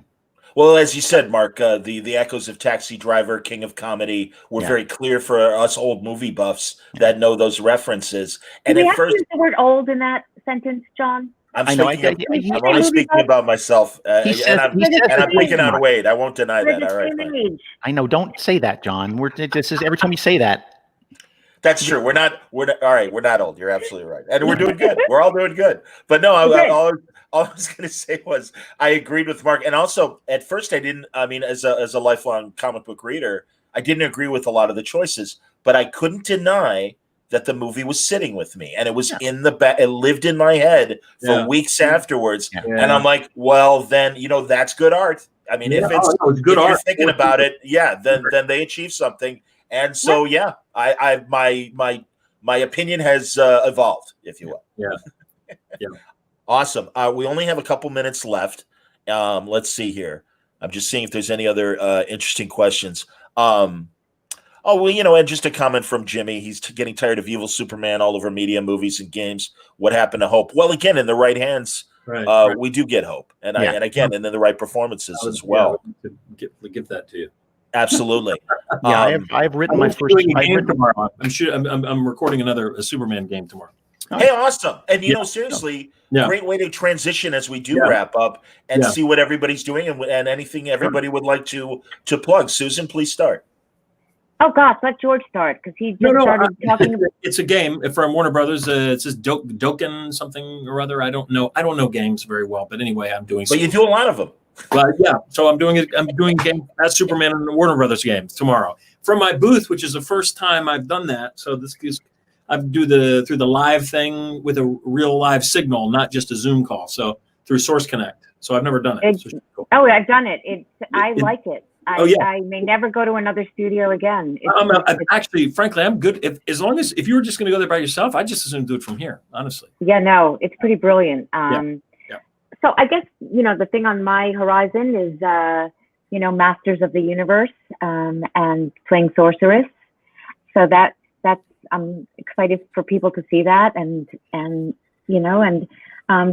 Well, as you said, Mark, the echoes of Taxi Driver, King of Comedy, were very clear for us old movie buffs that know those references. And Did at first, use the word "old" in that sentence, John? I'm only speaking about myself, and I'm picking on Waid. I won't deny that. All right. I know. Don't say that, John. This is every time you say that. That's true. We're not all right. We're not old. You're absolutely right, and we're doing good. We're all doing good. But no, all I was going to say was I agreed with Mark, and also at first I didn't. I mean, as a lifelong comic book reader, I didn't agree with a lot of the choices, but I couldn't deny that the movie was sitting with me, and it was in the back. It lived in my head for weeks afterwards, and I'm like, well, then that's good art. I mean, if you're thinking about it, then they achieved something. And so, I my opinion has evolved, if you will. Yeah. Awesome. We only have a couple minutes left. Let's see here. I'm just seeing if there's any other interesting questions. And just a comment from Jimmy. He's getting tired of evil Superman all over media, movies, and games. What happened to hope? Well, again, in the right hands, we do get hope, and again, and then the right performances as well. Give that to you. Absolutely. I've written my first game tomorrow. I'm recording a Superman game tomorrow. Hey, awesome! And seriously, great way to transition as we do wrap up and see what everybody's doing and anything everybody would like to plug. Susan, please start. Oh gosh, let George start because he just started talking about. It's a game from Warner Brothers. It says Doken something or other. I don't know games very well, but anyway, I'm doing. But you do a lot of them. Well, so I'm doing a game as Superman in the Warner Brothers games tomorrow from my booth, which is the first time I've done that. So this is I do through the live thing with a real live signal, not just a Zoom call. So through Source Connect. So I've never done it. Oh, I've done it. I like it. I may never go to another studio again. Actually, frankly, I'm good. If you were just going to go there by yourself, I just assume do it from here. Honestly. Yeah, no, it's pretty brilliant. So I guess the thing on my horizon is Masters of the Universe and playing Sorceress. So that's I'm excited for people to see that, and you know, and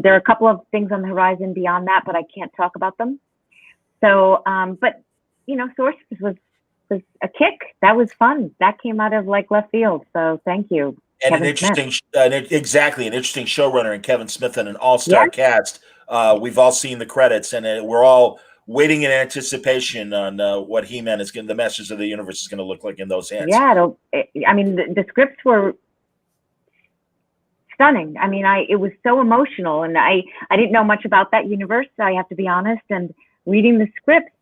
there are a couple of things on the horizon beyond that, but I can't talk about them. So, but you know, Source was a kick. That was fun. That came out of like left field. So thank you. And Kevin an interesting, exactly, an interesting showrunner and Kevin Smith and an all-star cast. We've all seen the credits, and we're all waiting in anticipation on what He-Man is going, the Masters of the Universe is going to look like in those hands. Yeah, I mean, the scripts were stunning. I mean, it was so emotional, and I didn't know much about that universe. I have to be honest. And reading the scripts,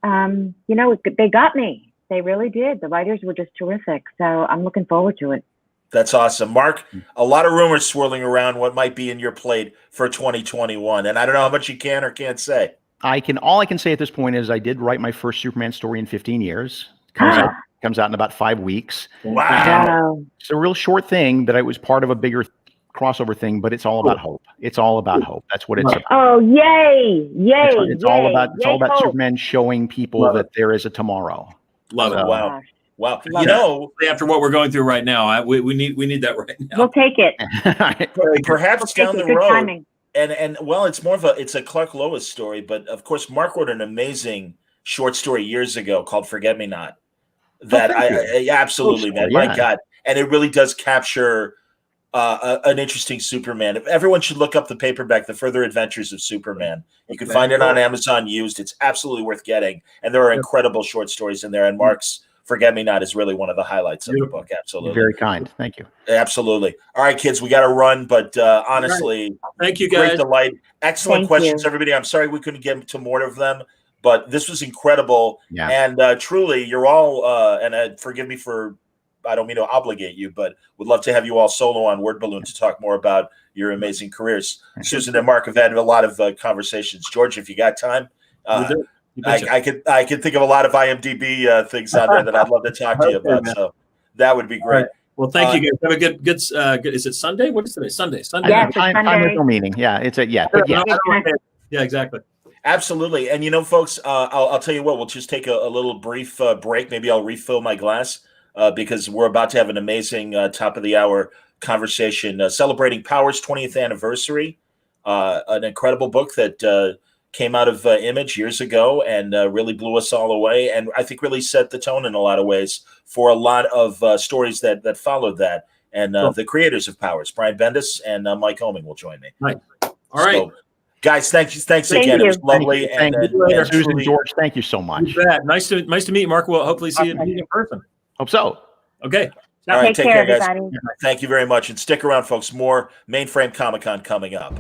you know, they got me. They really did. The writers were just terrific. So I'm looking forward to it. That's awesome. Mark, a lot of rumors swirling around what might be in your plate for 2021. And I don't know how much you can or can't say. All I can say at this point is I did write my first Superman story in 15 years. Comes out in about 5 weeks. Wow. It's a real short thing that I was part of a bigger crossover thing, but it's all about hope. It's all about hope. That's what it's about. Oh, yay. It's all about hope. Superman showing people that there is a tomorrow. Love it. Wow. Love you know, after what we're going through right now, we need that right now. We'll take it. Perhaps down the Good road. timing. And well, it's more of a Clark Lois story, but of course, Mark wrote an amazing short story years ago called "Forget Me Not." That I absolutely, man, my God, and it really does capture an interesting Superman. If everyone should look up the paperback, "The Further Adventures of Superman." You can find it on Amazon used. It's absolutely worth getting, and there are incredible short stories in there. And Mark's "Forget Me Not" is really one of the highlights of the book. Absolutely, you're very kind. Thank you. Absolutely. All right, kids, we got to run, but honestly, thank you, guys. Great delight. Excellent questions, everybody. I'm sorry we couldn't get to more of them, but this was incredible. Yeah. And truly, you're all, and forgive me for, I don't mean to obligate you, but would love to have you all solo on Word Balloon to talk more about your amazing careers. Susan and Mark have had a lot of conversations. George, if you got time, I could think of a lot of IMDb things on there that I'd love to talk to you about. So that would be great. Right. Well, thank you guys. Have a good. Is it Sunday? What is today? Sunday. Yeah, time with no meaning. Yeah, it's a but yeah. Yeah, exactly. Absolutely. And you know, folks, I'll tell you what. We'll just take a little brief break. Maybe I'll refill my glass because we're about to have an amazing top of the hour conversation celebrating Power's 20th anniversary. An incredible book that came out of Image years ago and really blew us all away, and I think really set the tone in a lot of ways for a lot of stories that followed that. And the creators of Powers, Brian Bendis and Mike Oming, will join me. Right. All right. So, guys, thanks again. You. It was lovely. Thank you. And Susan, George, thank you so much. Nice to meet you, Mark. We'll hopefully see you in person. Hope so. Okay. All right, take care, guys. everybody. Thank you very much, and stick around, folks. More Mainframe Comic-Con coming up.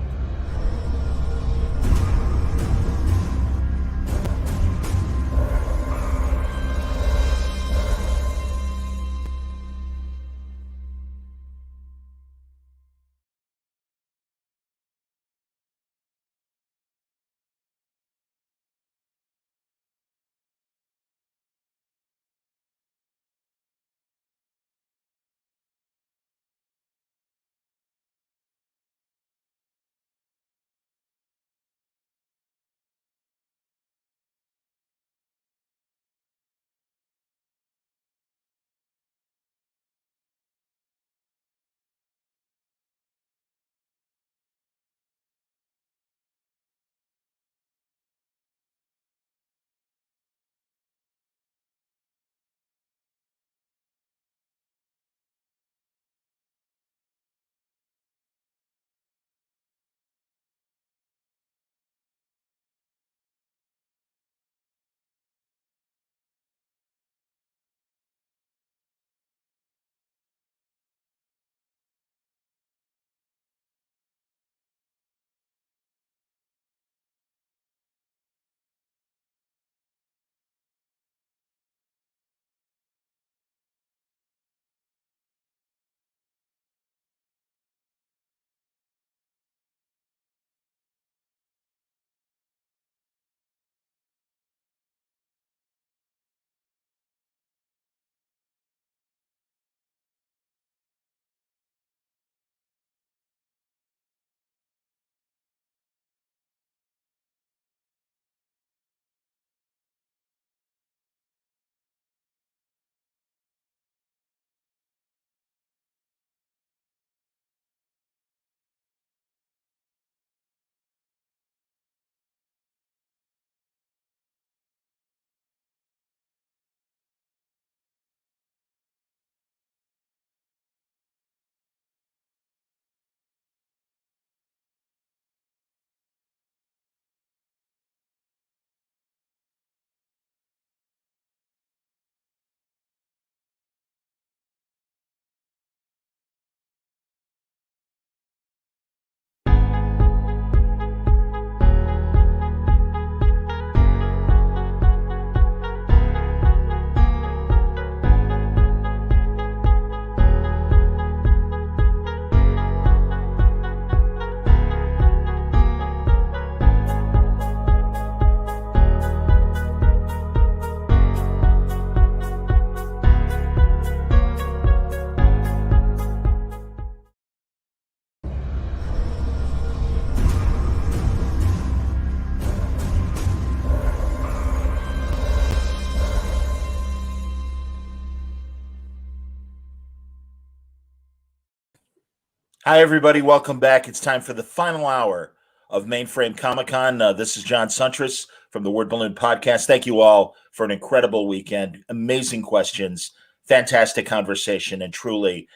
Hi, everybody. Welcome back. It's time for the final hour of Mainframe Comic-Con. This is John Suntress from the Word Balloon Podcast. Thank you all for an incredible weekend. Amazing questions, fantastic conversation, and truly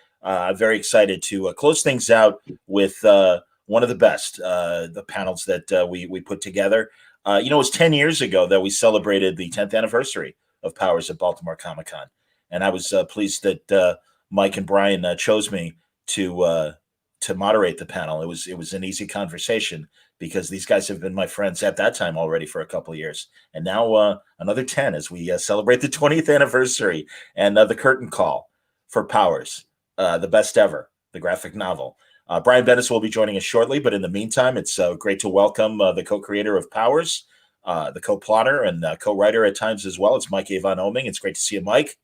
very excited to close things out with one of the best, the panels that we put together. It was 10 years ago that we celebrated the 10th anniversary of Powers at Baltimore Comic-Con. And I was pleased that Mike and Bryan chose me to moderate the panel. It was an easy conversation because these guys have been my friends at that time already for a couple of years. And now another 10 as we celebrate the 20th anniversary and the curtain call for Powers, the best ever, the graphic novel. Brian Bendis will be joining us shortly, but in the meantime, it's great to welcome the co-creator of Powers, the co-plotter and co-writer at times as well. It's Mike Avon Oming. It's great to see you, Mike.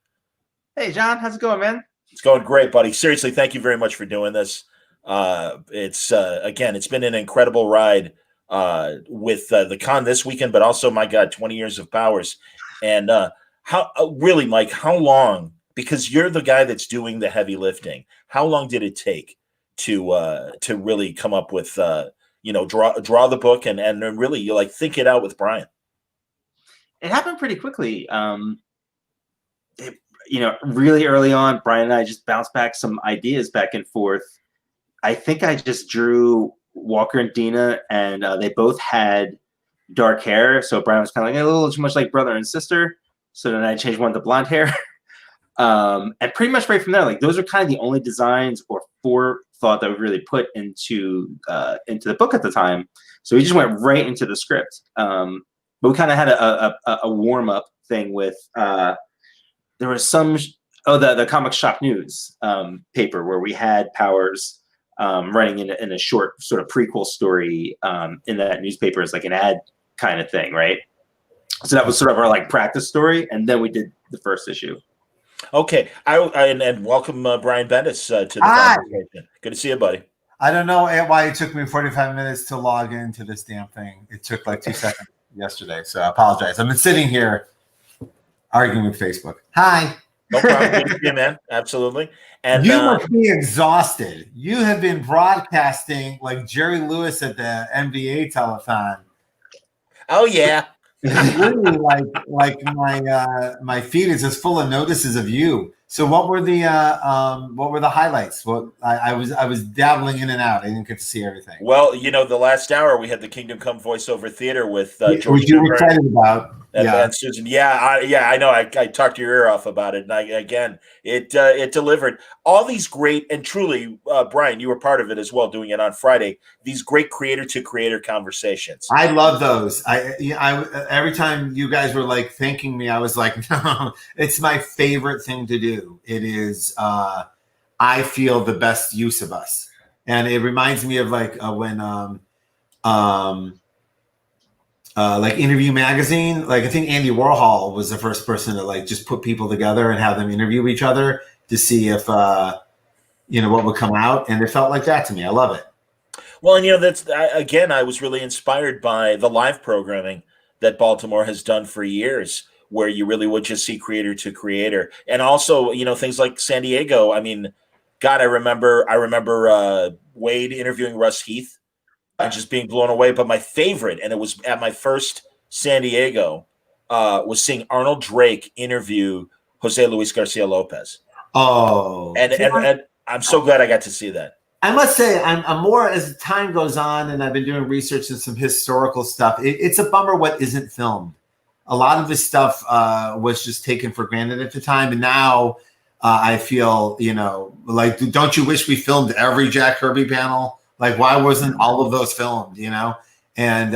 Hey, John. How's it going, man? It's going great, buddy. Seriously, thank you very much for doing this. It's been an incredible ride with the con this weekend, but also, my God, 20 years of Powers. And really, Mike, how long, because you're the guy that's doing the heavy lifting, how long did it take to really come up with, draw the book and really, you think it out with Bryan? It happened pretty quickly. Really early on, Bryan and I just bounced back some ideas back and forth. I think I just drew Walker and Dina, and they both had dark hair. So Bryan was kind of like a little too much like brother and sister. So then I changed one to blonde hair. And pretty much right from there, those are kind of the only designs or forethought that we really put into the book at the time. So we just went right into the script. But we kind of had a warm up thing with there was the Comic Shop News paper where we had Powers running in a short sort of prequel story in that newspaper as like an ad kind of thing, right? So that was sort of our practice story, and then we did the first issue. Okay, and welcome Brian Bendis to the conversation. Good to see you, buddy. I don't know why it took me 45 minutes to log into this damn thing. It took 2 seconds yesterday, so I apologize. I've been sitting here arguing with Facebook. Hi. No problem. Good to see you, man. Absolutely. And you must be exhausted. You have been broadcasting like Jerry Lewis at the NBA telethon. Oh yeah. Really, like my feed is just full of notices of you. So what were the highlights? Well, I was dabbling in and out. I didn't get to see everything. Well, the last hour we had the Kingdom Come voiceover theater with George. Which you were excited about. And Susan. I know. I talked your ear off about it, and it delivered. All these great, and truly, Bryan, you were part of it as well, doing it on Friday. These great creator-to-creator conversations. I love those. I every time you guys were thanking me, I was like, no, it's my favorite thing to do. It is. I feel the best use of us, and it reminds me of when Interview Magazine, I think Andy Warhol was the first person to just put people together and have them interview each other to see if what would come out, and it felt like that to me. I love it. Well, and that's again, I was really inspired by the live programming that Baltimore has done for years, where you really would just see creator to creator, and also things like San Diego. I mean, God, I remember Waid interviewing Russ Heath. And just being blown away. But my favorite, and it was at my first San Diego, was seeing Arnold Drake interview Jose Luis Garcia Lopez. Oh, and I'm so glad I got to see that. I must say, I'm more as time goes on, and I've been doing research and some historical stuff. It's a bummer what isn't filmed. A lot of this stuff was just taken for granted at the time, and now I feel don't you wish we filmed every Jack Kirby panel? Why wasn't all of those filmed, And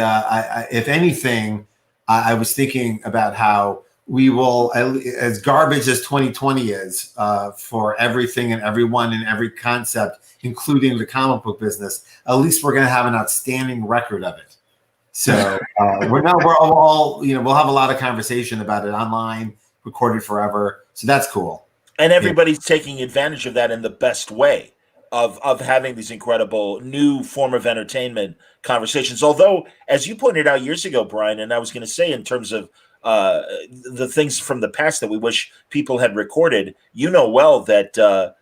if anything, I was thinking about how we will, as garbage as 2020 is for everything and everyone and every concept, including the comic book business, at least we're going to have an outstanding record of it. So we'll have a lot of conversation about it online, recorded forever. So that's cool. And everybody's taking advantage of that in the best way. Of having these incredible new form of entertainment conversations. Although, as you pointed out years ago, Bryan, and I was going to say in terms of the things from the past that we wish people had recorded, well that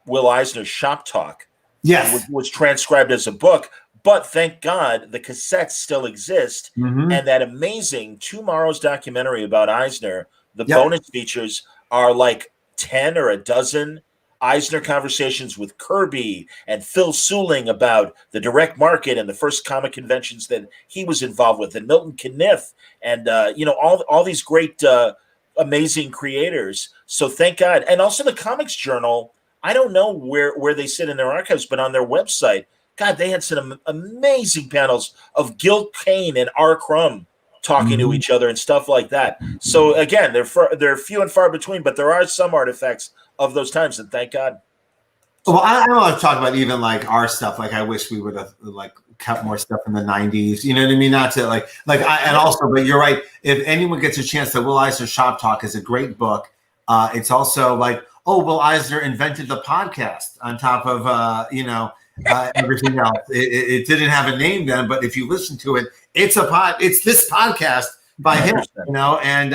Will Eisner's Shop Talk Yes. was transcribed as a book. But thank God the cassettes still exist. Mhm. And that amazing Tomorrow's documentary about Eisner, the Yep. bonus features are like 10 or a dozen Eisner conversations with Kirby and Phil Suling about the direct market and the first comic conventions that he was involved with, and Milton Caniff, and all these great amazing creators. So thank God. And also the Comics Journal, I don't know where they sit in their archives, but on their website, God, they had some amazing panels of Gil Kane and R. Crumb talking to each other and stuff like that. So again, they're few and far between, but there are some artifacts of those times, and thank God. Well, I don't want to talk about even like our stuff. Like, I wish we would have like kept more stuff in the '90s. You know what I mean? Not to and also, but you're right. If anyone gets a chance, the Will Eisner Shop Talk is a great book. It's also like, Will Eisner invented the podcast on top of everything else. It didn't have a name then, but if you listen to it, it's this podcast by him, and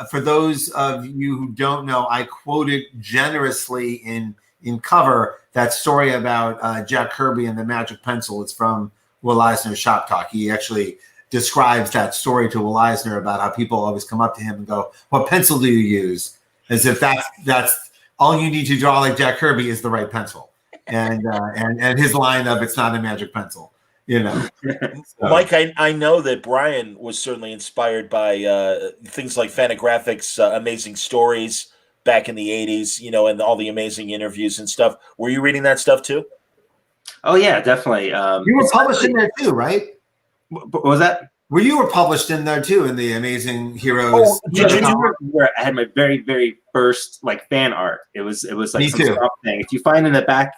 for those of you who don't know, I quoted generously in cover that story about Jack Kirby and the magic pencil. It's from Will Eisner's Shop Talk. He actually describes that story to Will Eisner about how people always come up to him and go, "What pencil do you use?" As if that's all you need to draw like Jack Kirby is the right pencil. And his line of, "It's not a magic pencil." So. Mike, I know that Bryan was certainly inspired by things like Fantagraphics' amazing stories back in the 80s, and all the amazing interviews and stuff. Were you reading that stuff too? Oh, yeah, definitely. You were published in there too, right? What was that? You were published in there too, in the Amazing Heroes. Oh, did you remember where I had my very, very first fan art? It was like Me some too. Swamp Thing. If you find in the back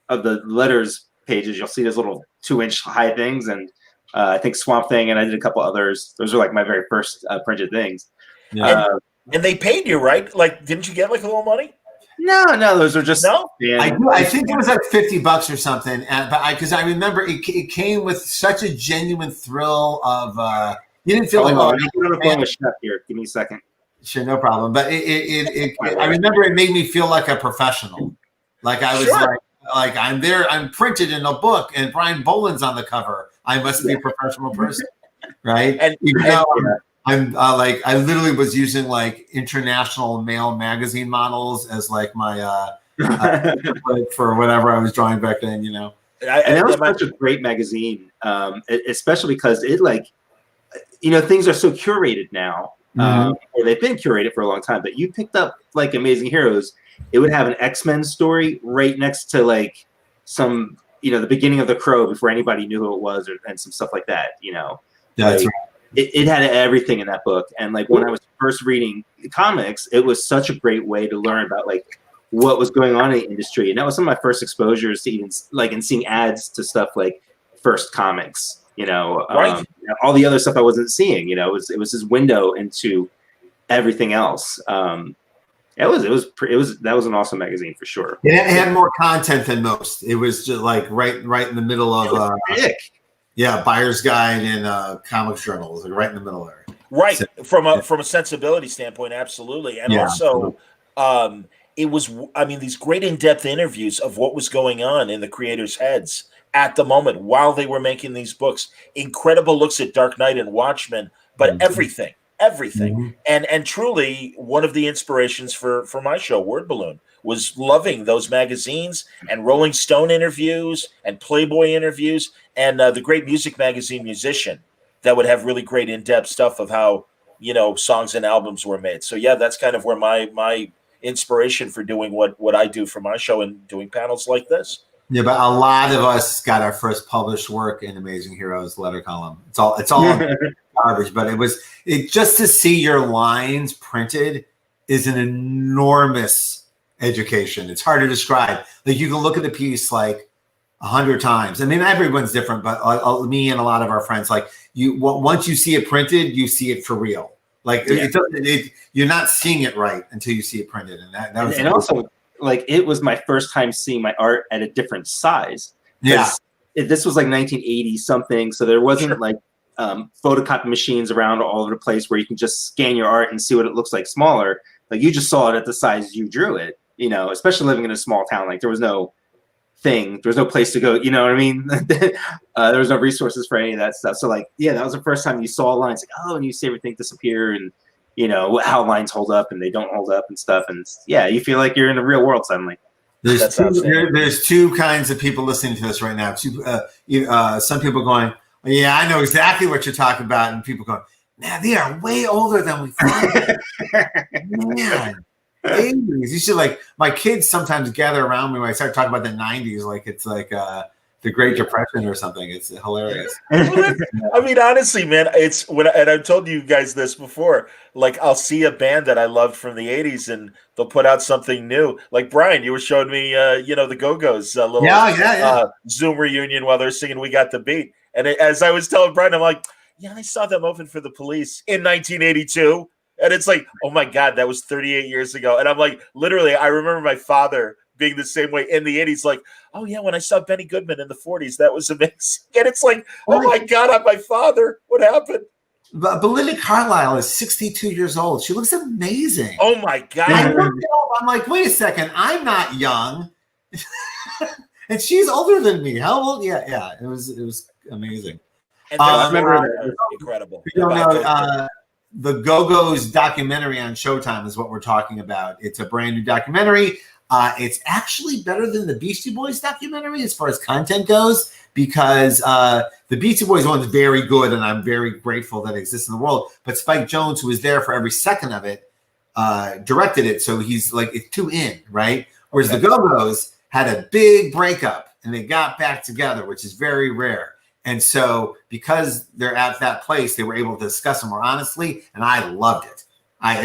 of the letters pages, you'll see those little 2-inch high things, and I think Swamp Thing, and I did a couple others. Those are like my very first printed things. Yeah. And they paid you, right? Like, didn't you get like a little money? No, those are just I think it was like $50 or something, because I remember it came with such a genuine thrill of you didn't feel I'm like going to phone a chef here. Give me a second. Sure, no problem. But I remember it made me feel like a professional. Like I was like I'm there, I'm printed in a book, and Brian Boland's on the cover. I must be a professional person, right? And even though I'm I literally was using like international male magazine models as like my for whatever I was drawing back then, And that was such a great magazine, especially because it things are so curated now, or they've been curated for a long time. But you picked up like Amazing Heroes, it would have an X-Men story right next to some the beginning of the Crow before anybody knew who it was, and some stuff like that. That's right. It had everything in that book. And when I was first reading comics, it was such a great way to learn about what was going on in the industry. And that was some of my first exposures to even and seeing ads to stuff like First Comics, Right. All the other stuff I wasn't seeing, it was this window into everything else. That was an awesome magazine for sure. It had more content than most. It was just right in the middle of Buyer's Guide and Comics Journal was right in the middle there. Right, from a sensibility standpoint, absolutely, and also, it was. I mean, these great in-depth interviews of what was going on in the creators' heads at the moment while they were making these books. Incredible looks at Dark Knight and Watchmen, but everything, and truly one of the inspirations for my show, Word Balloon, was loving those magazines and Rolling Stone interviews and Playboy interviews and the great music magazine Musician that would have really great in-depth stuff of how songs and albums were made. So that's kind of where my inspiration for doing what I do for my show and doing panels like this. Yeah, but a lot of us got our first published work in Amazing Heroes letter column. It's all garbage, but it just to see your lines printed is an enormous education. It's hard to describe. You can look at the piece 100 times. I mean, everyone's different, but me and a lot of our friends, once you see it printed, you see it for real. You're not seeing it right until you see it printed, and that was. And also, it was my first time seeing my art at a different size. Yeah, this was 1980 something, so there wasn't photocopy machines around all over the place where you can just scan your art and see what it looks like smaller. You just saw it at the size you drew it. Especially living in a small town, there was no thing. There was no place to go. You know what I mean? There was no resources for any of that stuff. So like, yeah, that was the first time you saw lines like, oh, and you see everything disappear, and you know how lines hold up and they don't hold up and stuff. And yeah, you feel like you're in the real world suddenly. There's two kinds of people listening to this right now. Some people going, yeah, I know exactly what you're talking about, and people going, man, they are way older than we thought. Man, 80s. You should like my kids sometimes gather around me when I start talking about the 90s, like it's like the Great Depression or something. It's hilarious. I mean, honestly, man, it's and I've told you guys this before. Like, I'll see a band that I loved from the '80s, and they'll put out something new. Like Bryan, you were showing me, the Go-Go's little Zoom reunion while they're singing "We Got the Beat." And as I was telling Bryan, I'm like, yeah, I saw them open for the Police in 1982. And it's like, oh my God, that was 38 years ago. And I'm like, literally, I remember my father being the same way in the 80s, like, oh yeah, when I saw Benny Goodman in the 40s, that was amazing. And it's like, oh my God, I'm my father. What happened? But Belinda Carlisle is 62 years old. She looks amazing. Oh my God. I'm like, wait a second, I'm not young. And she's older than me. How old? Yeah. It was amazing. And incredible. You know, the Go-Go's documentary on Showtime is what we're talking about. It's a brand new documentary. It's actually better than the Beastie Boys documentary as far as content goes, because the Beastie Boys one's very good, and I'm very grateful that it exists in the world. But Spike Jonze, who was there for every second of it, directed it, so he's like, it's too in, right? Whereas the Go-Go's had a big breakup, and they got back together, which is very rare. And so because they're at that place, they were able to discuss them more honestly, and I loved it.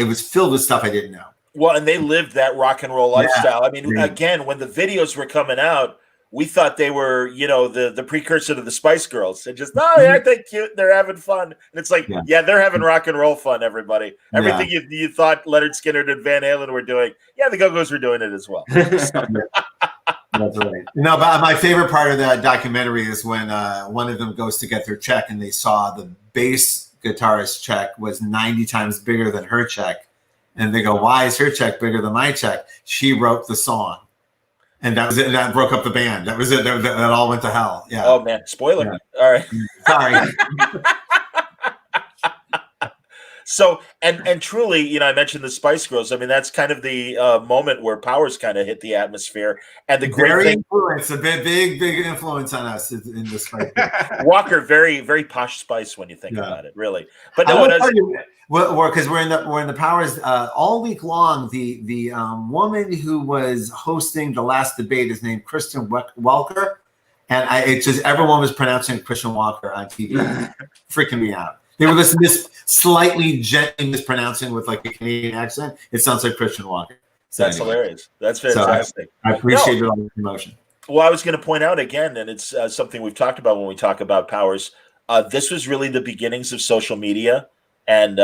It was filled with stuff I didn't know. Well, and they lived that rock and roll lifestyle. I mean, again, when the videos were coming out, we thought they were, the precursor to the Spice Girls. And just, aren't they cute? They're having fun. And it's like, they're having rock and roll fun, everybody. Everything you thought Leonard Skinner and Van Halen were doing, the Go-Go's were doing it as well. That's right. No, but my favorite part of that documentary is when one of them goes to get their check, and they saw the bass guitarist's check was 90 times bigger than her check. And they go, why is her check bigger than my check? She wrote the song. And that was it. That broke up the band. That was it. That all went to hell. Yeah. Oh, man. Spoiler. Yeah. All right. Sorry. So, and truly, I mentioned the Spice Girls. I mean, that's kind of the moment where Powers kind of hit the atmosphere. And the great thing, influence, a big influence on us in the Spice Girls. Walker, very, very posh Spice when you think about it, really. But because we're in the Powers all week long. The woman who was hosting the last debate is named Kristen Welker, and it's just everyone was pronouncing Christian Walker on TV, freaking me out. They were listening to this slightly gently mispronouncing with like a Canadian accent. It sounds like Christian Walker. So that's hilarious. That's fantastic. So I appreciate all the promotion. Well, I was going to point out again, and it's something we've talked about when we talk about Powers. This was really the beginnings of social media, and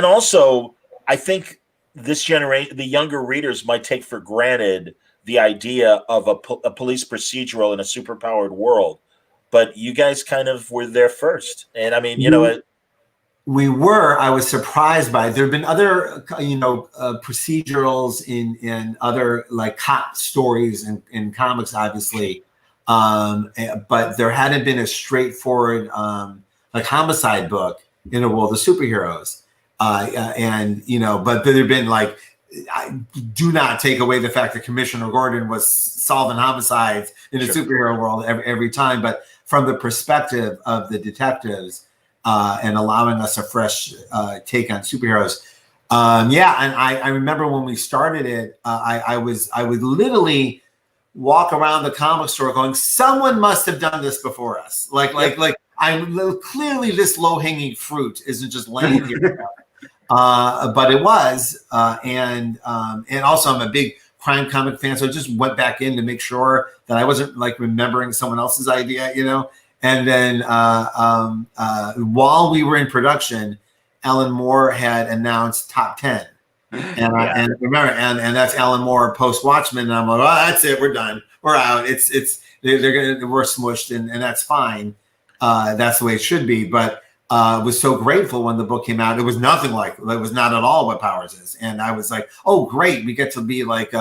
also I think this generation, the younger readers, might take for granted the idea of a police procedural in a superpowered world. But you guys kind of were there first. And I mean, we were. I was surprised by it. There have been other, procedurals in other like cop stories in comics, obviously. But there hadn't been a straightforward like homicide book in a world of superheroes. But there have been like, I do not take away the fact that Commissioner Gordon was solving homicides in a superhero world every time, but from the perspective of the detectives and allowing us a fresh take on superheroes. And I remember when we started it, I would literally walk around the comic store going, someone must have done this before us. Like I'm clearly this low-hanging fruit isn't just laying here. But it was, and also I'm a big crime comic fan, so I just went back in to make sure that I wasn't like remembering someone else's idea, And then while we were in production, Alan Moore had announced top 10, and remember, and that's Alan Moore post Watchmen, and I'm like, oh, that's it, we're done, we're out. We're smushed, and that's fine. That's the way it should be, but. Was so grateful when the book came out. It was nothing like it was not at all what Powers is, and I was like, "Oh, great! We get to be like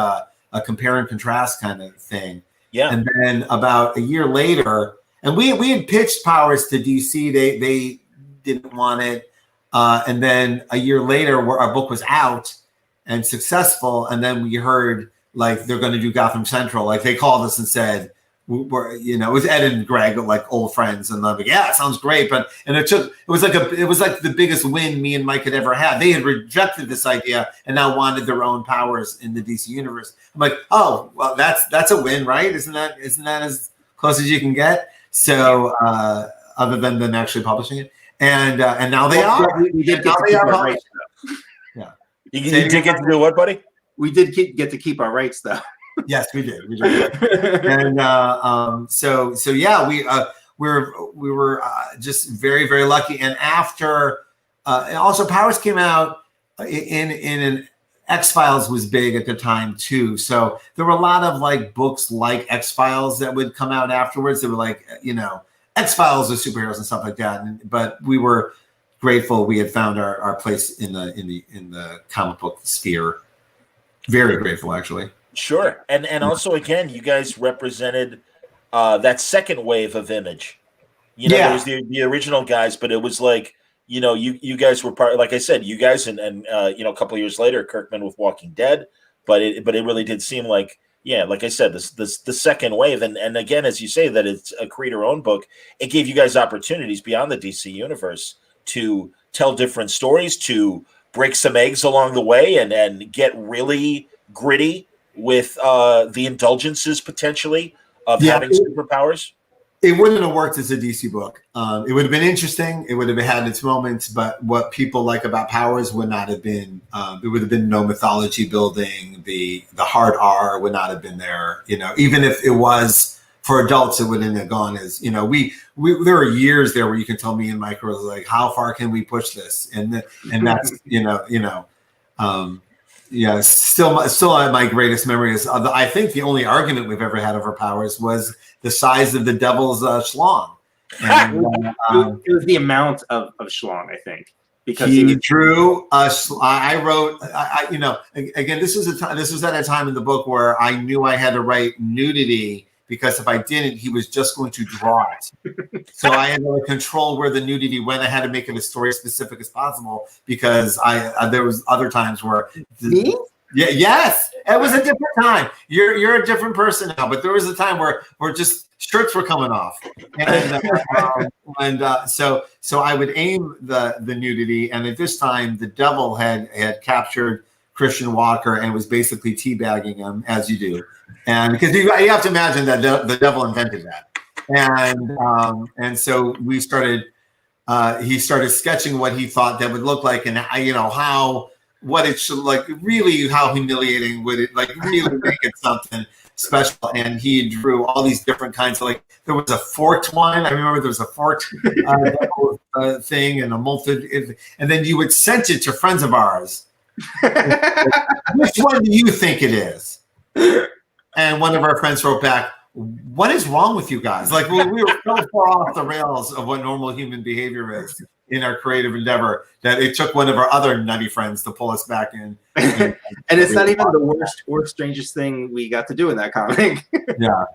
a compare and contrast kind of thing. Yeah. And then about a year later, and we had pitched Powers to DC. They didn't want it. And then a year later, where our book was out and successful, and then we heard like they're going to do Gotham Central. Like they called us and said, we're, you know, it was Ed and Greg, like old friends, and I'm like, yeah, it sounds great. But it was like the biggest win me and Mike had ever had. They had rejected this idea and now wanted their own Powers in the DC universe. I'm like, oh, well, that's a win, right? Isn't that as close as you can get? So other than them actually publishing it, and now they are. We did get to keep our rights, though. Yeah, you did get to do what, buddy? We did get to keep our rights, though. Yes, we did. And so yeah, we were just very, very lucky. And after also Powers came out in an X-Files was big at the time too. So there were a lot of like books like X-Files that would come out afterwards. They were like, you know, X-Files of superheroes and stuff like that. But we were grateful we had found our place in the comic book sphere. Very grateful, actually. Sure. And also, again, you guys represented that second wave of Image. You know, there was the original guys, but it was like, you know, you guys were part, like I said, you guys and you know, a couple of years later, Kirkman with Walking Dead, but it really did seem like, yeah, like I said, the second wave. And again, as you say, that it's a creator-owned book, it gave you guys opportunities beyond the DC universe to tell different stories, to break some eggs along the way and get really gritty with the indulgences potentially of having superpowers. It wouldn't have worked as a DC book. It would have been interesting. It would have had its moments, but what people like about Powers would not have been. There would have been no mythology building. The hard R would not have been there. You know, even if it was for adults, it wouldn't have gone as, you know. We there were years there where you can tell me and Mike was like, how far can we push this? And that's yeah, still my greatest memory is I think the only argument we've ever had over Powers was the size of the devil's schlong. And, it was the amount of schlong, I think, because he drew us. I wrote. You know, again, this was at a time in the book where I knew I had to write nudity, because if I didn't, he was just going to draw it. So I had to control where the nudity went. I had to make it as story specific as possible, because there was other times where yes, it was a different time. You're a different person now, but there was a time where just shirts were coming off, and so I would aim the nudity, and at this time the devil had captured Christian Walker and was basically teabagging him, as you do. And because you have to imagine that the devil invented that, and so we started. He started sketching what he thought that would look like, and what it should like. Really, how humiliating would it like? Really make it something special. And he drew all these different kinds of, like, there was a forked one. I remember there was a forked thing and a molted, and then you would send it to friends of ours. Which one do you think it is? And one of our friends wrote back, what is wrong with you guys? Like, we were so far off the rails of what normal human behavior is in our creative endeavor that it took one of our other nutty friends to pull us back in. And it's not even the worst or strangest thing we got to do in that comic. Yeah.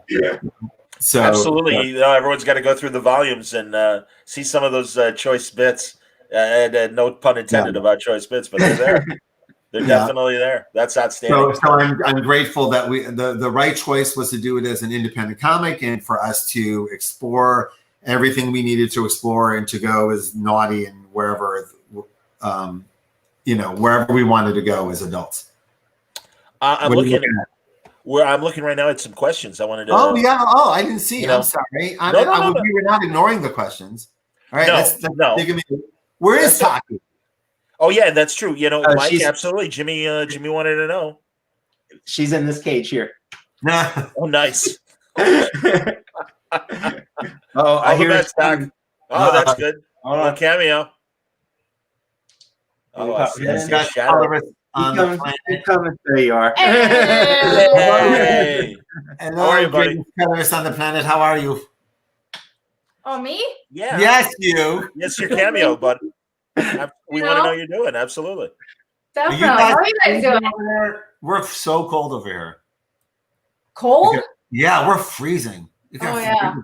So absolutely, everyone's got to go through the volumes and see some of those choice bits. And no pun intended about choice bits, but they're there. They're definitely there. That's outstanding. So I'm grateful that the right choice was to do it as an independent comic, and for us to explore everything we needed to explore and to go as naughty and wherever we wanted to go as adults. I'm looking right now at some questions. I wanted to. I didn't see. I'm sorry. We were not ignoring the questions. All right. No. Where is Taki? Oh yeah, that's true. Mike, absolutely. Jimmy wanted to know. She's in this cage here. Oh, nice. I hear that, Doc. Oh, that's good. A cameo. Oh, I see a shadow. There you are. Hey. Hello, How are you, buddy? Colors on the planet. How are you? Oh, me? Yeah. Yes, you. Yes, your cameo, bud. We want to know you're doing. Absolutely. Definitely. How are you guys doing? We're so cold over here. Cold? Yeah, we're freezing. Oh, yeah.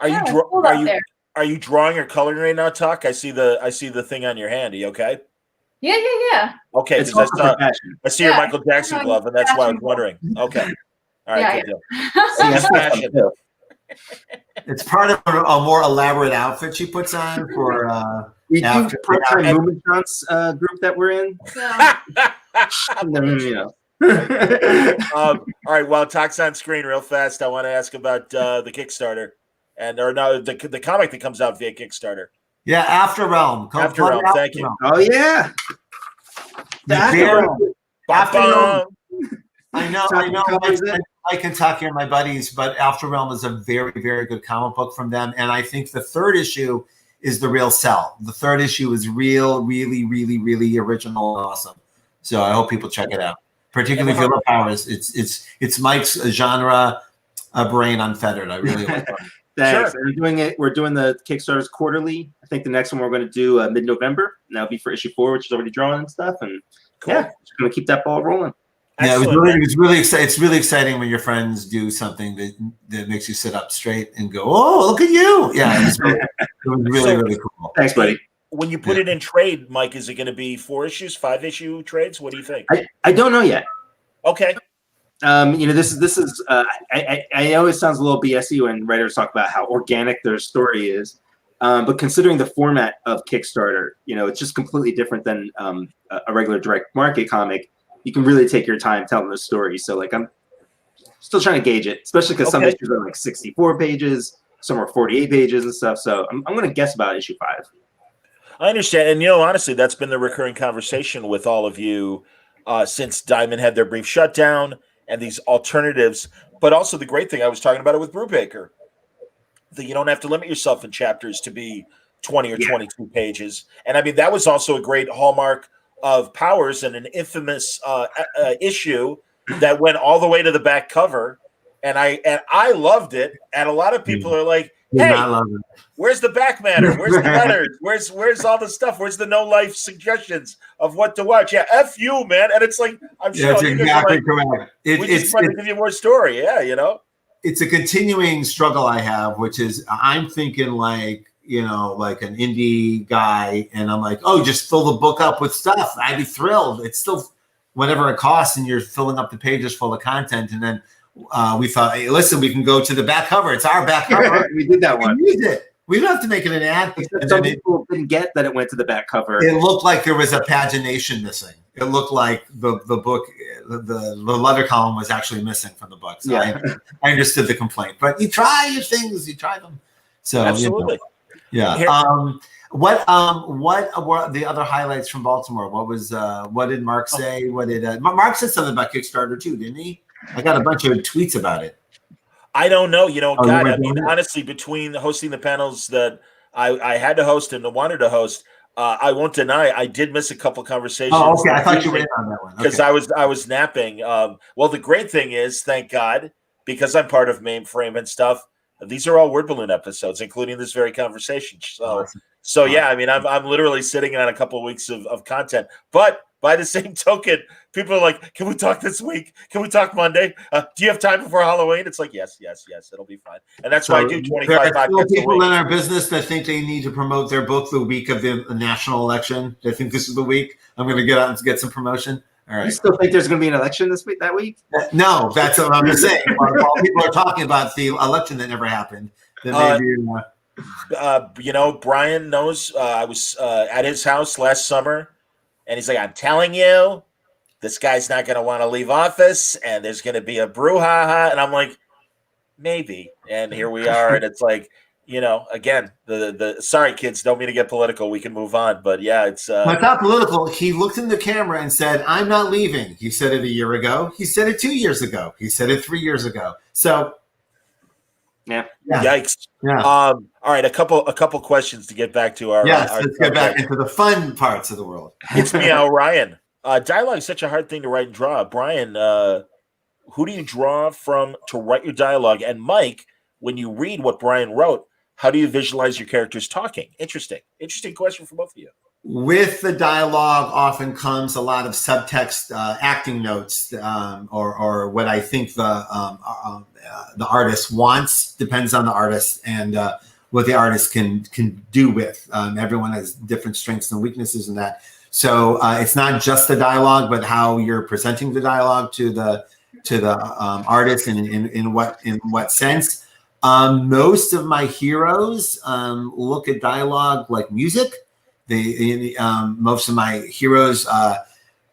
Are you Yeah, it's cold out there. are you drawing or coloring right now, Tuck? I see the thing on your hand. Are you okay? Yeah. Okay, It's because also for fashion. I see your Yeah, Michael Jackson no, glove, and that's why I was fashion wondering. Okay. All right, Yeah, good deal. See, Just fashion. It's part of a more elaborate outfit she puts on for We do after. part-time movement shots group that we're in. Yeah. And then, you know. All right, while Tuck's on screen real fast, I want to ask about the Kickstarter, the comic that comes out via Kickstarter. Yeah, After Realm. After Realm, thank you. Oh yeah. After Realm. I know. covers it. Mike and Tuck are my buddies, but After Realm is a very, very good comic book from them. And I think the third issue is the real sell. The third issue is really, really, really original and awesome. So I hope people check it out. Particularly if you love powers. It's Mike's genre brain unfettered. I really like it. Thanks. Sure. We're doing the Kickstarters quarterly. I think the next one we're going to do mid-November. And that'll be for issue 4, which is already drawn and stuff. And yeah, just going to keep that ball rolling. Yeah, it's really exciting. It's really exciting when your friends do something that makes you sit up straight and go, "Oh, look at you!" Yeah, it was really cool. Thanks, buddy. When you put it in trade, Mike, is it going to be 4 issues, 5 issue trades? What do you think? I don't know yet. Okay. This is I know it sounds a little BSy when writers talk about how organic their story is, but considering the format of Kickstarter, it's just completely different than a regular direct market comic. You can really take your time telling the story. So I'm still trying to gauge it, especially because some issues are 64 pages, some are 48 pages and stuff. So I'm going to guess about issue 5. I understand. And, honestly, that's been the recurring conversation with all of you since Diamond had their brief shutdown and these alternatives. But also the great thing, I was talking about it with Brubaker, that you don't have to limit yourself in chapters to be 20 or 22 pages. And, I mean, that was also a great hallmark of Powers and an infamous issue that went all the way to the back cover. And I loved it. And a lot of people are like, hey, where's the back matter? Where's the letters? Where's all the stuff? Where's the no life suggestions of what to watch? Yeah, F you, man. And it's like, I'm sure that's exactly correct. We just want to give you more story. Yeah, It's a continuing struggle I have, which is I'm thinking like an indie guy, and I'm like, oh, just fill the book up with stuff. I'd be thrilled. It's still whatever it costs, and you're filling up the pages full of content. And then we thought, hey, listen, we can go to the back cover. It's our back cover. We did that one. We used it. We don't have to make it an ad. Some people didn't get that it went to the back cover. It looked like there was a pagination missing. It looked like the book, the letter column was actually missing from the book. So I understood the complaint. But you try your things, you try them. So absolutely. Yeah. What were the other highlights from Baltimore? What did Mark say? What did Mark said something about Kickstarter too, didn't he? I got a bunch of tweets about it. I don't know. God, I mean, honestly, between hosting the panels that I had to host and wanted to host, I won't deny I did miss a couple conversations. Oh, okay. I thought you were in on that one because I was napping. Well, the great thing is, thank God, because I'm part of Mainframe and stuff. These are all Word Balloon episodes, including this very conversation. So yeah, I mean, I'm literally sitting on a couple of weeks of content. But by the same token, people are like, "Can we talk this week? Can we talk Monday? Do you have time before Halloween?" It's like, yes, it'll be fine. And that's why I do 25 podcasts a week. People in our business that think they need to promote their book the week of the national election. They think this is the week I'm going to get out and get some promotion. All right. You still think there's going to be an election that week? No, that's what I'm just saying. While people are talking about the election that never happened, then maybe. Bryan knows. I was at his house last summer, and he's like, "I'm telling you, this guy's not going to want to leave office, and there's going to be a brouhaha." And I'm like, maybe. And here we are, and it's like, again, the sorry kids, don't mean to get political. We can move on, but yeah, it's not political. He looked in the camera and said, "I'm not leaving." He said it a year ago. He said it 2 years ago. He said it 3 years ago. So, yeah. Yikes. Yeah. All right, a couple questions to get back to our. Yes, our let's get back into the fun parts of the world. It's me, Ryan. Dialogue is such a hard thing to write and draw. Bryan, who do you draw from to write your dialogue? And Mike, when you read what Bryan wrote, how do you visualize your characters talking? Interesting question for both of you. with the dialogue often comes a lot of subtext, acting notes, or what I think the artist wants. Depends on the artist and what the artist can do with. Everyone has different strengths and weaknesses in that. So it's not just the dialogue, but how you're presenting the dialogue to the artist and in what sense. Most of my heroes look at dialogue like music. Most of my heroes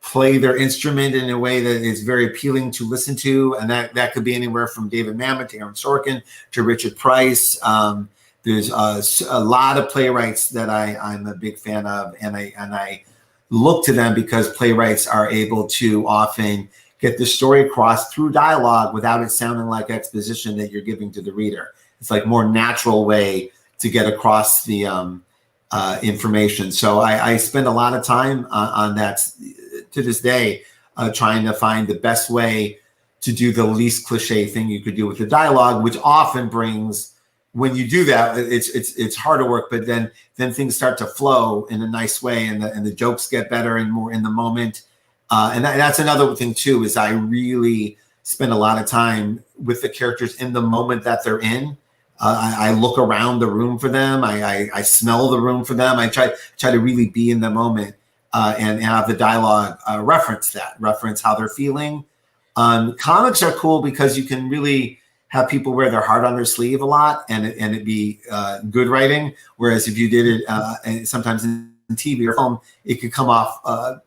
play their instrument in a way that is very appealing to listen to, and that could be anywhere from David Mamet to Aaron Sorkin to Richard Price. There's a lot of playwrights that I'm a big fan of, and I look to them because playwrights are able to often get the story across through dialogue without it sounding like exposition that you're giving to the reader. It's like more natural way to get across the information. So I spend a lot of time on that to this day, trying to find the best way to do the least cliche thing you could do with the dialogue, which often brings, when you do that, it's harder work, but then things start to flow in a nice way, and the jokes get better and more in the moment. And that's another thing too, is I really spend a lot of time with the characters in the moment that they're in. I look around the room for them. I smell the room for them. I try to really be in the moment and have the dialogue reference how they're feeling. Comics are cool because you can really have people wear their heart on their sleeve a lot, and it be good writing. Whereas if you did it sometimes in TV or film, it could come off, a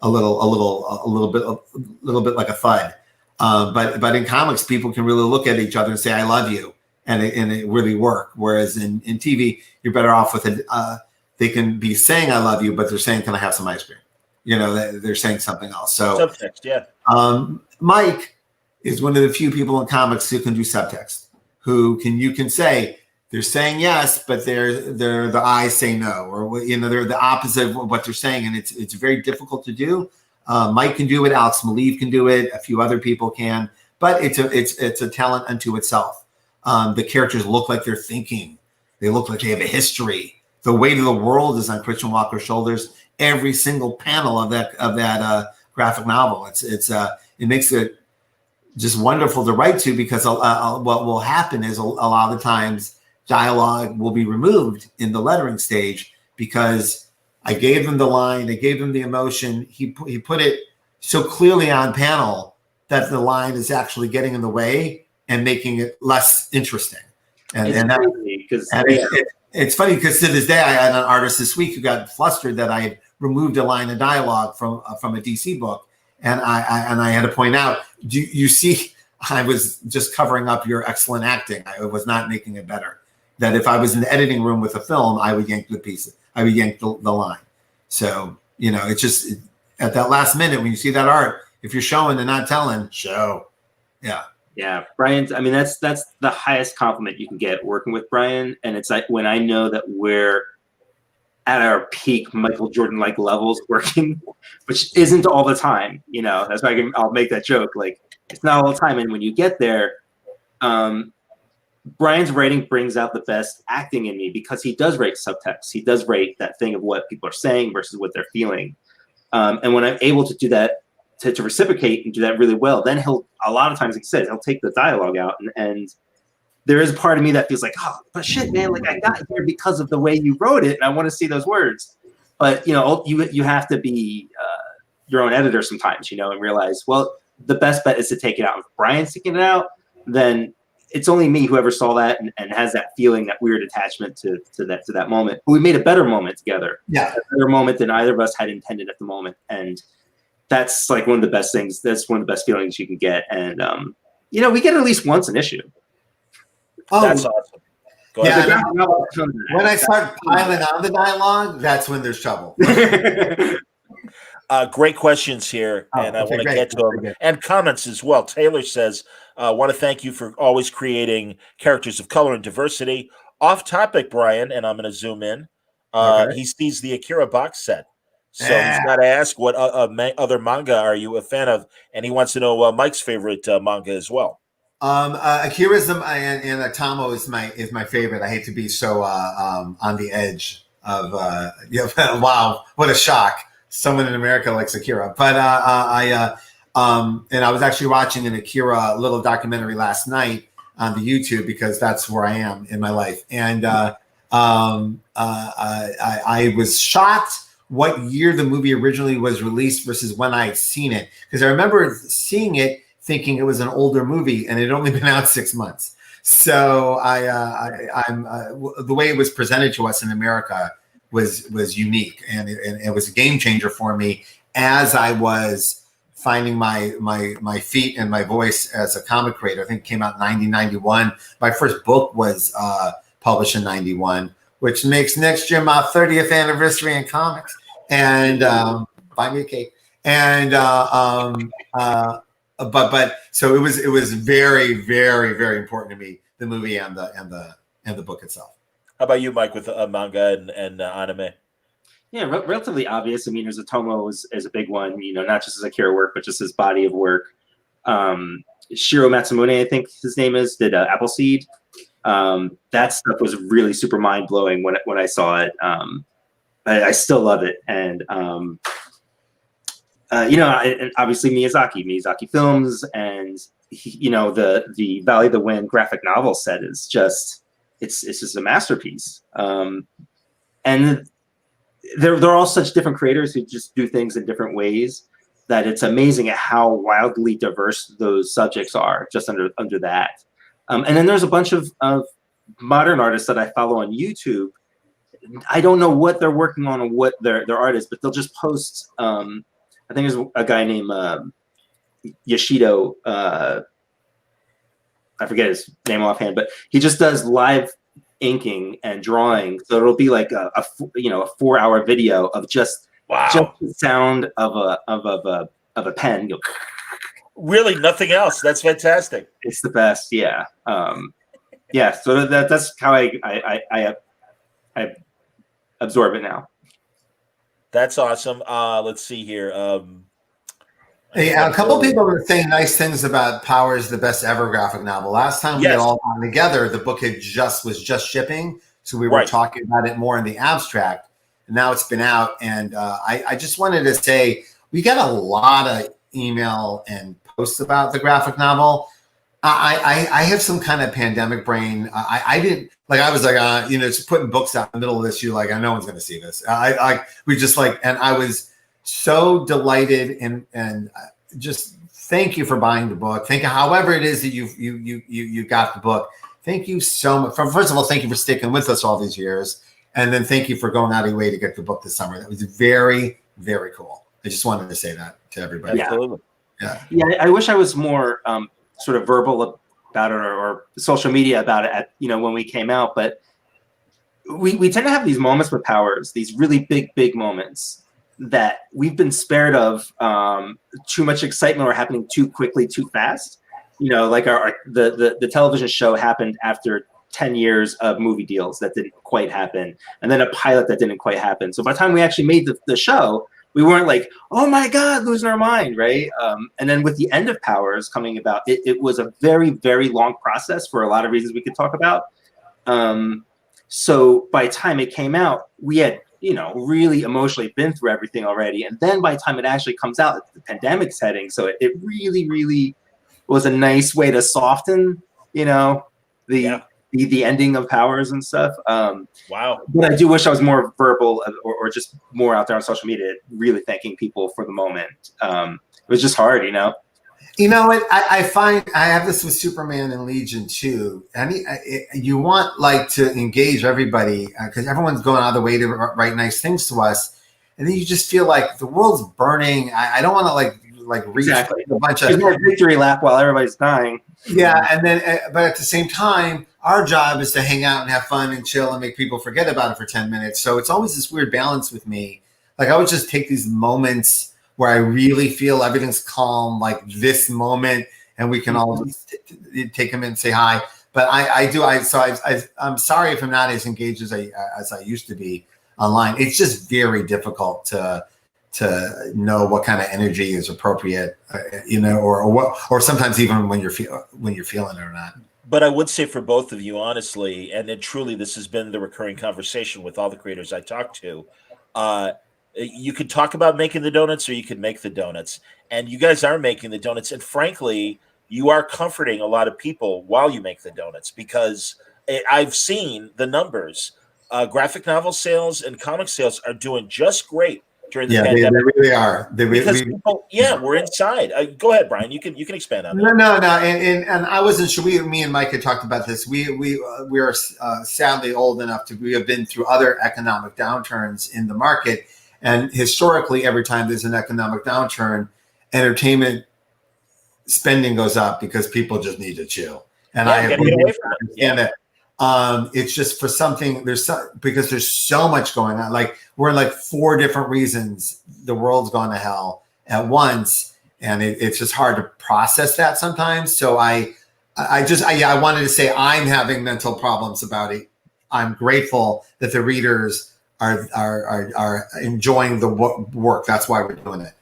little bit like a thud. But in comics, people can really look at each other and say, "I love you," and it really work. Whereas in TV, you're better off with it. They can be saying "I love you," but they're saying, "Can I have some ice cream?" They're saying something else. So subtext, yeah. Mike is one of the few people in comics who can do subtext. You can say they're saying yes, but the eyes say no, or they're the opposite of what they're saying, and it's very difficult to do. Mike can do it. Alex Maleev can do it. A few other people can, but it's a talent unto itself. The characters look like they're thinking. They look like they have a history. The weight of the world is on Christian Walker's shoulders. Every single panel of that graphic novel. It makes it just wonderful to write to, because what will happen is a lot of the times dialogue will be removed in the lettering stage because I gave them the line, I gave them the emotion. He put it so clearly on panel that the line is actually getting in the way and making it less interesting. It's funny because to this day, I had an artist this week who got flustered that I had removed a line of dialogue from a DC book, and I had to point out, you see, I was just covering up your excellent acting. I was not making it better. That if I was in the editing room with a film, I would yank the piece. I would yank the line. So it's just at that last minute when you see that art, if you're showing and not telling, show. Yeah, Bryan's. I mean, that's the highest compliment you can get working with Bryan, and it's like when I know that we're at our peak Michael Jordan-like levels working, which isn't all the time. That's why I'll make that joke. Like, it's not all the time, and when you get there, Bryan's writing brings out the best acting in me because he does write subtext. He does write that thing of what people are saying versus what they're feeling, and when I'm able to do that. To reciprocate and do that really well, then a lot of times, like he says, he'll take the dialogue out, and there is a part of me that feels like, oh, but shit, man, like I got here because of the way you wrote it, and I want to see those words. But you have to be your own editor sometimes, and realize, well, the best bet is to take it out. If Bryan's taking it out, then it's only me who ever saw that and has that feeling, that weird attachment to that moment. But we made a better moment together. Yeah, a better moment than either of us had intended at the moment, and that's like one of the best things. That's one of the best feelings you can get. And, we get at least once an issue. Oh, that's awesome. Yeah, when I start piling on the dialogue, that's when there's trouble. Great questions here, and I want to get to them. And comments as well. Taylor says, I want to thank you for always creating characters of color and diversity. Off topic, Bryan, and I'm going to zoom in. He sees the Akira box set. So he's got to ask, what other manga are you a fan of? And he wants to know Mike's favorite manga as well. Akira's and Atamo is my favorite. I hate to be so on the edge. wow, what a shock. Someone in America likes Akira. But and I was actually watching an Akira little documentary last night on the YouTube because that's where I am in my life. And I was shocked what year the movie originally was released versus when I had seen it. Because I remember seeing it thinking it was an older movie and it had only been out 6 months. So I'm the way it was presented to us in America was unique, and it was a game changer for me as I was finding my feet and my voice as a comic creator. I think it came out in 1991. My first book was published in 91, which makes next year my 30th anniversary in comics. And buy me a cake. And but so it was very, very, very important to me, the movie and the book itself. How about you, Mike, with manga and anime? Yeah, relatively obvious. I mean, Otomo is a big one, not just his Akira work, but just his body of work. Shiro Matsumune, I think his name is, did Appleseed. That stuff was really super mind-blowing when I saw it. I still love it. And, and obviously Miyazaki Films, and, the Valley of the Wind graphic novel set is just, it's just a masterpiece. And they're all such different creators who just do things in different ways that it's amazing at how wildly diverse those subjects are just under that. And then there's a bunch of modern artists that I follow on YouTube. I don't know what they're working on or what their art is, but they'll just post. I think there's a guy named Yoshido. I forget his name offhand, but he just does live inking and drawing. So it'll be like a 4-hour video of just the sound of a pen. Really, nothing else. That's fantastic. It's the best. Yeah. Yeah. So that's how I absorb it now. That's awesome. Let's see here. Hey, a couple of people were saying nice things about Power is the best ever graphic novel. Last time we had all gone together, the book was just shipping, so we were talking about it more in the abstract. And now it's been out, and I just wanted to say we got a lot of email and posts about the graphic novel. I have some kind of pandemic brain. I didn't I was just putting books out in the middle of this. Like, no one's going to see this. And I was so delighted and just thank you for buying the book. Thank you, however it is that you got the book. Thank you so much. First of all, thank you for sticking with us all these years, and then thank you for going out of your way to get the book this summer. That was very, very cool. I just wanted to say that to everybody. Absolutely. Yeah. I wish I was more sort of verbal about it or social media about it when we came out, but we tend to have these moments with Powers, these really big moments that we've been spared of too much excitement or happening too quickly, too fast. Like the television show happened after 10 years of movie deals that didn't quite happen, and then a pilot that didn't quite happen. So by the time we actually made the show, we weren't like, oh my God, losing our mind, right? And then with the end of Powers coming about, it was a very, very long process for a lot of reasons we could talk about. So by the time it came out, we had really emotionally been through everything already. And then by the time it actually comes out, the pandemic's heading. So it really, really was a nice way to soften, the ending of Powers and stuff. Wow. But I do wish I was more verbal or just more out there on social media, really thanking people for the moment. It was just hard, You know what? I find I have this with Superman and Legion too. You want to engage everybody because everyone's going out of the way to write nice things to us, and then you just feel like the world's burning. I don't want to reach a bunch of victory lap while everybody's dying. Yeah, and then but at the same time, our job is to hang out and have fun and chill and make people forget about it for 10 minutes. So it's always this weird balance with me. I would just take these moments where I really feel everything's calm, like this moment, and we can all just take them in and say hi. But I'm sorry if I'm not as engaged as I used to be online. It's just very difficult to know what kind of energy is appropriate, or sometimes even when you're feeling it or not. But I would say for both of you, honestly, and then truly, this has been the recurring conversation with all the creators I talk to. You could talk about making the donuts, or you could make the donuts, and you guys are making the donuts. And frankly, you are comforting a lot of people while you make the donuts, because I've seen the numbers. Graphic novel sales and comic sales are doing just great during the Yeah, pandemic. they really are. Because people, we're inside. Go ahead, Brian. You can expand on that. No, and I wasn't sure. Me and Mike had talked about this. We are sadly old enough to we have been through other economic downturns in the market, and historically, every time there's an economic downturn, entertainment spending goes up because people just need to chill. And I get away from it. understand that. It's just for something because there's so much going on. Like we're in like 4 different reasons the world's gone to hell at once, and it's just hard to process that sometimes. So I wanted to say I'm having mental problems about it. I'm grateful that the readers are enjoying the work. That's why we're doing it.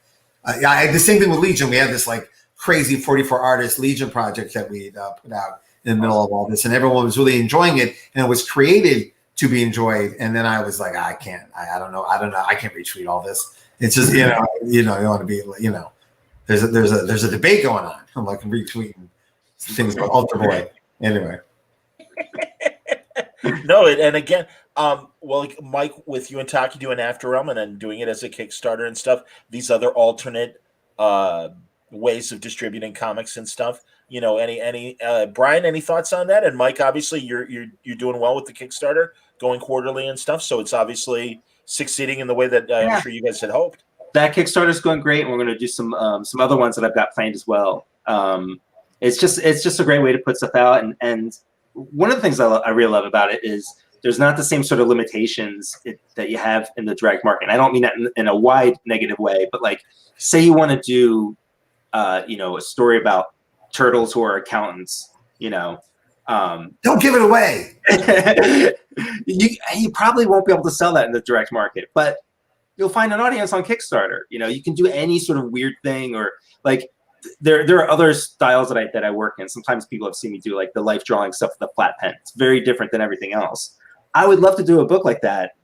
The same thing with Legion. We had this like crazy 44 artist Legion project that we put out in the middle of all this, and everyone was really enjoying it, and it was created to be enjoyed. And then I was like, I can't, I don't know, I can't retweet all this. It's just you want to be, there's a debate going on. I'm like retweeting things about Ultra Boy. Anyway. No, and again, well, like Mike, with you and Taki doing After Realm and then doing it as a Kickstarter and stuff, these other alternate ways of distributing comics and stuff. Any Brian, any thoughts on that? And Mike, obviously you're doing well with the Kickstarter, going quarterly and stuff. So it's obviously succeeding in the way that I'm sure you guys had hoped. That Kickstarter is going great, and we're going to do some other ones that I've got planned as well. It's just a great way to put stuff out, and one of the things I really love about it is there's not the same sort of limitations that you have in the direct market. And I don't mean that in a wide negative way, but like, say you want to do, a story about turtles who are accountants, don't give it away. you probably won't be able to sell that in the direct market, but you'll find an audience on Kickstarter. You can do any sort of weird thing, or like there are other styles that I work in. Sometimes people have seen me do like the life drawing stuff with a flat pen. It's very different than everything else. I would love to do a book like that,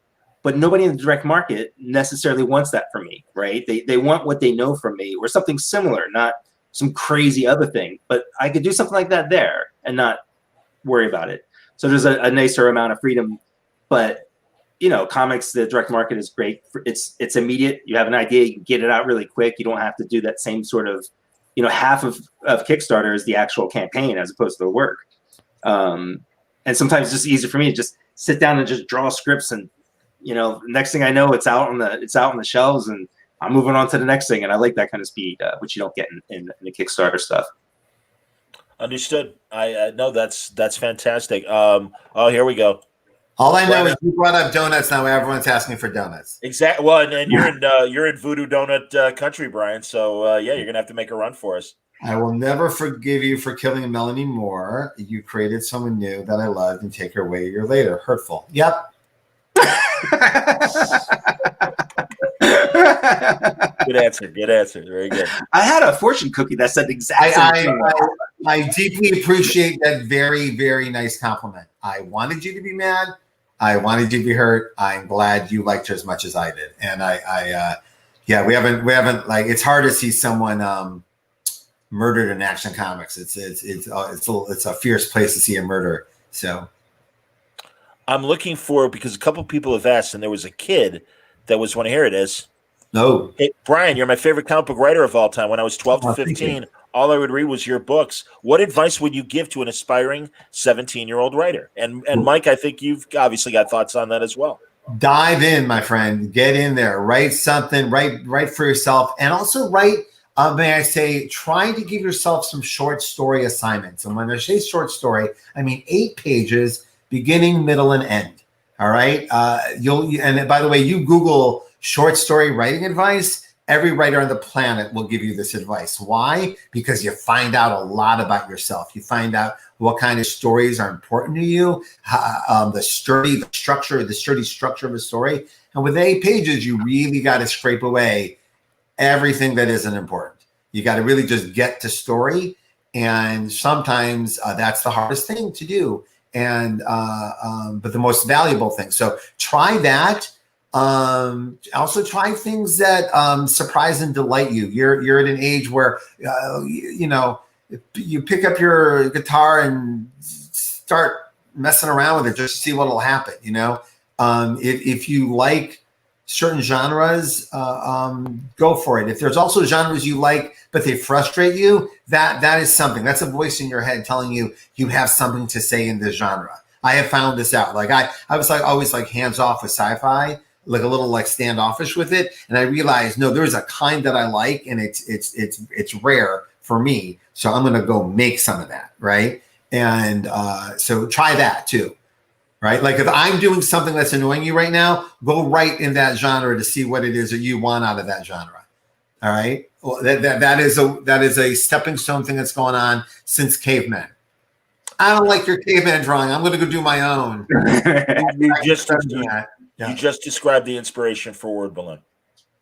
but nobody in the direct market necessarily wants that from me, right? They want what they know from me, or something similar, not some crazy other thing. But I could do something like that there and not worry about it. So there's a nicer amount of freedom. But comics, the direct market is great. It's immediate. You have an idea, you can get it out really quick. You don't have to do that same sort of, half of Kickstarter is the actual campaign as opposed to the work. And sometimes it's just easier for me to just sit down and just draw scripts, and next thing I know, it's out on the shelves, and I'm moving on to the next thing. And I like that kind of speed, which you don't get in the Kickstarter stuff. Understood. I know that's fantastic. Here we go. All I know is you brought up donuts. Now everyone's asking for donuts. Exactly. Well, and you're in Voodoo Donut country, Brian. So you're gonna have to make a run for us. I will never forgive you for killing Melanie Moore. You created someone new that I loved and take her away a year later. Hurtful. Yep. Good answer. Good answer. Very good. I had a fortune cookie that said exactly. I deeply appreciate that very, very nice compliment. I wanted you to be mad. I wanted you to be hurt. I'm glad you liked her as much as I did. And we haven't like, it's hard to see someone murdered in Action Comics. It's a fierce place to see a murder. So I'm looking for, because a couple people have asked, and there was a kid that was one. Here it is. No. Hey, Brian, you're my favorite comic book writer of all time. When I was 12 to 15, all I would read was your books. What advice would you give to an aspiring 17-year-old writer? And Mike, I think you've obviously got thoughts on that as well. Dive in, my friend. Get in there. Write something. Write for yourself. And also write, may I say, try to give yourself some short story assignments. And when I say short story, I mean 8 pages, beginning, middle, and end. All right. And by the way, you Google short story writing advice. Every writer on the planet will give you this advice. Why? Because you find out a lot about yourself. You find out what kind of stories are important to you, the sturdy structure of a story. And with 8 pages, you really got to scrape away everything that isn't important. You got to really just get to story. And sometimes that's the hardest thing to do, and but the most valuable thing. So try that. Also try things that surprise and delight you. You're at an age where you know, you pick up your guitar and start messing around with it just to see what'll happen. You know, if you like certain genres, go for it. If there's also genres you like but they frustrate you, that is something. That's a voice in your head telling you you have something to say in this genre. I have found this out. Like I was like always like hands off with sci-fi, like a little like standoffish with it, and I realized no, there's a kind that I like, and it's rare for me, so I'm gonna go make some of that, right? And so try that too, right? Like if I'm doing something that's annoying you right now, go right in that genre to see what it is that you want out of that genre. All right, well, that is a stepping stone thing that's going on since cavemen. I don't like your caveman drawing. I'm going to go do my own. You just described the inspiration for Word Balloon.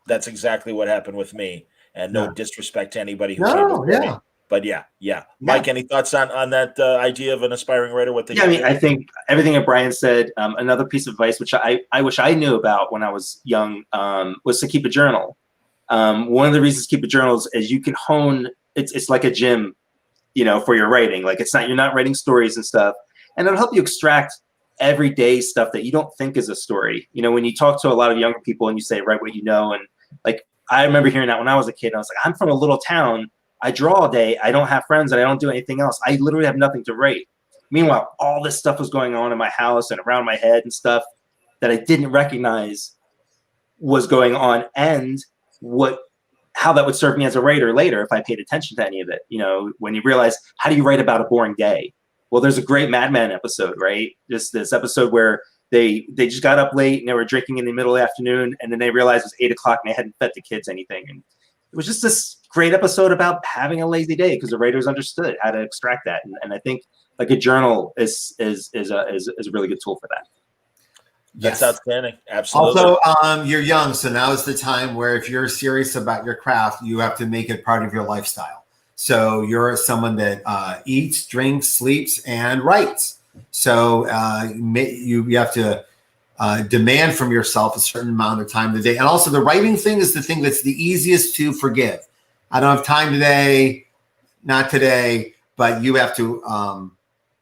That's exactly what happened with me. And no disrespect to anybody who came before me. But yeah. Mike, any thoughts on that idea of an aspiring writer? What they I mean, I think everything that Bryan said. Another piece of advice, which I wish I knew about when I was young, was to keep a journal. One of the reasons to keep a journal is you can hone. It's like a gym, you know, for your writing. Like you're not writing stories and stuff, and it'll help you extract everyday stuff that you don't think is a story. You know, when you talk to a lot of younger people and you say, write what you know. And like, I remember hearing that when I was a kid, and I was like, I'm from a little town. I draw all day. I don't have friends and I don't do anything else. I literally have nothing to write. Meanwhile, all this stuff was going on in my house and around my head and stuff that I didn't recognize was going on, and how that would serve me as a writer later if I paid attention to any of it. You know, when you realize, how do you write about a boring day? Well, there's a great Mad Men episode, right? Just this episode where they just got up late and they were drinking in the middle of the afternoon, and then they realized it was 8 o'clock and they hadn't fed the kids anything. And it was just this great episode about having a lazy day because the writers understood how to extract that. And I think like a journal is a really good tool for that. That's outstanding. Absolutely. Also, you're young, so now is the time where if you're serious about your craft, you have to make it part of your lifestyle. So you're someone that eats, drinks, sleeps, and writes. So you have to demand from yourself a certain amount of time a day. And also the writing thing is the thing that's the easiest to forgive. I don't have time today, not today, but you have to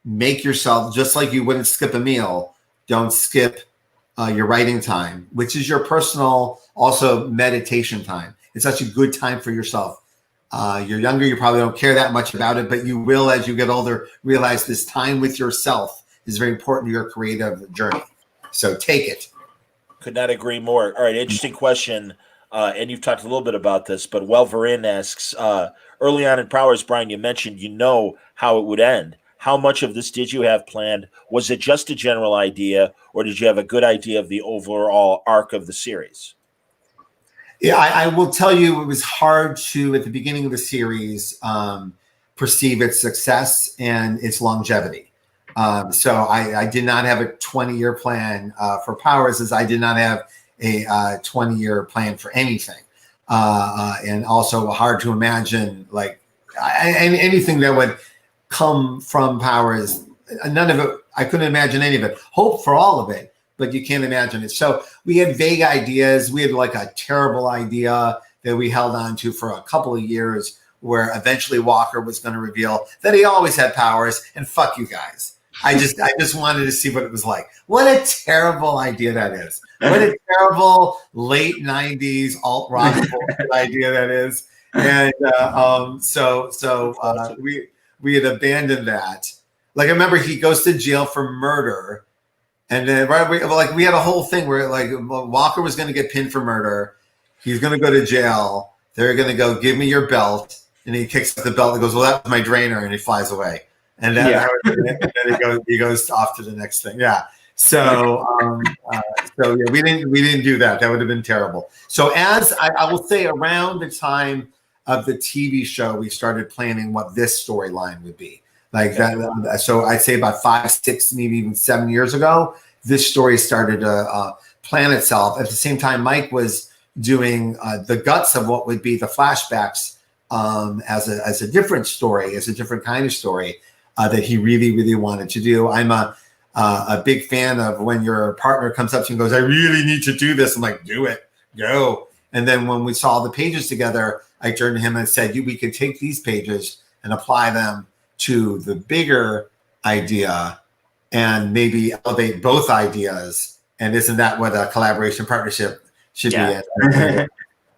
make yourself, just like you wouldn't skip a meal, don't skip your writing time, which is your personal also meditation time. It's such a good time for yourself. You're younger, you probably don't care that much about it, but you will, as you get older, realize this time with yourself is very important to your creative journey. So take it. Could not agree more. All right, interesting question. And you've talked a little bit about this, but Welverin asks, early on in Powers, Bryan, you mentioned you know how it would end. How much of this did you have planned? Was it just a general idea, or did you have a good idea of the overall arc of the series? Yeah, I will tell you, it was hard to, at the beginning of the series, perceive its success and its longevity. So I did not have a 20-year plan for Powers, as I did not have a 20-year plan for anything. And also hard to imagine, like, anything that would come from Powers. None of it, I couldn't imagine any of it. Hope for all of it, but you can't imagine it. So we had vague ideas. We had like a terrible idea that we held on to for a couple of years, where eventually Walker was going to reveal that he always had powers, and fuck you guys. I just wanted to see what it was like. What a terrible idea that is. What a terrible late 90s alt rock idea that is. And we had abandoned that. Like, I remember he goes to jail for murder. And then we had a whole thing where like Walker was going to get pinned for murder. He's going to go to jail. They're going to go, give me your belt. And he kicks up the belt and goes, well, that's my drainer. And he flies away. And then, he goes off to the next thing. Yeah. So we didn't do that. That would have been terrible. So as I will say, around the time of the TV show, we started planning what this storyline would be. Like that. So I'd say about 5, 6, maybe even 7 years ago, this story started to plan itself. At the same time, Mike was doing the guts of what would be the flashbacks as a different story, as a different kind of story that he really, really wanted to do. I'm a big fan of when your partner comes up to you and goes, I really need to do this. I'm like, do it, go. And then when we saw the pages together, I turned to him and said, we could take these pages and apply them to the bigger idea and maybe elevate both ideas. And isn't that what a collaboration partnership should be?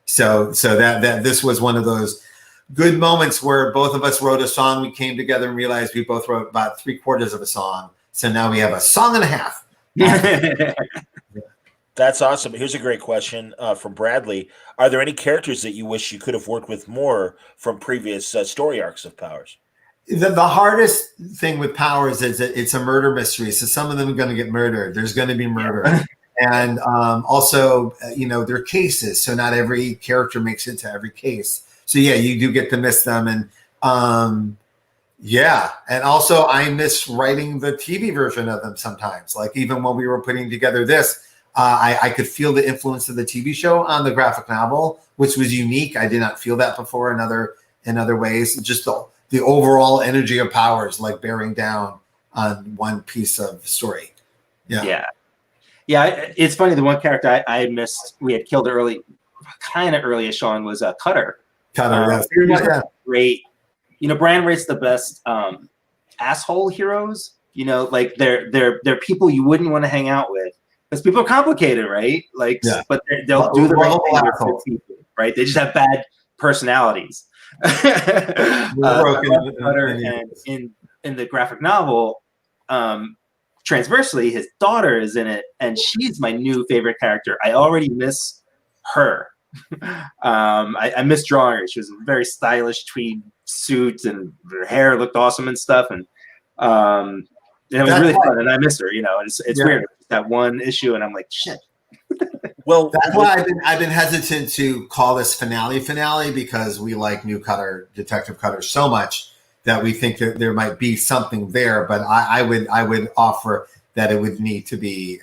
So that this was one of those good moments where both of us wrote a song. We came together and realized we both wrote about 3/4 of a song. So now we have a song and a half. That's awesome. Here's a great question from Bradley. Are there any characters that you wish you could have worked with more from previous story arcs of Powers? The hardest thing with Powers is that it's a murder mystery. So some of them are going to get murdered. There's going to be murder. And also, they're cases. So not every character makes it to every case. So yeah, you do get to miss them. And and also I miss writing the TV version of them sometimes. Like even when we were putting together this, I could feel the influence of the TV show on the graphic novel, which was unique. I did not feel that before in other ways. Just the overall energy of Powers, like bearing down on one piece of story. Yeah. It's funny. The one character I missed, we had killed kind of early as Sean was Cutter. Cutter, great. Bryan writes the best asshole heroes. Like they're people you wouldn't want to hang out with because people are complicated, right? But they'll do the right thing with people, right? They just have bad personalities. Cutter, and in the graphic novel, transversely, his daughter is in it, and she's my new favorite character. I already miss her. I miss drawing her. She was in a very stylish tweed suit, and her hair looked awesome and stuff. And it was really fun, and I miss her. It's weird. That one issue, and I'm like, shit. Well, that's why I've been hesitant to call this finale because we like new Detective Cutter so much that we think that there might be something there. But I would offer that it would need to be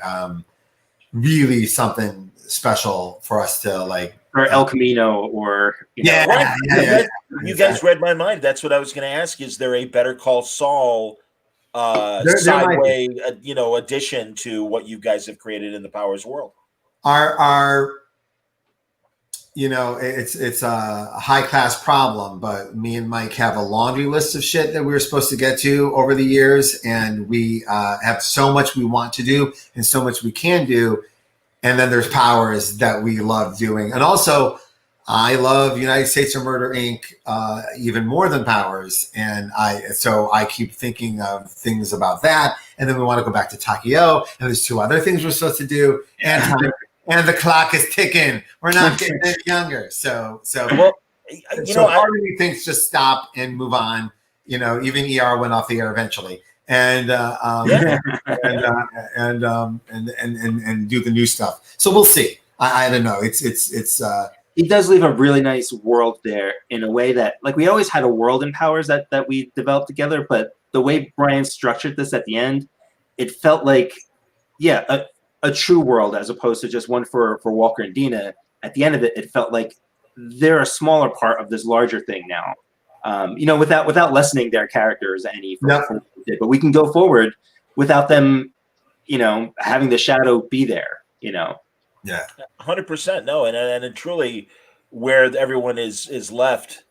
really something special for us to like. Or El Camino, or You guys read my mind. That's what I was going to ask. Is there a Better Call Saul sideway, addition to what you guys have created in the Powers world? It's a high class problem, but me and Mike have a laundry list of shit that we were supposed to get to over the years, and we have so much we want to do and so much we can do. And then there's Powers that we love doing. And also, I love United States of Murder, Inc. Even more than Powers. And so I keep thinking of things about that. And then we want to go back to Takio. And there's 2 other things we're supposed to do. And the clock is ticking. We're not getting any younger. So part of me thinks just stop and move on. Even ER went off the air eventually. And do the new stuff. So we'll see. I don't know. It's he does leave a really nice world there in a way that, like, we always had a world in Powers that we developed together, but the way Bryan structured this at the end, it felt like a true world as opposed to just one for Walker and Dina. At the end of it, it felt like they're a smaller part of this larger thing now. Without lessening their characters any from but we can go forward without them, having the shadow be there, Yeah. 100%. No. And truly where everyone is left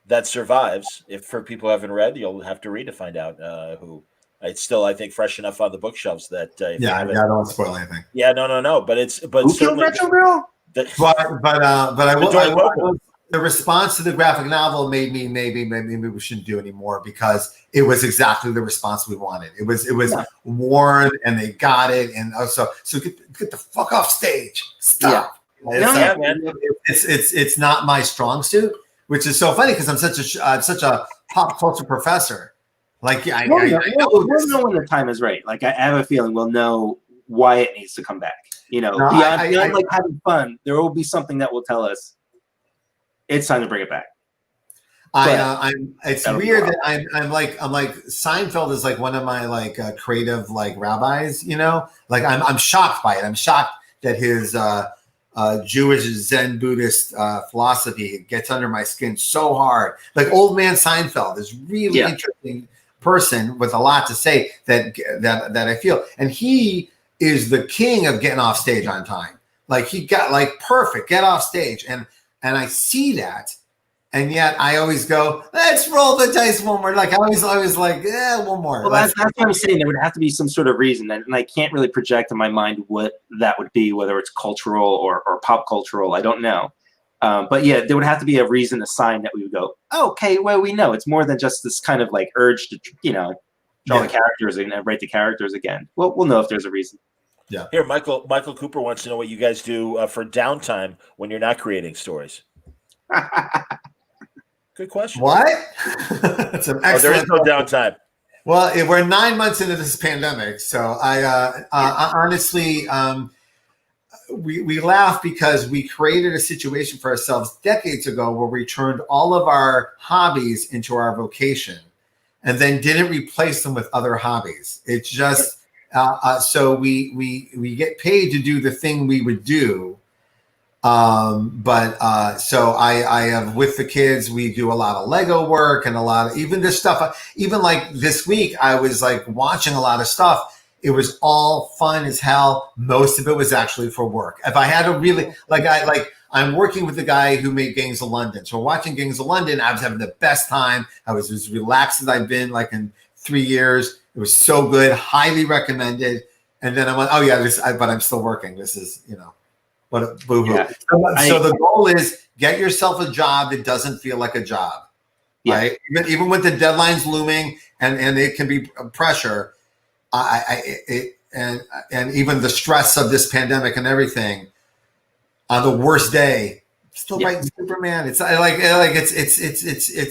that survives. If for people who haven't read, you'll have to read to find out who. It's still, I think, fresh enough on the bookshelves that I don't want to spoil anything. Yeah, no. But who killed Retro Girl? But I will. The response to the graphic novel made me maybe we shouldn't do anymore because it was exactly the response we wanted. It was warned and they got it, and also so get the fuck off stage. Stop. Yeah. It's not my strong suit, which is so funny because I'm such a pop culture professor. Like I know we'll know when the time is right. Like I have a feeling we'll know why it needs to come back. Beyond like having fun, there will be something that will tell us it's time to bring it back. It's weird that I'm like Seinfeld is like one of my creative rabbis. Like I'm shocked by it. I'm shocked that his Jewish Zen Buddhist philosophy. It gets under my skin so hard. Like Old Man Seinfeld is really interesting person with a lot to say that I feel. And he is the king of getting off stage on time. Like he got like perfect, get off stage. And I see that. And yet I always go, let's roll the dice one more. Like I always like, one more. Well, that's what I'm saying. There would have to be some sort of reason, and I can't really project in my mind what that would be, whether it's cultural or pop cultural. I don't know. But yeah, there would have to be a reason, a sign that we would go, okay, well, we know it's more than just this kind of like urge to, draw the characters and write the characters again. We'll know if there's a reason. Yeah. Here, Michael Cooper wants to know what you guys do for downtime when you're not creating stories. Good question. What? That's an excellent there is no downtime. Well, we're 9 months into this pandemic, so I honestly, we laugh because we created a situation for ourselves decades ago where we turned all of our hobbies into our vocation, and then didn't replace them with other hobbies. It's just so we get paid to do the thing we would do. So I have with the kids, we do a lot of Lego work and a lot of even this stuff. Even like this week, I was like watching a lot of stuff. It was all fun as hell. Most of it was actually for work. If I had to really I'm working with the guy who made Gangs of London. So watching Gangs of London, I was having the best time. I was as relaxed as I've been like in 3 years. It was so good. Highly recommended. And then I'm like, oh yeah, but I'm still working. This is, What a boo-hoo. Yeah. So the goal is get yourself a job that doesn't feel like a job, right? Even with the deadlines looming and it can be pressure, and even the stress of this pandemic and everything. On the worst day, still writing Superman. It's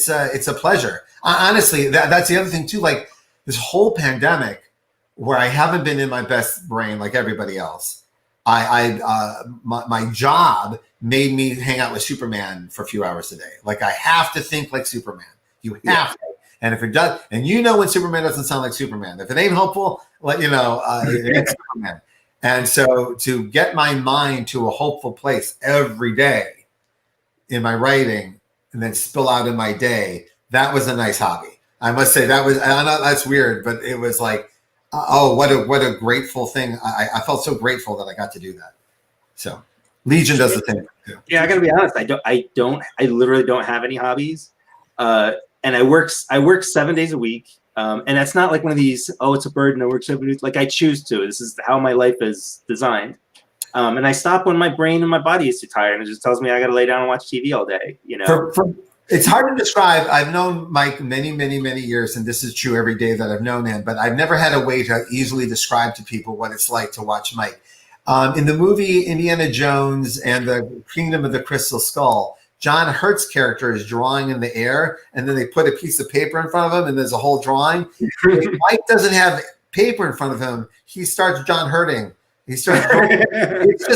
it's a pleasure. Honestly, that's the other thing too. Like this whole pandemic, where I haven't been in my best brain like everybody else. My job made me hang out with Superman for a few hours a day. Like I have to think like Superman. You have to. And if it does, and when Superman doesn't sound like Superman, if it ain't hopeful, it ain't Superman. And so to get my mind to a hopeful place every day in my writing and then spill out in my day, that was a nice hobby. I must say I know that's weird, but it was like, oh, what a grateful thing. I felt so grateful that I got to do that. So Legion does the thing too. Yeah, I gotta be honest. I literally don't have any hobbies. And I work 7 days a week. And that's not like one of these, it's a burden. I work 7 days. Like I choose to. This is how my life is designed. And I stop when my brain and my body is too tired, and it just tells me I gotta lay down and watch TV all day. It's hard to describe. I've known Mike many, many, many years, and this is true every day that I've known him, but I've never had a way to easily describe to people what it's like to watch Mike. In the movie Indiana Jones and the Kingdom of the Crystal Skull, John Hurt's character is drawing in the air, and then they put a piece of paper in front of him, and there's a whole drawing. If Mike doesn't have paper in front of him, he starts John Hurting. He starts.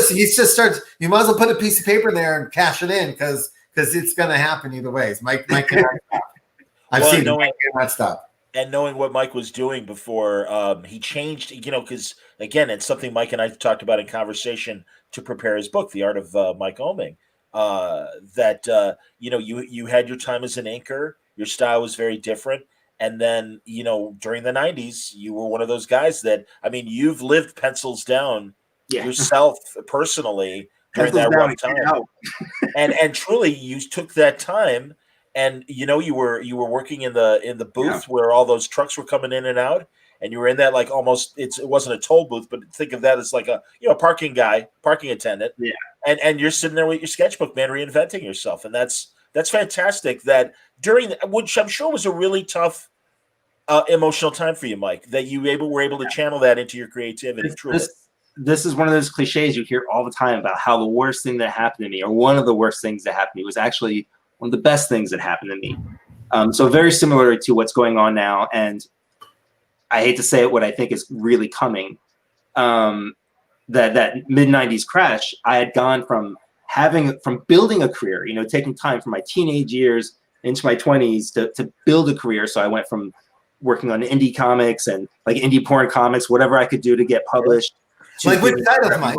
he just starts. You might as well put a piece of paper there and cash it in because it's going to happen either way. Mike cannot stop. I've seen it. Mike cannot stop. And knowing what Mike was doing before he changed, because again, it's something Mike and I talked about in conversation to prepare his book, The Art of Mike Oeming. You had your time as an inker, your style was very different, and then during the 90s, you were one of those guys that you've lived pencils down yourself personally. During that rough time, and truly, you took that time, and you were working in the booth where all those trucks were coming in and out, and you were in that like almost it wasn't a toll booth, but think of that as like a parking attendant, and you're sitting there with your sketchbook, man, reinventing yourself, and that's fantastic. That during which I'm sure was a really tough emotional time for you, Mike, that you were able to channel that into your creativity. Truly. This is one of those cliches you hear all the time about how the worst thing that happened to me, or one of the worst things that happened to me, was actually one of the best things that happened to me. So very similar to what's going on now. And I hate to say it, what I think is really coming, that mid-90s crash, I had gone from building a career, taking time from my teenage years into my 20s to build a career. So I went from working on indie comics and like indie porn comics, whatever I could do to get published. Like which titles, Mike?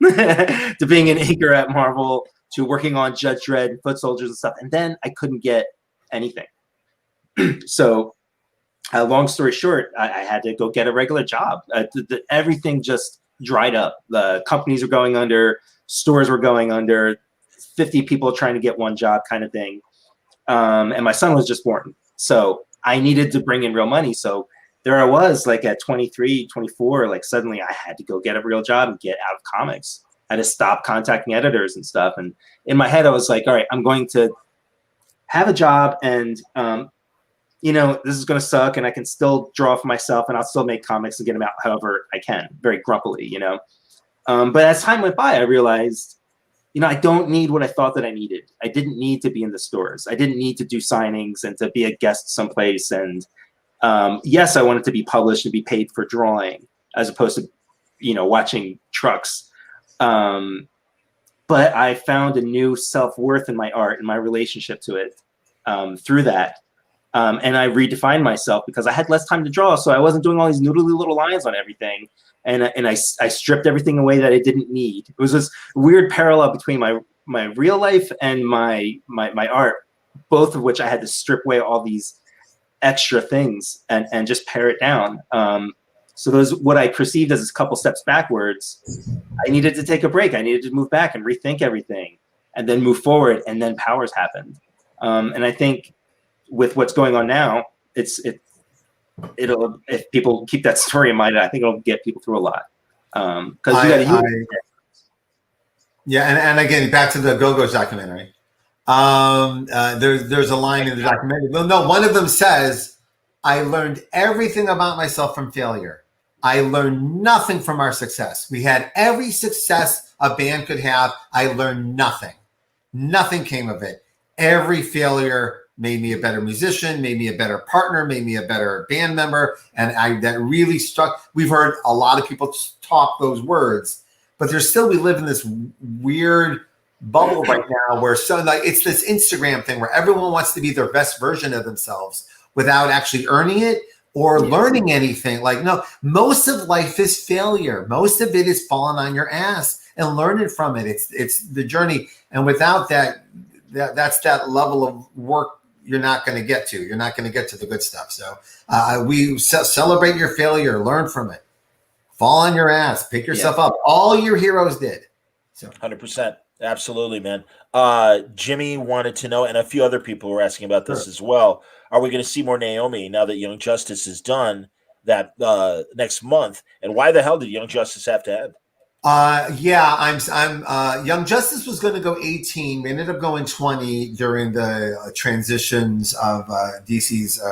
to being an inker at Marvel to working on Judge Dredd and Foot Soldiers and stuff. And then I couldn't get anything. So long story short, I had to go get a regular job. Everything just dried up. The companies were going under, stores were going under, 50 people trying to get one job kind of thing. And my son was just born. So I needed to bring in real money. So there I was, like at 23, 24, like suddenly I had to go get a real job and get out of comics. I had to stop contacting editors and stuff. And in my head, I was like, all right, I'm going to have a job and, you know, this is going to suck and I can still draw for myself and I'll still make comics and get them out however I can, very grumpily, you know. But as time went by, I realized, you know, I don't need what I thought that I needed. I didn't need to be in the stores. I didn't need to do signings and to be a guest someplace. And yes, I wanted to be published and be paid for drawing as opposed to, you know, watching trucks. But I found a new self-worth in my art and my relationship to it through that. And I redefined myself because I had less time to draw. So I wasn't doing all these noodly little lines on everything. And I stripped everything away that I didn't need. It was this weird parallel between my real life and my art, both of which I had to strip away all these extra things and just pare it down. So those, what I perceived as a couple steps backwards, I needed to take a break. I needed to move back and rethink everything and then move forward. And then powers happened. And I think with what's going on now, it'll, if people keep that story in mind, I think it'll get people through a lot. Because and again, back to the Go-Go's documentary. There's a line in the documentary. No, one of them says, "I learned everything about myself from failure. I learned nothing from our success. We had every success a band could have. I learned nothing. Nothing came of it. Every failure made me a better musician, made me a better partner, made me a better band member." And that really struck. We've heard a lot of people talk those words, but there's still, we live in this weird bubble right now where it's this Instagram thing where everyone wants to be their best version of themselves without actually earning it or learning anything. Like, no, most of life is failure. Most of it is falling on your ass and learning from it. It's the journey. And without that, that's that level of work you're not going to get to. You're not going to get to the good stuff. So we celebrate your failure, learn from it, fall on your ass, pick yourself up. All your heroes did. So 100%. Absolutely, man. Jimmy wanted to know, and a few other people were asking about this as well. Are we going to see more Naomi now that Young Justice is done that next month? And why the hell did Young Justice have to end? I'm Young Justice was going to go 18. We ended up going 20 during the transitions of DC's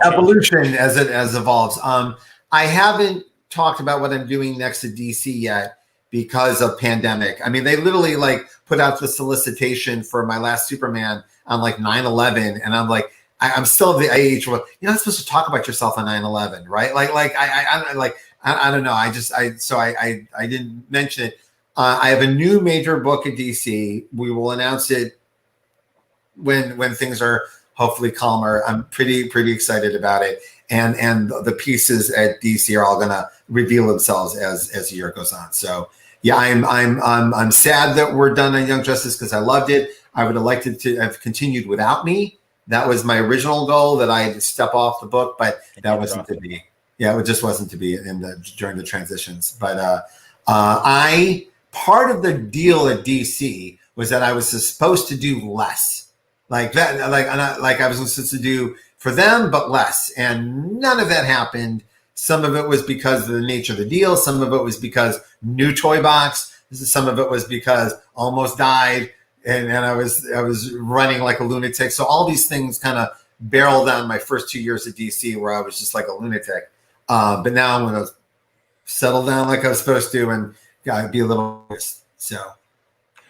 evolution as it evolves. I haven't talked about what I'm doing next to DC yet because of pandemic. I mean, they literally like put out the solicitation for my last Superman on like 9/11, and I'm like, I'm still of the age where you're not supposed to talk about yourself on 9/11, right? I don't know. I didn't mention it. I have a new major book at DC. We will announce it when things are hopefully calmer. I'm pretty excited about it. And the pieces at DC are all going to reveal themselves as the year goes on. So yeah, I'm sad that we're done on Young Justice because I loved it. I would have liked it to have continued without me. That was my original goal, that I'd step off the book, but that wasn't to be. Yeah, it just wasn't to be during the transitions. But part of the deal at DC was that I was supposed to do less, like that, like I was supposed to do for them, but less, and none of that happened. Some of it was because of the nature of the deal. Some of it was because new toy box. Some of it was because almost died, and I was running like a lunatic. So all these things kind of barreled down my first 2 years at DC, where I was just like a lunatic. But now I'm going to settle down like I was supposed to and be a little so,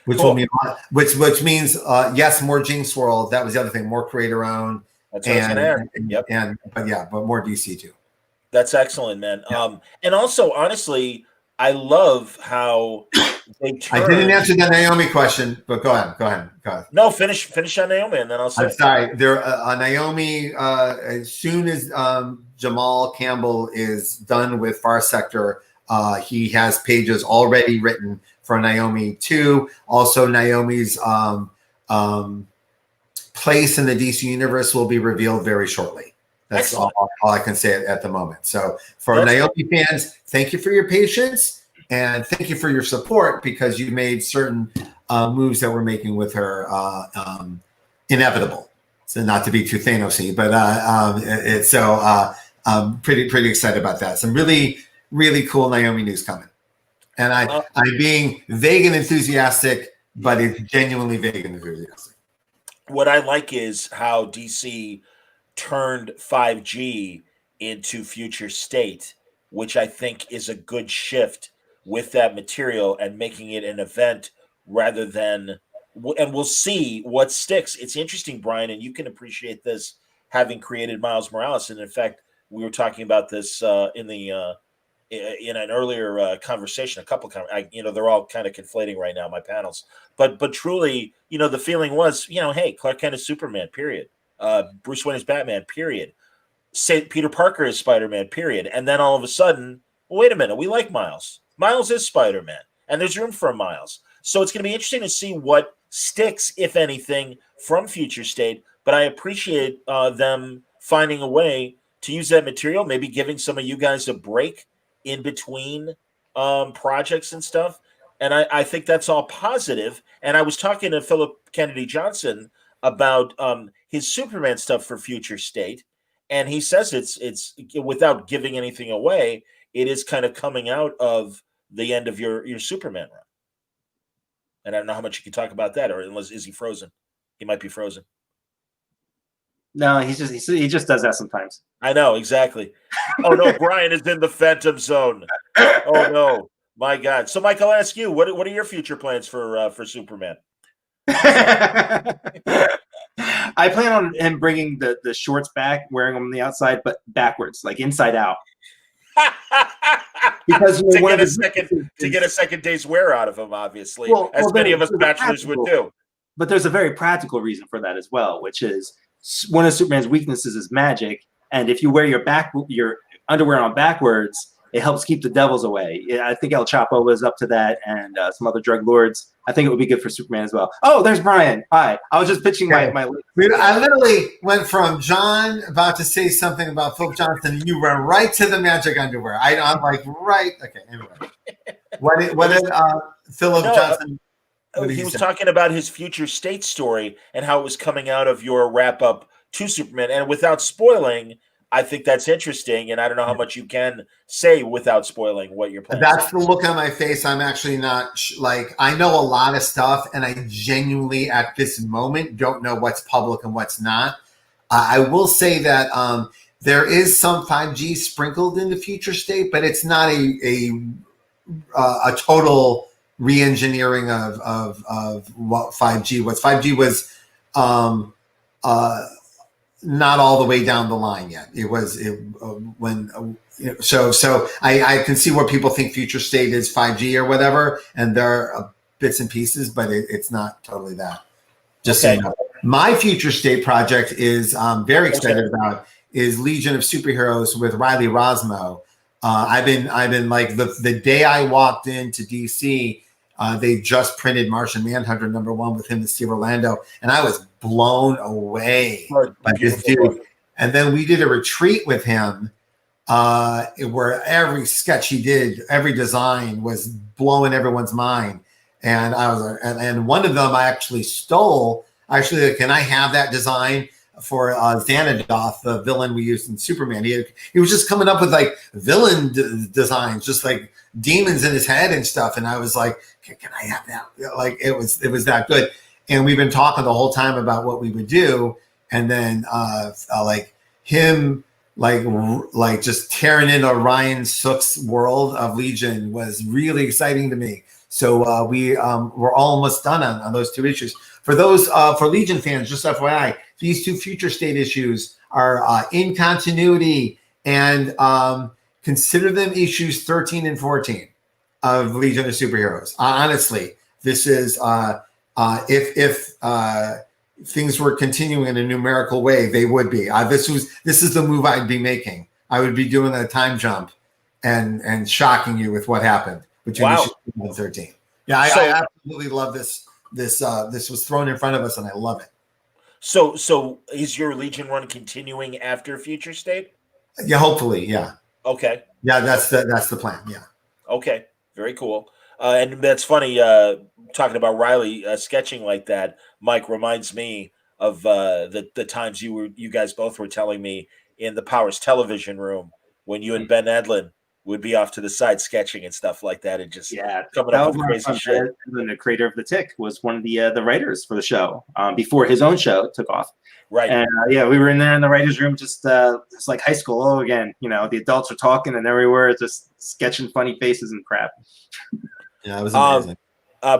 which will mean which means yes, more Jinx World. That was the other thing, more creator owned. That's what I was going to add. But more DC too. That's excellent, man. Yeah. And also, honestly, I love how they turn. I didn't answer the Naomi question, but go ahead. No, finish on Naomi, and then I'll say. I'm sorry. There, Naomi. As soon as Jamal Campbell is done with Far Sector, He has pages already written for Naomi 2. Also, Naomi's place in the DC universe will be revealed very shortly. That's all I can say at the moment. So for Naomi fans, thank you for your patience and thank you for your support, because you made certain moves that we're making with her inevitable. So not to be too Thanos-y, but I'm pretty excited about that. Some really, really cool Naomi news coming. And I'm being vague and enthusiastic, but it's genuinely vague and enthusiastic. What I like is how DC turned 5G into future state, which I think is a good shift with that material and making it an event rather than, and we'll see what sticks. It's interesting, Bryan, and you can appreciate this having created Miles Morales. And in fact, we were talking about this in an earlier conversation, they're all kind of conflating right now, my panels, but truly, the feeling was, hey, Clark Kent is Superman, period. Bruce Wayne is Batman, period. Peter Parker is Spider-Man, period. And then all of a sudden, well, wait a minute, we like Miles. Miles is Spider-Man, and there's room for Miles. So it's going to be interesting to see what sticks, if anything, from Future State. But I appreciate them finding a way to use that material, maybe giving some of you guys a break in between projects and stuff. And I think that's all positive. And I was talking to Philip Kennedy Johnson about his Superman stuff for Future State. And he says it's without giving anything away, it is kind of coming out of the end of your Superman run. And I don't know how much you can talk about that, or unless is he frozen? He might be frozen. No, he just does that sometimes. I know, exactly. Oh no, Bryan is in the Phantom Zone. Oh no, my God. So, Mike, I'll ask you, what are your future plans for Superman? I plan on him bringing the shorts back, wearing them on the outside, but backwards, like inside out. Because to get a second day's wear out of him, obviously, as many of us bachelors would do. But there's a very practical reason for that as well, which is one of Superman's weaknesses is magic, and if you wear your underwear on backwards, it helps keep the devils away. I think El Chapo was up to that, and some other drug lords. I think it would be good for Superman as well. Oh, there's Bryan. Hi. I was just pitching my. I literally went from John about to say something about Philip Johnson, and you went right to the magic underwear. I'm like, right. Okay. Anyway, what did Philip Johnson? He was talking about his Future State story and how it was coming out of your wrap up to Superman, and without spoiling, I think that's interesting, and I don't know how much you can say without spoiling what you're planning. That's the look on my face. I'm actually not I know a lot of stuff, and I genuinely at this moment don't know what's public and what's not. I will say that there is some 5G sprinkled in the Future State, but it's not a total re-engineering of what 5G was. 5G was not all the way down the line yet. It was so I can see where people think Future State is 5G or whatever, and there are bits and pieces, but it's not totally that. Just so you know. My Future State project is very excited about is Legion of Superheroes with Riley Rosmo. I've been like the day I walked into DC, they just printed Martian Manhunter #1 with him and Steve Orlando, and I was blown away by this dude. And then we did a retreat with him where every sketch he did, every design was blowing everyone's mind. And I was, and one of them I actually stole. Actually, can I have that design for Xanadoth, the villain we used in Superman? He was just coming up with like villain designs, just like demons in his head and stuff. And I was like, can I have that? Like it was that good. And we've been talking the whole time about what we would do. And then like him, like just tearing into Ryan Sook's world of Legion was really exciting to me. So we're almost done on those two issues. For those for Legion fans, just FYI, these two Future State issues are in continuity, and consider them issues 13 and 14 of Legion of Superheroes. Honestly, this is if things were continuing in a numerical way, they would be. This is the move I'd be making. I would be doing a time jump and shocking you with what happened between Wow. issues 2 and 13. Yeah, I absolutely love this. This was thrown in front of us, and I love it. So is your Legion run continuing after Future State? Yeah, hopefully, yeah. Okay. Yeah, that's the plan. Yeah. Okay. Very cool. And that's funny. Talking about Riley sketching like that, Mike, reminds me of the times you guys both were telling me in the Powers television room when you and Ben Edlin would be off to the side sketching and stuff like that, and just coming up with crazy shit. And the creator of the Tick was one of the writers for the show before his own show took off. Right. And we were in there in the writers' room, just it's like high school all again. You know, the adults are talking, and everywhere just sketching funny faces and crap. Yeah, it was amazing.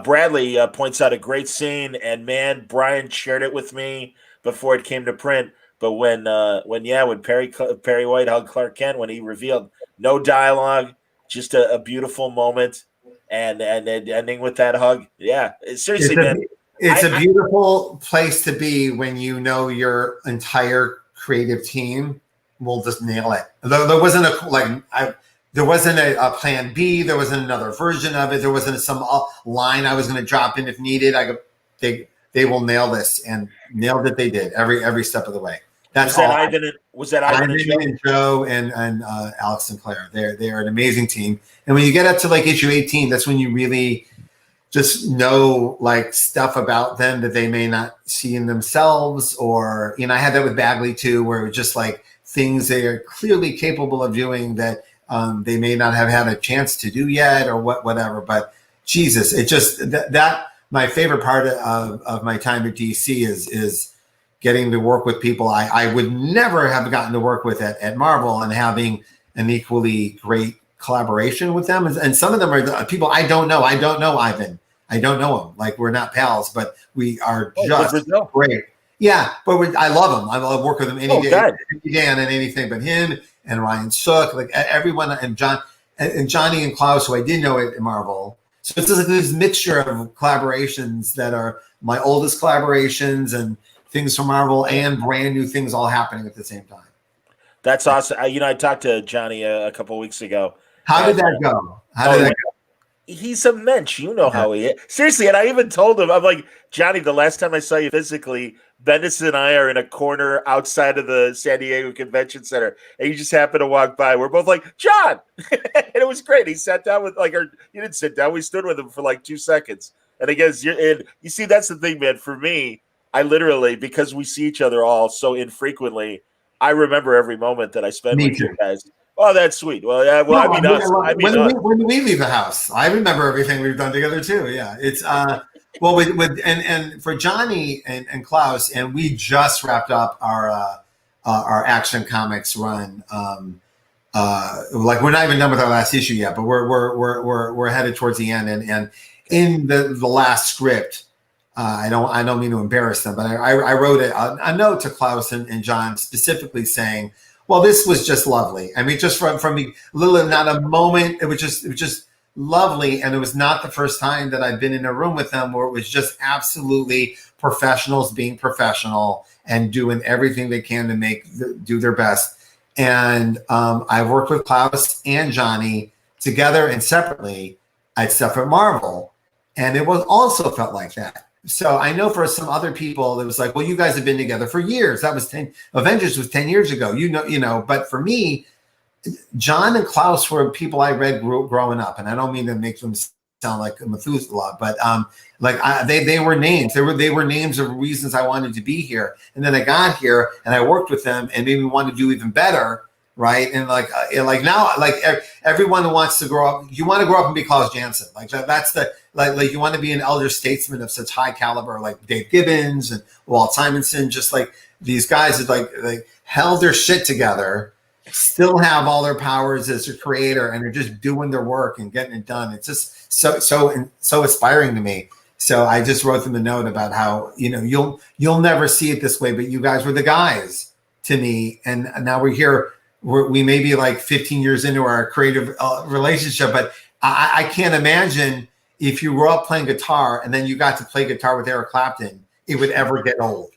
Bradley points out a great scene, and man, Bryan shared it with me before it came to print. But when Perry White hugged Clark Kent, when he revealed no dialogue, just a beautiful moment, and ending with that hug. Yeah, seriously, man. It's a beautiful place to be when you know your entire creative team will just nail it. There wasn't there wasn't a plan B. There wasn't another version of it. There wasn't some line I was going to drop in if needed. They will nail this, and nailed it. They did every step of the way. Was that Ivan and Joe and Alex Sinclair? They're an amazing team. And when you get up to like issue 18, that's when you really just know like stuff about them that they may not see in themselves. Or I had that with Bagley too, where it was just like things they are clearly capable of doing that they may not have had a chance to do yet, or whatever. But Jesus, it just that my favorite part of my time at DC is getting to work with people I would never have gotten to work with at Marvel, and having an equally great collaboration with them. And some of them are people I don't know. I don't know Ivan. I don't know him. Like, we're not pals, but we are just great. Yeah, but I love him. I love work with him any day on anything. But him and Ryan Sook, like everyone, and Johnny and Klaus, who I did know at Marvel. So it's just like this mixture of collaborations that are my oldest collaborations and things from Marvel and brand new things all happening at the same time. That's awesome. I talked to Johnny a couple of weeks ago. How did that go? How did that go? He's a mensch. You know how he is. Seriously, and I even told him, I'm like, Johnny, the last time I saw you physically, Bendis and I are in a corner outside of the San Diego Convention Center, and you just happen to walk by. We're both like, John! And it was great. He sat down with, you didn't sit down. We stood with him for like 2 seconds. And I guess, you see, that's the thing, man. For me, I literally, because we see each other all so infrequently, I remember every moment that I spent with you guys. Oh, that's sweet. Well, yeah. Well, when we leave the house, I remember everything we've done together too. Yeah, it's and for Johnny and Klaus, and we just wrapped up our Action Comics run. Like, we're not even done with our last issue yet, but we're headed towards the end. And in the last script, I don't mean to embarrass them, but I wrote a note to Klaus and John specifically saying, well, this was just lovely. I mean, just from me, literally not a moment. It was just lovely. And it was not the first time that I've been in a room with them where it was just absolutely professionals being professional and doing everything they can to do their best. And I've worked with Klaus and Johnny together and separately at stuff at Marvel. And it was also felt like that. So I know for some other people, it was like, well, you guys have been together for years. That was Avengers was 10 years ago, you know, but for me, John and Klaus were people I read growing up. And I don't mean to make them sound like Methuselah, but they were names. They were names of reasons I wanted to be here. And then I got here and I worked with them and made me want to do even better. Right. And now, everyone who wants to grow up, you want to grow up and be Klaus Janson. Like, that's the, like you want to be an elder statesman of such high caliber, like Dave Gibbons and Walt Simonson, just like these guys that like held their shit together, still have all their powers as a creator, and they're just doing their work and getting it done. It's just so inspiring to me. So I just wrote them a note about how, you'll never see it this way, but you guys were the guys to me. And now we're here. We may be like 15 years into our creative relationship, but I can't imagine if you grew up playing guitar and then you got to play guitar with Eric Clapton, it would ever get old.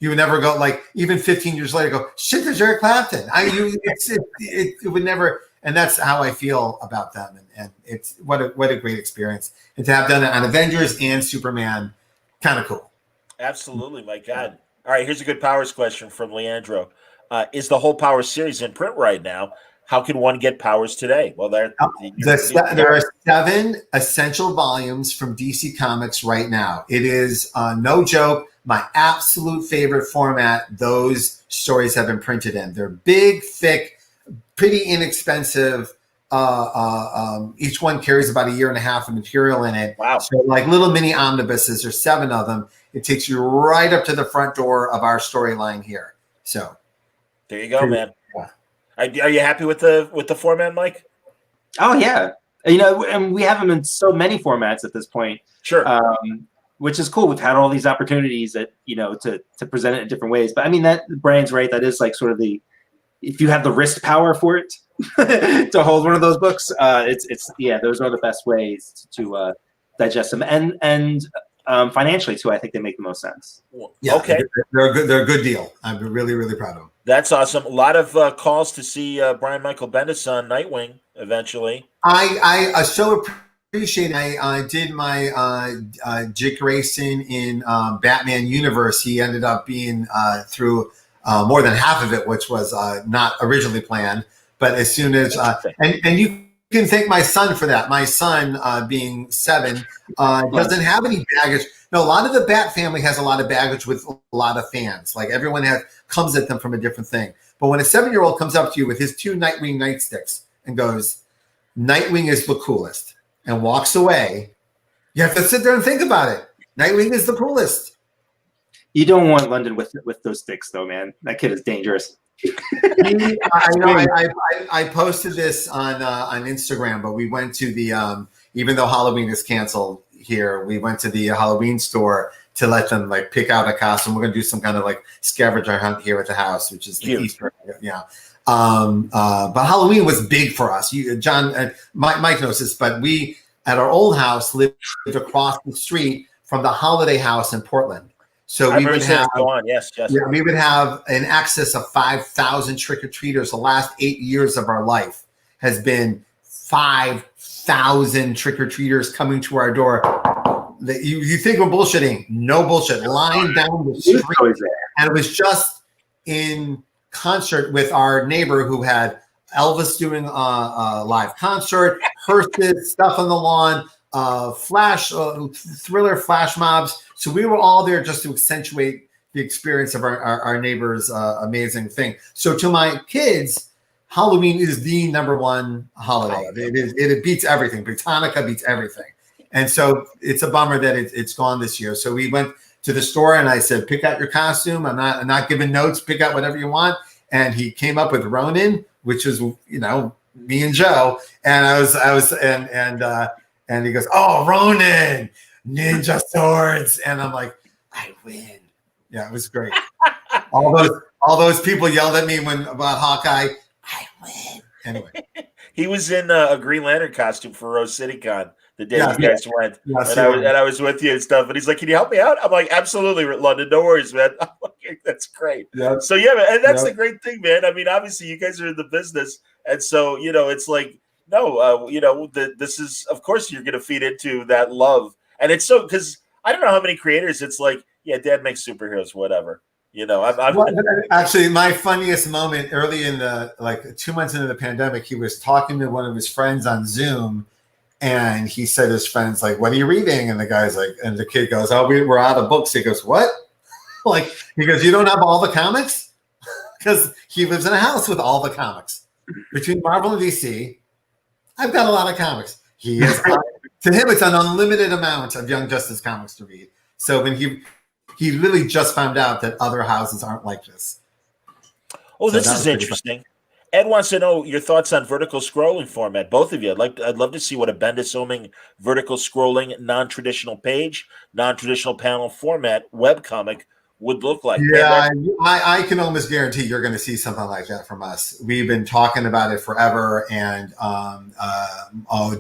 You would never go, like, even 15 years later, go, shit, there's Eric Clapton. It would never. And that's how I feel about them. And it's what a great experience. And to have done it on Avengers and Superman, kind of cool. Absolutely, my God. All right, here's a good Powers question from Leandro. Is the whole Powers series in print right now? How can one get Powers today? Well, there are 7 essential volumes from DC Comics right now. It is no joke, my absolute favorite format those stories have been printed in. They're big, thick, pretty inexpensive. Each one carries about 1.5 years of material in it. Wow. So like little mini omnibuses, there's 7 of them. It takes you right up to the front door of our storyline here. So there you go, man. Are you happy with the format, Mike? Oh yeah, and we have them in so many formats at this point. Sure. Which is cool. We've had all these opportunities that to present it in different ways. But I mean, that Brian's right. That is like sort of if you have the wrist power for it to hold one of those books, those are the best ways to digest them and financially too. I think they make the most sense. Yeah, okay, they're a good deal. I'm really, really proud of them. That's awesome. A lot of calls to see Brian Michael Bendis on Nightwing eventually. I so appreciate it. I did my Dick Grayson in Batman universe. He ended up being through more than half of it, which was not originally planned. But as soon as and you can thank my son for that. My son, being 7, doesn't have any baggage. No, a lot of the Bat family has a lot of baggage with a lot of fans. Like everyone comes at them from a different thing. But when a 7-year-old comes up to you with his 2 Nightwing nightsticks and goes, "Nightwing is the coolest," and walks away, you have to sit there and think about it. Nightwing is the coolest. You don't want London with those sticks, though, man. That kid is dangerous. I posted this on Instagram, but we went to the even though Halloween is canceled here, we went to the Halloween store to let them like pick out a costume. We're gonna do some kind of like scavenger hunt here at the house, which is the Easter. Yeah. But Halloween was big for us. John and Mike knows this, but we at our old house lived across the street from the Holiday House in Portland. So we would have we would have an excess of 5,000 trick-or-treaters. The last 8 years of our life has been 5,000 trick-or-treaters coming to our door. You think we're bullshitting? No bullshit. Lying down the street, and it was just in concert with our neighbor who had Elvis doing a live concert, hearses, stuff on the lawn, Thriller flash mobs. So we were all there just to accentuate the experience of our neighbor's amazing thing. So to my kids, Halloween is the #1 holiday. It beats everything. Britannica beats everything. And so it's a bummer that it's gone this year. So we went to the store and I said, pick out your costume. I'm not giving notes. Pick out whatever you want. And he came up with Ronin, which is, me and Joe. And and he goes, "Oh, Ronin, ninja swords." And I'm like, I win. Yeah, it was great. all those people yelled at me about Hawkeye. I win. Anyway. He was in a Green Lantern costume for Rose City Con the day you guys went. Yes, and I was with you and stuff. And he's like, "Can you help me out?" I'm like, "Absolutely, London. No worries, man." I'm like, "That's great." Yep. So yeah, man, and that's the great thing, man. I mean, obviously you guys are in the business. And so, it's like, no, this is, of course, you're going to feed into that love. And it's so, because I don't know how many creators it's like, yeah, Dad makes superheroes, whatever. Actually, my funniest moment early in 2 months into the pandemic, he was talking to one of his friends on Zoom. And he said to his friends, like, "What are you reading?" And the guy's like, and the kid goes, "Oh, we're out of books." He goes, "What?" He goes, "You don't have all the comics?" Because he lives in a house with all the comics. Between Marvel and DC, I've got a lot of comics. To him, it's an unlimited amount of Young Justice comics to read. So when he literally just found out that other houses aren't like this. Oh, this is interesting. Ed wants to know your thoughts on vertical scrolling format. Both of you, I'd love to see what a Bendis-oming vertical scrolling, non-traditional page, non-traditional panel format webcomic would look like. Yeah, I can almost guarantee you're going to see something like that from us. We've been talking about it forever, and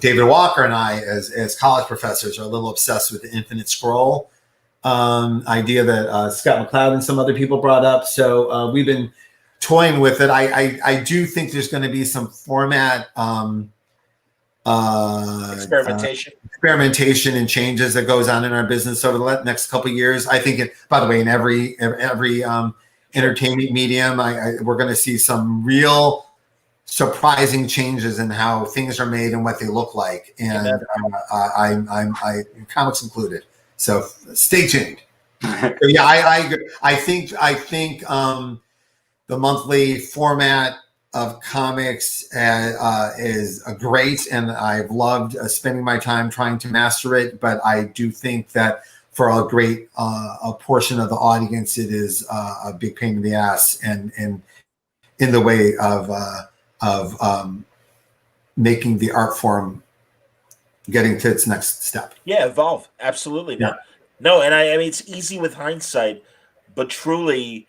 David Walker and I, as college professors, are a little obsessed with the infinite scroll idea that Scott McCloud and some other people brought up. So we've been toying with it. I do think there's going to be some format experimentation and changes that goes on in our business over the next couple of years. I think, by the way, in every entertainment medium, we're going to see some real surprising changes in how things are made and what they look like, and I'm comics included. So stay tuned. So yeah, I think the monthly format of comics is great, and I've loved spending my time trying to master it. But I do think that for a great a portion of the audience, it is a big pain in the ass, and in the way of making the art form getting to its next step. Yeah, evolve. Absolutely. Yeah. No, and I mean, it's easy with hindsight, but truly,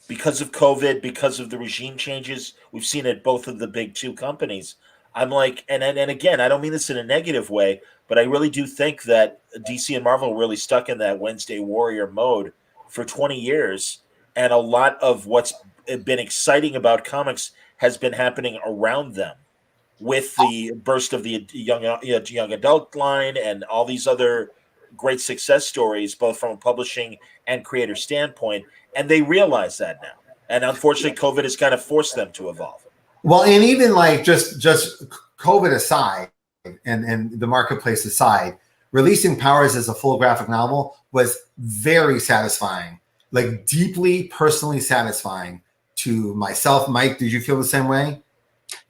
because of COVID, because of the regime changes we've seen at both of the big two companies, I'm like, and again, I don't mean this in a negative way, but I really do think that DC and Marvel really stuck in that Wednesday Warrior mode for 20 years. And a lot of what's been exciting about comics has been happening around them, with the burst of the young adult line and all these other great success stories, both from a publishing and creator standpoint. And they realize that now. And unfortunately, COVID has kind of forced them to evolve. Well, and even like just COVID aside and the marketplace aside, releasing Powers as a full graphic novel was very satisfying, like deeply personally satisfying to myself. Mike, did you feel the same way?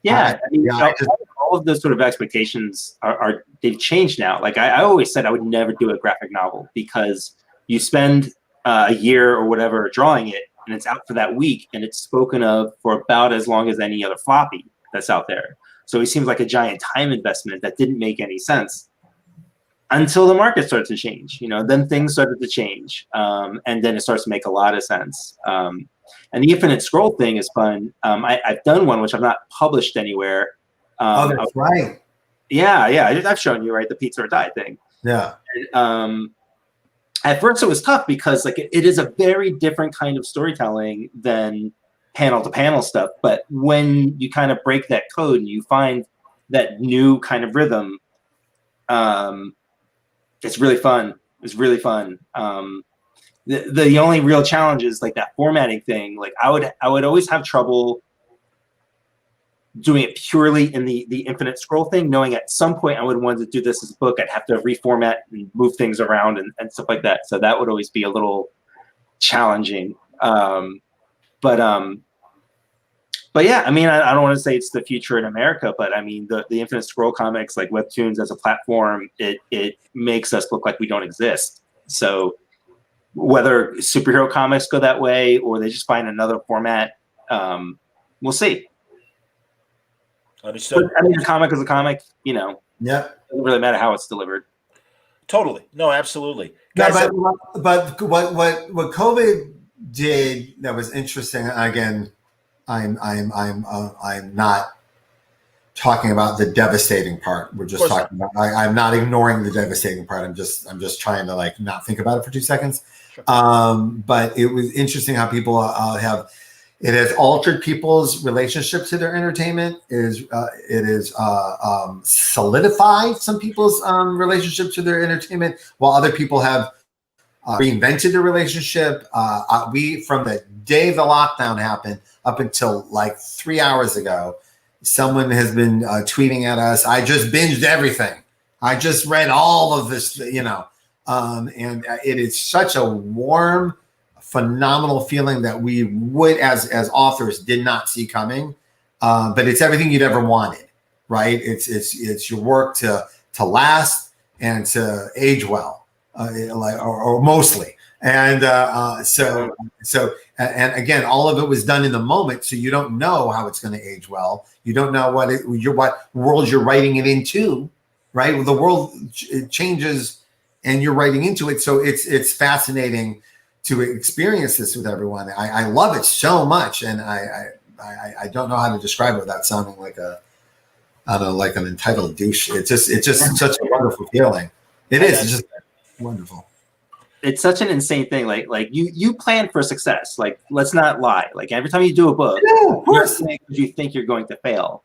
Yeah, I mean, all of those sort of expectations are they've changed now. Like I always said, I would never do a graphic novel because you spend a year or whatever drawing it, and it's out for that week, and it's spoken of for about as long as any other floppy that's out there. So it seems like a giant time investment that didn't make any sense until the market started to change. Then things started to change, and then it starts to make a lot of sense. And the Infinite Scroll thing is fun. I've done one which I've not published anywhere. That's right. Yeah. I've shown you, right? The Pizza or Die thing. Yeah. And, at first, it was tough because like it is a very different kind of storytelling than panel to panel stuff. But when you kind of break that code and you find that new kind of rhythm, it's really fun. It's really fun. The only real challenge is like that formatting thing. Like I would always have trouble doing it purely in the Infinite Scroll thing, knowing at some point I would want to do this as a book. I'd have to reformat and move things around and stuff like that. So that would always be a little challenging. But yeah, I mean, I don't want to say it's the future in America, but I mean, the Infinite Scroll comics, like Webtoons as a platform, it makes us look like we don't exist. So whether superhero comics go that way or they just find another format, we'll see. Understood. But, I mean, a comic is a comic, Yeah. It doesn't really matter how it's delivered. Totally. No, absolutely. Guys, but what COVID did that was interesting. Again, I'm not talking about the devastating part. We're just talking about. I'm not ignoring the devastating part. I'm just trying to like not think about it for 2 seconds. Sure. But it was interesting how people have. It has altered people's relationship to their entertainment. It is solidified some people's relationship to their entertainment, while other people have reinvented their relationship. We, from the day the lockdown happened up until like 3 hours ago, someone has been tweeting at us, I just binged everything. I just read all of this, and it is such a warm, phenomenal feeling that we would, as authors, did not see coming. But it's everything you'd ever wanted, right? It's your work to last and to age well, or mostly. And so again, all of it was done in the moment, so you don't know how it's going to age well. You don't know what world you're writing it into, right? The world changes, and you're writing into it. So it's fascinating to experience this with everyone. I love it so much, and I don't know how to describe it without sounding like like an entitled douche. It's just such a wonderful feeling. It is. It's just wonderful. it's such an insane thing. Like you plan for success. Like, let's not lie. Like every time you do a book, of course, you think you're going to fail,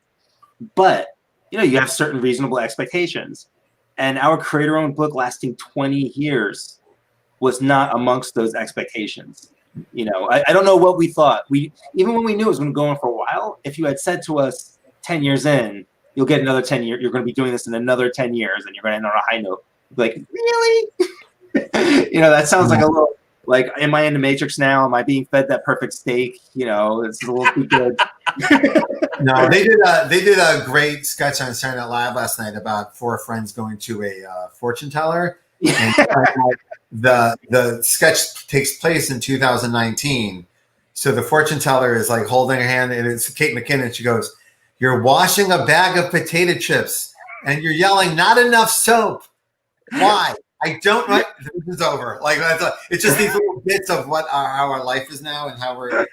but you have certain reasonable expectations. And our creator-owned book lasting 20 years was not amongst those expectations. I don't know what we thought. Even when we knew it was going to go on for a while, if you had said to us 10 years in, you'll get another 10 years, you're going to be doing this in another 10 years, and you're going to end on a high note. Like, really? That sounds like a little, like, am I in the Matrix now? Am I being fed that perfect steak? It's a little too good. No, they did a great sketch on Saturday Night Live last night about four friends going to a fortune teller. And the sketch takes place in 2019. So the fortune teller is like holding her hand, and it's Kate McKinnon. She goes, "You're washing a bag of potato chips, and you're yelling, 'Not enough soap.' Why?" I don't know. This is over. Like it's just these little bits of what how our life is now and how we're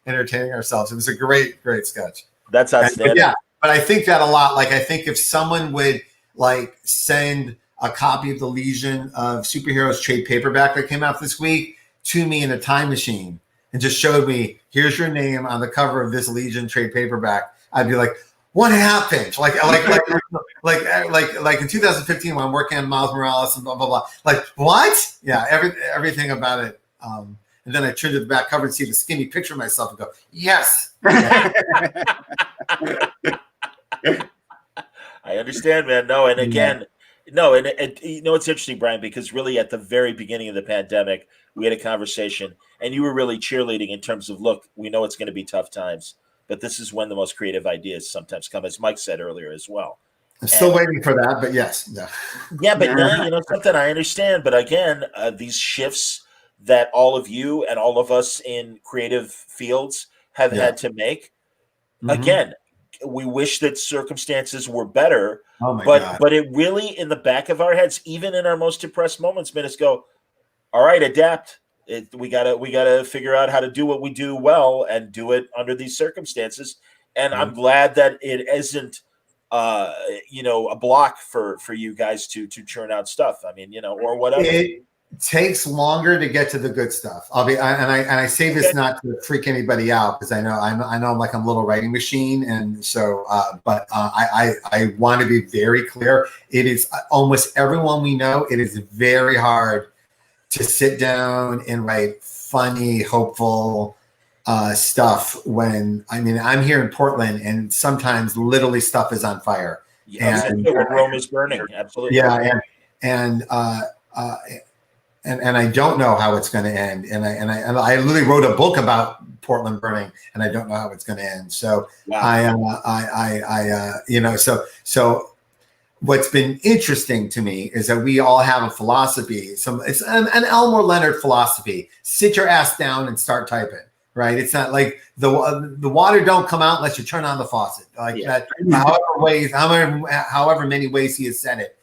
entertaining ourselves. It was a great sketch. That's outstanding. But I think that a lot. Like, I think if someone would like send a copy of the Legion of Superheroes trade paperback that came out this week to me in a time machine and just showed me, here's your name on the cover of this Legion trade paperback, I'd be like, what happened? Like in 2015 when I'm working on Miles Morales and blah blah blah. Like, what? Yeah, everything about it. And then I turned to the back cover and see the skinny picture of myself and go, yes. I understand, man. No, and again, no, and it's interesting, Bryan, because really at the very beginning of the pandemic, we had a conversation, and you were really cheerleading in terms of, look, we know it's going to be tough times, but this is when the most creative ideas sometimes come, as Mike said earlier as well. I'm still waiting for that, but yes. Yeah, but now, something I understand. But again, these shifts that all of you and all of us in creative fields have had to make, again, we wish that circumstances were better, but it really, in the back of our heads, even in our most depressed moments, minutes go, all right, adapt. We gotta figure out how to do what we do well and do it under these circumstances. And I'm glad that it isn't, a block for you guys to churn out stuff. I mean, or whatever. It takes longer to get to the good stuff. I say this not to freak anybody out, because I know I'm like a little writing machine, and so I want to be very clear. It is almost everyone we know. It is very hard to sit down and write funny, hopeful stuff when I'm here in Portland, and sometimes literally stuff is on fire. Yeah, and Rome is burning. Absolutely. Yeah, and I don't know how it's going to end. And I literally wrote a book about Portland burning, and I don't know how it's going to end. So so what's been interesting to me is that we all have a philosophy. It's an Elmore Leonard philosophy. Sit your ass down and start typing. Right? It's not like the water don't come out unless you turn on the faucet. Like that, however many ways he has said it.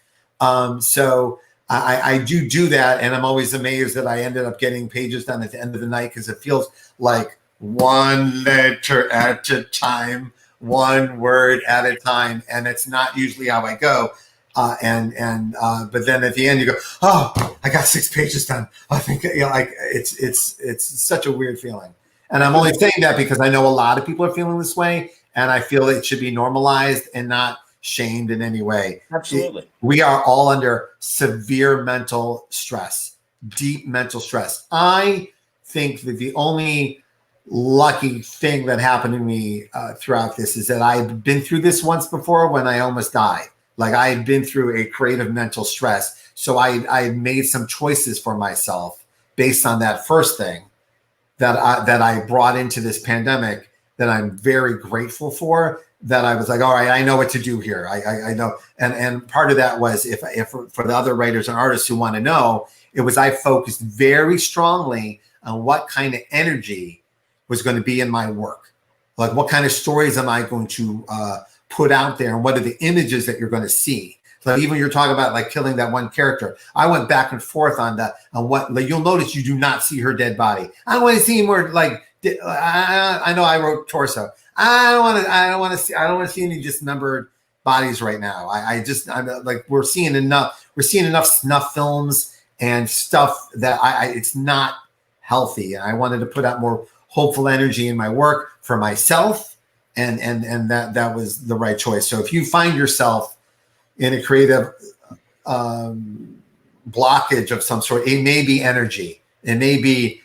So I do that, and I'm always amazed that I ended up getting pages done at the end of the night, because it feels like one letter at a time, one word at a time, and it's not usually how I go. But then at the end you go, oh, I got 6 pages done. I think it's such a weird feeling. And I'm only saying that because I know a lot of people are feeling this way, and I feel it should be normalized and not shamed in any way. Absolutely. We are all under severe mental stress, deep mental stress. I think that the only lucky thing that happened to me throughout this is that I've been through this once before when I almost died. Like, I had been through a creative mental stress. So I made some choices for myself based on that first thing that I brought into this pandemic that I'm very grateful for, that I was like, all right, I know what to do here. I know. And part of that was, if for the other writers and artists who want to know, it was, I focused very strongly on what kind of energy was going to be in my work. Like, what kind of stories am I going to put out there, and what are the images that you're going to see? So even you're talking about like killing that one character. I went back and forth on what, like, you'll notice you do not see her dead body. I want to see more like, I know I wrote torso. I don't want to see any dismembered bodies right now. I'm like, we're seeing enough snuff films and stuff that it's not healthy. And I wanted to put out more hopeful energy in my work for myself, and that was the right choice. So if you find yourself in a creative blockage of some sort, it may be energy, it may be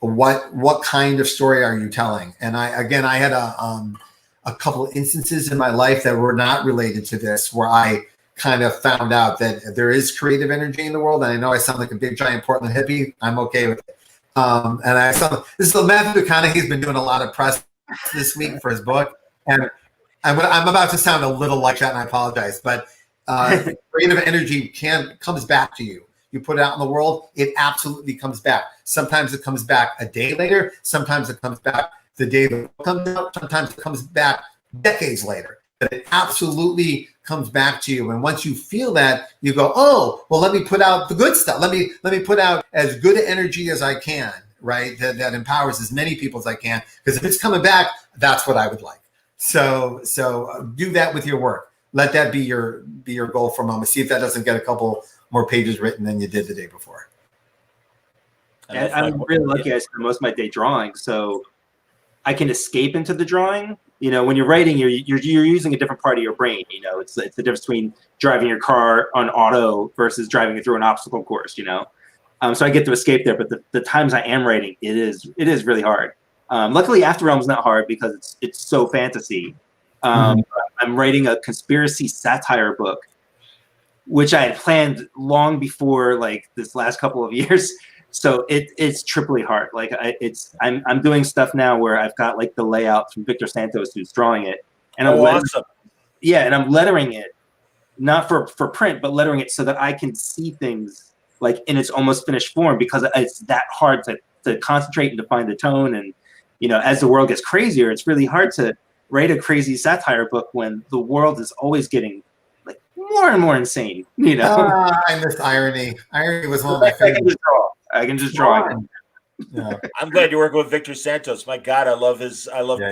what kind of story are you telling? And I had a couple of instances in my life that were not related to this, where I kind of found out that there is creative energy in the world. And I know I sound like a big giant Portland hippie. I'm okay with it. And I saw this is Matthew McConaughey's been doing a lot of press this week for his book, and I'm about to sound a little like that, and I apologize, but creative energy comes back to you. You put it out in the world, it absolutely comes back. Sometimes it comes back a day later. Sometimes it comes back the day the book comes out. Sometimes it comes back decades later. But it absolutely comes back to you. And once you feel that, you go, oh, well, let me put out the good stuff. Let me put out as good energy as I can, right? That empowers as many people as I can. Because if it's coming back, that's what I would like. So do that with your work. Let that be your goal for a moment. See if that doesn't get a couple more pages written than you did the day before. And I'm really lucky. I spend most of my day drawing, so I can escape into the drawing. You know, when you're writing, you're using a different part of your brain. You know, it's the difference between driving your car on auto versus driving it through an obstacle course. You know, so I get to escape there. But the times I am writing, it is really hard. Luckily, After Realm's not hard because it's so fantasy. I'm writing a conspiracy satire book, which I had planned long before like this last couple of years. So it's triply hard. Like I'm doing stuff now where I've got like the layout from Victor Santos who's drawing it, and I'm awesome. Yeah, and I'm lettering it, not for print, but lettering it so that I can see things like in its almost finished form, because it's that hard to concentrate and to find the tone. And you know, as the world gets crazier, it's really hard to write a crazy satire book when the world is always getting like more and more insane. You know, I miss irony. Irony was one of my favorites. I can just draw. Yeah. I'm glad you're working with Victor Santos. My God, I love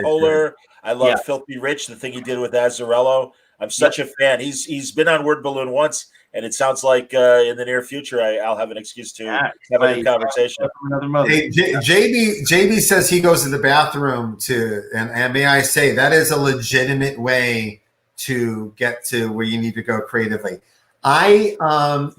Polar. I love Filthy Rich, the thing he did with Azzarello. I'm such a fan. He's been on Word Balloon once, and it sounds like in the near future I'll have an excuse to have a good conversation. Hey, JB says he goes to the bathroom and may I say that is a legitimate way to get to where you need to go creatively. I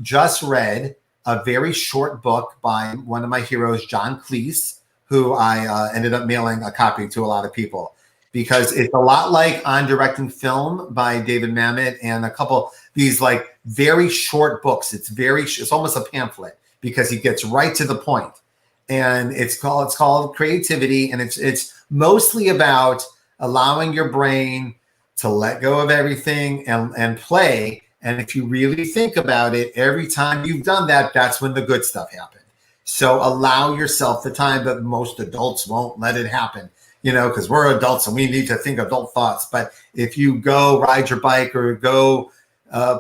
just read a very short book by one of my heroes, John Cleese, who I ended up mailing a copy to a lot of people, because it's a lot like On Directing Film by David Mamet and a couple these like very short books. It's almost a pamphlet because he gets right to the point. And it's called Creativity, and it's mostly about allowing your brain to let go of everything and play. And if you really think about it, every time you've done that, that's when the good stuff happened. So allow yourself the time, but most adults won't let it happen, you know, because we're adults and we need to think adult thoughts. But if you go ride your bike or go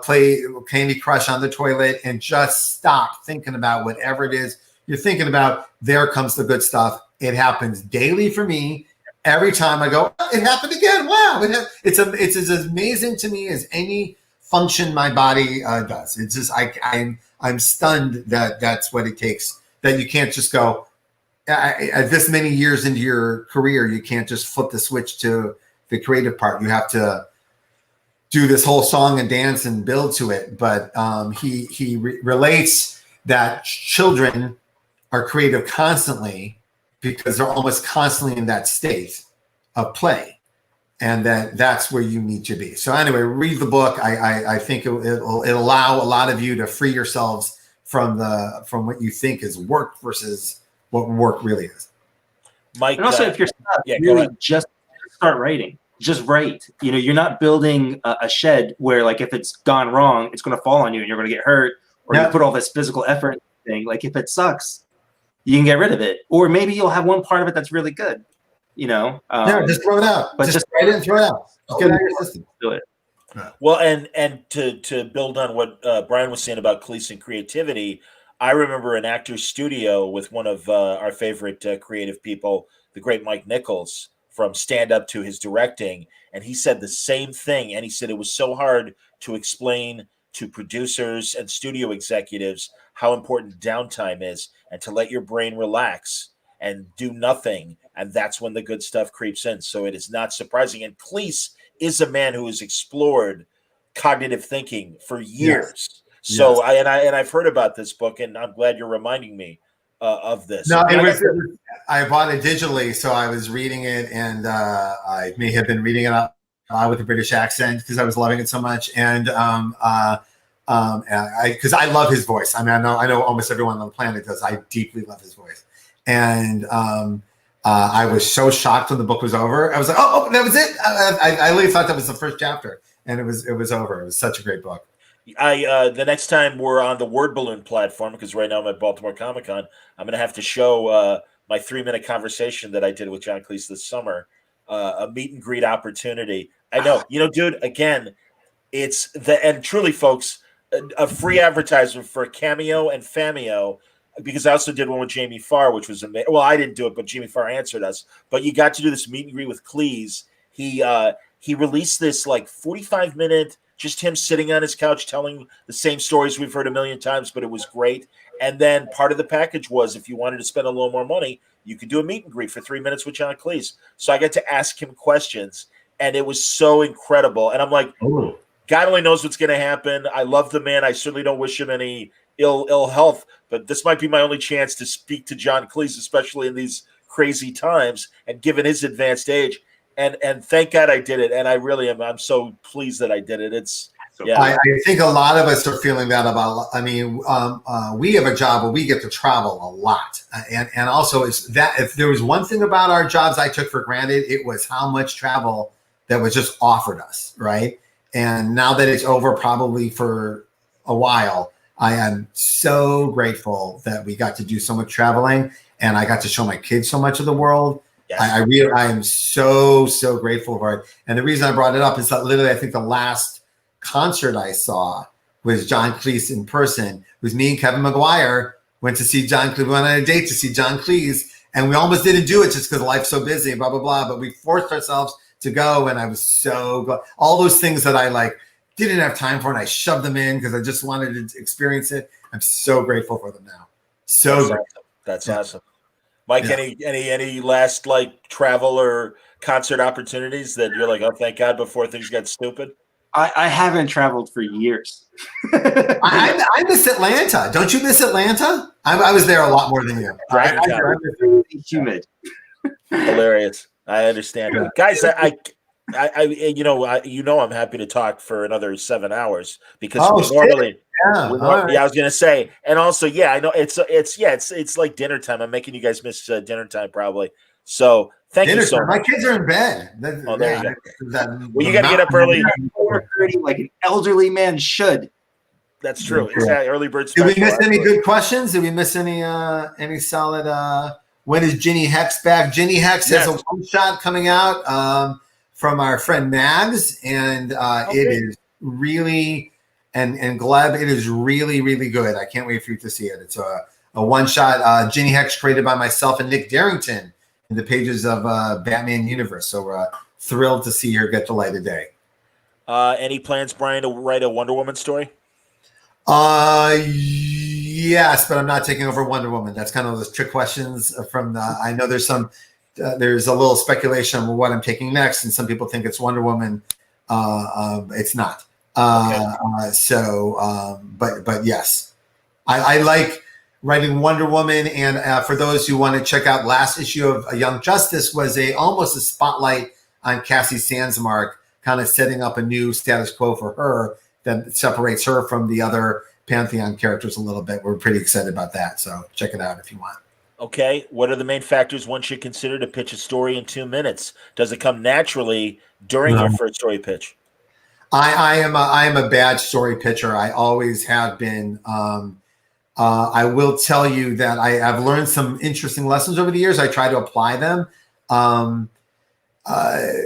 play Candy Crush on the toilet and just stop thinking about whatever it is you're thinking about, there comes the good stuff. It happens daily for me. Every time I go, oh, it happened again. Wow. It's as amazing to me as any function my body does. It's just I'm stunned that that's what it takes, that you can't just go this many years into your career, you can't just flip the switch to the creative part. You have to do this whole song and dance and build to it. But he relates that children are creative constantly because they're almost constantly in that state of play. And that's where you need to be. So anyway, read the book. I think it'll allow a lot of you to free yourselves from what you think is work versus what work really is. Mike, and also if you're really just start writing, just write. You know, you're not building a shed where like if it's gone wrong, it's going to fall on you and you're going to get hurt, or you put all this physical effort into the thing. Like if it sucks, you can get rid of it, or maybe you'll have one part of it that's really good. You know, just throw it out. But just write it and throw it out. Just get it out of your system. Do it. Well, and to build on what Bryan was saying about Cleese and creativity, I remember an actor's studio with one of our favorite creative people, the great Mike Nichols, from stand up to his directing, and he said the same thing. And he said it was so hard to explain to producers and studio executives how important downtime is, and to let your brain relax and do nothing. And that's when the good stuff creeps in. So it is not surprising. And Cleese is a man who has explored cognitive thinking for years. So I've heard about this book, and I'm glad you're reminding me of this. No, I bought it digitally, so I was reading it, and I may have been reading it out with a British accent because I was loving it so much. And because I love his voice. I mean, I know almost everyone on the planet does. I deeply love his voice. And I was so shocked when the book was over. I was like, oh, that was it. I really thought that was the first chapter, and it was over. It was such a great book. The next time we're on the Word Balloon platform, because right now I'm at Baltimore Comic Con, I'm going to have to show my 3-minute conversation that I did with John Cleese this summer, a meet and greet opportunity. I know, dude, again, and truly, folks, a free advertisement for Cameo and Fameo, because I also did one with Jamie Farr, which was amazing. Well, I didn't do it, but Jamie Farr answered us. But you got to do this meet and greet with Cleese. He released this like 45-minute, just him sitting on his couch telling the same stories we've heard a million times, but it was great. And then part of the package was, if you wanted to spend a little more money, you could do a meet and greet for 3 minutes with John Cleese. So I got to ask him questions, and it was so incredible. And I'm like, God only knows what's going to happen. I love the man. I certainly don't wish him any ill health, but this might be my only chance to speak to John Cleese, especially in these crazy times and given his advanced age. And thank God I did it. And I really am. I'm so pleased that I did it. I think a lot of us are feeling that about. I mean, we have a job where we get to travel a lot, and also it's that if there was one thing about our jobs I took for granted, it was how much travel that was just offered us, right? And now that it's over, probably for a while, I am so grateful that we got to do so much traveling, and I got to show my kids so much of the world. Yes. I am so grateful for it. And the reason I brought it up is that literally, I think the last concert I saw was John Cleese in person. It was me and Kevin McGuire went to see John Cleese. We went on a date to see John Cleese, and we almost didn't do it just because life's so busy, blah, blah, blah. But we forced ourselves to go, and I was so glad. All those things that I didn't have time for, and I shoved them in because I just wanted to experience it. I'm so grateful for them now. That's awesome. Mike, any last travel or concert opportunities that you're like, oh, thank God, before things got stupid? I haven't traveled for years. I miss Atlanta. Don't you miss Atlanta? I was there a lot more than you. Really humid. Hilarious. I understand, guys. I'm happy to talk for another 7 hours because normally. I was gonna say, and also, I know it's like dinner time. I'm making you guys miss dinner time probably. So thank you so much. My kids are in bed. There you go. Well, you got to get up early. 4:30, like an elderly man should. That's true. Exactly. Early bird special. Did we miss any good questions? Did we miss any solid? When is Ginny Hex back? Ginny Hex has a one shot coming out from our friend Mags, and it is really. And Gleb, it is really, really good. I can't wait for you to see it. It's a one-shot Ginny Hex created by myself and Nick Darrington in the pages of Batman Universe. So we're thrilled to see her get the light of day. Any plans, Bryan, to write a Wonder Woman story? Yes, but I'm not taking over Wonder Woman. That's kind of those trick questions from I know there's a little speculation on what I'm taking next, and some people think it's Wonder Woman. It's not. But yes, I like writing Wonder Woman, and for those who want to check out last issue of Young Justice was almost a spotlight on Cassie Sandsmark, kind of setting up a new status quo for her that separates her from the other Pantheon characters a little bit. We're pretty excited about that, so check it out if you want. Okay, what are the main factors one should consider to pitch a story in 2 minutes? Does it come naturally during your first story pitch? I am a bad story pitcher. I always have been. I will tell you that I've learned some interesting lessons over the years. I try to apply them.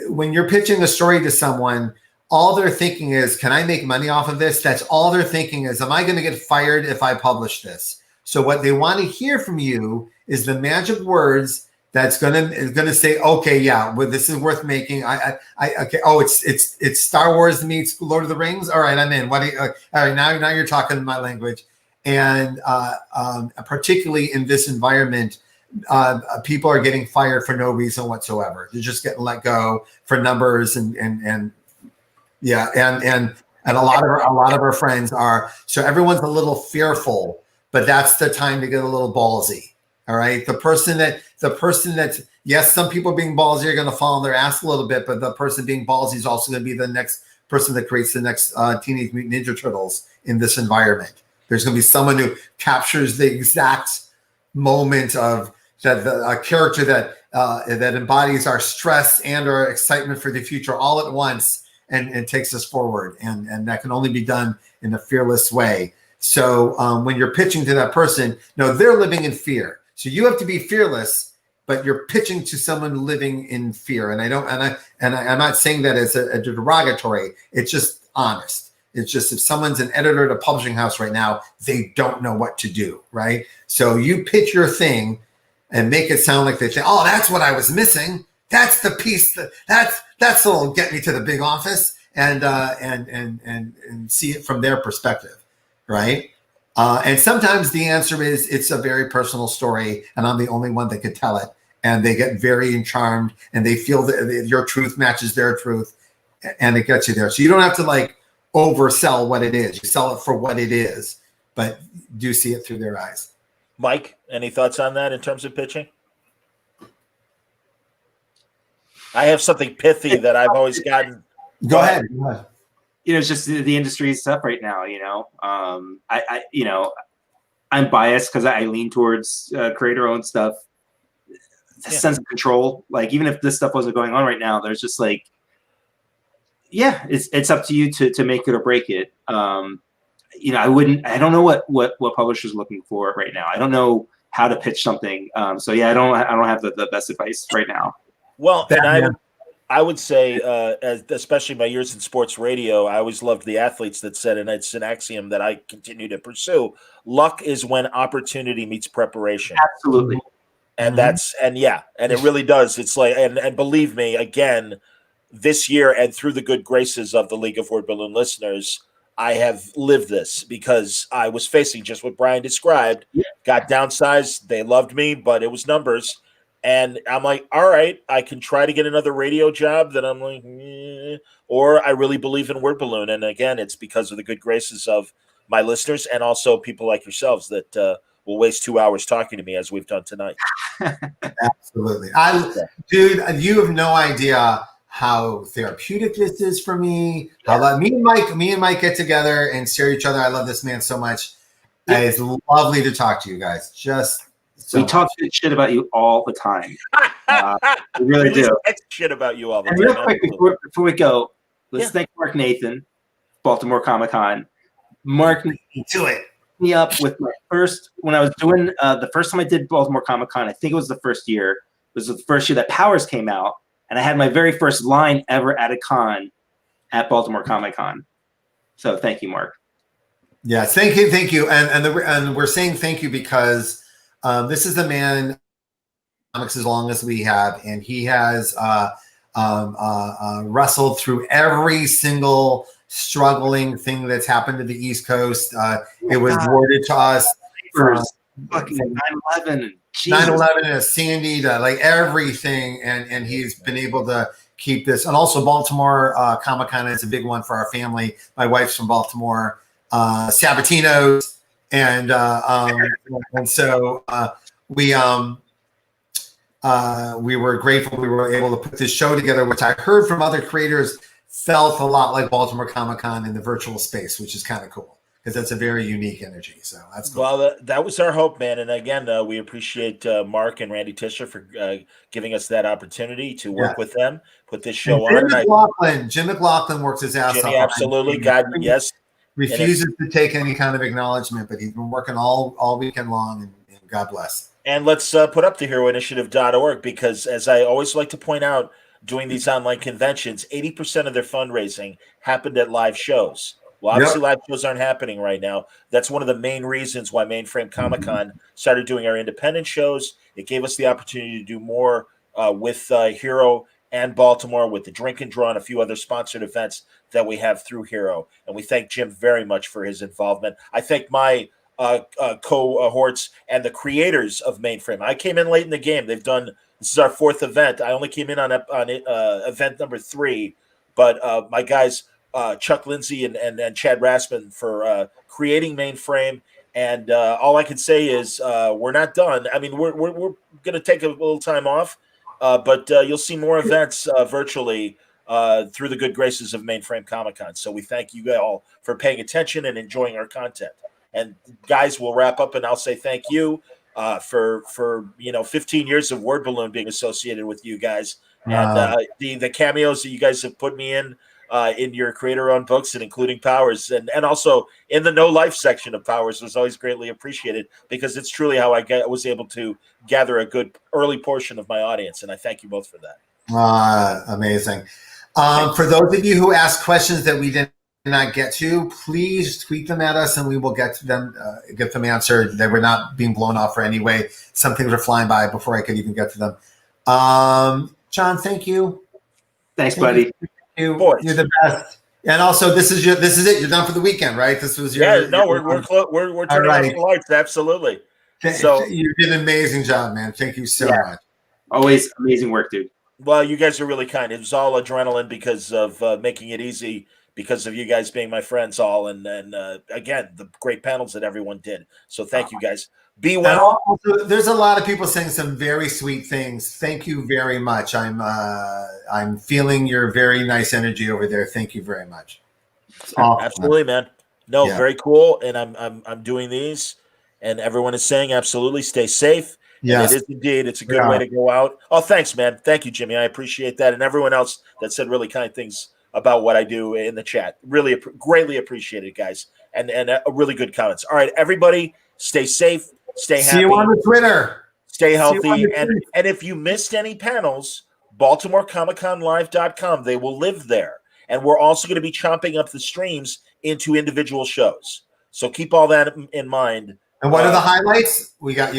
When you're pitching a story to someone, all they're thinking is, can I make money off of this? That's all they're thinking is, am I going to get fired if I publish this? So what they want to hear from you is the magic words that's gonna say, okay, yeah, well, this is worth making. Okay. Oh, it's Star Wars meets Lord of the Rings. All right, I'm in. What? All right, now you're talking my language, and particularly in this environment, people are getting fired for no reason whatsoever. They're just getting let go for numbers and yeah, and a lot of our friends are. So everyone's a little fearful, but that's the time to get a little ballsy. All right. The person that, yes, some people being ballsy are going to fall on their ass a little bit, but the person being ballsy is also going to be the next person that creates the next Teenage Mutant Ninja Turtles in this environment. There's going to be someone who captures the exact moment of that, a character that embodies our stress and our excitement for the future all at once and takes us forward. And that can only be done in a fearless way. So when you're pitching to that person, no, they're living in fear. So you have to be fearless, but you're pitching to someone living in fear. And I'm not saying that as a derogatory. It's just honest. It's just if someone's an editor at a publishing house right now, they don't know what to do, right? So you pitch your thing and make it sound like they say, "Oh, that's what I was missing. That's the piece that's what'll get me to the big office," and see it from their perspective, right? And sometimes the answer is it's a very personal story, and I'm the only one that could tell it. And they get very charmed, and they feel that your truth matches their truth, and it gets you there. So you don't have to like oversell what it is. You sell it for what it is, but do see it through their eyes. Mike, any thoughts on that in terms of pitching? I have something pithy that I've always gotten. Go ahead. It's just the industry is tough right now. I'm biased because I lean towards creator-owned stuff. The sense of control, like even if this stuff wasn't going on right now, there's just like, it's up to you to make it or break it. I don't know what publishers are looking for right now. I don't know how to pitch something. I don't have the best advice right now. Well, and I would say, especially my years in sports radio, I always loved the athletes that said, and it's an axiom that I continue to pursue: luck is when opportunity meets preparation. Absolutely. And and it really does. It's like, and believe me, again, this year and through the good graces of the League of Word Balloon listeners, I have lived this because I was facing just what Bryan described. Got downsized. They loved me, but it was numbers. And I'm like, all right, I can try to get another radio job. Then I'm like, or I really believe in Word Balloon. And again, it's because of the good graces of my listeners and also people like yourselves that will waste 2 hours talking to me as we've done tonight. Absolutely. Dude, you have no idea how therapeutic this is for me. How me and Mike get together and stare at each other. I love this man so much. Yeah. It's lovely to talk to you guys. We talk shit about you all the time. We really do. Shit about you all the time. Real quick before we go, let's thank Mark Nathan, Baltimore Comic-Con. Mark, do it. Me up with my first when I was doing the first time I did Baltimore Comic-Con. I think it was the first year. It was the first year that Powers came out, and I had my very first line ever at a con at Baltimore Comic-Con. So thank you, Mark. Yeah, thank you, and we're saying thank you because this is the man comics as long as we have, and he has wrestled through every single struggling thing that's happened to the East Coast. It was worded to us fucking 9/11 and Sandy to like everything, and he's been able to keep this. And also Baltimore Comic-Con is a big one for our family. My wife's from Baltimore, Sabatino's, and so we were grateful we were able to put this show together, which I heard from other creators felt a lot like Baltimore Comic-Con in the virtual space, which is kind of cool because that's a very unique energy. So that's cool. Well, that was our hope, man. And again, we appreciate Mark and Randy Tischer for giving us that opportunity to work with them, put this show on. Jim McLaughlin works his ass off. Absolutely. God, yes. Refuses to take any kind of acknowledgement, but he's been working all weekend long, and God bless. And let's put up the heroinitiative.org because, as I always like to point out, doing these online conventions, 80% of their fundraising happened at live shows. Well, obviously live shows aren't happening right now. That's one of the main reasons why Mainframe Comic-Con started doing our independent shows. It gave us the opportunity to do more with Hero and Baltimore, with the Drink and Draw and a few other sponsored events that we have through Hero. And we thank Jim very much for his involvement. I thank my cohorts and the creators of Mainframe. I came in late in the game. This is our 4th event. I only came in on event number 3, but my guys, Chuck Lindsay and Chad Raspin, for creating Mainframe. And all I can say is we're not done. I mean, we're going to take a little time off, but you'll see more events virtually through the good graces of Mainframe Comic-Con. So we thank you all for paying attention and enjoying our content. And guys, we'll wrap up, and I'll say thank you for 15 years of Word Balloon being associated with you guys, and the cameos that you guys have put me in your creator-owned books, and including Powers, and also in the No Life section of Powers was always greatly appreciated, because it's truly how I was able to gather a good early portion of my audience, and I thank you both for that. Amazing. For those of you who asked questions that we did not get to, please tweet them at us and we will get to them, get them answered. They were not being blown off for any way. Some things were flying by before I could even get to them. John, thank you. Thanks, buddy. You're the best. And also, this is it. You're done for the weekend, right? This was your. Yeah, no, we're turning off the lights. Absolutely. So you did an amazing job, man. Thank you so much. Always amazing work, dude. Well, you guys are really kind. It was all adrenaline because of making it easy, because of you guys being my friends all, and again, the great panels that everyone did. So thank you guys. Be well. Also, there's a lot of people saying some very sweet things. Thank you very much. I'm feeling your very nice energy over there. Thank you very much. Absolutely, man. No, very cool. And I'm doing these, and everyone is saying absolutely stay safe. Yes, it is indeed. It's a good way to go out. Oh, thanks, man. Thank you, Jimmy. I appreciate that, and everyone else that said really kind things about what I do in the chat. Really, greatly appreciated, guys, and really good comments. All right, everybody, stay safe, stay happy. See you on the Twitter. Stay healthy, and if you missed any panels, BaltimoreComicConLive.com. They will live there, and we're also going to be chopping up the streams into individual shows. So keep all that in mind. And what are the highlights? You got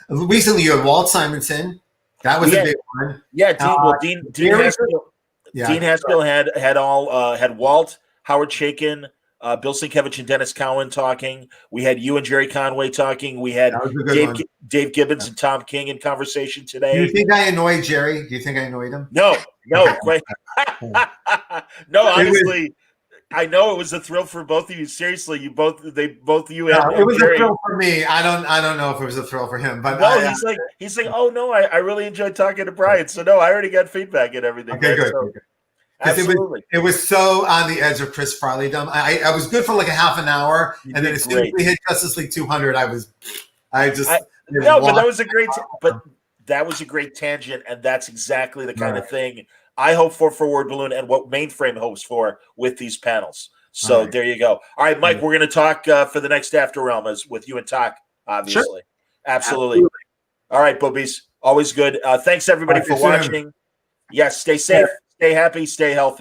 recently you had Walt Simonson. That was a big one. Yeah, Dean Haskell had Walt, Howard Chaykin, Bill Sienkiewicz and Dennis Cowan talking. We had you and Jerry Conway talking. We had Dave Gibbons and Tom King in conversation today. Do you think I annoyed Jerry? Do you think I annoyed him? No, quite. No, honestly, I know it was a thrill for both of you. Seriously, you both and it was Jerry. a thrill for me. I don't know if it was a thrill for him, but he's like, oh no, I really enjoyed talking to Bryan. So no, I already got feedback and everything. Okay, good. So, absolutely. It was so on the edge of Chris Farleydom. I was good for like a half an hour, and then as soon as we hit Justice League 200, but that was a great. But that was a great tangent, and that's exactly the kind of thing I hope for Word Balloon, and what Mainframe hopes for with these panels. So there you go. All right, Mike, we're going to talk for the next After Realm with you and Talk, obviously. Sure. Absolutely. All right, boobies. Always good. Thanks, everybody, for watching. Yes, stay safe, stay happy, stay healthy.